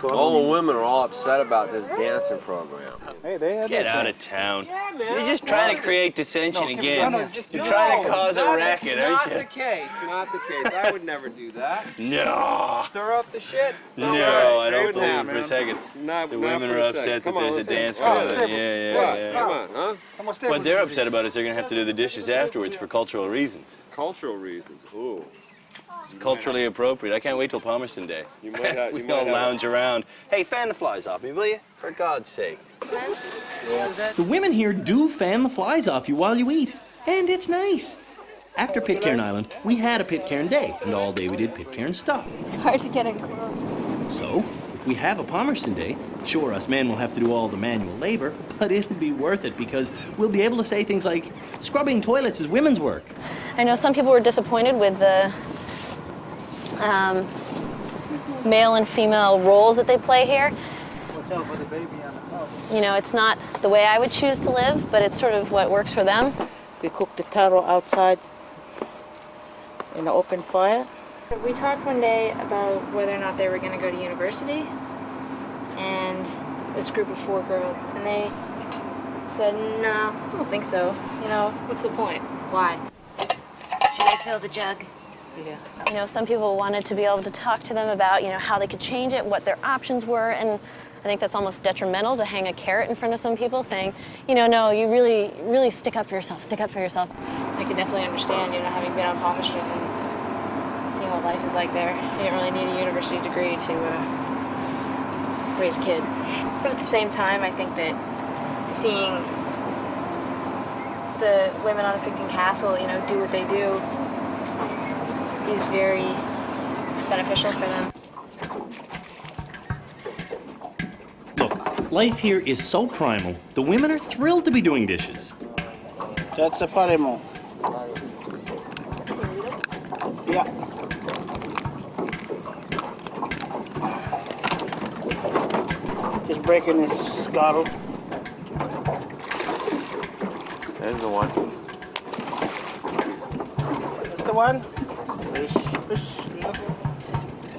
All the women are all upset about this dancing program. Hey, they had Get out of town. You're just trying to create dissension again. You're trying to cause a racket, aren't you? Not the case, not the case. I would never do that. No. Stir up the shit. No, I don't believe it for a second. The women are upset that there's a dance going on. Yeah. Come on, huh? What they're upset about is they're going to have to do the dishes afterwards for cultural reasons. Cultural reasons. Ooh. It's culturally appropriate. I can't wait till Palmerston Day. You might have, we all lounge around. Hey, fan the flies off me, will you? For God's sake. The women here do fan the flies off you while you eat, and it's nice. After Pitcairn Island, we had a Pitcairn Day, and all day we did Pitcairn stuff. Hard to get in close. So, if we have a Palmerston Day, sure, us men will have to do all the manual labor, but it'll be worth it because we'll be able to say things like, scrubbing toilets is women's work. I know some people were disappointed with the male and female roles that they play here. You know, it's not the way I would choose to live, but it's sort of what works for them. We cooked the taro outside in an open fire. We talked one day about whether or not they were going to go to university, and this group of 4 girls, and they said, no, I don't think so. You know, what's the point? Why? Should I fill the jug? Yeah. You know, some people wanted to be able to talk to them about, you know, how they could change it, what their options were, and I think that's almost detrimental to hang a carrot in front of some people saying, you know, no, you really stick up for yourself, stick up for yourself. I can definitely understand, you know, having been on Palmerston and seeing what life is like there. You didn't really need a university degree to raise a kid. But at the same time, I think that seeing the women on the Picton Castle, you know, do what they do is very beneficial for them. Look, life here is so primal, the women are thrilled to be doing dishes. That's a paremo. Yeah. Just breaking this scuttle. There's the one. That's the one.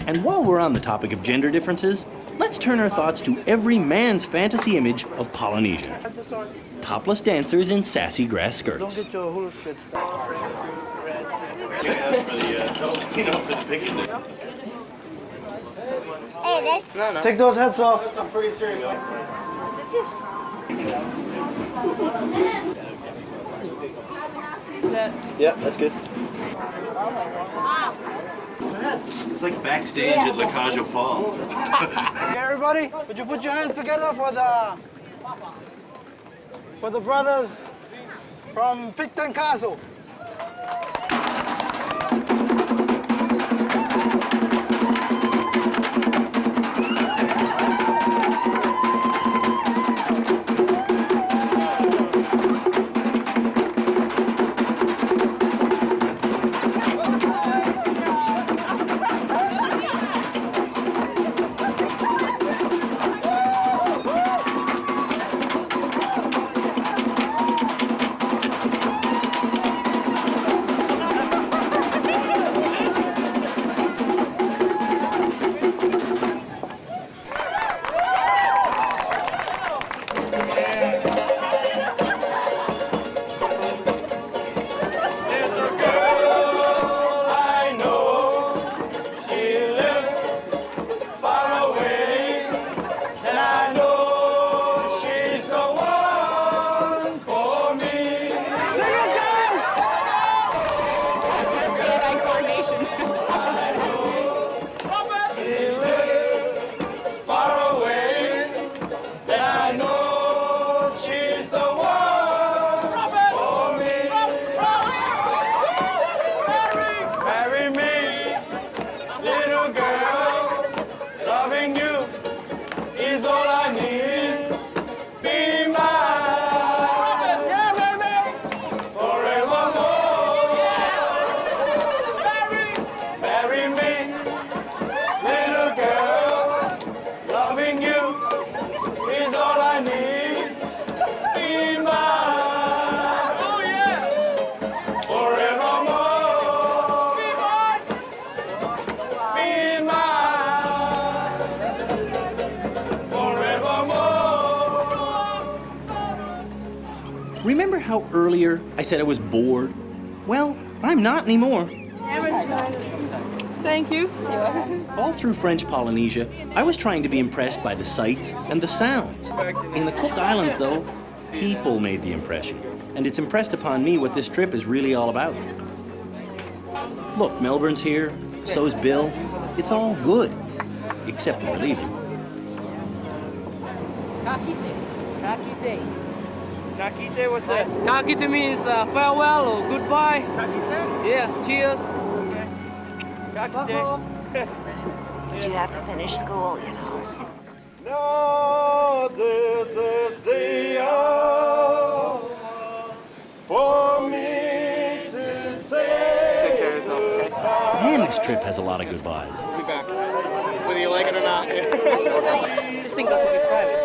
And while we're on the topic of gender differences, let's turn our thoughts to every man's fantasy image of Polynesia. Topless dancers in sassy grass skirts. Don't get your whole shit started. Take those hats off. I'm pretty serious. Yeah, that's good. It's like backstage at La Cage aux Folles. Okay, everybody, would you put your hands together for the brothers from Picton Castle? how earlier I said I was bored? Well, I'm not anymore. Thank you. All through French Polynesia, I was trying to be impressed by the sights and the sounds. In the Cook Islands, though, people made the impression. And it's impressed upon me what this trip is really all about. Look, Melbourne's here, so's Bill. It's all good, except we're leaving. Kakite. Kakite, what's that? Kakite means farewell or goodbye. Kakite? Yeah, cheers. Okay. Kakite. But you have to finish school, you know. Now this is the hour for me to say goodbye. Man, this trip has a lot of goodbyes. We'll be back. Whether you like it or not. This thing got to be private.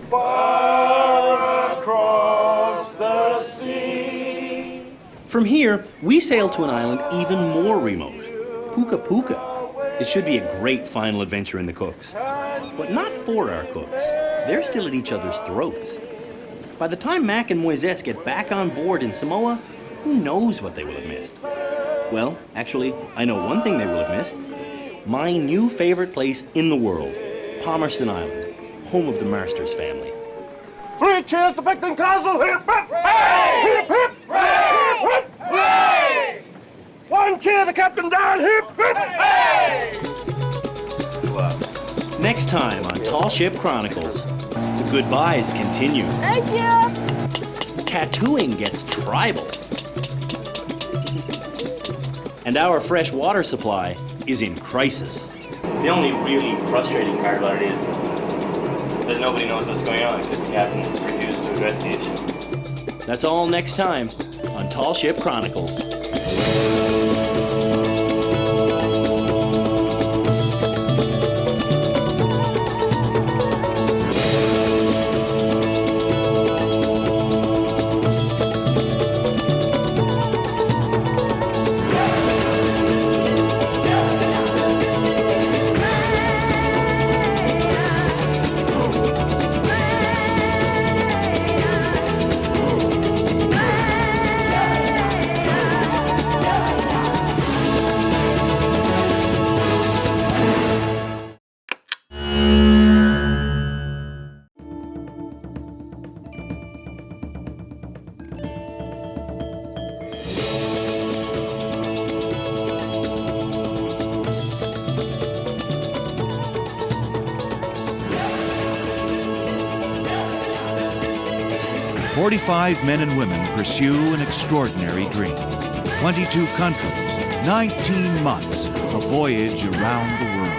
Far across the sea. From here, we sail to an island even more remote, Puka Puka. It should be a great final adventure in the Cooks. But not for our cooks. They're still at each other's throats. By the time Mac and Moises get back on board in Samoa, who knows what they will have missed? Well, actually, I know one thing they will have missed. My new favorite place in the world, Palmerston Island, home of the Marsters family. 3 cheers to Picton Castle! Hip, hip, hey! Hip, hip, hey! Hip, hip, hey! 1 cheer to Captain Daniel! Hip, hip, hey! Next time on Tall Ship Chronicles, the goodbyes continue. Thank you. Tattooing gets tribal. And our fresh water supply is in crisis. The only really frustrating part about it is that nobody knows what's going on because the captain refused to address the issue. That's all next time on Tall Ship Chronicles. "45 men and women pursue an extraordinary dream. 22 countries, 19 months, a voyage around the world.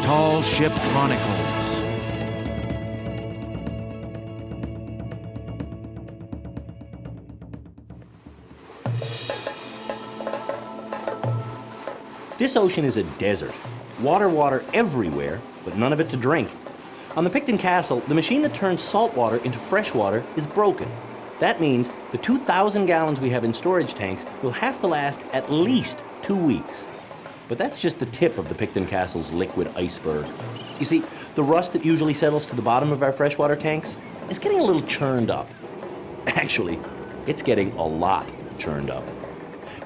Tall Ship Chronicles. This ocean is a desert. Water everywhere, but none of it to drink. On the Picton Castle, the machine that turns salt water into fresh water is broken. That means the 2,000 gallons we have in storage tanks will have to last at least 2 weeks. But that's just the tip of the Picton Castle's liquid iceberg. You see, the rust that usually settles to the bottom of our freshwater tanks is getting a little churned up. Actually, it's getting a lot churned up.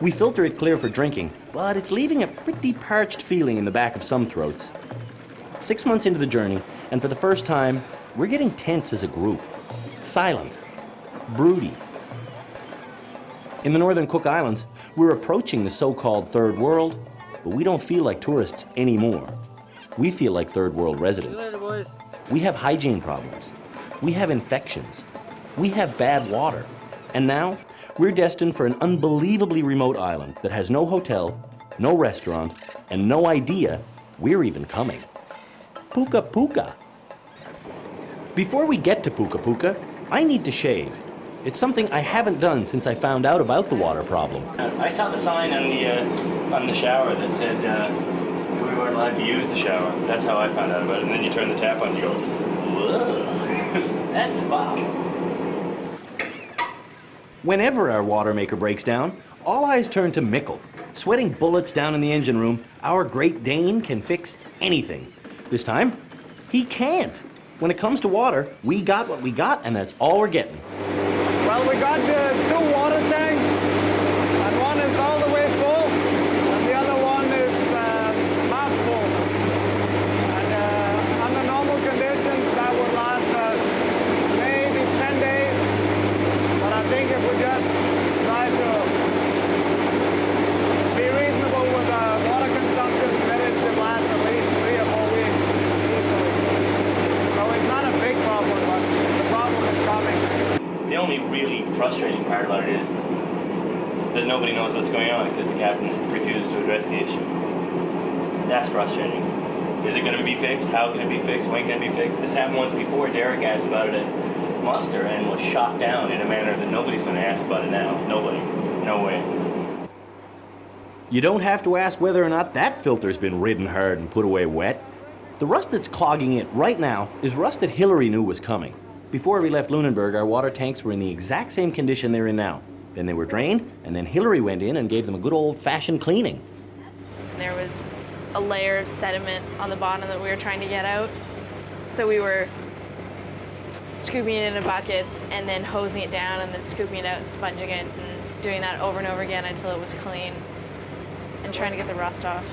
We filter it clear for drinking, but it's leaving a pretty parched feeling in the back of some throats. 6 months into the journey, and for the first time, we're getting tense as a group. Silent. Broody. In the northern Cook Islands, we're approaching the so-called third world, but we don't feel like tourists anymore. We feel like third world residents. We have hygiene problems. We have infections. We have bad water. And now, we're destined for an unbelievably remote island that has no hotel, no restaurant, and no idea we're even coming. Puka Puka. Before we get to Puka Puka, I need to shave. It's something I haven't done since I found out about the water problem. I saw the sign on the shower that said we weren't allowed to use the shower. That's how I found out about it. And then you turn the tap on and you go, whoa, that's foul. Whenever our water maker breaks down, all eyes turn to Mickle. Sweating bullets down in the engine room, our Great Dane can fix anything. This time, he can't. When it comes to water, we got what we got, and that's all we're getting. Well, we got 2 water tanks, and one is all the way full, and the other one is half full. And under normal conditions, that would last us maybe 10 days. But I think if we just try to be reasonable with water consumption, then it should last at least 3 or 4 weeks easily. So it's not a big problem, but the problem is coming. The only really frustrating part about it is that nobody knows what's going on because the captain refuses to address the issue. That's frustrating. Is it going to be fixed? How can it be fixed? When can it be fixed? This happened once before. Derek asked about it at muster and was shot down in a manner that nobody's going to ask about it now. Nobody. No way. You don't have to ask whether or not that filter's been ridden hard and put away wet. The rust that's clogging it right now is rust that Hillary knew was coming. Before we left Lunenburg, our water tanks were in the exact same condition they're in now. Then they were drained, and then Hillary went in and gave them a good old-fashioned cleaning. There was a layer of sediment on the bottom that we were trying to get out. So we were scooping it into buckets and then hosing it down and then scooping it out and sponging it and doing that over and over again until it was clean and trying to get the rust off.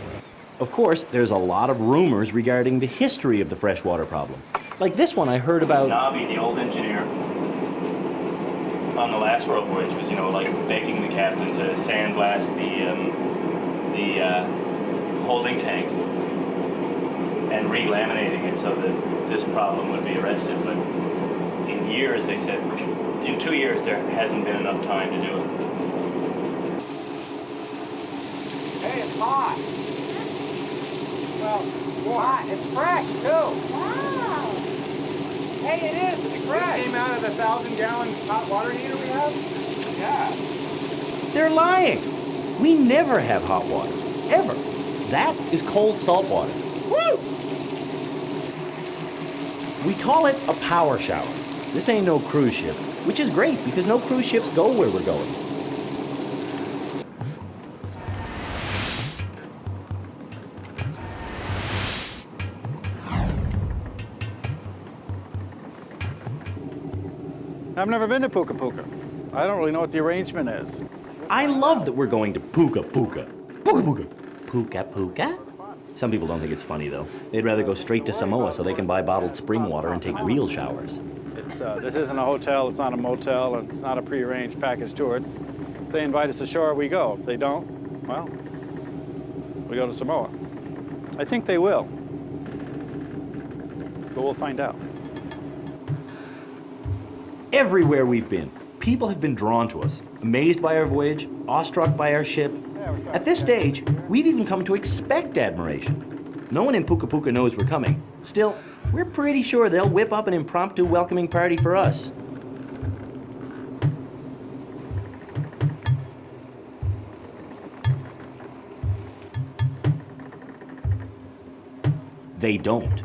Of course, there's a lot of rumors regarding the history of the freshwater problem. Like this one I heard about... Nobby, the old engineer, on the last world voyage was, like begging the captain to sandblast the holding tank and relaminating it so that this problem would be arrested. But in years, they said, in 2 years, there hasn't been enough time to do it. Hey, it's hot. Well, hot. It's fresh, too. Wow. Hey, it is. It's fresh. It came out of the 1,000-gallon hot water heater we have? Yeah. They're lying. We never have hot water. Ever. That is cold salt water. Woo! We call it a power shower. This ain't no cruise ship, which is great because no cruise ships go where we're going. I've never been to Puka Puka. I don't really know what the arrangement is. I love that we're going to Puka Puka. Puka Puka. Puka Puka? Some people don't think it's funny, though. They'd rather go straight to Samoa so they can buy bottled spring water and take real showers. This isn't a hotel, it's not a motel, it's not a prearranged package tour. If they invite us ashore, we go. If they don't, well, we go to Samoa. I think they will. But we'll find out. Everywhere we've been, people have been drawn to us, amazed by our voyage, awestruck by our ship. At this stage, we've even come to expect admiration. No one in Puka Puka knows we're coming. Still, we're pretty sure they'll whip up an impromptu welcoming party for us. They don't.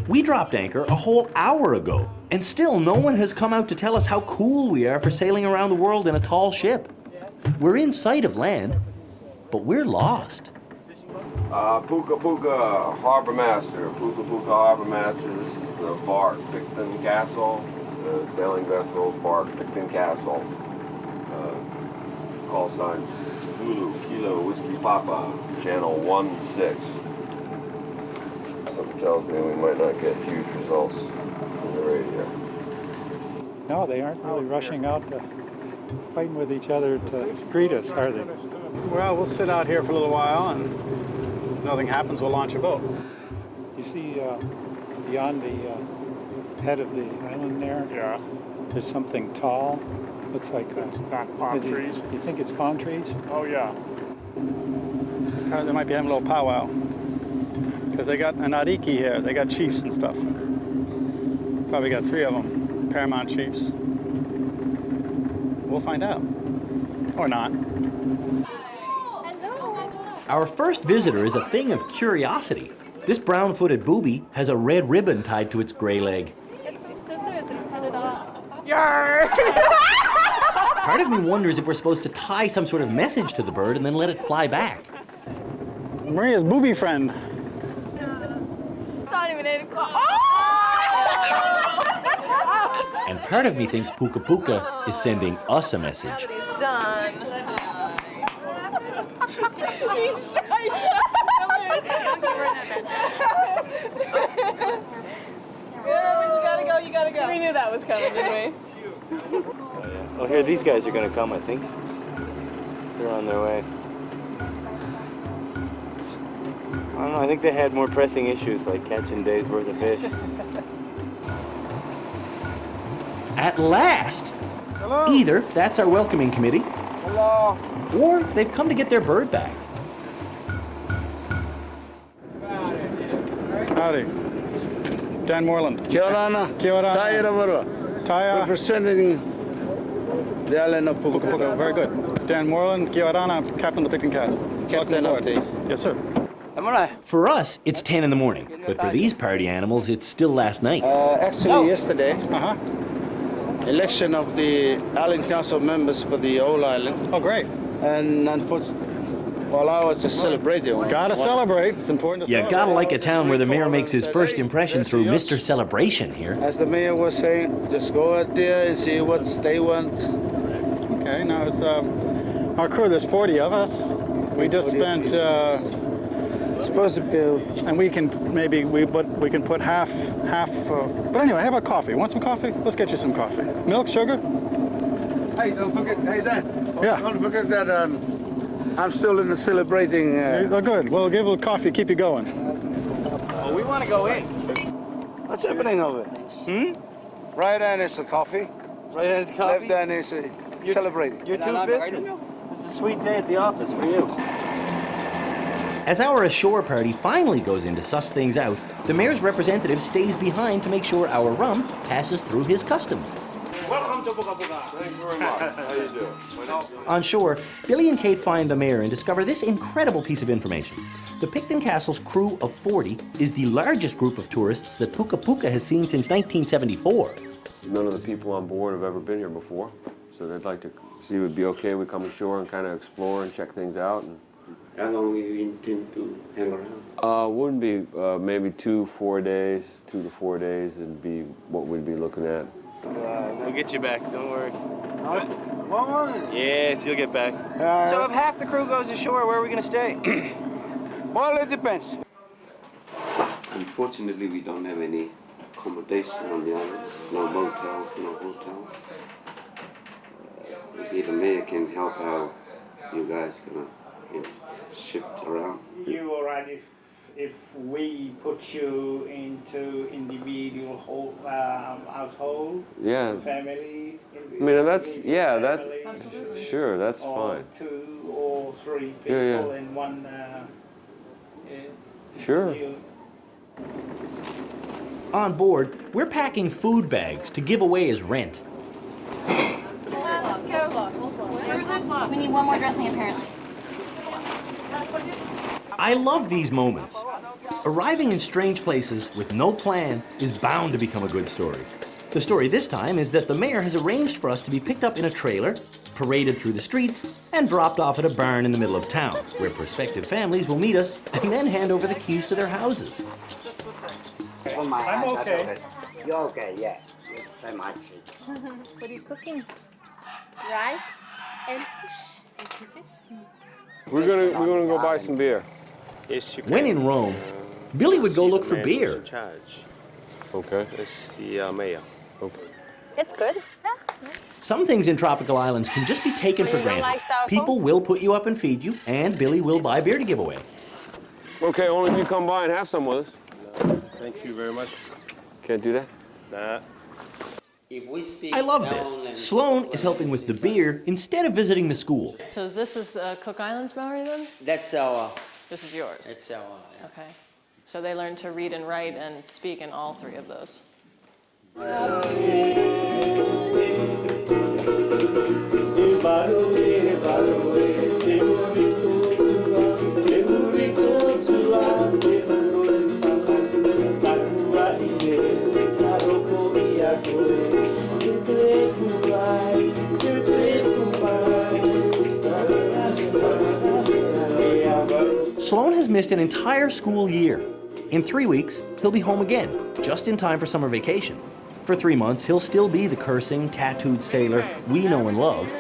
We dropped anchor a whole hour ago, and still no one has come out to tell us how cool we are for sailing around the world in a tall ship. We're in sight of land, but we're lost. Puka Puka Harbor Master. Puka Puka Harbor Master. This is the barque Picton Castle, the sailing vessel barque Picton Castle. Call sign Zulu Kilo Whiskey Papa, channel 16. Something tells me we might not get huge results from the radio. No, they aren't really rushing out to fighting with each other to greet us, are they? Well, we'll sit out here for a little while, and if nothing happens, we'll launch a boat. You see beyond the head of the island there? Yeah. There's something tall. Looks like it's not palm trees. You think it's palm trees? Oh, yeah. They might be having a little powwow. Because they got an ariki here. They got chiefs and stuff. Probably got 3 of them, paramount chiefs. We'll find out. Or not. Our first visitor is a thing of curiosity. This brown-footed booby has a red ribbon tied to its gray leg. It's scissors and cut it off. Part of me wonders if we're supposed to tie some sort of message to the bird and then let it fly back. Maria's booby friend. at 8 o'clock. And part of me thinks Puka Puka is sending us a message. He's done. You gotta go. We knew that was coming, didn't we? Oh, here, these guys are gonna come, I think. They're on their way. I don't know, I think they had more pressing issues like catching a day's worth of fish. At last! Hello. Either that's our welcoming committee, Hello. or they've come to get their bird back. Howdy. Dan Moreland. Kia ora ana. Kia ora. Taia Rawarua. Taia. Representing the island of Puka Puka. Very good. Dan Moreland, Kia ora ana. I'm Captain of the Picton Castle. Captain of the... Yes, sir. For us, it's 10 in the morning, but for these party animals, it's still last night. Actually, yesterday, election of the island council members for the whole island. Oh, great. And unfortunately, while I was just celebrating. Gotta celebrate. It's important to You celebrate. gotta like a town where the mayor makes his first impression through Mr. Celebration here. As the mayor was saying, just go out there and see what they want. Okay, now it's our crew, there's 40 of us. We just spent... it's supposed to be... And we can maybe, we can put half... but anyway, how about coffee? Want some coffee? Let's get you some coffee. Milk, sugar? Hey, don't forget, hey Dan. Yeah. Don't forget that I'm still in the celebrating... Oh, good. Well, give a little coffee, keep you going. we want to go in. What's happening over there? Right hand is the coffee. Right hand is coffee? Left hand is celebrating. You're two-fisted. It's a sweet day at the office for you. As our ashore party finally goes in to suss things out, the mayor's representative stays behind to make sure our rum passes through his customs. Welcome to Puka Puka. Thank you very much. How you doing? On shore, Billy and Kate find the mayor and discover this incredible piece of information. The Picton Castle's crew of 40 is the largest group of tourists that Puka Puka has seen since 1974. None of the people on board have ever been here before, so they'd like to see if it would be okay we come ashore and kind of explore and check things out. And how long do you intend to hang around? Wouldn't be maybe 2 to 4 days. 2 to 4 days would be what we'd be looking at. We'll get you back, don't worry. Yes, you'll get back. So if half the crew goes ashore, where are we going to stay? Well, it depends. Unfortunately, we don't have any accommodation on the island. No motels, no hotels. Maybe the mayor can help out. You guys gonna get shipped around. You all right if we put you into individual household? Yeah. Family? I mean, that's, yeah, that's, Absolutely. Sure, that's or fine. 2 or 3 people Yeah. in one Sure. deal. On board, we're packing food bags to give away as rent. We need one more dressing, apparently. I love these moments. Arriving in strange places with no plan is bound to become a good story. The story this time is that the mayor has arranged for us to be picked up in a trailer, paraded through the streets, and dropped off at a barn in the middle of town, where prospective families will meet us and then hand over the keys to their houses. I'm okay. You're okay, yeah. I'm actually. What are you cooking? Rice and fish. We're gonna go buy some beer. Yes, you can. When in Rome, Billy would go look for beer. Okay. It's the mayor. Okay. It's good. Some things in tropical islands can just be taken for You don't like granted. styrofoam? People will put you up and feed you, and Billy will buy beer to give away. Okay, only if you come by and have some with us. Thank you very much. Can't do that? Nah. If we speak I love this. Sloan is helping with the beer instead of visiting the school. So this is Cook Islands Maori then? That's our... This is yours? That's our... Okay. So they learn to read and write and speak in all 3 of those. Sloan has missed an entire school year. In 3 weeks, he'll be home again, just in time for summer vacation. For 3 months, he'll still be the cursing, tattooed sailor we know and love.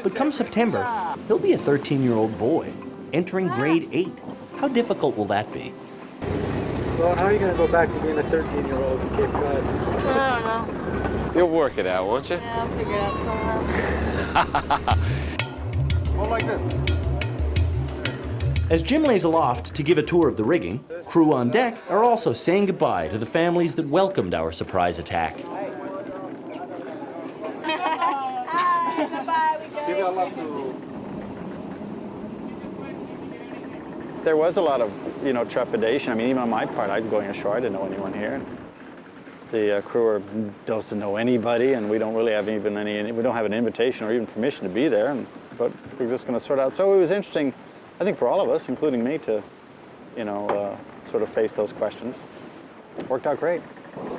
But come September, he'll be a 13-year-old boy, entering grade 8. How difficult will that be? Well, how are you going to go back to being a 13-year-old in Cape Cod? I don't know. You'll work it out, won't you? Yeah, I'll figure it out somehow. More like this. As Jim lays aloft to give a tour of the rigging, crew on deck are also saying goodbye to the families that welcomed our surprise attack. There was a lot of, trepidation. I mean, even on my part, I'd going ashore. I didn't know anyone here. The crew doesn't know anybody, and we don't really have we don't have an invitation or even permission to be there. But we're just going to sort out. So it was interesting, I think, for all of us, including me, to, sort of face those questions. It worked out great.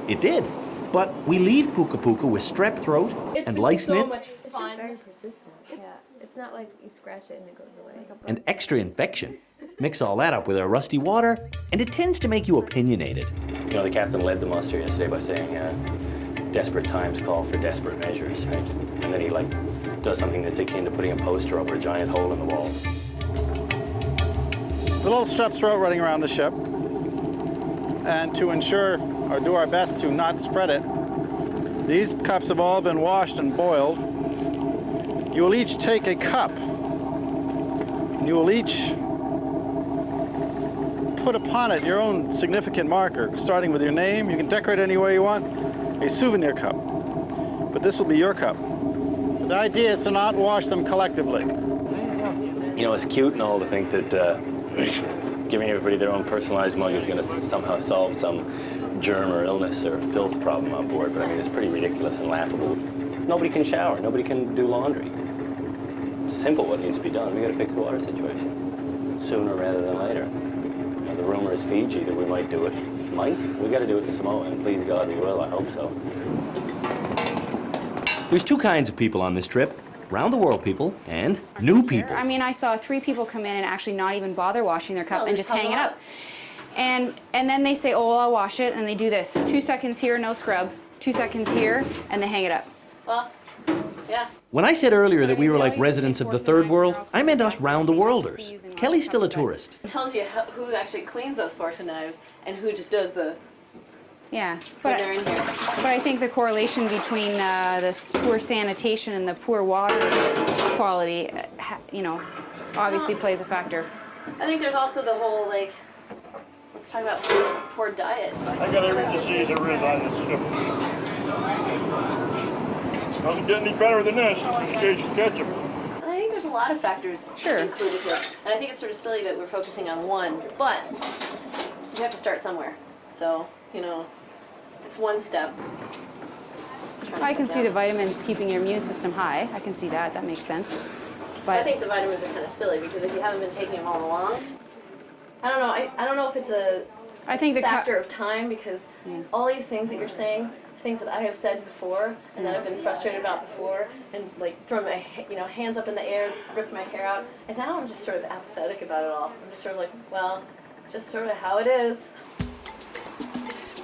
It did. But we leave Puka Puka with strep throat and lice nits It's just very persistent. Yeah, it's not like you scratch it and it goes away. and extra infection. Mix all that up with our rusty water, and it tends to make you opinionated. You know, the captain led the muster yesterday by saying, desperate times call for desperate measures, right? And then he, does something that's akin to putting a poster over a giant hole in the wall. There's a little strep throat running around the ship. And to ensure, or do our best to not spread it, these cups have all been washed and boiled. You will each take a cup. You will each put upon it your own significant marker, starting with your name. You can decorate it any way you want. A souvenir cup. But this will be your cup. The idea is to not wash them collectively. You know, it's cute and all to think that giving everybody their own personalized mug is going to somehow solve some germ or illness or filth problem on board, but I mean, it's pretty ridiculous and laughable. Nobody can shower, nobody can do laundry. It's simple what needs to be done. We got to fix the water situation sooner rather than later. You know, the rumor is Fiji that we might do it. We got to do it in Samoa, and please God we will, I hope so. There's two kinds of people on this trip. Round-the-world people and new people. I mean, I saw 3 people come in and actually not even bother washing their cup and just hang it up. And then they say, oh, well, I'll wash it, and they do this. 2 seconds here, no scrub. 2 seconds here, and they hang it up. Well, yeah. When I said earlier that we were like residents of the third world, I meant us round-the-worlders. Kelly's still a tourist. It tells you who actually cleans those forks and knives and who just does the... Yeah, when they're in here. But I think the correlation between the poor sanitation and the poor water quality, obviously plays a factor. I think there's also the whole, let's talk about poor diet. I got every disease there is on this ship. Doesn't get any better than this. Cajun ketchup. I think there's a lot of factors included here. And I think it's sort of silly that we're focusing on one, but you have to start somewhere. So, it's one step. I can see the vitamins keeping your immune system high. I can see that. That makes sense. But I think the vitamins are kind of silly because if you haven't been taking them all along, I don't know. I don't know if it's a factor of time because all these things that you're saying, things that I have said before and that I've been frustrated about before, and throwing my hands up in the air, ripped my hair out, and now I'm just sort of apathetic about it all. I'm just sort of well, just sort of how it is.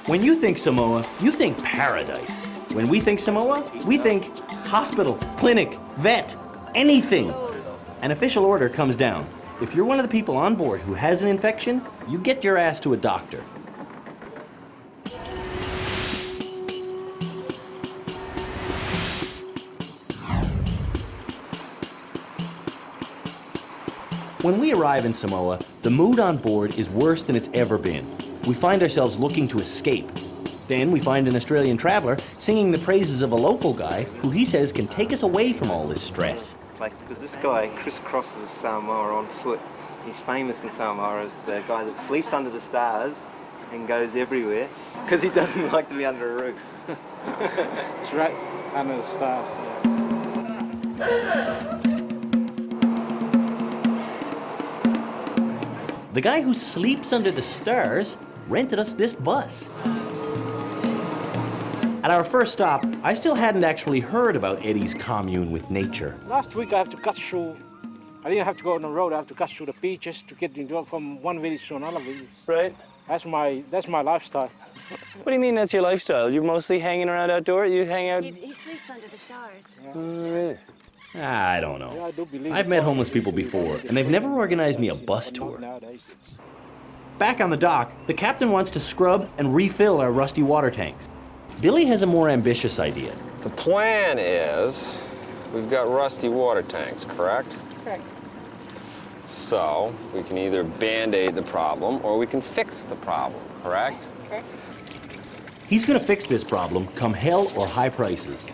When you think Samoa, you think paradise. When we think Samoa, we think hospital, clinic, vet, anything. An official order comes down. If you're one of the people on board who has an infection, you get your ass to a doctor. When we arrive in Samoa, the mood on board is worse than it's ever been. We find ourselves looking to escape. Then we find an Australian traveler singing the praises of a local guy who he says can take us away from all this stress. Because this guy crisscrosses Samoa on foot. He's famous in Samoa as the guy that sleeps under the stars and goes everywhere because he doesn't like to be under a roof. It's right under the stars. The guy who sleeps under the stars rented us this bus. At our first stop, I still hadn't actually heard about Eddie's commune with nature. Last week I have to cut through, I didn't have to go on the road, I have to cut through the beaches to get from one village to another village. Right. That's my lifestyle. What do you mean that's your lifestyle? You're mostly hanging around outdoors? You hang out? He sleeps under the stars. Really? I don't know. I've met homeless people before, and they've never organized me a bus tour. Back on the dock, the captain wants to scrub and refill our rusty water tanks. Billy has a more ambitious idea. The plan is, we've got rusty water tanks, correct? Correct. So, we can either Band-Aid the problem, or we can fix the problem, correct? Correct. He's gonna fix this problem, come hell or high prices.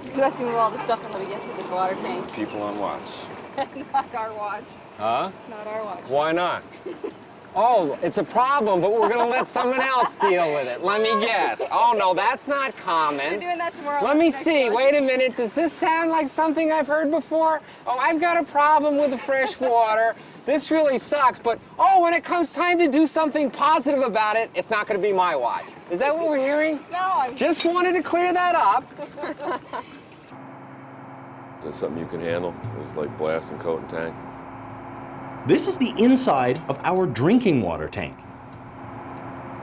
You has to move all the stuff until he gets to the water tank. People on watch. Not our watch. Huh? Not our watch. Why not? Oh, it's a problem, but we're gonna let someone else deal with it. Let me guess. Oh no, that's not common. We're doing that tomorrow. Let me see, wait a minute. Does this sound like something I've heard before? Oh, I've got a problem with the fresh water. This really sucks, but oh, when it comes time to do something positive about it, it's not gonna be my watch. Is that what we're hearing? No, I'm just wanted to clear that up. Is that something you can handle? It's like blasting coat and tank. This is the inside of our drinking water tank.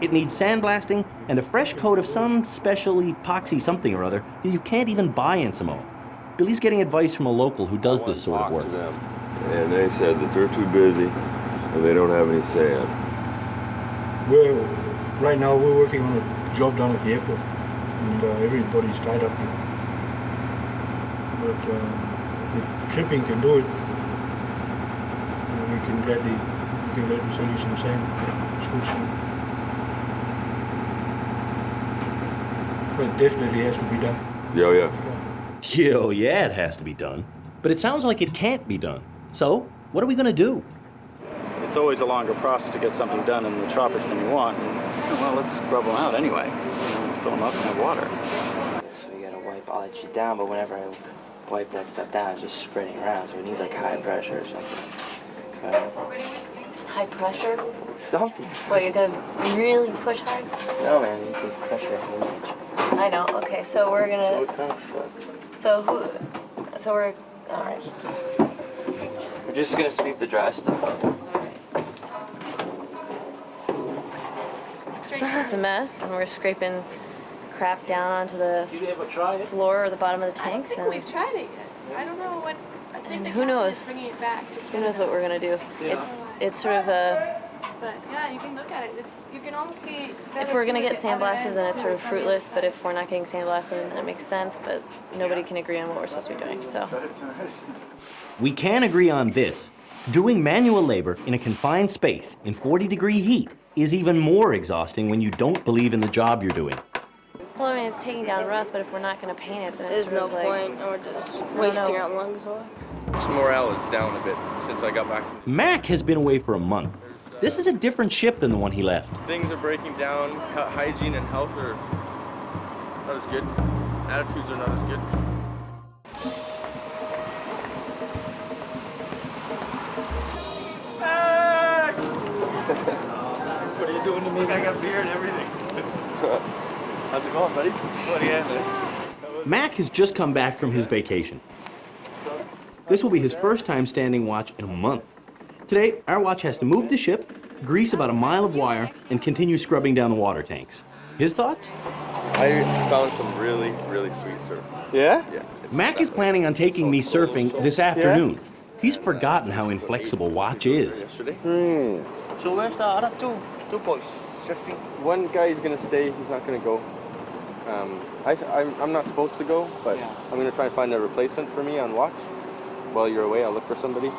It needs sandblasting and a fresh coat of some special epoxy something or other that you can't even buy in Samoa. Billy's getting advice from a local who does this sort of work. And they said that they're too busy and they don't have any sand. Well, right now we're working on a job down at the airport, and everybody's tied up here. But if shipping can do it, we can gladly sell you some sand. But it definitely has to be done. Oh yeah, it has to be done. But it sounds like it can't be done. So, what are we gonna do? It's always a longer process to get something done in the tropics than you want. Well, let's scrub them out anyway. Fill them up and have water. So you gotta wipe all that shit down, but whenever I wipe that stuff down, it's just spreading around, so it needs like high pressure or something. High pressure? Something. What, you're gonna really push hard? No, man, it's like pressure and usage. I know. Okay, so we're gonna. So what kind of fuck? So we're. All right. We're just gonna sweep the dry stuff up. So it's a mess, and we're scraping crap down onto the floor or the bottom of the tanks. I think we've tried it yet. I don't know what. I think And the who knows? is bringing it back to Who knows what we're gonna do? Yeah. It's sort of a. But yeah, you can look at it. You can almost see. If we're gonna get sandblasted, then it's sort of fruitless. But if we're not getting sandblasted, then it makes sense. But nobody can agree on what we're supposed to be doing. So. We can agree on this. Doing manual labor in a confined space in 40-degree heat is even more exhausting when you don't believe in the job you're doing. Well, I mean, it's taking down rust, but if we're not gonna paint it, then it's There's no sort of like, point. We're just wasting our lungs away. Morale is down a bit since I got back. Mac has been away for a month. This is a different ship than the one he left. Things are breaking down. Hygiene and health are not as good. Attitudes are not as good. What are you doing to me? I got beer and everything. How's it going, buddy? What do you have? Mac has just come back from his vacation. This will be his first time standing watch in a month. Today, our watch has to move the ship, grease about a mile of wire, and continue scrubbing down the water tanks. His thoughts? I found some really, really sweet surf. Yeah? Yeah. Mac is planning on taking me surfing this afternoon. He's forgotten how inflexible watch is. So where's the other two boys surfing? One guy is gonna stay. He's not gonna go. I'm not supposed to go, but I'm gonna try and find a replacement for me on watch. While you're away, I'll look for somebody.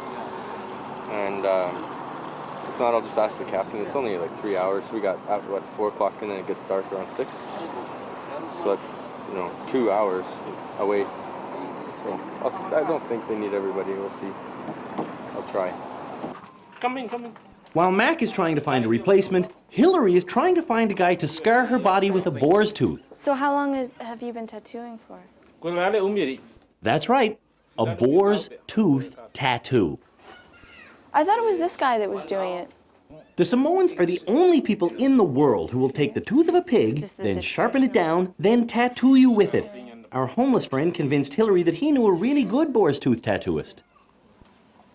And if not, I'll just ask the captain. It's only like 3 hours. We got out at 4 o'clock, and then it gets dark around 6. So that's 2 hours away. So I don't think they need everybody. We'll see. I'll try. Come in. While Mac is trying to find a replacement, Hillary is trying to find a guy to scar her body with a boar's tooth. So how long have you been tattooing for? That's right, a boar's tooth tattoo. I thought it was this guy that was doing it. The Samoans are the only people in the world who will take the tooth of a pig, then sharpen it down, then tattoo you with it. Our homeless friend convinced Hillary that he knew a really good boar's tooth tattooist.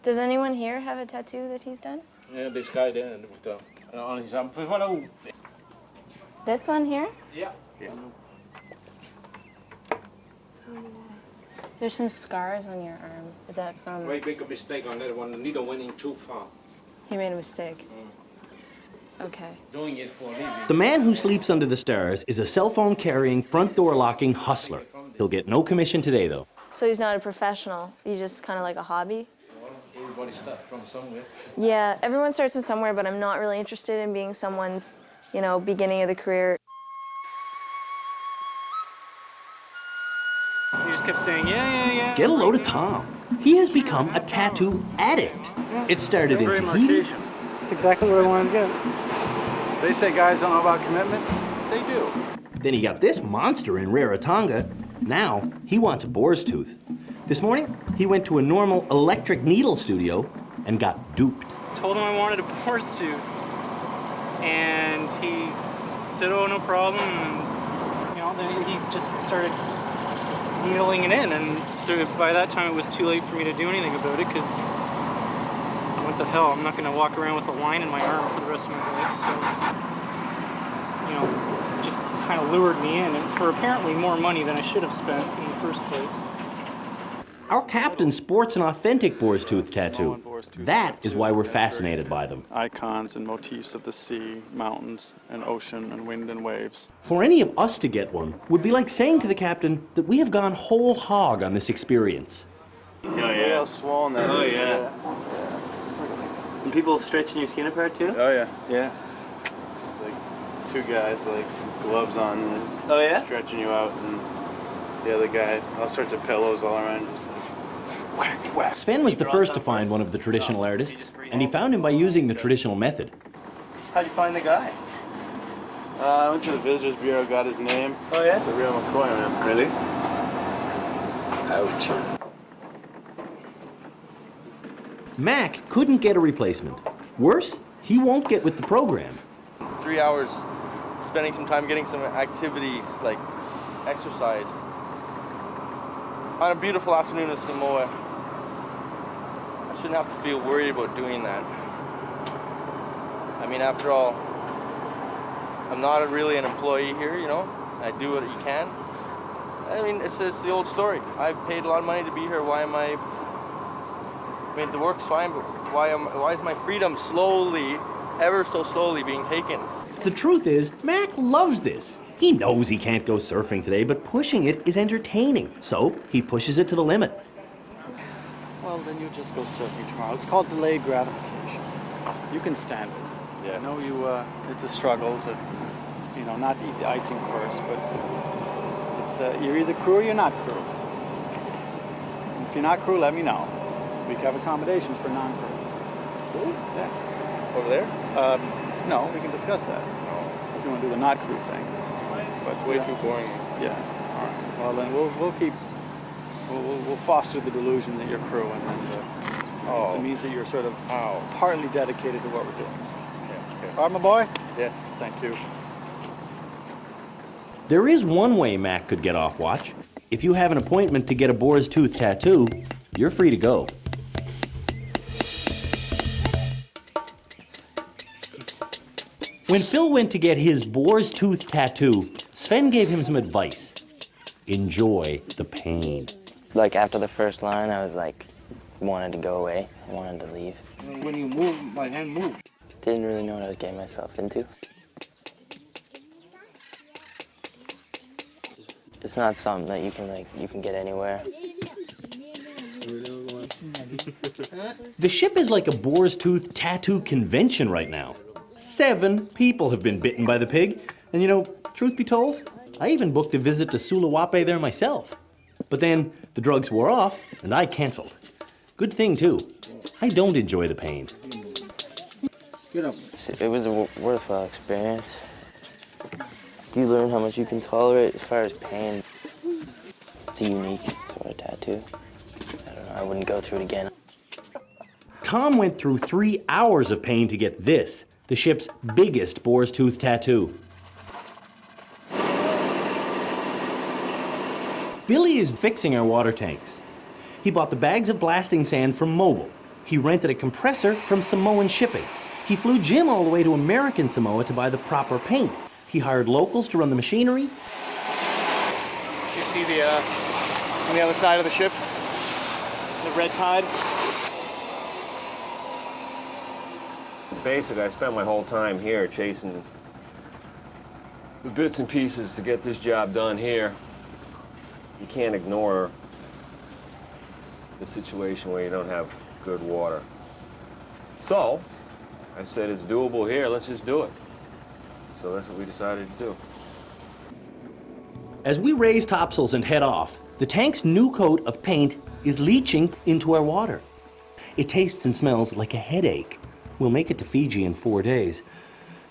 Does anyone here have a tattoo that he's done? Yeah, this guy there with the on his arm. This one here? Yeah. There's some scars on your arm. Is that from... Very big a mistake on that one. The needle went in too far. He made a mistake. Okay. Doing it for a living. The man who sleeps under the stars is a cell phone carrying, front door locking hustler. He'll get no commission today, though. So he's not a professional. He's just kind of like a hobby? Everybody starts from somewhere. Yeah, everyone starts with somewhere, but I'm not really interested in being someone's, you know, beginning of the career. He just kept saying, yeah. Get a load of Tom. He has become a tattoo addict. It started in Tahiti. That's exactly what I wanted to get. They say guys don't know about commitment. They do. Then he got this monster in Rarotonga. Now he wants a boar's tooth. This morning, he went to a normal electric needle studio and got duped. Told him I wanted a boar's tooth, and he said, "Oh, no problem." And, you know, then he just started needling it in, and by that time it was too late for me to do anything about it, because what the hell? I'm not going to walk around with a line in my arm for the rest of my life. So, you know, just kind of lured me in, and for apparently more money than I should have spent in the first place. Our captain sports an authentic boar's tooth tattoo. That is why we're fascinated by them. Icons and motifs of the sea, mountains, and ocean, and wind and waves. For any of us to get one would be like saying to the captain that we have gone whole hog on this experience. Oh, yeah. Swollen that. Oh, yeah. And people stretching your skin apart, too? Oh, yeah. Yeah. It's like two guys, like, gloves on, and oh, yeah? stretching you out, and the other guy, all sorts of pillows all around. Whack, whack. Sven was the first to find one of the traditional artists, and he found him by using the traditional method. How'd you find the guy? I went to the Visitors Bureau, got his name. Oh, yeah? It's the real McCoy, man. Really? Ouch. Mac couldn't get a replacement. Worse, he won't get with the program. 3 hours spending some time getting some activities, like exercise. On a beautiful afternoon in Samoa, I shouldn't have to feel worried about doing that. I mean, after all, I'm not really an employee here, you know? I do what you can. I mean, it's the old story. I've paid a lot of money to be here. Why am I mean, the work's fine, but why is my freedom slowly, ever so slowly being taken? The truth is, Mac loves this. He knows he can't go surfing today, but pushing it is entertaining. So he pushes it to the limit. Well, then you just go surfing tomorrow. It's called delayed gratification. You can stand it. Yeah. I know it's a struggle to, you know, not eat the icing first, but it's you're either crew or you're not crew. If you're not crew, let me know. We can have accommodations for non-crew. Really? Yeah. Over there? No, we can discuss that. If you want to do the not crew thing. But it's way too boring. Yeah. All right. Well, then we'll foster the delusion that you're crew, and then it means that you're sort of partly dedicated to what we're doing. Yeah. Okay. All right, my boy. Yes. Thank you. There is one way Mac could get off watch. If you have an appointment to get a boar's tooth tattoo, you're free to go. When Phil went to get his boar's tooth tattoo, Sven gave him some advice. Enjoy the pain. Like after the first line, I was like, wanted to go away. I wanted to leave. When you move, my hand moved. Didn't really know what I was getting myself into. It's not something that you can get anywhere. The ship is like a boar's tooth tattoo convention right now. 7 people have been bitten by the pig, and you know, truth be told, I even booked a visit to Sulawesi there myself. But then the drugs wore off, and I canceled. Good thing, too. I don't enjoy the pain. It was a worthwhile experience. You learn how much you can tolerate as far as pain. It's a unique sort of tattoo. I don't know, I wouldn't go through it again. Tom went through 3 hours of pain to get this, the ship's biggest boar's tooth tattoo. Billy is fixing our water tanks. He bought the bags of blasting sand from Mobil. He rented a compressor from Samoan shipping. He flew Jim all the way to American Samoa to buy the proper paint. He hired locals to run the machinery. You see on the other side of the ship, the red tide? Basically, I spent my whole time here chasing the bits and pieces to get this job done here. You can't ignore the situation where you don't have good water. So, I said it's doable here, let's just do it. So that's what we decided to do. As we raise topsails and head off, the tank's new coat of paint is leaching into our water. It tastes and smells like a headache. We'll make it to Fiji in 4 days.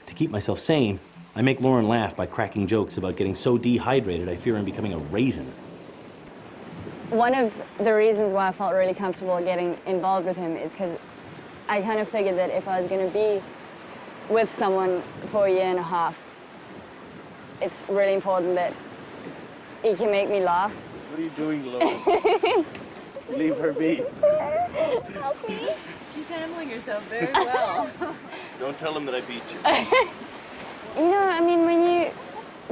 To keep myself sane, I make Lauren laugh by cracking jokes about getting so dehydrated I fear I'm becoming a raisin. One of the reasons why I felt really comfortable getting involved with him is because I kind of figured that if I was going to be with someone for a year and a half, it's really important that he can make me laugh. What are you doing, Lauren? Leave her be. Help me. She's handling herself very well. Don't tell him that I beat you. You know, I mean, when you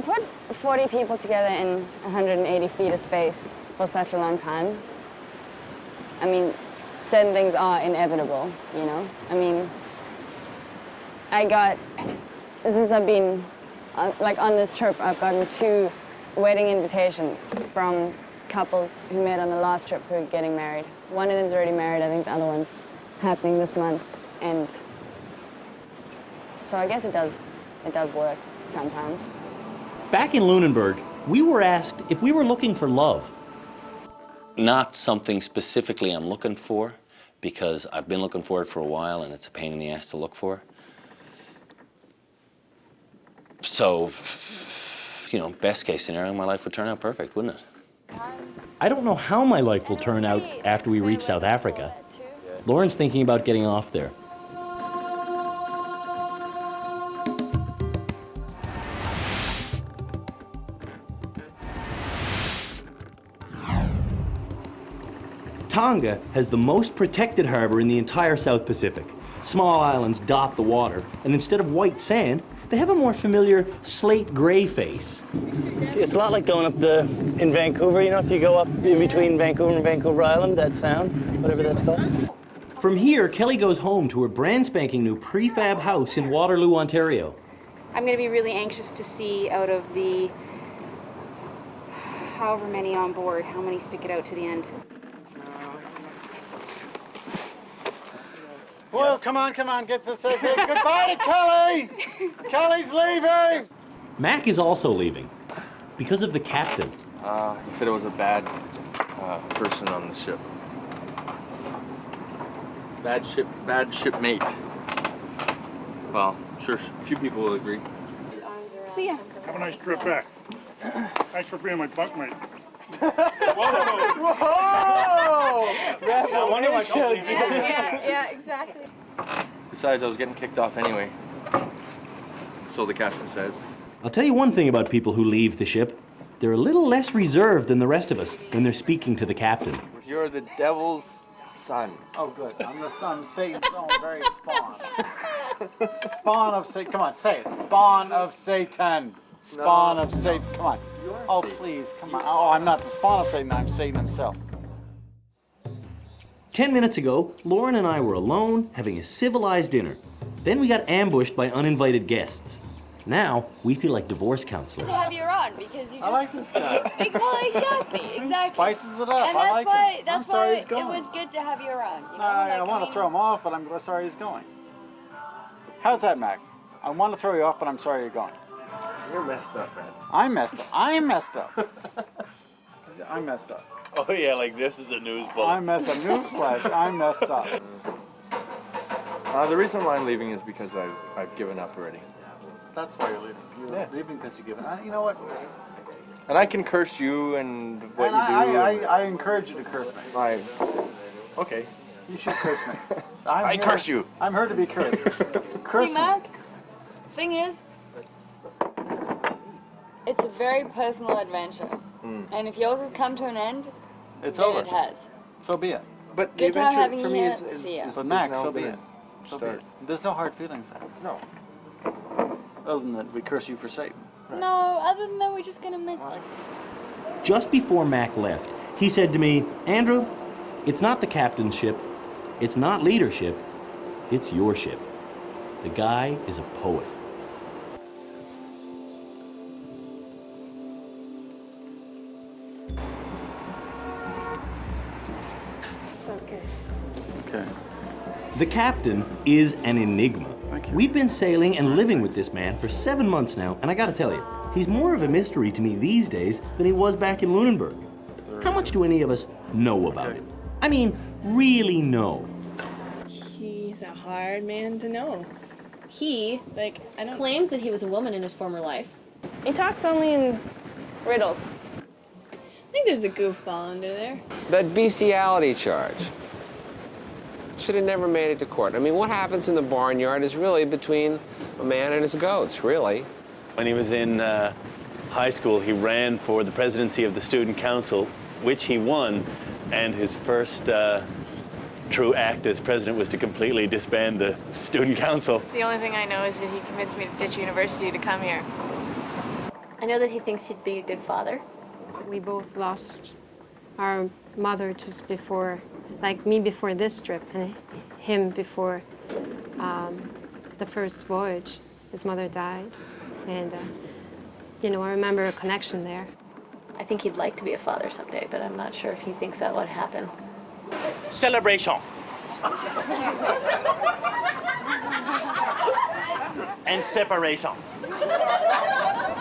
put 40 people together in 180 feet of space for such a long time, I mean, certain things are inevitable, you know? I mean, since I've been, on this trip, I've gotten 2 wedding invitations from couples who met on the last trip who are getting married. One of them's already married, I think the other one's happening this month. And so I guess it does work sometimes. Back in Lunenburg, we were asked if we were looking for love. Not something specifically I'm looking for, because I've been looking for it for a while and it's a pain in the ass to look for. So, you know, best case scenario, my life would turn out perfect, wouldn't it? I don't know how my life will turn out after we reach South Africa. Lauren's thinking about getting off there. Tonga has the most protected harbor in the entire South Pacific. Small islands dot the water, and instead of white sand, they have a more familiar slate gray face. It's a lot like going up in Vancouver, you know, if you go up in between Vancouver and Vancouver Island, that sound, whatever that's called. From here, Kelly goes home to her brand spanking new prefab house in Waterloo, Ontario. I'm going to be really anxious to see out of the however many on board, how many stick it out to the end. Well, come on, get this. Goodbye to Kelly! Kelly's leaving! Mac is also leaving because of the captain. He said it was a bad person on the ship. Bad shipmate. Well, I'm sure a few people will agree. See ya. Have a nice trip back. Thanks for being my bunkmate. Whoa! Revelations! Yeah, exactly. Besides, I was getting kicked off anyway. So the captain says. I'll tell you one thing about people who leave the ship. They're a little less reserved than the rest of us when they're speaking to the captain. You're the devil's son. Oh, good. I'm the son of Satan's own very spawn. Spawn of Satan. Come on, say it. Spawn of Satan. Spawn of Satan. Come on. Oh, please. Come on. Oh, I'm not the spawn of Satan. I'm Satan himself. 10 minutes ago, Lauren and I were alone having a civilized dinner. Then we got ambushed by uninvited guests. Now, we feel like divorce counselors. To have you around because you just... I like this guy. Well, exactly. Spices it up. And I like him. that's I'm sorry why he's going. it was good to have you around. You know? I want to throw him off, but I'm sorry he's going. How's that, Mac? I want to throw you off, but I'm sorry you're going. You're messed up, man. I'm messed up. I'm messed up. I'm messed up. Oh yeah, like this is a news bulletin. I'm messed up. Newsflash. I'm messed up. The reason why I'm leaving is because I've given up already. That's why you're leaving. You're leaving because you're giving. You know what? And I can curse you and what you do. I encourage you to curse me. Okay. You should curse me. I curse you. I'm here to be cursed. Curse See, me. Mac, thing is, it's a very personal adventure. And if yours has come to an end, It's then over. it has. So be it. But Good the time adventure having for you me here. is See ya. but Max, Now so be gonna it. So be start. it. There's no hard feelings there. No. Other than that we curse you for Satan. No, other than that, we're just gonna miss you. Just before Mac left, he said to me, Andrew, it's not the captain's ship, it's not leadership, it's your ship. The guy is a poet. It's okay. Okay. The captain is an enigma. We've been sailing and living with this man for 7 months now, and I gotta tell you, he's more of a mystery to me these days than he was back in Lunenburg. How much do any of us know about him? I mean, really know. He's a hard man to know. He I don't claims that he was a woman in his former life. He talks only in riddles. I think there's a goofball under there. That bestiality charge should have never made it to court. I mean, what happens in the barnyard is really between a man and his goats, really. When he was in high school, he ran for the presidency of the student council, which he won, and his first true act as president was to completely disband the student council. The only thing I know is that he convinced me to ditch university to come here. I know that he thinks he'd be a good father. We both lost our mother just before, like me before this trip and him before the first voyage. His mother died. And, I remember a connection there. I think he'd like to be a father someday, but I'm not sure if he thinks that would happen. Celebration. And separation.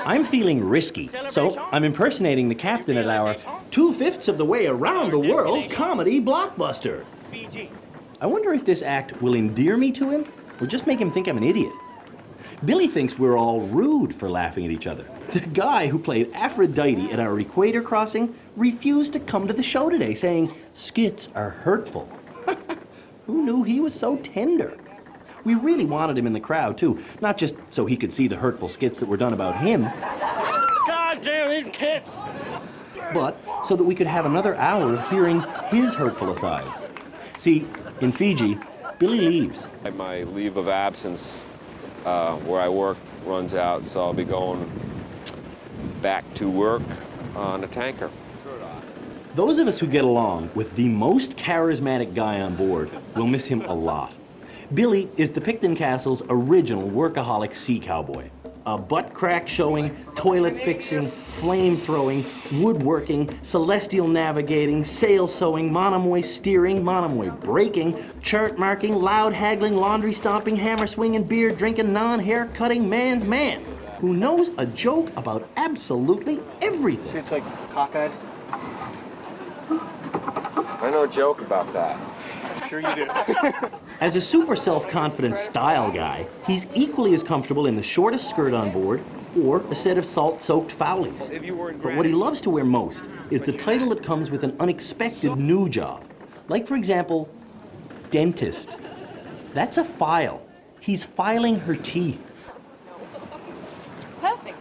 I'm feeling risky, so I'm impersonating the captain at our 2/5 of the way around the world comedy blockbuster. Fiji. I wonder if this act will endear me to him or just make him think I'm an idiot. Billy thinks we're all rude for laughing at each other. The guy who played Aphrodite at our equator crossing refused to come to the show today, saying skits are hurtful. Who knew he was so tender? We really wanted him in the crowd, too, not just so he could see the hurtful skits that were done about him, God damn these kids. but so that we could have another hour of hearing his hurtful asides. See, in Fiji, Billy leaves. My leave of absence where I work runs out, so I'll be going back to work on a tanker. Those of us who get along with the most charismatic guy on board will miss him a lot. Billy is the Picton Castle's original workaholic sea cowboy. A butt crack showing, toilet fixing, flame throwing, woodworking, celestial navigating, sail sewing, monomoy steering, monomoy braking, chart marking, loud haggling, laundry stomping, hammer swinging, beer drinking, non-hair cutting man's man who knows a joke about absolutely everything. See, it's like cockeyed. I know a joke about that. Sure you do. As a super self-confident style guy, he's equally as comfortable in the shortest skirt on board or a set of salt-soaked foulies. But what he loves to wear most is the title that comes with an unexpected new job. Like, for example, dentist. That's a file. He's filing her teeth. Perfect.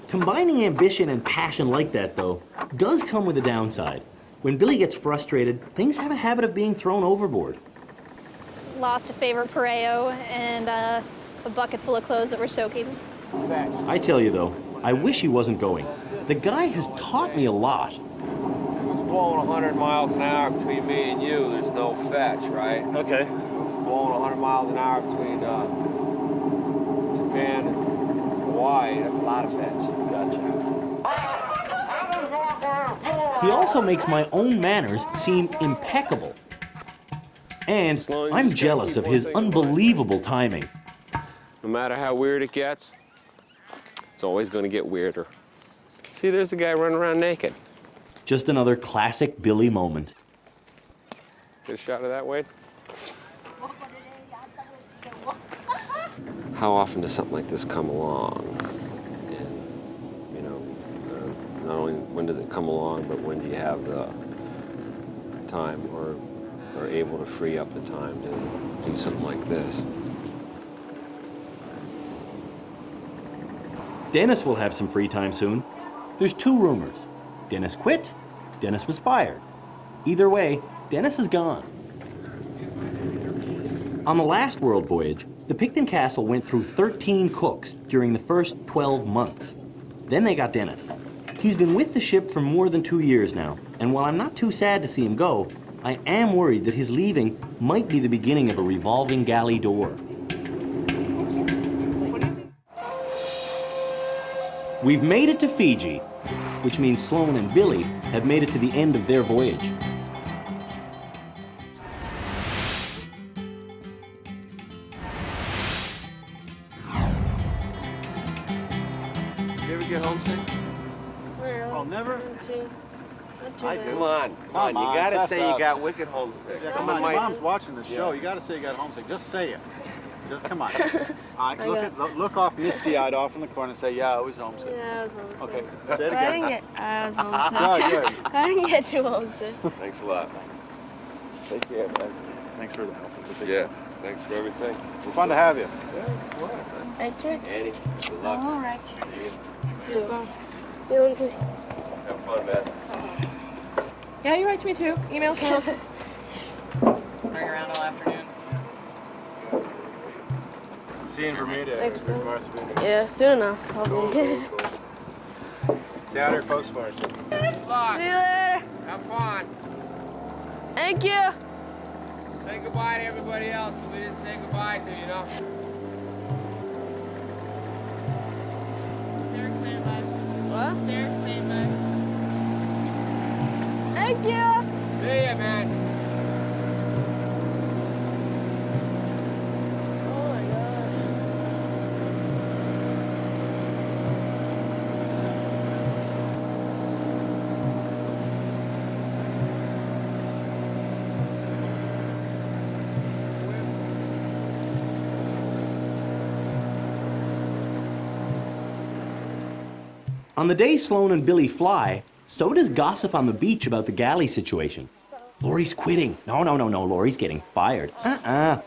Combining ambition and passion like that, though, does come with a downside. When Billy gets frustrated, things have a habit of being thrown overboard. Lost a favorite pareo and a bucket full of clothes that were soaking. I tell you, though, I wish he wasn't going. The guy has taught me a lot. If it's blowing 100 miles an hour between me and you, there's no fetch, right? Okay. Blowing 100 miles an hour between Japan and Hawaii, that's a lot of fetch. Gotcha. He also makes my own manners seem impeccable. And I'm jealous of his unbelievable timing. No matter how weird it gets, it's always going to get weirder. See, there's a guy running around naked. Just another classic Billy moment. Get a shot of that, Wade? How often does something like this come along? And, not only when does it come along, but when do you have the time or are able to free up the time to do something like this? Dennis will have some free time soon. There's two rumors. Dennis quit, Dennis was fired. Either way, Dennis is gone. On the last world voyage, the Picton Castle went through 13 cooks during the first 12 months. Then they got Dennis. He's been with the ship for more than 2 years now, and while I'm not too sad to see him go, I am worried that his leaving might be the beginning of a revolving galley door. We've made it to Fiji, which means Sloan and Billy have made it to the end of their voyage. You ever get homesick? Oh, never? Come on. You gotta say you got wicked homesick. Yeah, come on, your mom's watching the show. You gotta say you got homesick. Just say it. Just come on. Look off misty-eyed off in the corner and say, yeah, I was homesick. Yeah, I was homesick. Okay, say it again. I was homesick. Good. I didn't get too homesick. Thanks a lot. Take care, man. Thanks for the help. Yeah, thanks for everything. It's fun to have you. Yeah, of course. Thank you. Annie, good luck. All right. Have fun, man. Yeah, you write to me too. Email counts. Hang around all afternoon. See you in Bermuda. Thanks, Bermuda. Yeah, soon enough. Probably. Down here, folks, for us. See you later. Have fun. Thank you. Say goodbye to everybody else that we didn't say goodbye to, you know? Derek's saying bye. What? Derek's saying bye. Thank you. See ya, man. Oh my gosh. On the day Sloan and Billy fly, so does gossip on the beach about the galley situation. Laurie's quitting. No, Laurie's getting fired.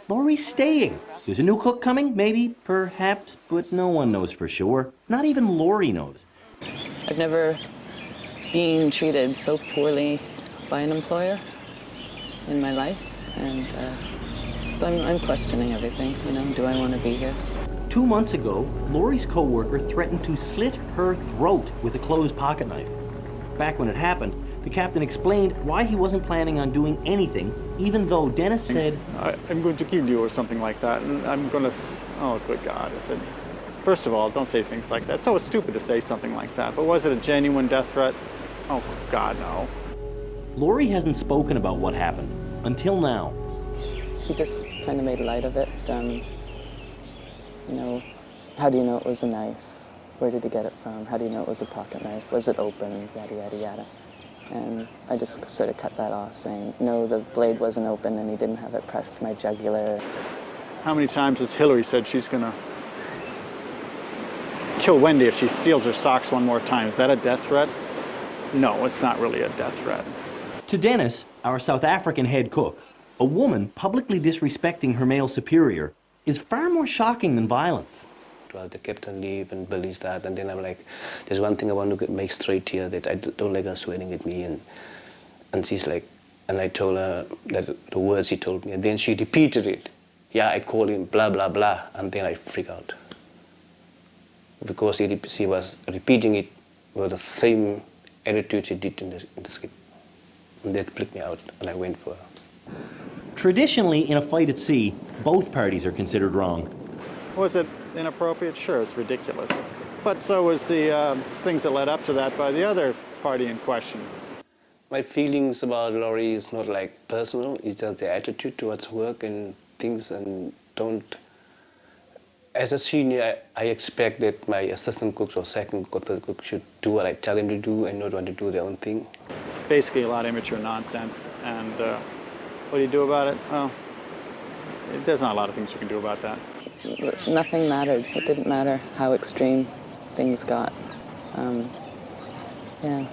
Laurie's staying. There's a new cook coming, maybe, perhaps, but no one knows for sure. Not even Laurie knows. I've never been treated so poorly by an employer in my life, and so I'm questioning everything. You know, do I want to be here? 2 months ago, Laurie's co-worker threatened to slit her throat with a closed pocket knife. Back when it happened, the captain explained why he wasn't planning on doing anything, even though Dennis said, I'm going to kill you or something like that, and I'm going to... Oh, good God. I said, first of all, don't say things like that. So it's stupid to say something like that, but was it a genuine death threat? Oh, God, no. Laurie hasn't spoken about what happened, until now. He just kind of made light of it. You know, how do you know it was a knife? Where did he get it from? How do you know it was a pocket knife? Was it open? Yada, yada, yada. And I just sort of cut that off, saying, no, the blade wasn't open and he didn't have it pressed to my jugular. How many times has Hillary said she's going to kill Wendy if she steals her socks one more time? Is that a death threat? No, it's not really a death threat. To Dennis, our South African head cook, a woman publicly disrespecting her male superior is far more shocking than violence. Well, the captain leave and Billy's that, and then I'm like, there's one thing I want to make straight here, that I don't like her swearing at me, and she's like, and I told her that the words he told me, and then she repeated it. Yeah, I call him blah, blah, blah, and then I freak out. Because she was repeating it with the same attitude she did in the skip. And that freaked me out, and I went for her. Traditionally, in a fight at sea, both parties are considered wrong. Was it inappropriate? Sure, it's ridiculous. But so was the things that led up to that by the other party in question. My feelings about Laurie is not like personal, it's just the attitude towards work and things, and don't... As a senior, I expect that my assistant cooks or second cook or third cook should do what I tell them to do and not want to do their own thing. Basically a lot of immature nonsense, and what do you do about it? Well, there's not a lot of things you can do about that. Nothing mattered. It didn't matter how extreme things got. Yeah,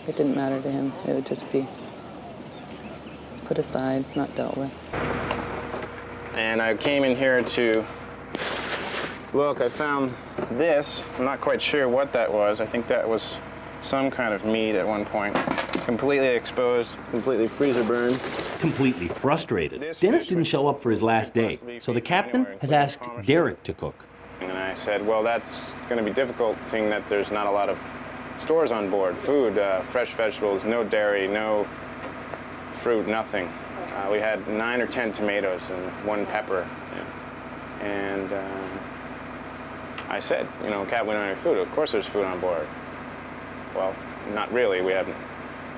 it didn't matter to him. It would just be put aside, not dealt with. And I came in here to look. I found this. I'm not quite sure what that was. I think that was some kind of meat at one point. completely exposed, completely freezer burned. Completely frustrated, Dennis didn't show up for his last day, so the captain has asked Derek to cook. And I said, well, that's going to be difficult, seeing that there's not a lot of stores on board. Food, fresh vegetables, no dairy, no fruit, nothing. We had 9 or 10 tomatoes and 1 pepper. And I said, you know, Cap, we don't have any food. Of course there's food on board. Well, not really, we haven't.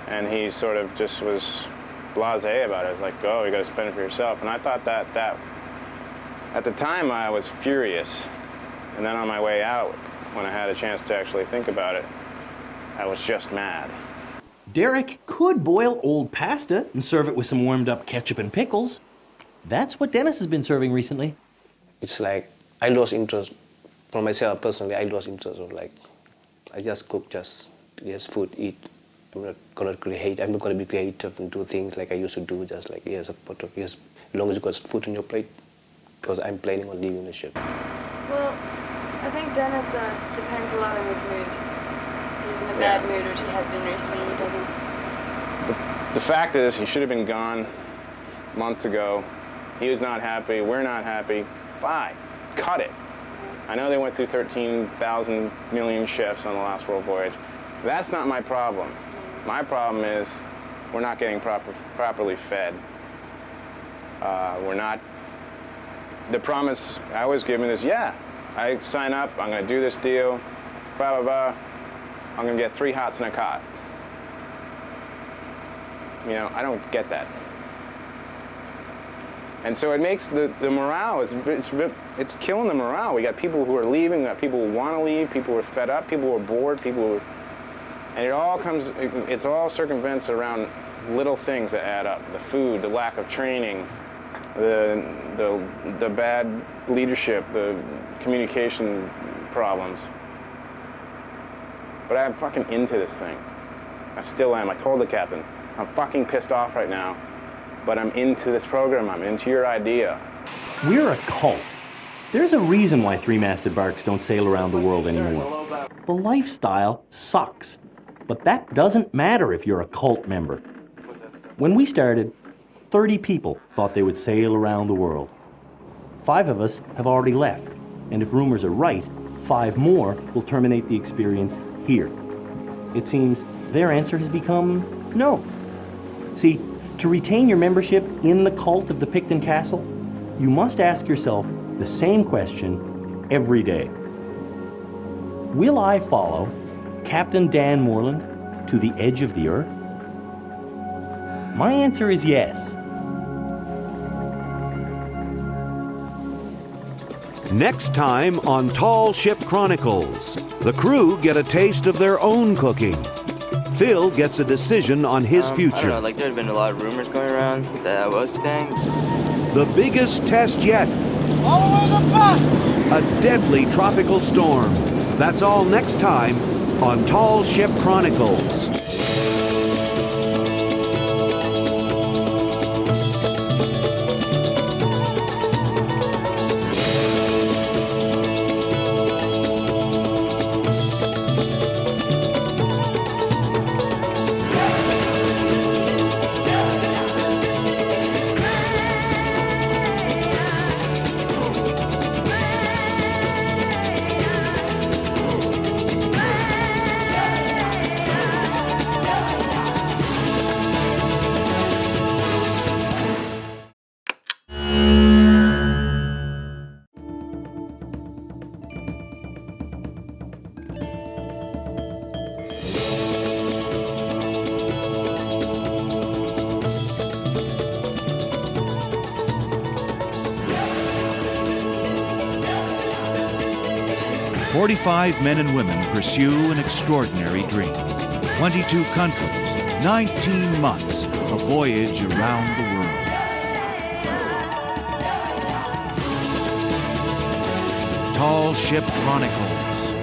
And he sort of just was blasé about it. It was like, oh, you got to spend it for yourself. And I thought that at the time I was furious. And then on my way out, when I had a chance to actually think about it, I was just mad. Derek could boil old pasta and serve it with some warmed up ketchup and pickles. That's what Dennis has been serving recently. It's like I lost interest. For myself personally, I lost interest of like, I just cook just food, eat. I'm not gonna create. I'm not gonna be creative and do things like I used to do. Just like here's a pot of as long as you got food on your plate, because I'm planning on leaving the ship. Well, I think Dennis depends a lot on his mood. He's in a bad mood, which he has been recently. He doesn't. The fact is, he should have been gone months ago. He was not happy. We're not happy. Bye. Cut it. I know they went through 13,000 million shifts on the last world voyage. That's not my problem. My problem is we're not getting properly fed. We're not. The promise I was given is, yeah, I sign up, I'm going to do this deal, blah, blah, blah. I'm going to get 3 hots and a cot. You know, I don't get that. And so it makes the morale, it's killing the morale. We got people who are leaving, we got people who want to leave, people who are fed up, people who are bored, people who are, and it all circumvents around little things that add up. The food, the lack of training, the bad leadership, the communication problems. But I'm fucking into this thing. I still am. I told the captain, I'm fucking pissed off right now, but I'm into this program. I'm into your idea. We're a cult. There's a reason why 3-masted barques don't sail around the world anymore. The lifestyle sucks. But that doesn't matter if you're a cult member. When we started, 30 people thought they would sail around the world. 5 of us have already left, and if rumors are right, 5 more will terminate the experience here. It seems their answer has become no. See, to retain your membership in the cult of the Picton Castle, you must ask yourself the same question every day. Will I follow Captain Dan Moreland to the edge of the earth? My answer is yes. Next time on Tall Ship Chronicles, the crew get a taste of their own cooking. Phil gets a decision on his future. I don't know, like there had been a lot of rumors going around that I was staying. The biggest test yet. All the way to the back! A deadly tropical storm. That's all next time on Tall Ship Chronicles. "45 men and women pursue an extraordinary dream. 22 countries, 19 months, a voyage around the world. Tall Ship Chronicles.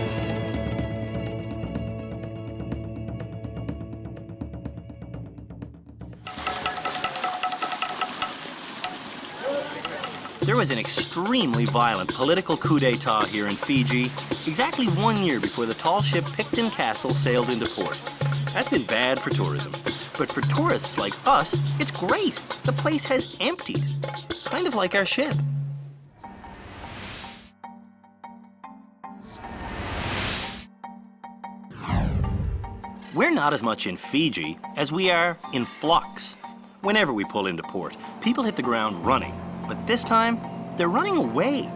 There was an extremely violent political coup d'etat here in Fiji exactly 1 year before the tall ship Picton Castle sailed into port. That's been bad for tourism. But for tourists like us, it's great. The place has emptied, kind of like our ship. We're not as much in Fiji as we are in flux. Whenever we pull into port, people hit the ground running. But this time, they're running away.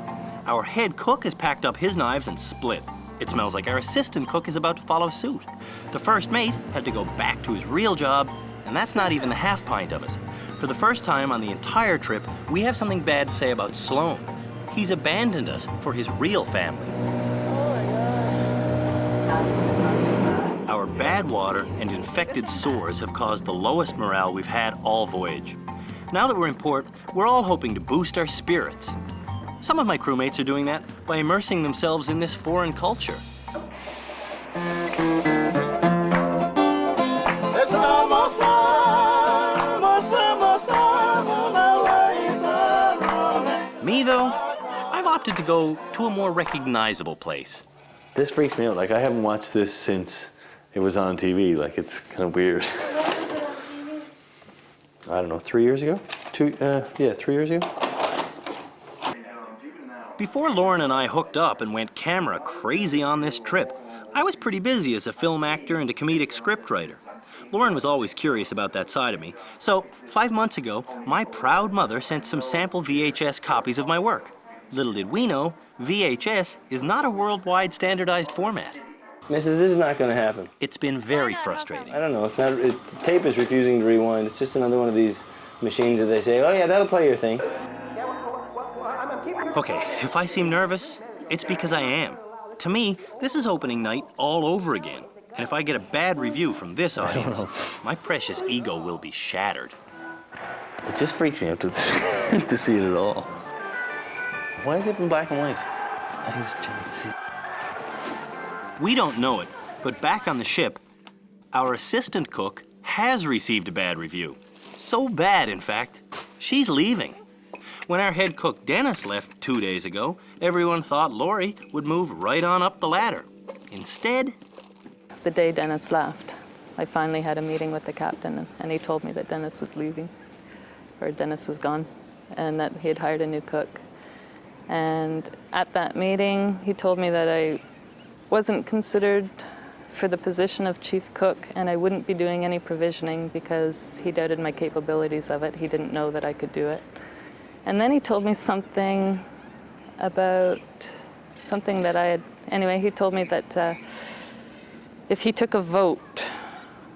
Our head cook has packed up his knives and split. It smells like our assistant cook is about to follow suit. The first mate had to go back to his real job, and that's not even the half pint of it. For the first time on the entire trip, we have something bad to say about Sloan. He's abandoned us for his real family. Our bad water and infected sores have caused the lowest morale we've had all voyage. Now that we're in port, we're all hoping to boost our spirits. Some of my crewmates are doing that by immersing themselves in this foreign culture. Me, though, I've opted to go to a more recognizable place. This freaks me out. Like, I haven't watched this since it was on TV. Like, it's kind of weird. I don't know, 3 years ago? 3 years ago. Before Lauren and I hooked up and went camera crazy on this trip, I was pretty busy as a film actor and a comedic scriptwriter. Lauren was always curious about that side of me, so 5 months ago, my proud mother sent some sample VHS copies of my work. Little did we know, VHS is not a worldwide standardized format. Mrs., this is not going to happen. It's been very frustrating. I don't know. It's not. The tape is refusing to rewind. It's just another one of these machines that they say, oh yeah, that'll play your thing. Okay, if I seem nervous, it's because I am. To me, this is opening night all over again. And if I get a bad review from this audience, my precious ego will be shattered. It just freaks me out to see it at all. Why is it in black and white? We don't know it, but back on the ship, our assistant cook has received a bad review. So bad, in fact, she's leaving. When our head cook Dennis left 2 days ago, everyone thought Lori would move right on up the ladder. Instead... The day Dennis left, I finally had a meeting with the captain, and he told me that Dennis was leaving, or Dennis was gone, and that he had hired a new cook. And at that meeting, he told me that I wasn't considered for the position of chief cook, and I wouldn't be doing any provisioning because he doubted my capabilities of it. He didn't know that I could do it. And then he told me something about something that I had... Anyway, he told me that if he took a vote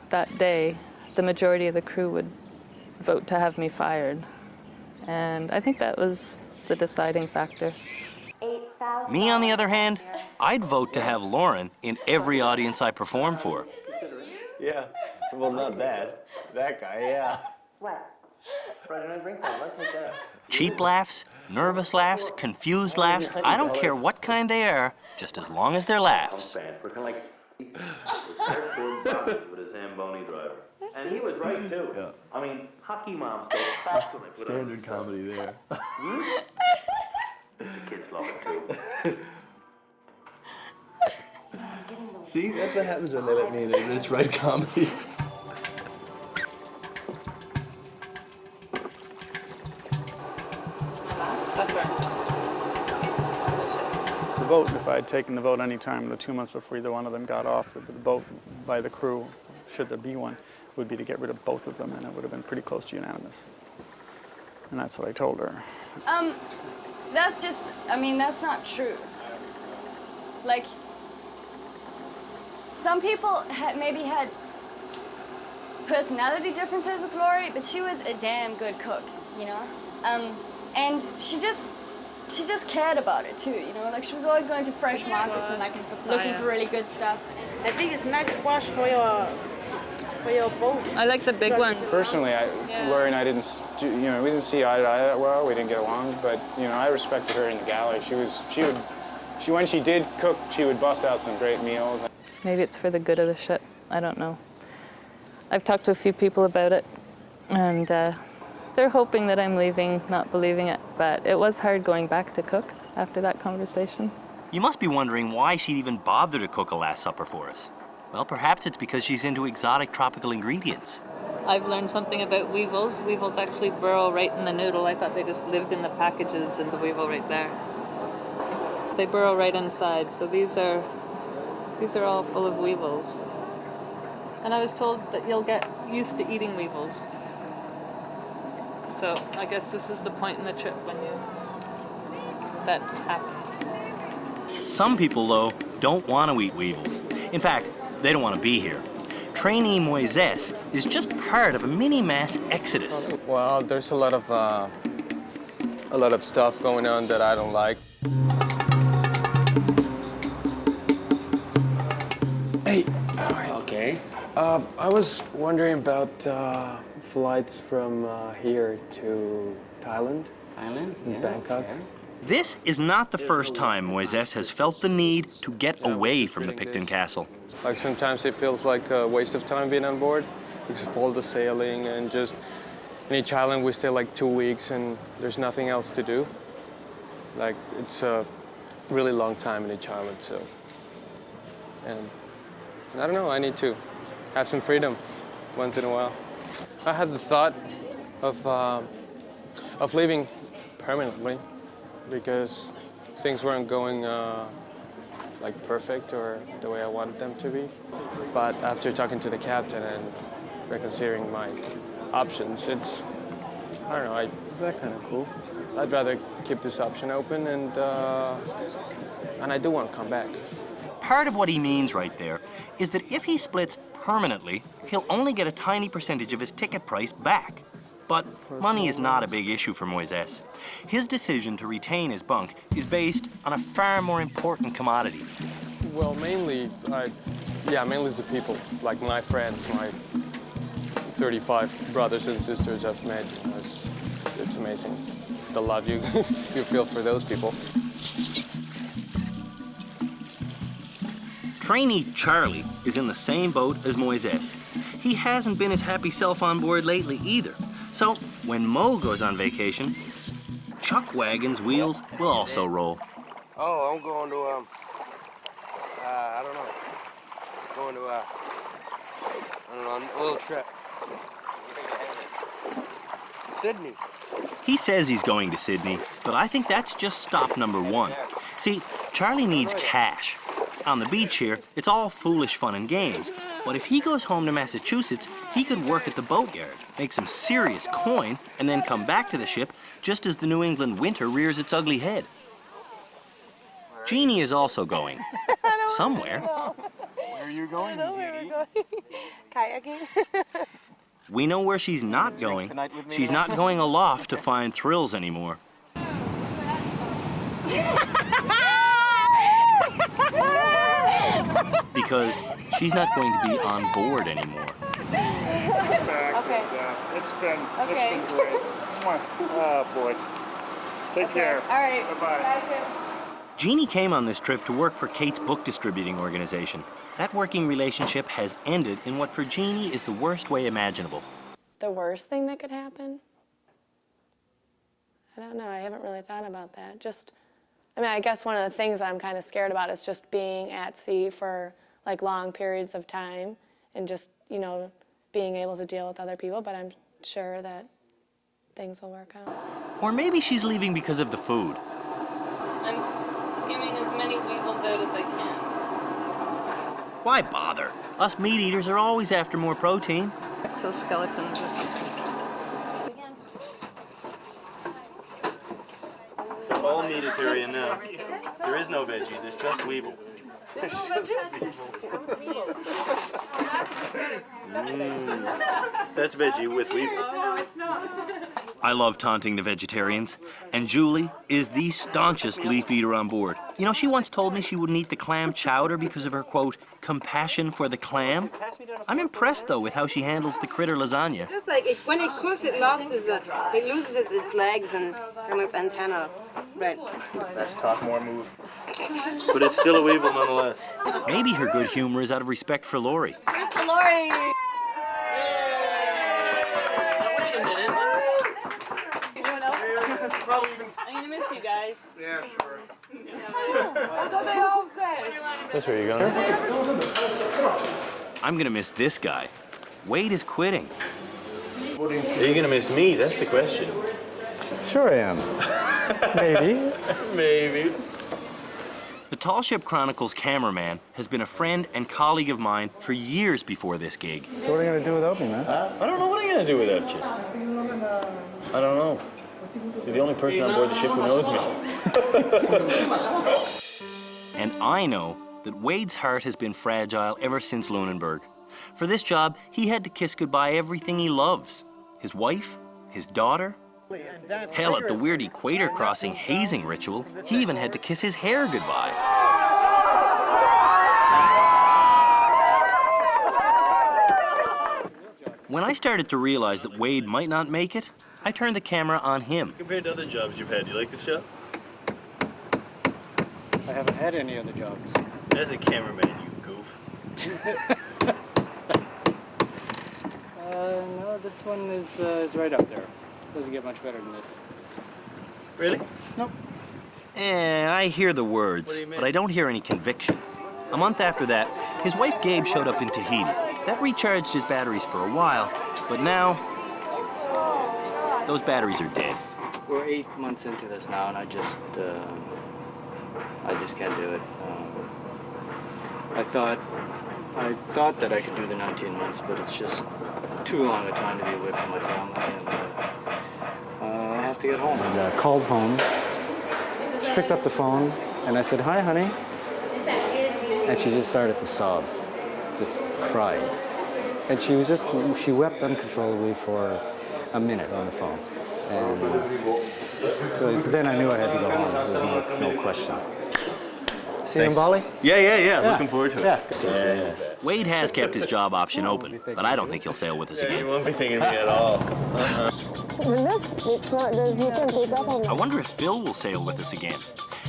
that day, the majority of the crew would vote to have me fired. And I think that was the deciding factor. Me, on the other hand, I'd vote to have Lauren in every audience I perform for. Yeah. Well, not that. That guy, yeah. What? Friday night drink club, like that. Cheap laughs, nervous laughs, confused laughs, I don't care what kind they are, just as long as they're laughs. We're kind of like with a Zamboni driver. And he was right, too. Yeah. I mean, hockey moms go fast when they put Standard comedy there. The kids love it, too. See, that's what happens when they let me in. It's right comedy. The vote, if I had taken the vote any time in the 2 months before either one of them got off, the vote by the crew, should there be one, would be to get rid of both of them, and it would have been pretty close to unanimous. And that's what I told her. That's just, I mean, that's not true. Like, some people maybe had personality differences with Lori, but she was a damn good cook, you know? And she just cared about it too, you know? Like, she was always going to fresh markets and like looking for really good stuff. I think it's nice to wash for your boat. I like the big ones. Personally, Lori and I didn't, we didn't see eye to eye that well. We didn't get along, but I respected her in the galley. When she did cook, she would bust out some great meals. Maybe it's for the good of the ship. I don't know. I've talked to a few people about it, and they're hoping that I'm leaving, not believing it. But it was hard going back to cook after that conversation. You must be wondering why she'd even bother to cook a Last Supper for us. Well, perhaps it's because she's into exotic tropical ingredients. I've learned something about weevils. Weevils actually burrow right in the noodle. I thought they just lived in the packages, and there's a weevil right there. They burrow right inside, so these are all full of weevils. And I was told that you'll get used to eating weevils. So I guess this is the point in the trip when that happens. Some people, though, don't want to eat weevils. In fact, they don't want to be here. Trainee Moises is just part of a mini-mass exodus. Well, there's a lot of stuff going on that I don't like. Hey. Okay. I was wondering about flights from here to Thailand. Thailand? Yeah, Bangkok. okay. This is not the first time Moises has felt the need to get away from the Picton Castle. Like sometimes it feels like a waste of time being on board because of all the sailing and just in each island we stay like 2 weeks and there's nothing else to do. Like it's a really long time in each island, so. And I don't know, I need to have some freedom once in a while. I had the thought of leaving permanently because things weren't going like perfect or the way I wanted them to be. But after talking to the captain and reconsidering my options, it's, I don't know, it's that kind of cool. I'd rather keep this option open and I do want to come back. Part of what he means right there is that if he splits permanently, he'll only get a tiny percentage of his ticket price back. But money is not a big issue for Moises. His decision to retain his bunk is based on a far more important commodity. Well, mainly it's the people, like my friends, my 35 brothers and sisters I've met. It's amazing, the love you feel for those people. Trainee Charlie is in the same boat as Moises. He hasn't been his happy self on board lately either. So when Mo goes on vacation, Chuck Wagon's wheels will also roll. Oh, I'm going to, I don't know. Going to, a little trip. Sydney. He says he's going to Sydney, but I think that's just stop number one. See, Charlie needs cash. On the beach here, it's all foolish fun and games. But if he goes home to Massachusetts, he could work at the boatyard, make some serious coin, and then come back to the ship just as the New England winter rears its ugly head. Jeannie is also going. Somewhere. Where are you going, Jeannie? Kayaking. We know where she's not going. She's not going aloft to find thrills anymore. Because she's not going to be on board anymore. Okay. It's been great. Oh boy. Take care. All right. Bye-bye. Jeannie came on this trip to work for Kate's book distributing organization. That working relationship has ended in what for Jeannie is the worst way imaginable. The worst thing that could happen? I don't know. I haven't really thought about that. I guess one of the things I'm kind of scared about is just being at sea for like long periods of time and just, being able to deal with other people, but I'm sure that things will work out. Or maybe she's leaving because of the food. I'm skimming as many weevils out as I can. Why bother? Us meat eaters are always after more protein. Exoskeletons or something. They're all meatitarian now. There is no veggie, there's just weevil. That's veggie with weevil. Oh, no, it's not. I love taunting the vegetarians, and Julie is the staunchest leaf eater on board. She once told me she wouldn't eat the clam chowder because of her, quote, compassion for the clam. I'm impressed, though, with how she handles the critter lasagna. Just like when it cooks, it loses its legs and its antennas. Right. Let's talk more move. But it's still a weevil nonetheless. Maybe her good humor is out of respect for Lori. Here's to Lori. I'm gonna miss you guys. Yeah, sure. That's what they all say. That's where you're going. I'm gonna miss this guy. Wade is quitting. Are you going to miss me? That's the question. Sure I am. Maybe. Maybe. The Tall Ship Chronicles cameraman has been a friend and colleague of mine for years before this gig. So what are you going to do without me, man? I don't know what I'm going to do without you. I don't know. You're the only person on board the ship who knows me. And I know that Wade's heart has been fragile ever since Lunenburg. For this job, he had to kiss goodbye everything he loves. His wife, his daughter. Hell, at the weird equator crossing hazing ritual, he even had to kiss his hair goodbye. When I started to realize that Wade might not make it, I turned the camera on him. Compared to other jobs you've had, do you like this job? I haven't had any other jobs. As a cameraman, you goof. No, this one is right up there. Doesn't get much better than this. Really? Nope. I hear the words, but I don't hear any conviction. A month after that, his wife Gabe showed up in Tahiti. That recharged his batteries for a while, but now, those batteries are dead. We're 8 months into this now, and I just can't do it. I thought that I could do the 19 months, but it's just too long a time to be away from my family, and I have to get home. I called home. She picked up the phone, and I said, "Hi, honey." And she just started to sob, just cried. And she wept uncontrollably for a minute on the phone. And then I knew I had to go home. There was no question. See you in Bali? Yeah. Looking forward to it. Yeah. Wade has kept his job option open, but I don't think he'll sail with us again. You won't be thinking of me at all. I wonder if Phil will sail with us again.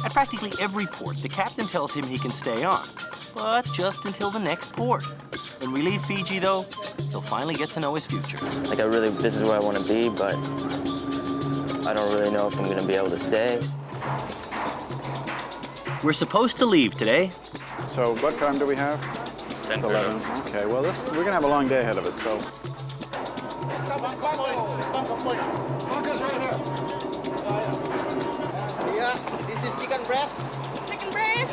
At practically every port, the captain tells him he can stay on, but just until the next port. When we leave Fiji, though, he'll finally get to know his future. Like, this is where I want to be, but I don't really know if I'm going to be able to stay. We're supposed to leave today. So what time do we have? 10. It's 11. Okay, well, we're going to have a long day ahead of us, so. Bunker's right here. Yeah, this is chicken breast. Chicken breast.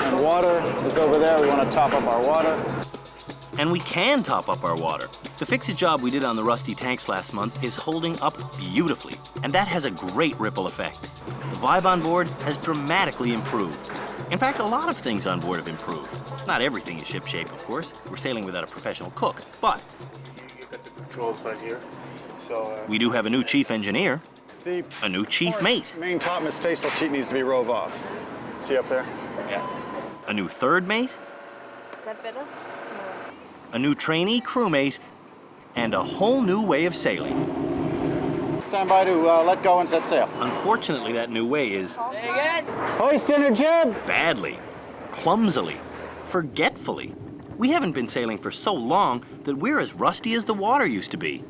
And water is over there. We want to top up our water. And we can top up our water. The fix-it job we did on the rusty tanks last month is holding up beautifully, and that has a great ripple effect. The vibe on board has dramatically improved. In fact, a lot of things on board have improved. Not everything is shipshape, of course. We're sailing without a professional cook, but You got the controls right here. So we do have a new chief engineer, a new chief mate, main topmast staysail sheet needs to be rove off. See up there? Yeah. a new third mate, Is that better? a new trainee crewmate, and a whole new way of sailing. Stand by to let go and set sail. Unfortunately, that new way is Hoist inner jib! badly, clumsily, forgetfully. We haven't been sailing for so long that we're as rusty as the water used to be.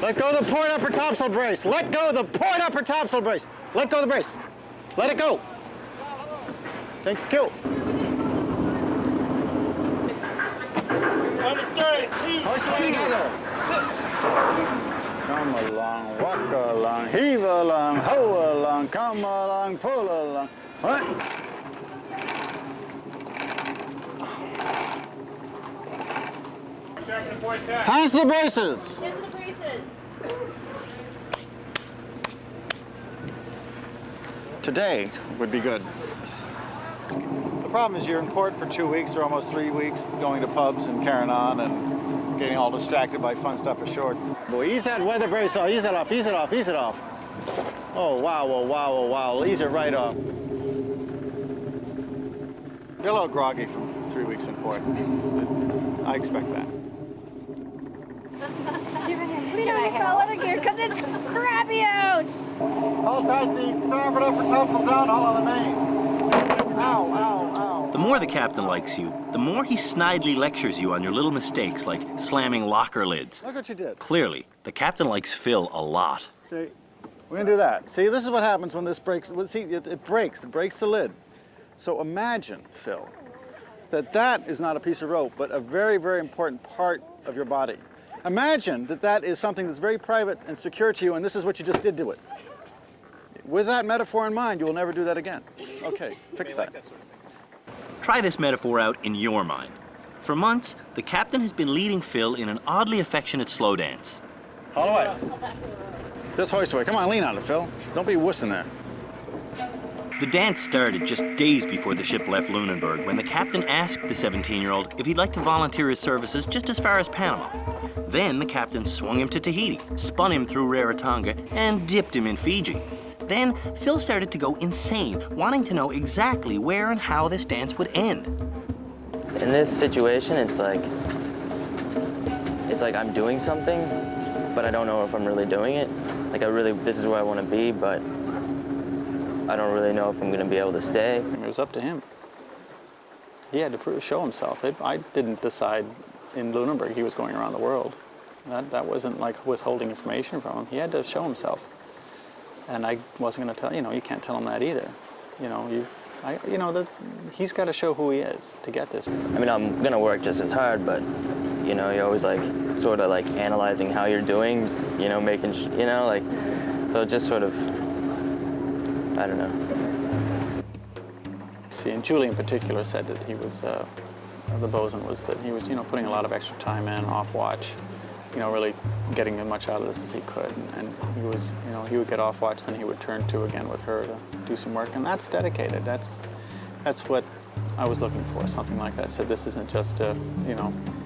Let go of the port upper topsail brace. Let go of the port upper topsail brace. Let go of the brace. Let it go. Thank you. Hoist it together. Come along, walk along, heave along, hoe along, come along, pull along. What? Hands to the braces. Here's the braces. Today would be good. The problem is you're in port for 2 weeks or almost 3 weeks, going to pubs and carrying on and getting all distracted by fun stuff ashore. Boy, ease that weather brace off, ease it off, ease it off, ease it off. Oh, wow, oh, wow, oh, wow, ease it right off. You're a little groggy from 3 weeks in port. I expect that. We don't fell out of gear because it's crappy out. Hold tight the starboard upper topsail down, all on the main. Ow, ow, ow. The more the captain likes you, the more he snidely lectures you on your little mistakes like slamming locker lids. Look what you did. Clearly, the captain likes Phil a lot. See, we're gonna do that. See, this is what happens when this breaks. See, it breaks the lid. So imagine, Phil, that is not a piece of rope, but a very, very important part of your body. Imagine that that is something that's very private and secure to you, and this is what you just did to it. With that metaphor in mind, you will never do that again. Okay, fix that. Try this metaphor out in your mind. For months, the captain has been leading Phil in an oddly affectionate slow dance. All the way. Just hoist away. Come on, lean on it, Phil. Don't be wussing there. The dance started just days before the ship left Lunenburg when the captain asked the 17-year-old if he'd like to volunteer his services just as far as Panama. Then the captain swung him to Tahiti, spun him through Rarotonga, and dipped him in Fiji. Then Phil started to go insane, wanting to know exactly where and how this dance would end. In this situation, it's like I'm doing something, but I don't know if I'm really doing it. Like this is where I want to be, but I don't really know if I'm going to be able to stay. It was up to him. He had to show himself. I didn't decide in Lunenburg he was going around the world. That wasn't like withholding information from him. He had to show himself. And I wasn't going to tell, you can't tell him that either. He's got to show who he is to get this. I mean, I'm going to work just as hard, but, you're always sort of analyzing how you're doing, making, so just sort of, I don't know. See, and Julie in particular said that he was, the bosun was that he was, putting a lot of extra time in, off watch, really getting as much out of this as he could. And he was, he would get off watch, then he would turn to again with her to do some work. And that's dedicated. That's what I was looking for, something like that. So this isn't just a,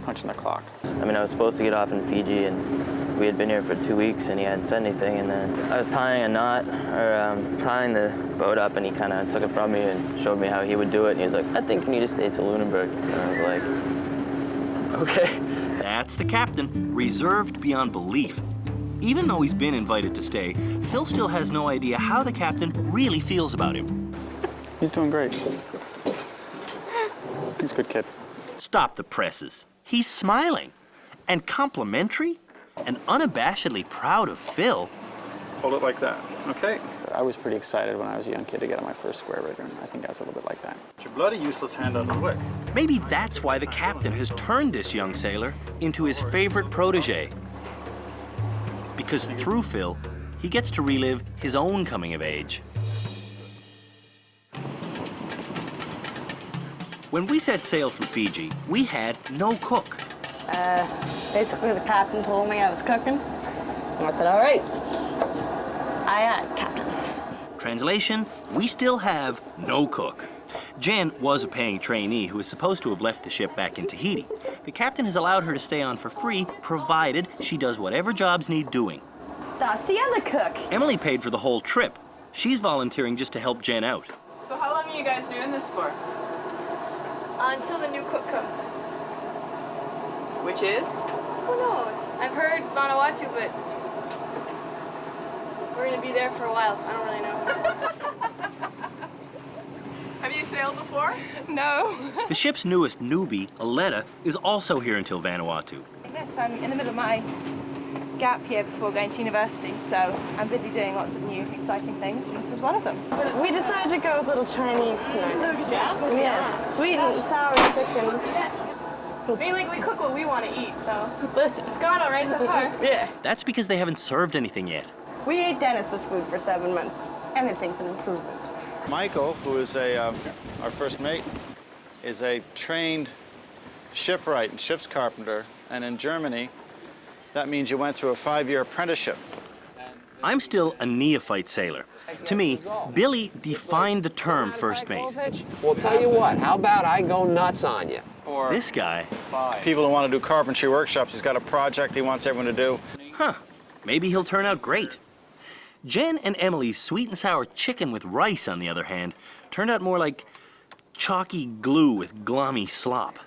punching the clock. I mean, I was supposed to get off in Fiji, and we had been here for 2 weeks, and he hadn't said anything. And then I was tying a knot, or tying the boat up, and he kind of took it from me and showed me how he would do it. And he was like, I think you need to stay to Lunenburg. And I was like, okay. That's the captain, reserved beyond belief. Even though he's been invited to stay, Phil still has no idea how the captain really feels about him. He's doing great. He's a good kid. Stop the presses. He's smiling and complimentary and unabashedly proud of Phil. Hold it like that, okay? I was pretty excited when I was a young kid to get on my first square rigger, and I think I was a little bit like that. It's your bloody useless hand on the wick. Maybe that's why the captain has turned this young sailor into his favorite protege. Because through Phil, he gets to relive his own coming of age. When we set sail from Fiji, we had no cook. Basically, the captain told me I was cooking. I said, all right. Aye, aye, Captain. Translation, we still have no cook. Jen was a paying trainee who is supposed to have left the ship back in Tahiti. The captain has allowed her to stay on for free, provided she does whatever jobs need doing. That's the other cook. Emily paid for the whole trip. She's volunteering just to help Jen out. So how long are you guys doing this for? Until the new cook comes. Which is? Who knows? I've heard Vanuatu, but we're going to be there for a while, so I don't really know. Have you sailed before? No. The ship's newest newbie, Aletta, is also here until Vanuatu. Yes, I'm in the middle of my gap here before going to university, so I'm busy doing lots of new, exciting things, and this was one of them. We decided to go with little Chinese tonight. Yeah? Yes. Sweet and sour chicken. We cook what we want to eat, so... Listen. It's gone all right so far. Yeah. That's because they haven't served anything yet. We ate Dennis's food for 7 months. Anything's an improvement. Michael, who is our first mate, is a trained shipwright and ship's carpenter, and in Germany, that means you went through a 5-year apprenticeship. I'm still a neophyte sailor. To me, Billy defined the term first mate. Well, tell you what, how about I go nuts on you? This guy. People who want to do carpentry workshops, he's got a project he wants everyone to do. Huh, maybe he'll turn out great. Jen and Emily's sweet and sour chicken with rice, on the other hand, turned out more like chalky glue with glommy slop.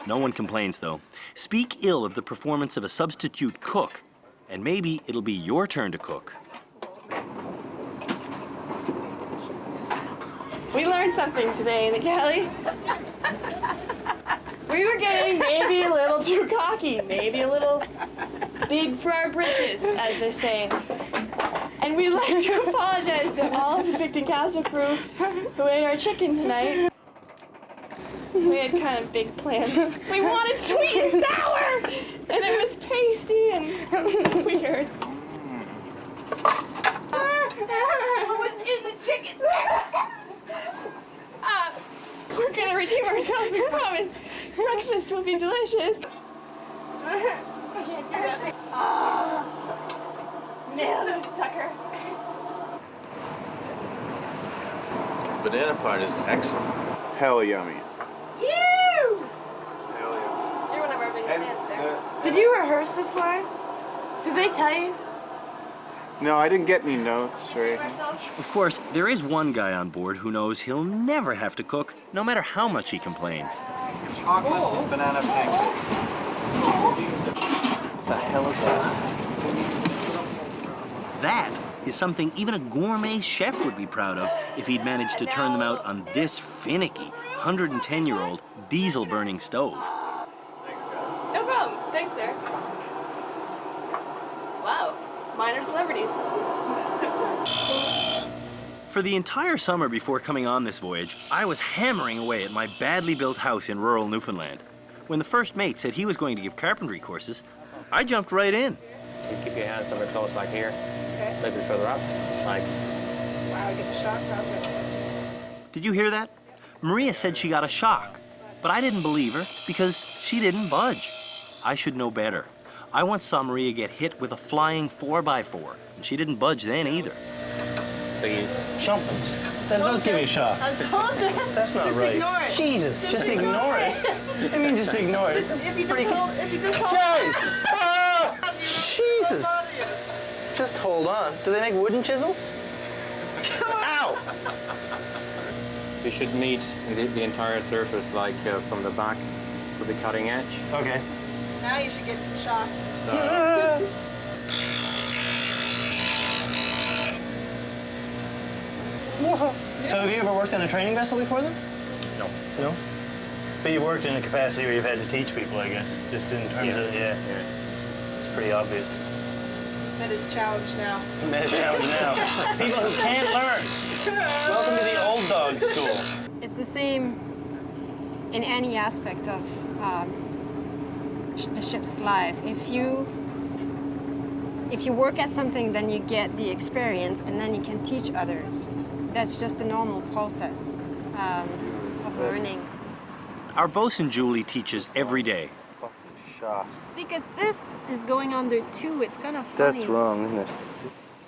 No one complains, though. Speak ill of the performance of a substitute cook, and maybe it'll be your turn to cook. We learned something today in the galley. We were getting maybe a little too cocky, maybe a little big for our britches, as they say. And we'd like to apologize to all of the Picton Castle crew who ate our chicken tonight. We had kind of big plans. We wanted sweet and sour, and it was pasty and weird. What was in the chicken? We're gonna redeem ourselves, we promise. Breakfast will be delicious. Nailed it, sucker. The banana part is excellent. Hell yummy. You! You're one of our biggest fans there. Did you rehearse this line? Did they tell you? No, I didn't get any notes or anything. Of course, there is one guy on board who knows he'll never have to cook, no matter how much he complains. Chocolate and banana pancakes. What the hell is that? That is something even a gourmet chef would be proud of if he'd managed to turn them out on this finicky 110-year-old diesel-burning stove. No problem. Thanks, sir. Wow. Minor celebrities. For the entire summer before coming on this voyage, I was hammering away at my badly built house in rural Newfoundland. When the first mate said he was going to give carpentry courses, I jumped right in. You keep your hands somewhere close, like here. Okay. A little bit further up, like. Wow, I get the shock probably. Did you hear that? Maria said she got a shock, but I didn't believe her because she didn't budge. I should know better. I once saw Maria get hit with a flying 4x4, and she didn't budge then either. So you jump. That does give me a shock. I told you. That's not just right. Ignore it. Jesus, just ignore it. I mean, just ignore it. If you just hold. Guys! Ah! Jesus! Just hold on. Do they make wooden chisels? Ow! You should meet the entire surface, like from the back to the cutting edge. Okay. Now you should get some shots. So have you ever worked on a training vessel before then? No. No? But you worked in a capacity where you've had to teach people, I guess, just in terms of, it's pretty obvious. That is challenge now. That is challenge now. People who can't learn. Welcome to the old dog school. It's the same in any aspect of the ship's life. If you work at something, then you get the experience, and then you can teach others. That's just a normal process of learning. Our bosun Julie teaches every day. Because this is going under too, it's kind of funny. That's wrong, isn't it?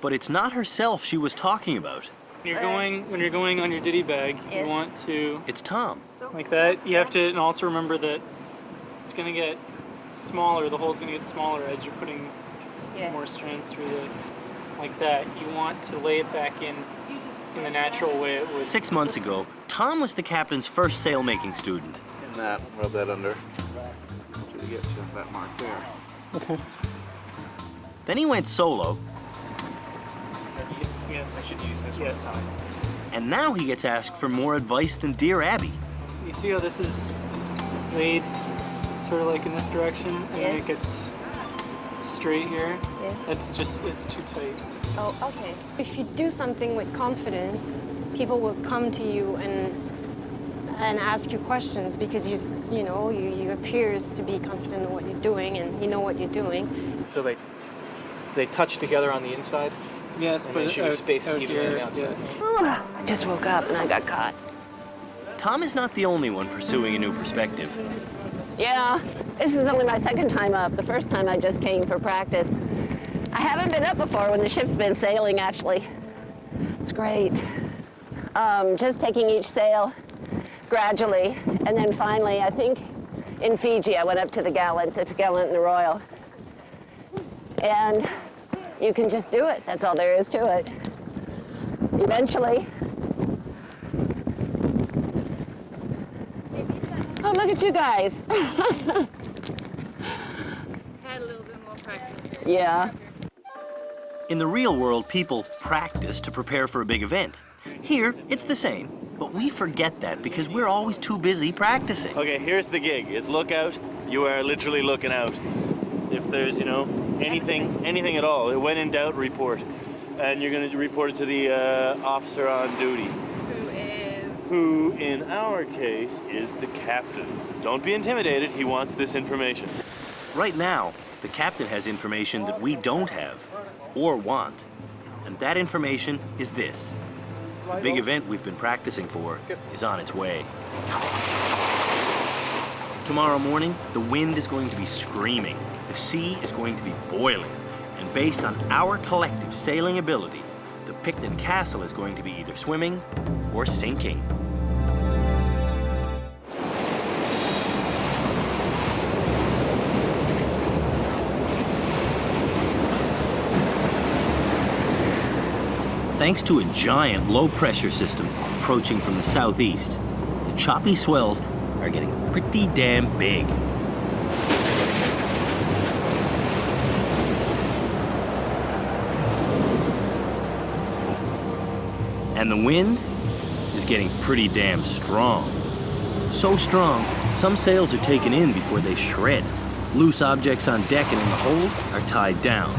But it's not herself she was talking about. When you're going on your ditty bag, Yes. you want to. It's Tom. Like that. You have to, and also remember that it's going to get smaller. The hole's going to get smaller as you're putting more strands through the. Like that. You want to lay it back in the natural way it would. 6 months ago, Tom was the captain's first sail-making student. And that, rub that under. Until you get to that mark there. Okay. Then he went solo. Yes, I should use this one. And now he gets asked for more advice than Dear Abby. You see how this is laid sort of like in this direction, and then it gets straight here? Yes. That's just, it's too tight. Oh, okay. If you do something with confidence, people will come to you and ask you questions because you appears to be confident in what you're doing and you know what you're doing. So they touch together on the inside? Yes, and but then you space evenly on the outside. I just woke up and I got caught. Tom is not the only one pursuing a new perspective. Yeah, this is only my second time up. The first time I just came for practice. I haven't been up before when the ship's been sailing, actually. It's great. Just taking each sail gradually, and then finally, I think in Fiji, I went up to the gallant and the royal. And you can just do it. That's all there is to it. Eventually. Oh, look at you guys. Had a little bit more practice. Yeah. In the real world, people practice to prepare for a big event. Here, it's the same, but we forget that because we're always too busy practicing. Okay, here's the gig. It's look out. You are literally looking out. If there's, anything at all, when in doubt, report. And you're going to report it to the officer on duty. Who is? Who, in our case, is the captain. captain. Don't be intimidated. He wants this information. Right now, the captain has information that we don't have or want. And that information is this. The big event we've been practicing for is on its way. Tomorrow morning, the wind is going to be screaming. The sea is going to be boiling. And based on our collective sailing ability, the Picton Castle is going to be either swimming or sinking. Thanks to a giant low-pressure system approaching from the southeast, the choppy swells are getting pretty damn big. And the wind is getting pretty damn strong. So strong, some sails are taken in before they shred. Loose objects on deck and in the hold are tied down.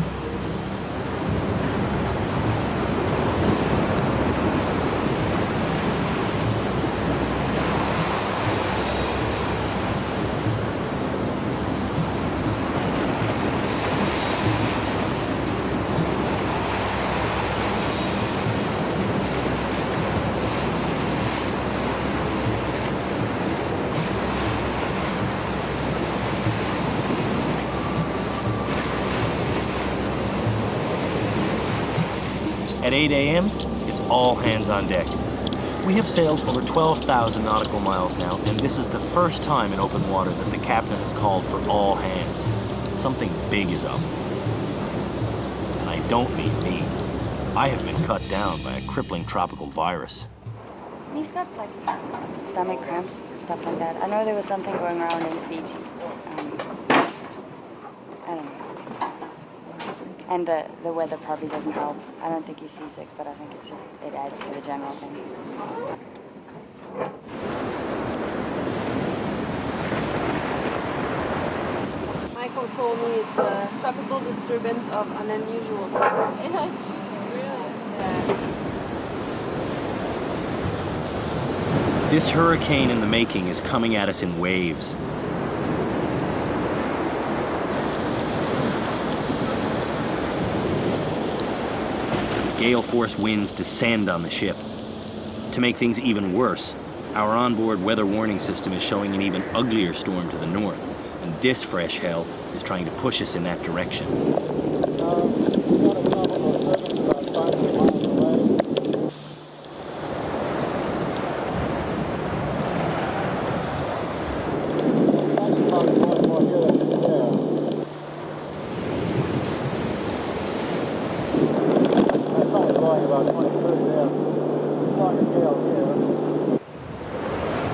At 8 a.m., it's all hands on deck. We have sailed over 12,000 nautical miles now, and this is the first time in open water that the captain has called for all hands. Something big is up. And I don't mean me. I have been cut down by a crippling tropical virus. He's got like stomach cramps, stuff like that. I know there was something going around in Fiji. I don't know. And the weather probably doesn't help. I don't think he's seasick, but I think it's just, it adds to the general thing. Michael told me it's a tropical disturbance of an unusual size. And I really? This hurricane in the making is coming at us in waves. Gale-force winds descend on the ship. To make things even worse, our onboard weather warning system is showing an even uglier storm to the north, and this fresh hell is trying to push us in that direction.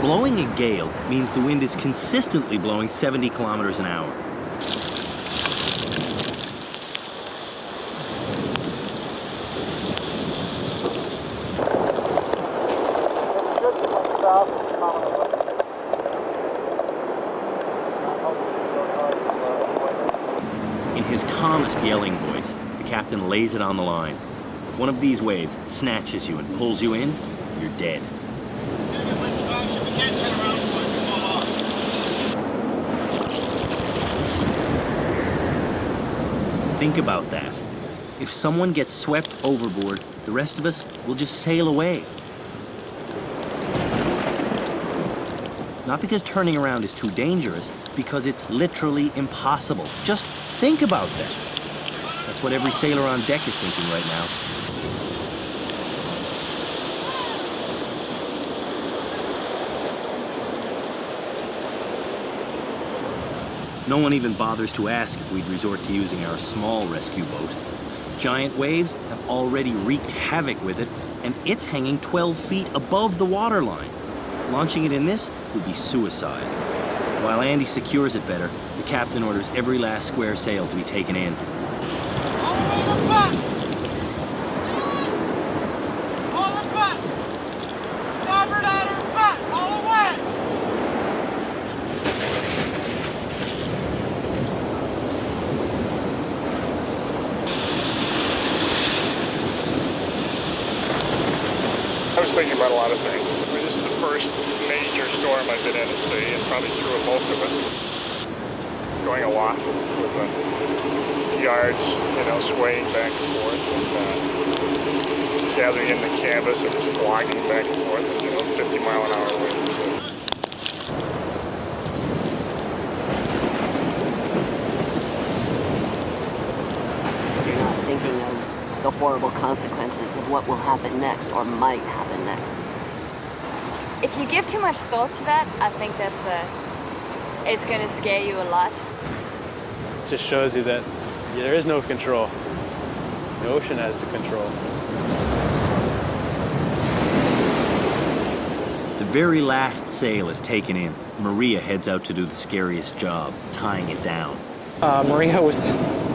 Blowing a gale means the wind is consistently blowing 70 kilometers an hour. In his calmest yelling voice, the captain lays it on the line. If one of these waves snatches you and pulls you in, you're dead. Think about that. If someone gets swept overboard, the rest of us will just sail away. Not because turning around is too dangerous, because it's literally impossible. Just think about that. That's what every sailor on deck is thinking right now. No one even bothers to ask if we'd resort to using our small rescue boat. Giant waves have already wreaked havoc with it, and it's hanging 12 feet above the waterline. Launching it in this would be suicide. While Andy secures it better, the captain orders every last square sail to be taken in. I was thinking about a lot of things. I mean, this is the first major storm I've been in at sea, and probably true of most of us. Going aloft with the yards, swaying back and forth, and gathering in the canvas and just flogging back and forth, 50-mile-an-hour winds. You're not thinking of the horrible consequences of what will happen next or might happen next. If you give too much thought to that, I think it's going to scare you a lot. It just shows you that there is no control. The ocean has the control. The very last sail is taken in. Maria heads out to do the scariest job, tying it down. Maria was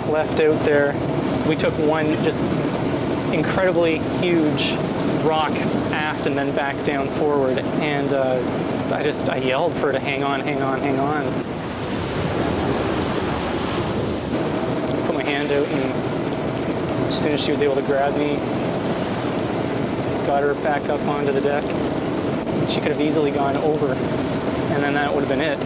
left out there. We took one just incredibly huge rock aft and then back down forward, and I yelled for her to hang on, hang on, hang on. Put my hand out, and as soon as she was able to grab me, got her back up onto the deck. She could have easily gone over, and then that would have been it.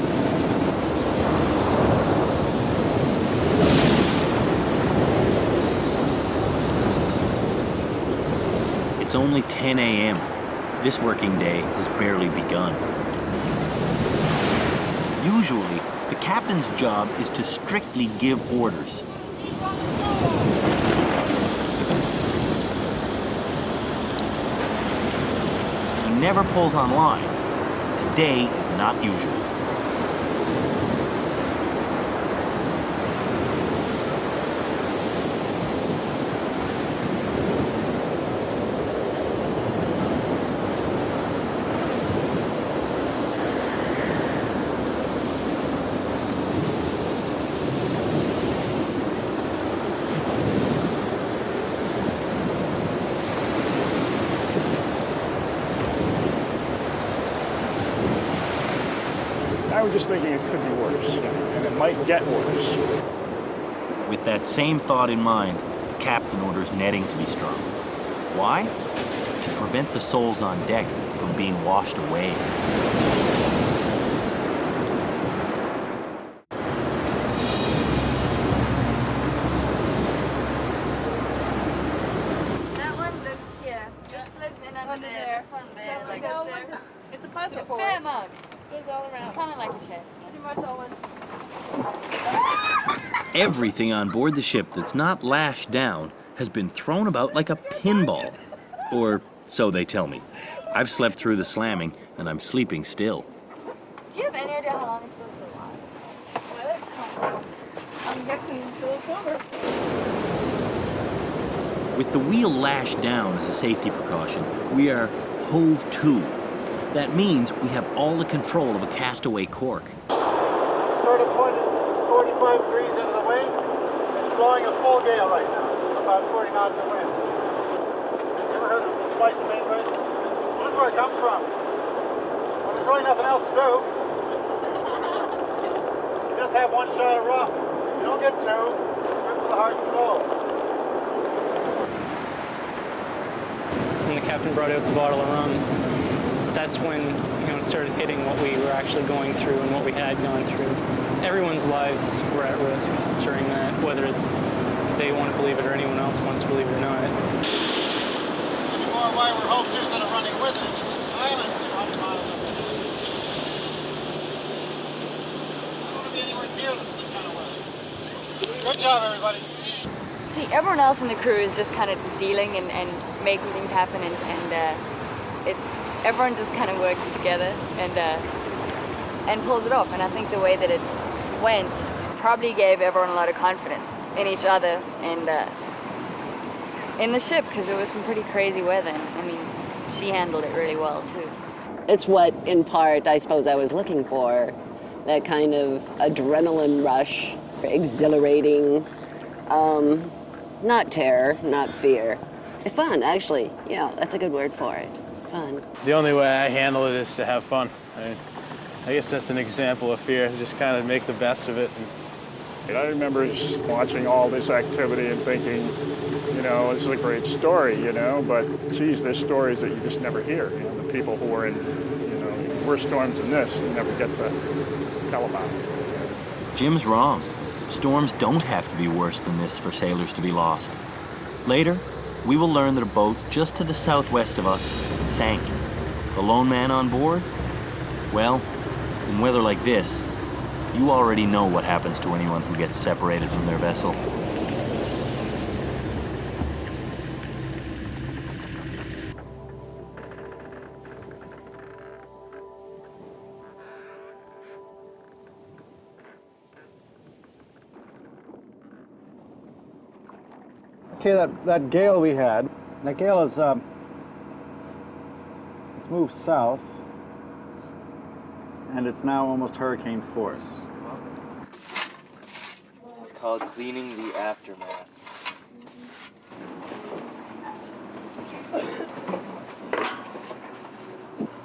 It's only 10 a.m. This working day has barely begun. Usually, the captain's job is to strictly give orders. He never pulls on lines. Today is not usual. I was just thinking it could be worse, and it might get worse. With that same thought in mind, the captain orders netting to be strung. Why? To prevent the souls on deck from being washed away. That one looks here. Just slips in under there. This one there. Like there. It's a puzzle. Fair amount. Goes all around. It's kind of like a chest. Pretty much all one. Everything on board the ship that's not lashed down has been thrown about like a pinball. Or so they tell me. I've slept through the slamming, and I'm sleeping still. Do you have any idea how long it's supposed to last? I'm guessing until it's over. With the wheel lashed down as a safety precaution, we are hove to. That means we have all the control of a castaway cork. Sort of pointed 45 degrees into the wind. It's blowing a full gale right now. It's about 40 knots of wind. You ever heard of slice the mainbrace? This is where it comes from. When there's really nothing else to do, you just have one shot of rough. You don't get two. Good for the heart and soul. When the captain brought out the bottle of rum, that's when it started hitting what we were actually going through and what we had gone through. Everyone's lives were at risk during that, whether they want to believe it or anyone else wants to believe it or not. Anymore, why we're hoped instead of running with it is that this island's 200 miles up. I don't want to be anywhere near this kind of weather. Good job, everybody. See, everyone else in the crew is just kind of dealing and making things happen, and everyone just kind of works together and pulls it off. And I think the way that it went probably gave everyone a lot of confidence in each other and in the ship, because it was some pretty crazy weather. I mean, she handled it really well too. It's what, in part, I suppose I was looking for. That kind of adrenaline rush, exhilarating, not terror, not fear. Fun, actually. Yeah, that's a good word for it. Fun. The only way I handle it is to have fun. I guess that's an example of fear, just kind of make the best of it. I remember just watching all this activity and thinking, know, this is a great story, you know, but geez, there's stories that you just never hear. You know, the people who are in, you know, worse storms than this never get to tell about it. Jim's wrong. Storms don't have to be worse than this for sailors to be lost. Later, we will learn that a boat just to the southwest of us sank. The lone man on board? Well, in weather like this, you already know what happens to anyone who gets separated from their vessel. Okay, that gale we had, that gale is, it's moved south, and it's now almost hurricane force. This is called cleaning the aftermath.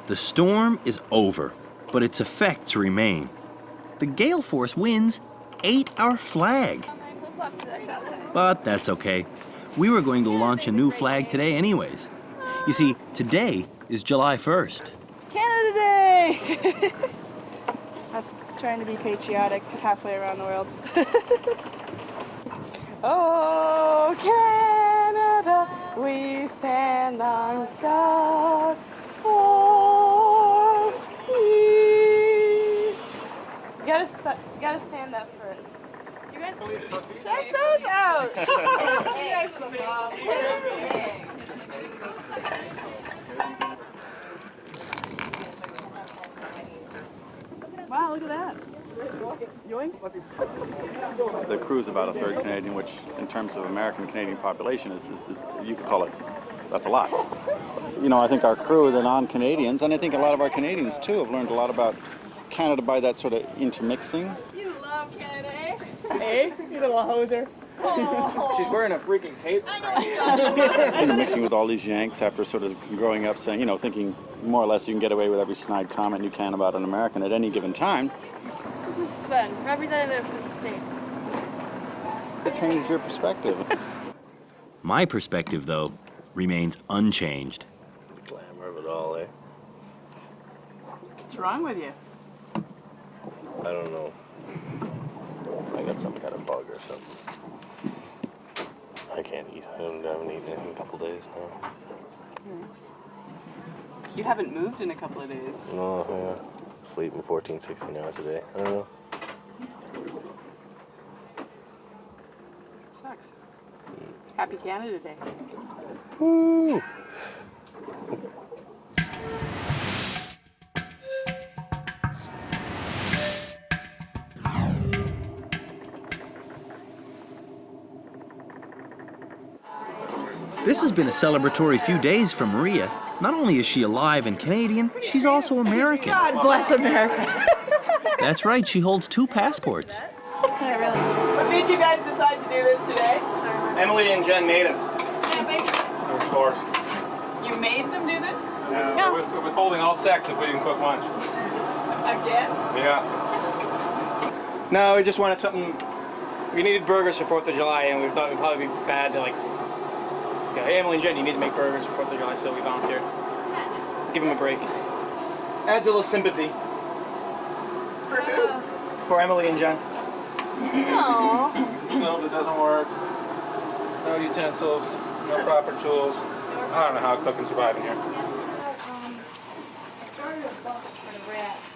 The storm is over, but its effects remain. The gale force winds ate our flag. But that's okay. We were going to launch a new flag today anyways. You see, today is July 1st. Canada Day! I was trying to be patriotic halfway around the world. Oh, Canada, we stand on guard for peace. You gotta stand up for it. Do you guys check those out? You guys are the bomb. Wow, look at that. Yoink. The crew's about a third Canadian, which in terms of American-Canadian population is you could call it, that's a lot. You know, I think our crew, the non-Canadians, and I think a lot of our Canadians too, have learned a lot about Canada by that sort of intermixing. You love Canada, eh? Eh? You little hoser. She's wearing a freaking cape. Intermixing with all these Yanks after sort of growing up saying, you know, thinking more or less you can get away with every snide comment you can about an American at any given time. This is Sven, representative for the States. It changes your perspective. My perspective, though, remains unchanged. Glamour of it all, eh? What's wrong with you? I don't know. I got some kind of bug or something. I can't eat. I haven't eaten anything in a couple days now. You haven't moved in a couple of days. No, yeah. Sleeping 14, 16 hours a day. I don't know. Sucks. Happy Canada Day. Woo! This has been a celebratory few days for Maria. Not only is she alive and Canadian, she's also American. God bless America. That's right, she holds 2 passports. What made you guys decide to do this today? Emily and Jen made us. Of course. You made them do this? Yeah. We're withholding all sex if we didn't cook lunch. Again? Yeah. No, we just wanted something. We needed burgers for 4th of July, and we thought it would probably be bad to like. Yeah, hey, Emily and Jen, you need to make burgers for 4th of July, so we volunteered. Give them a break. Adds a little sympathy. For who? For Emily and Jen. Aww. No, it doesn't work. No utensils, no proper tools. I don't know how a cook can survive in here.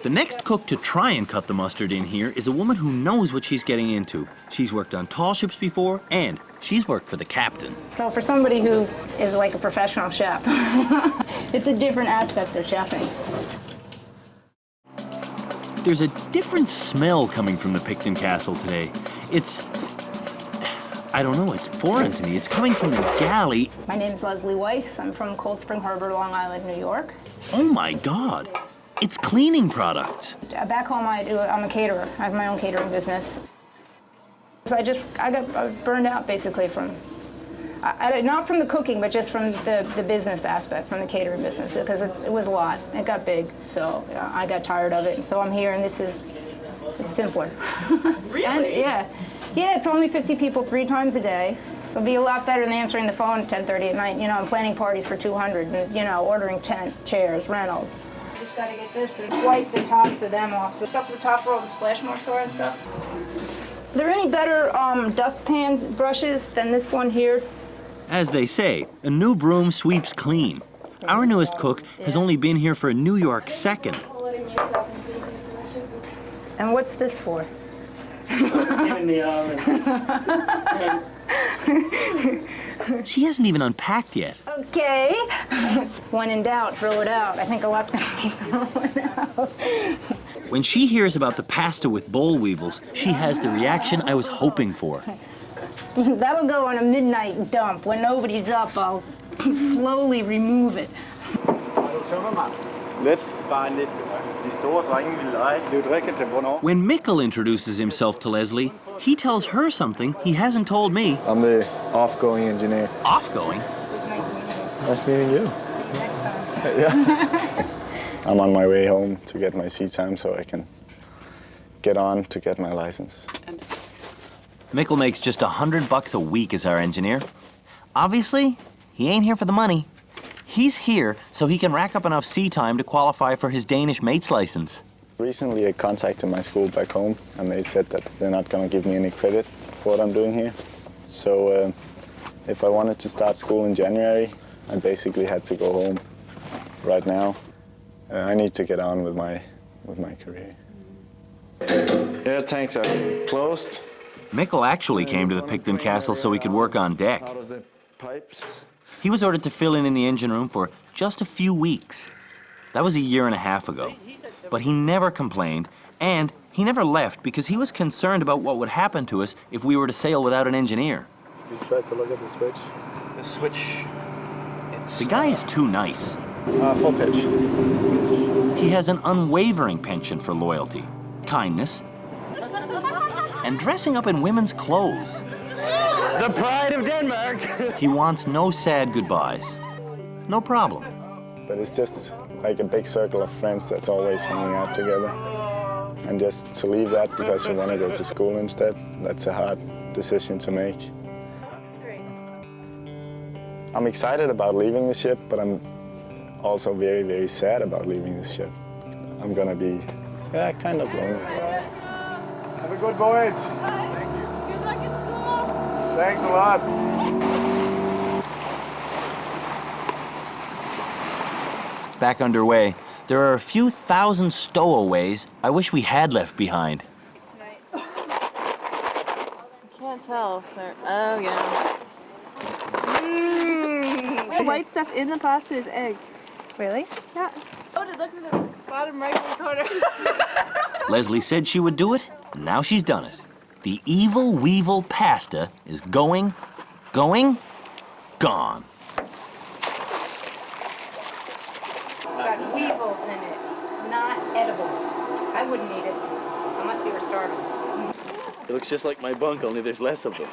The next cook to try and cut the mustard in here is a woman who knows what she's getting into. She's worked on tall ships before, and she's worked for the captain. So for somebody who is like a professional chef, it's a different aspect of chefing. There's a different smell coming from the Picton Castle today. I don't know, it's foreign to me. It's coming from the galley. My name's Leslie Weiss. I'm from Cold Spring Harbor, Long Island, New York. Oh my God, it's cleaning products. Back home, I'm a caterer. I have my own catering business. So I got burned out basically from, not from the cooking, but just from the business aspect, from the catering business, because it was a lot. It got big, so I got tired of it. And so I'm here, and it's simpler. Really? And, yeah, it's only 50 people 3 times a day. It'll be a lot better than answering the phone at 10:30 at night. You know, I'm planning parties for 200 and, you know, ordering tent, chairs, rentals. Just got to get this and wipe the tops of them off. So stuff the top row, the splash marks are and stuff. Are there any better dustpans, brushes than this one here? As they say, a new broom sweeps clean. Our newest cook has only been here for a New York second. And what's this for? She hasn't even unpacked yet. Okay. When in doubt, throw it out. I think a lot's gonna be thrown out. When she hears about the pasta with boll weevils, she has the reaction I was hoping for. That'll go on a midnight dump. When nobody's up, I'll slowly remove it. When Mikkel introduces himself to Leslie, he tells her something he hasn't told me. I'm the off-going engineer. Off-going? It was nice meeting you. Nice meeting you. See you next time. Yeah. I'm on my way home to get my sea time so I can get on to get my license. Mikkel makes just $100 a week as our engineer. Obviously, he ain't here for the money. He's here so he can rack up enough sea time to qualify for his Danish mate's license. Recently I contacted my school back home and they said that they're not going to give me any credit for what I'm doing here. So if I wanted to start school in January, I basically had to go home right now. I need to get on with my career. Air tanks are closed. Mikkel actually came to the Picton Castle so he could work on deck. Out of the pipes. He was ordered to fill in the engine room for just a few weeks. That was a year and a half ago. But he never complained, and he never left because he was concerned about what would happen to us if we were to sail without an engineer. You try to look at the switch. The switch. The guy is too nice. Full pitch. He has an unwavering penchant for loyalty, kindness, and dressing up in women's clothes. The pride of Denmark! He wants no sad goodbyes. No problem. But it's just like a big circle of friends that's always hanging out together. And just to leave that because you want to go to school instead, that's a hard decision to make. I'm excited about leaving the ship, but I'm also very, very sad about leaving the ship. I'm gonna be, kind of lonely. Have a good voyage. Thank you. Good luck at school. Thanks a lot. Back underway, there are a few thousand stowaways I wish we had left behind. I can't tell if they're. Oh, yeah. The white stuff in the pasta is eggs. Really? Yeah. Oh, look at the bottom right corner. Leslie said she would do it, and now she's done it. The evil weevil pasta is gone. Got weevils in it. It's not edible. I wouldn't eat it unless we were starving. It looks just like my bunk, only there's less of them.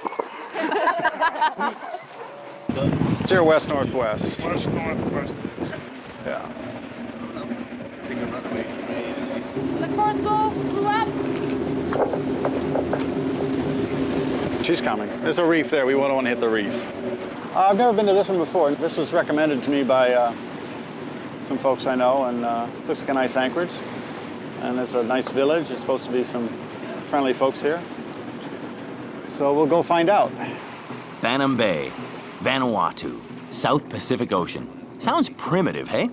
Steer west-northwest. West-northwest. Yeah. The foresail blew up. She's coming. There's a reef there. We won't want to hit the reef. I've never been to this one before. This was recommended to me by some folks I know, and looks like a nice anchorage. And there's a nice village. There's supposed to be some friendly folks here. So we'll go find out. Panama Bay, Vanuatu, South Pacific Ocean. Sounds primitive, hey?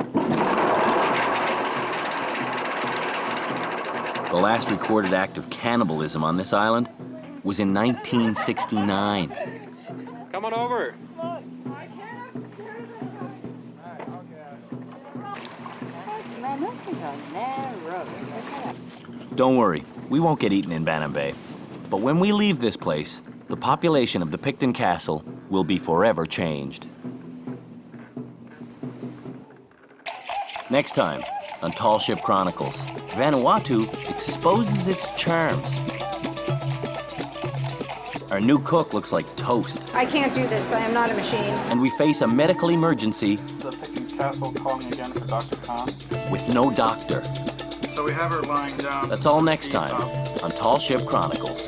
The last recorded act of cannibalism on this island was in 1969. Come on over. Man, those things are narrow. Don't worry, we won't get eaten in Panama Bay. But when we leave this place, the population of the Picton Castle will be forever changed. Next time on Tall Ship Chronicles, Vanuatu exposes its charms. Our new cook looks like toast. I can't do this. I am not a machine. And we face a medical emergency The Picton Castle calling again for Dr. Khan. with no doctor. So we have her lying down. That's all next time on Tall Ship Chronicles.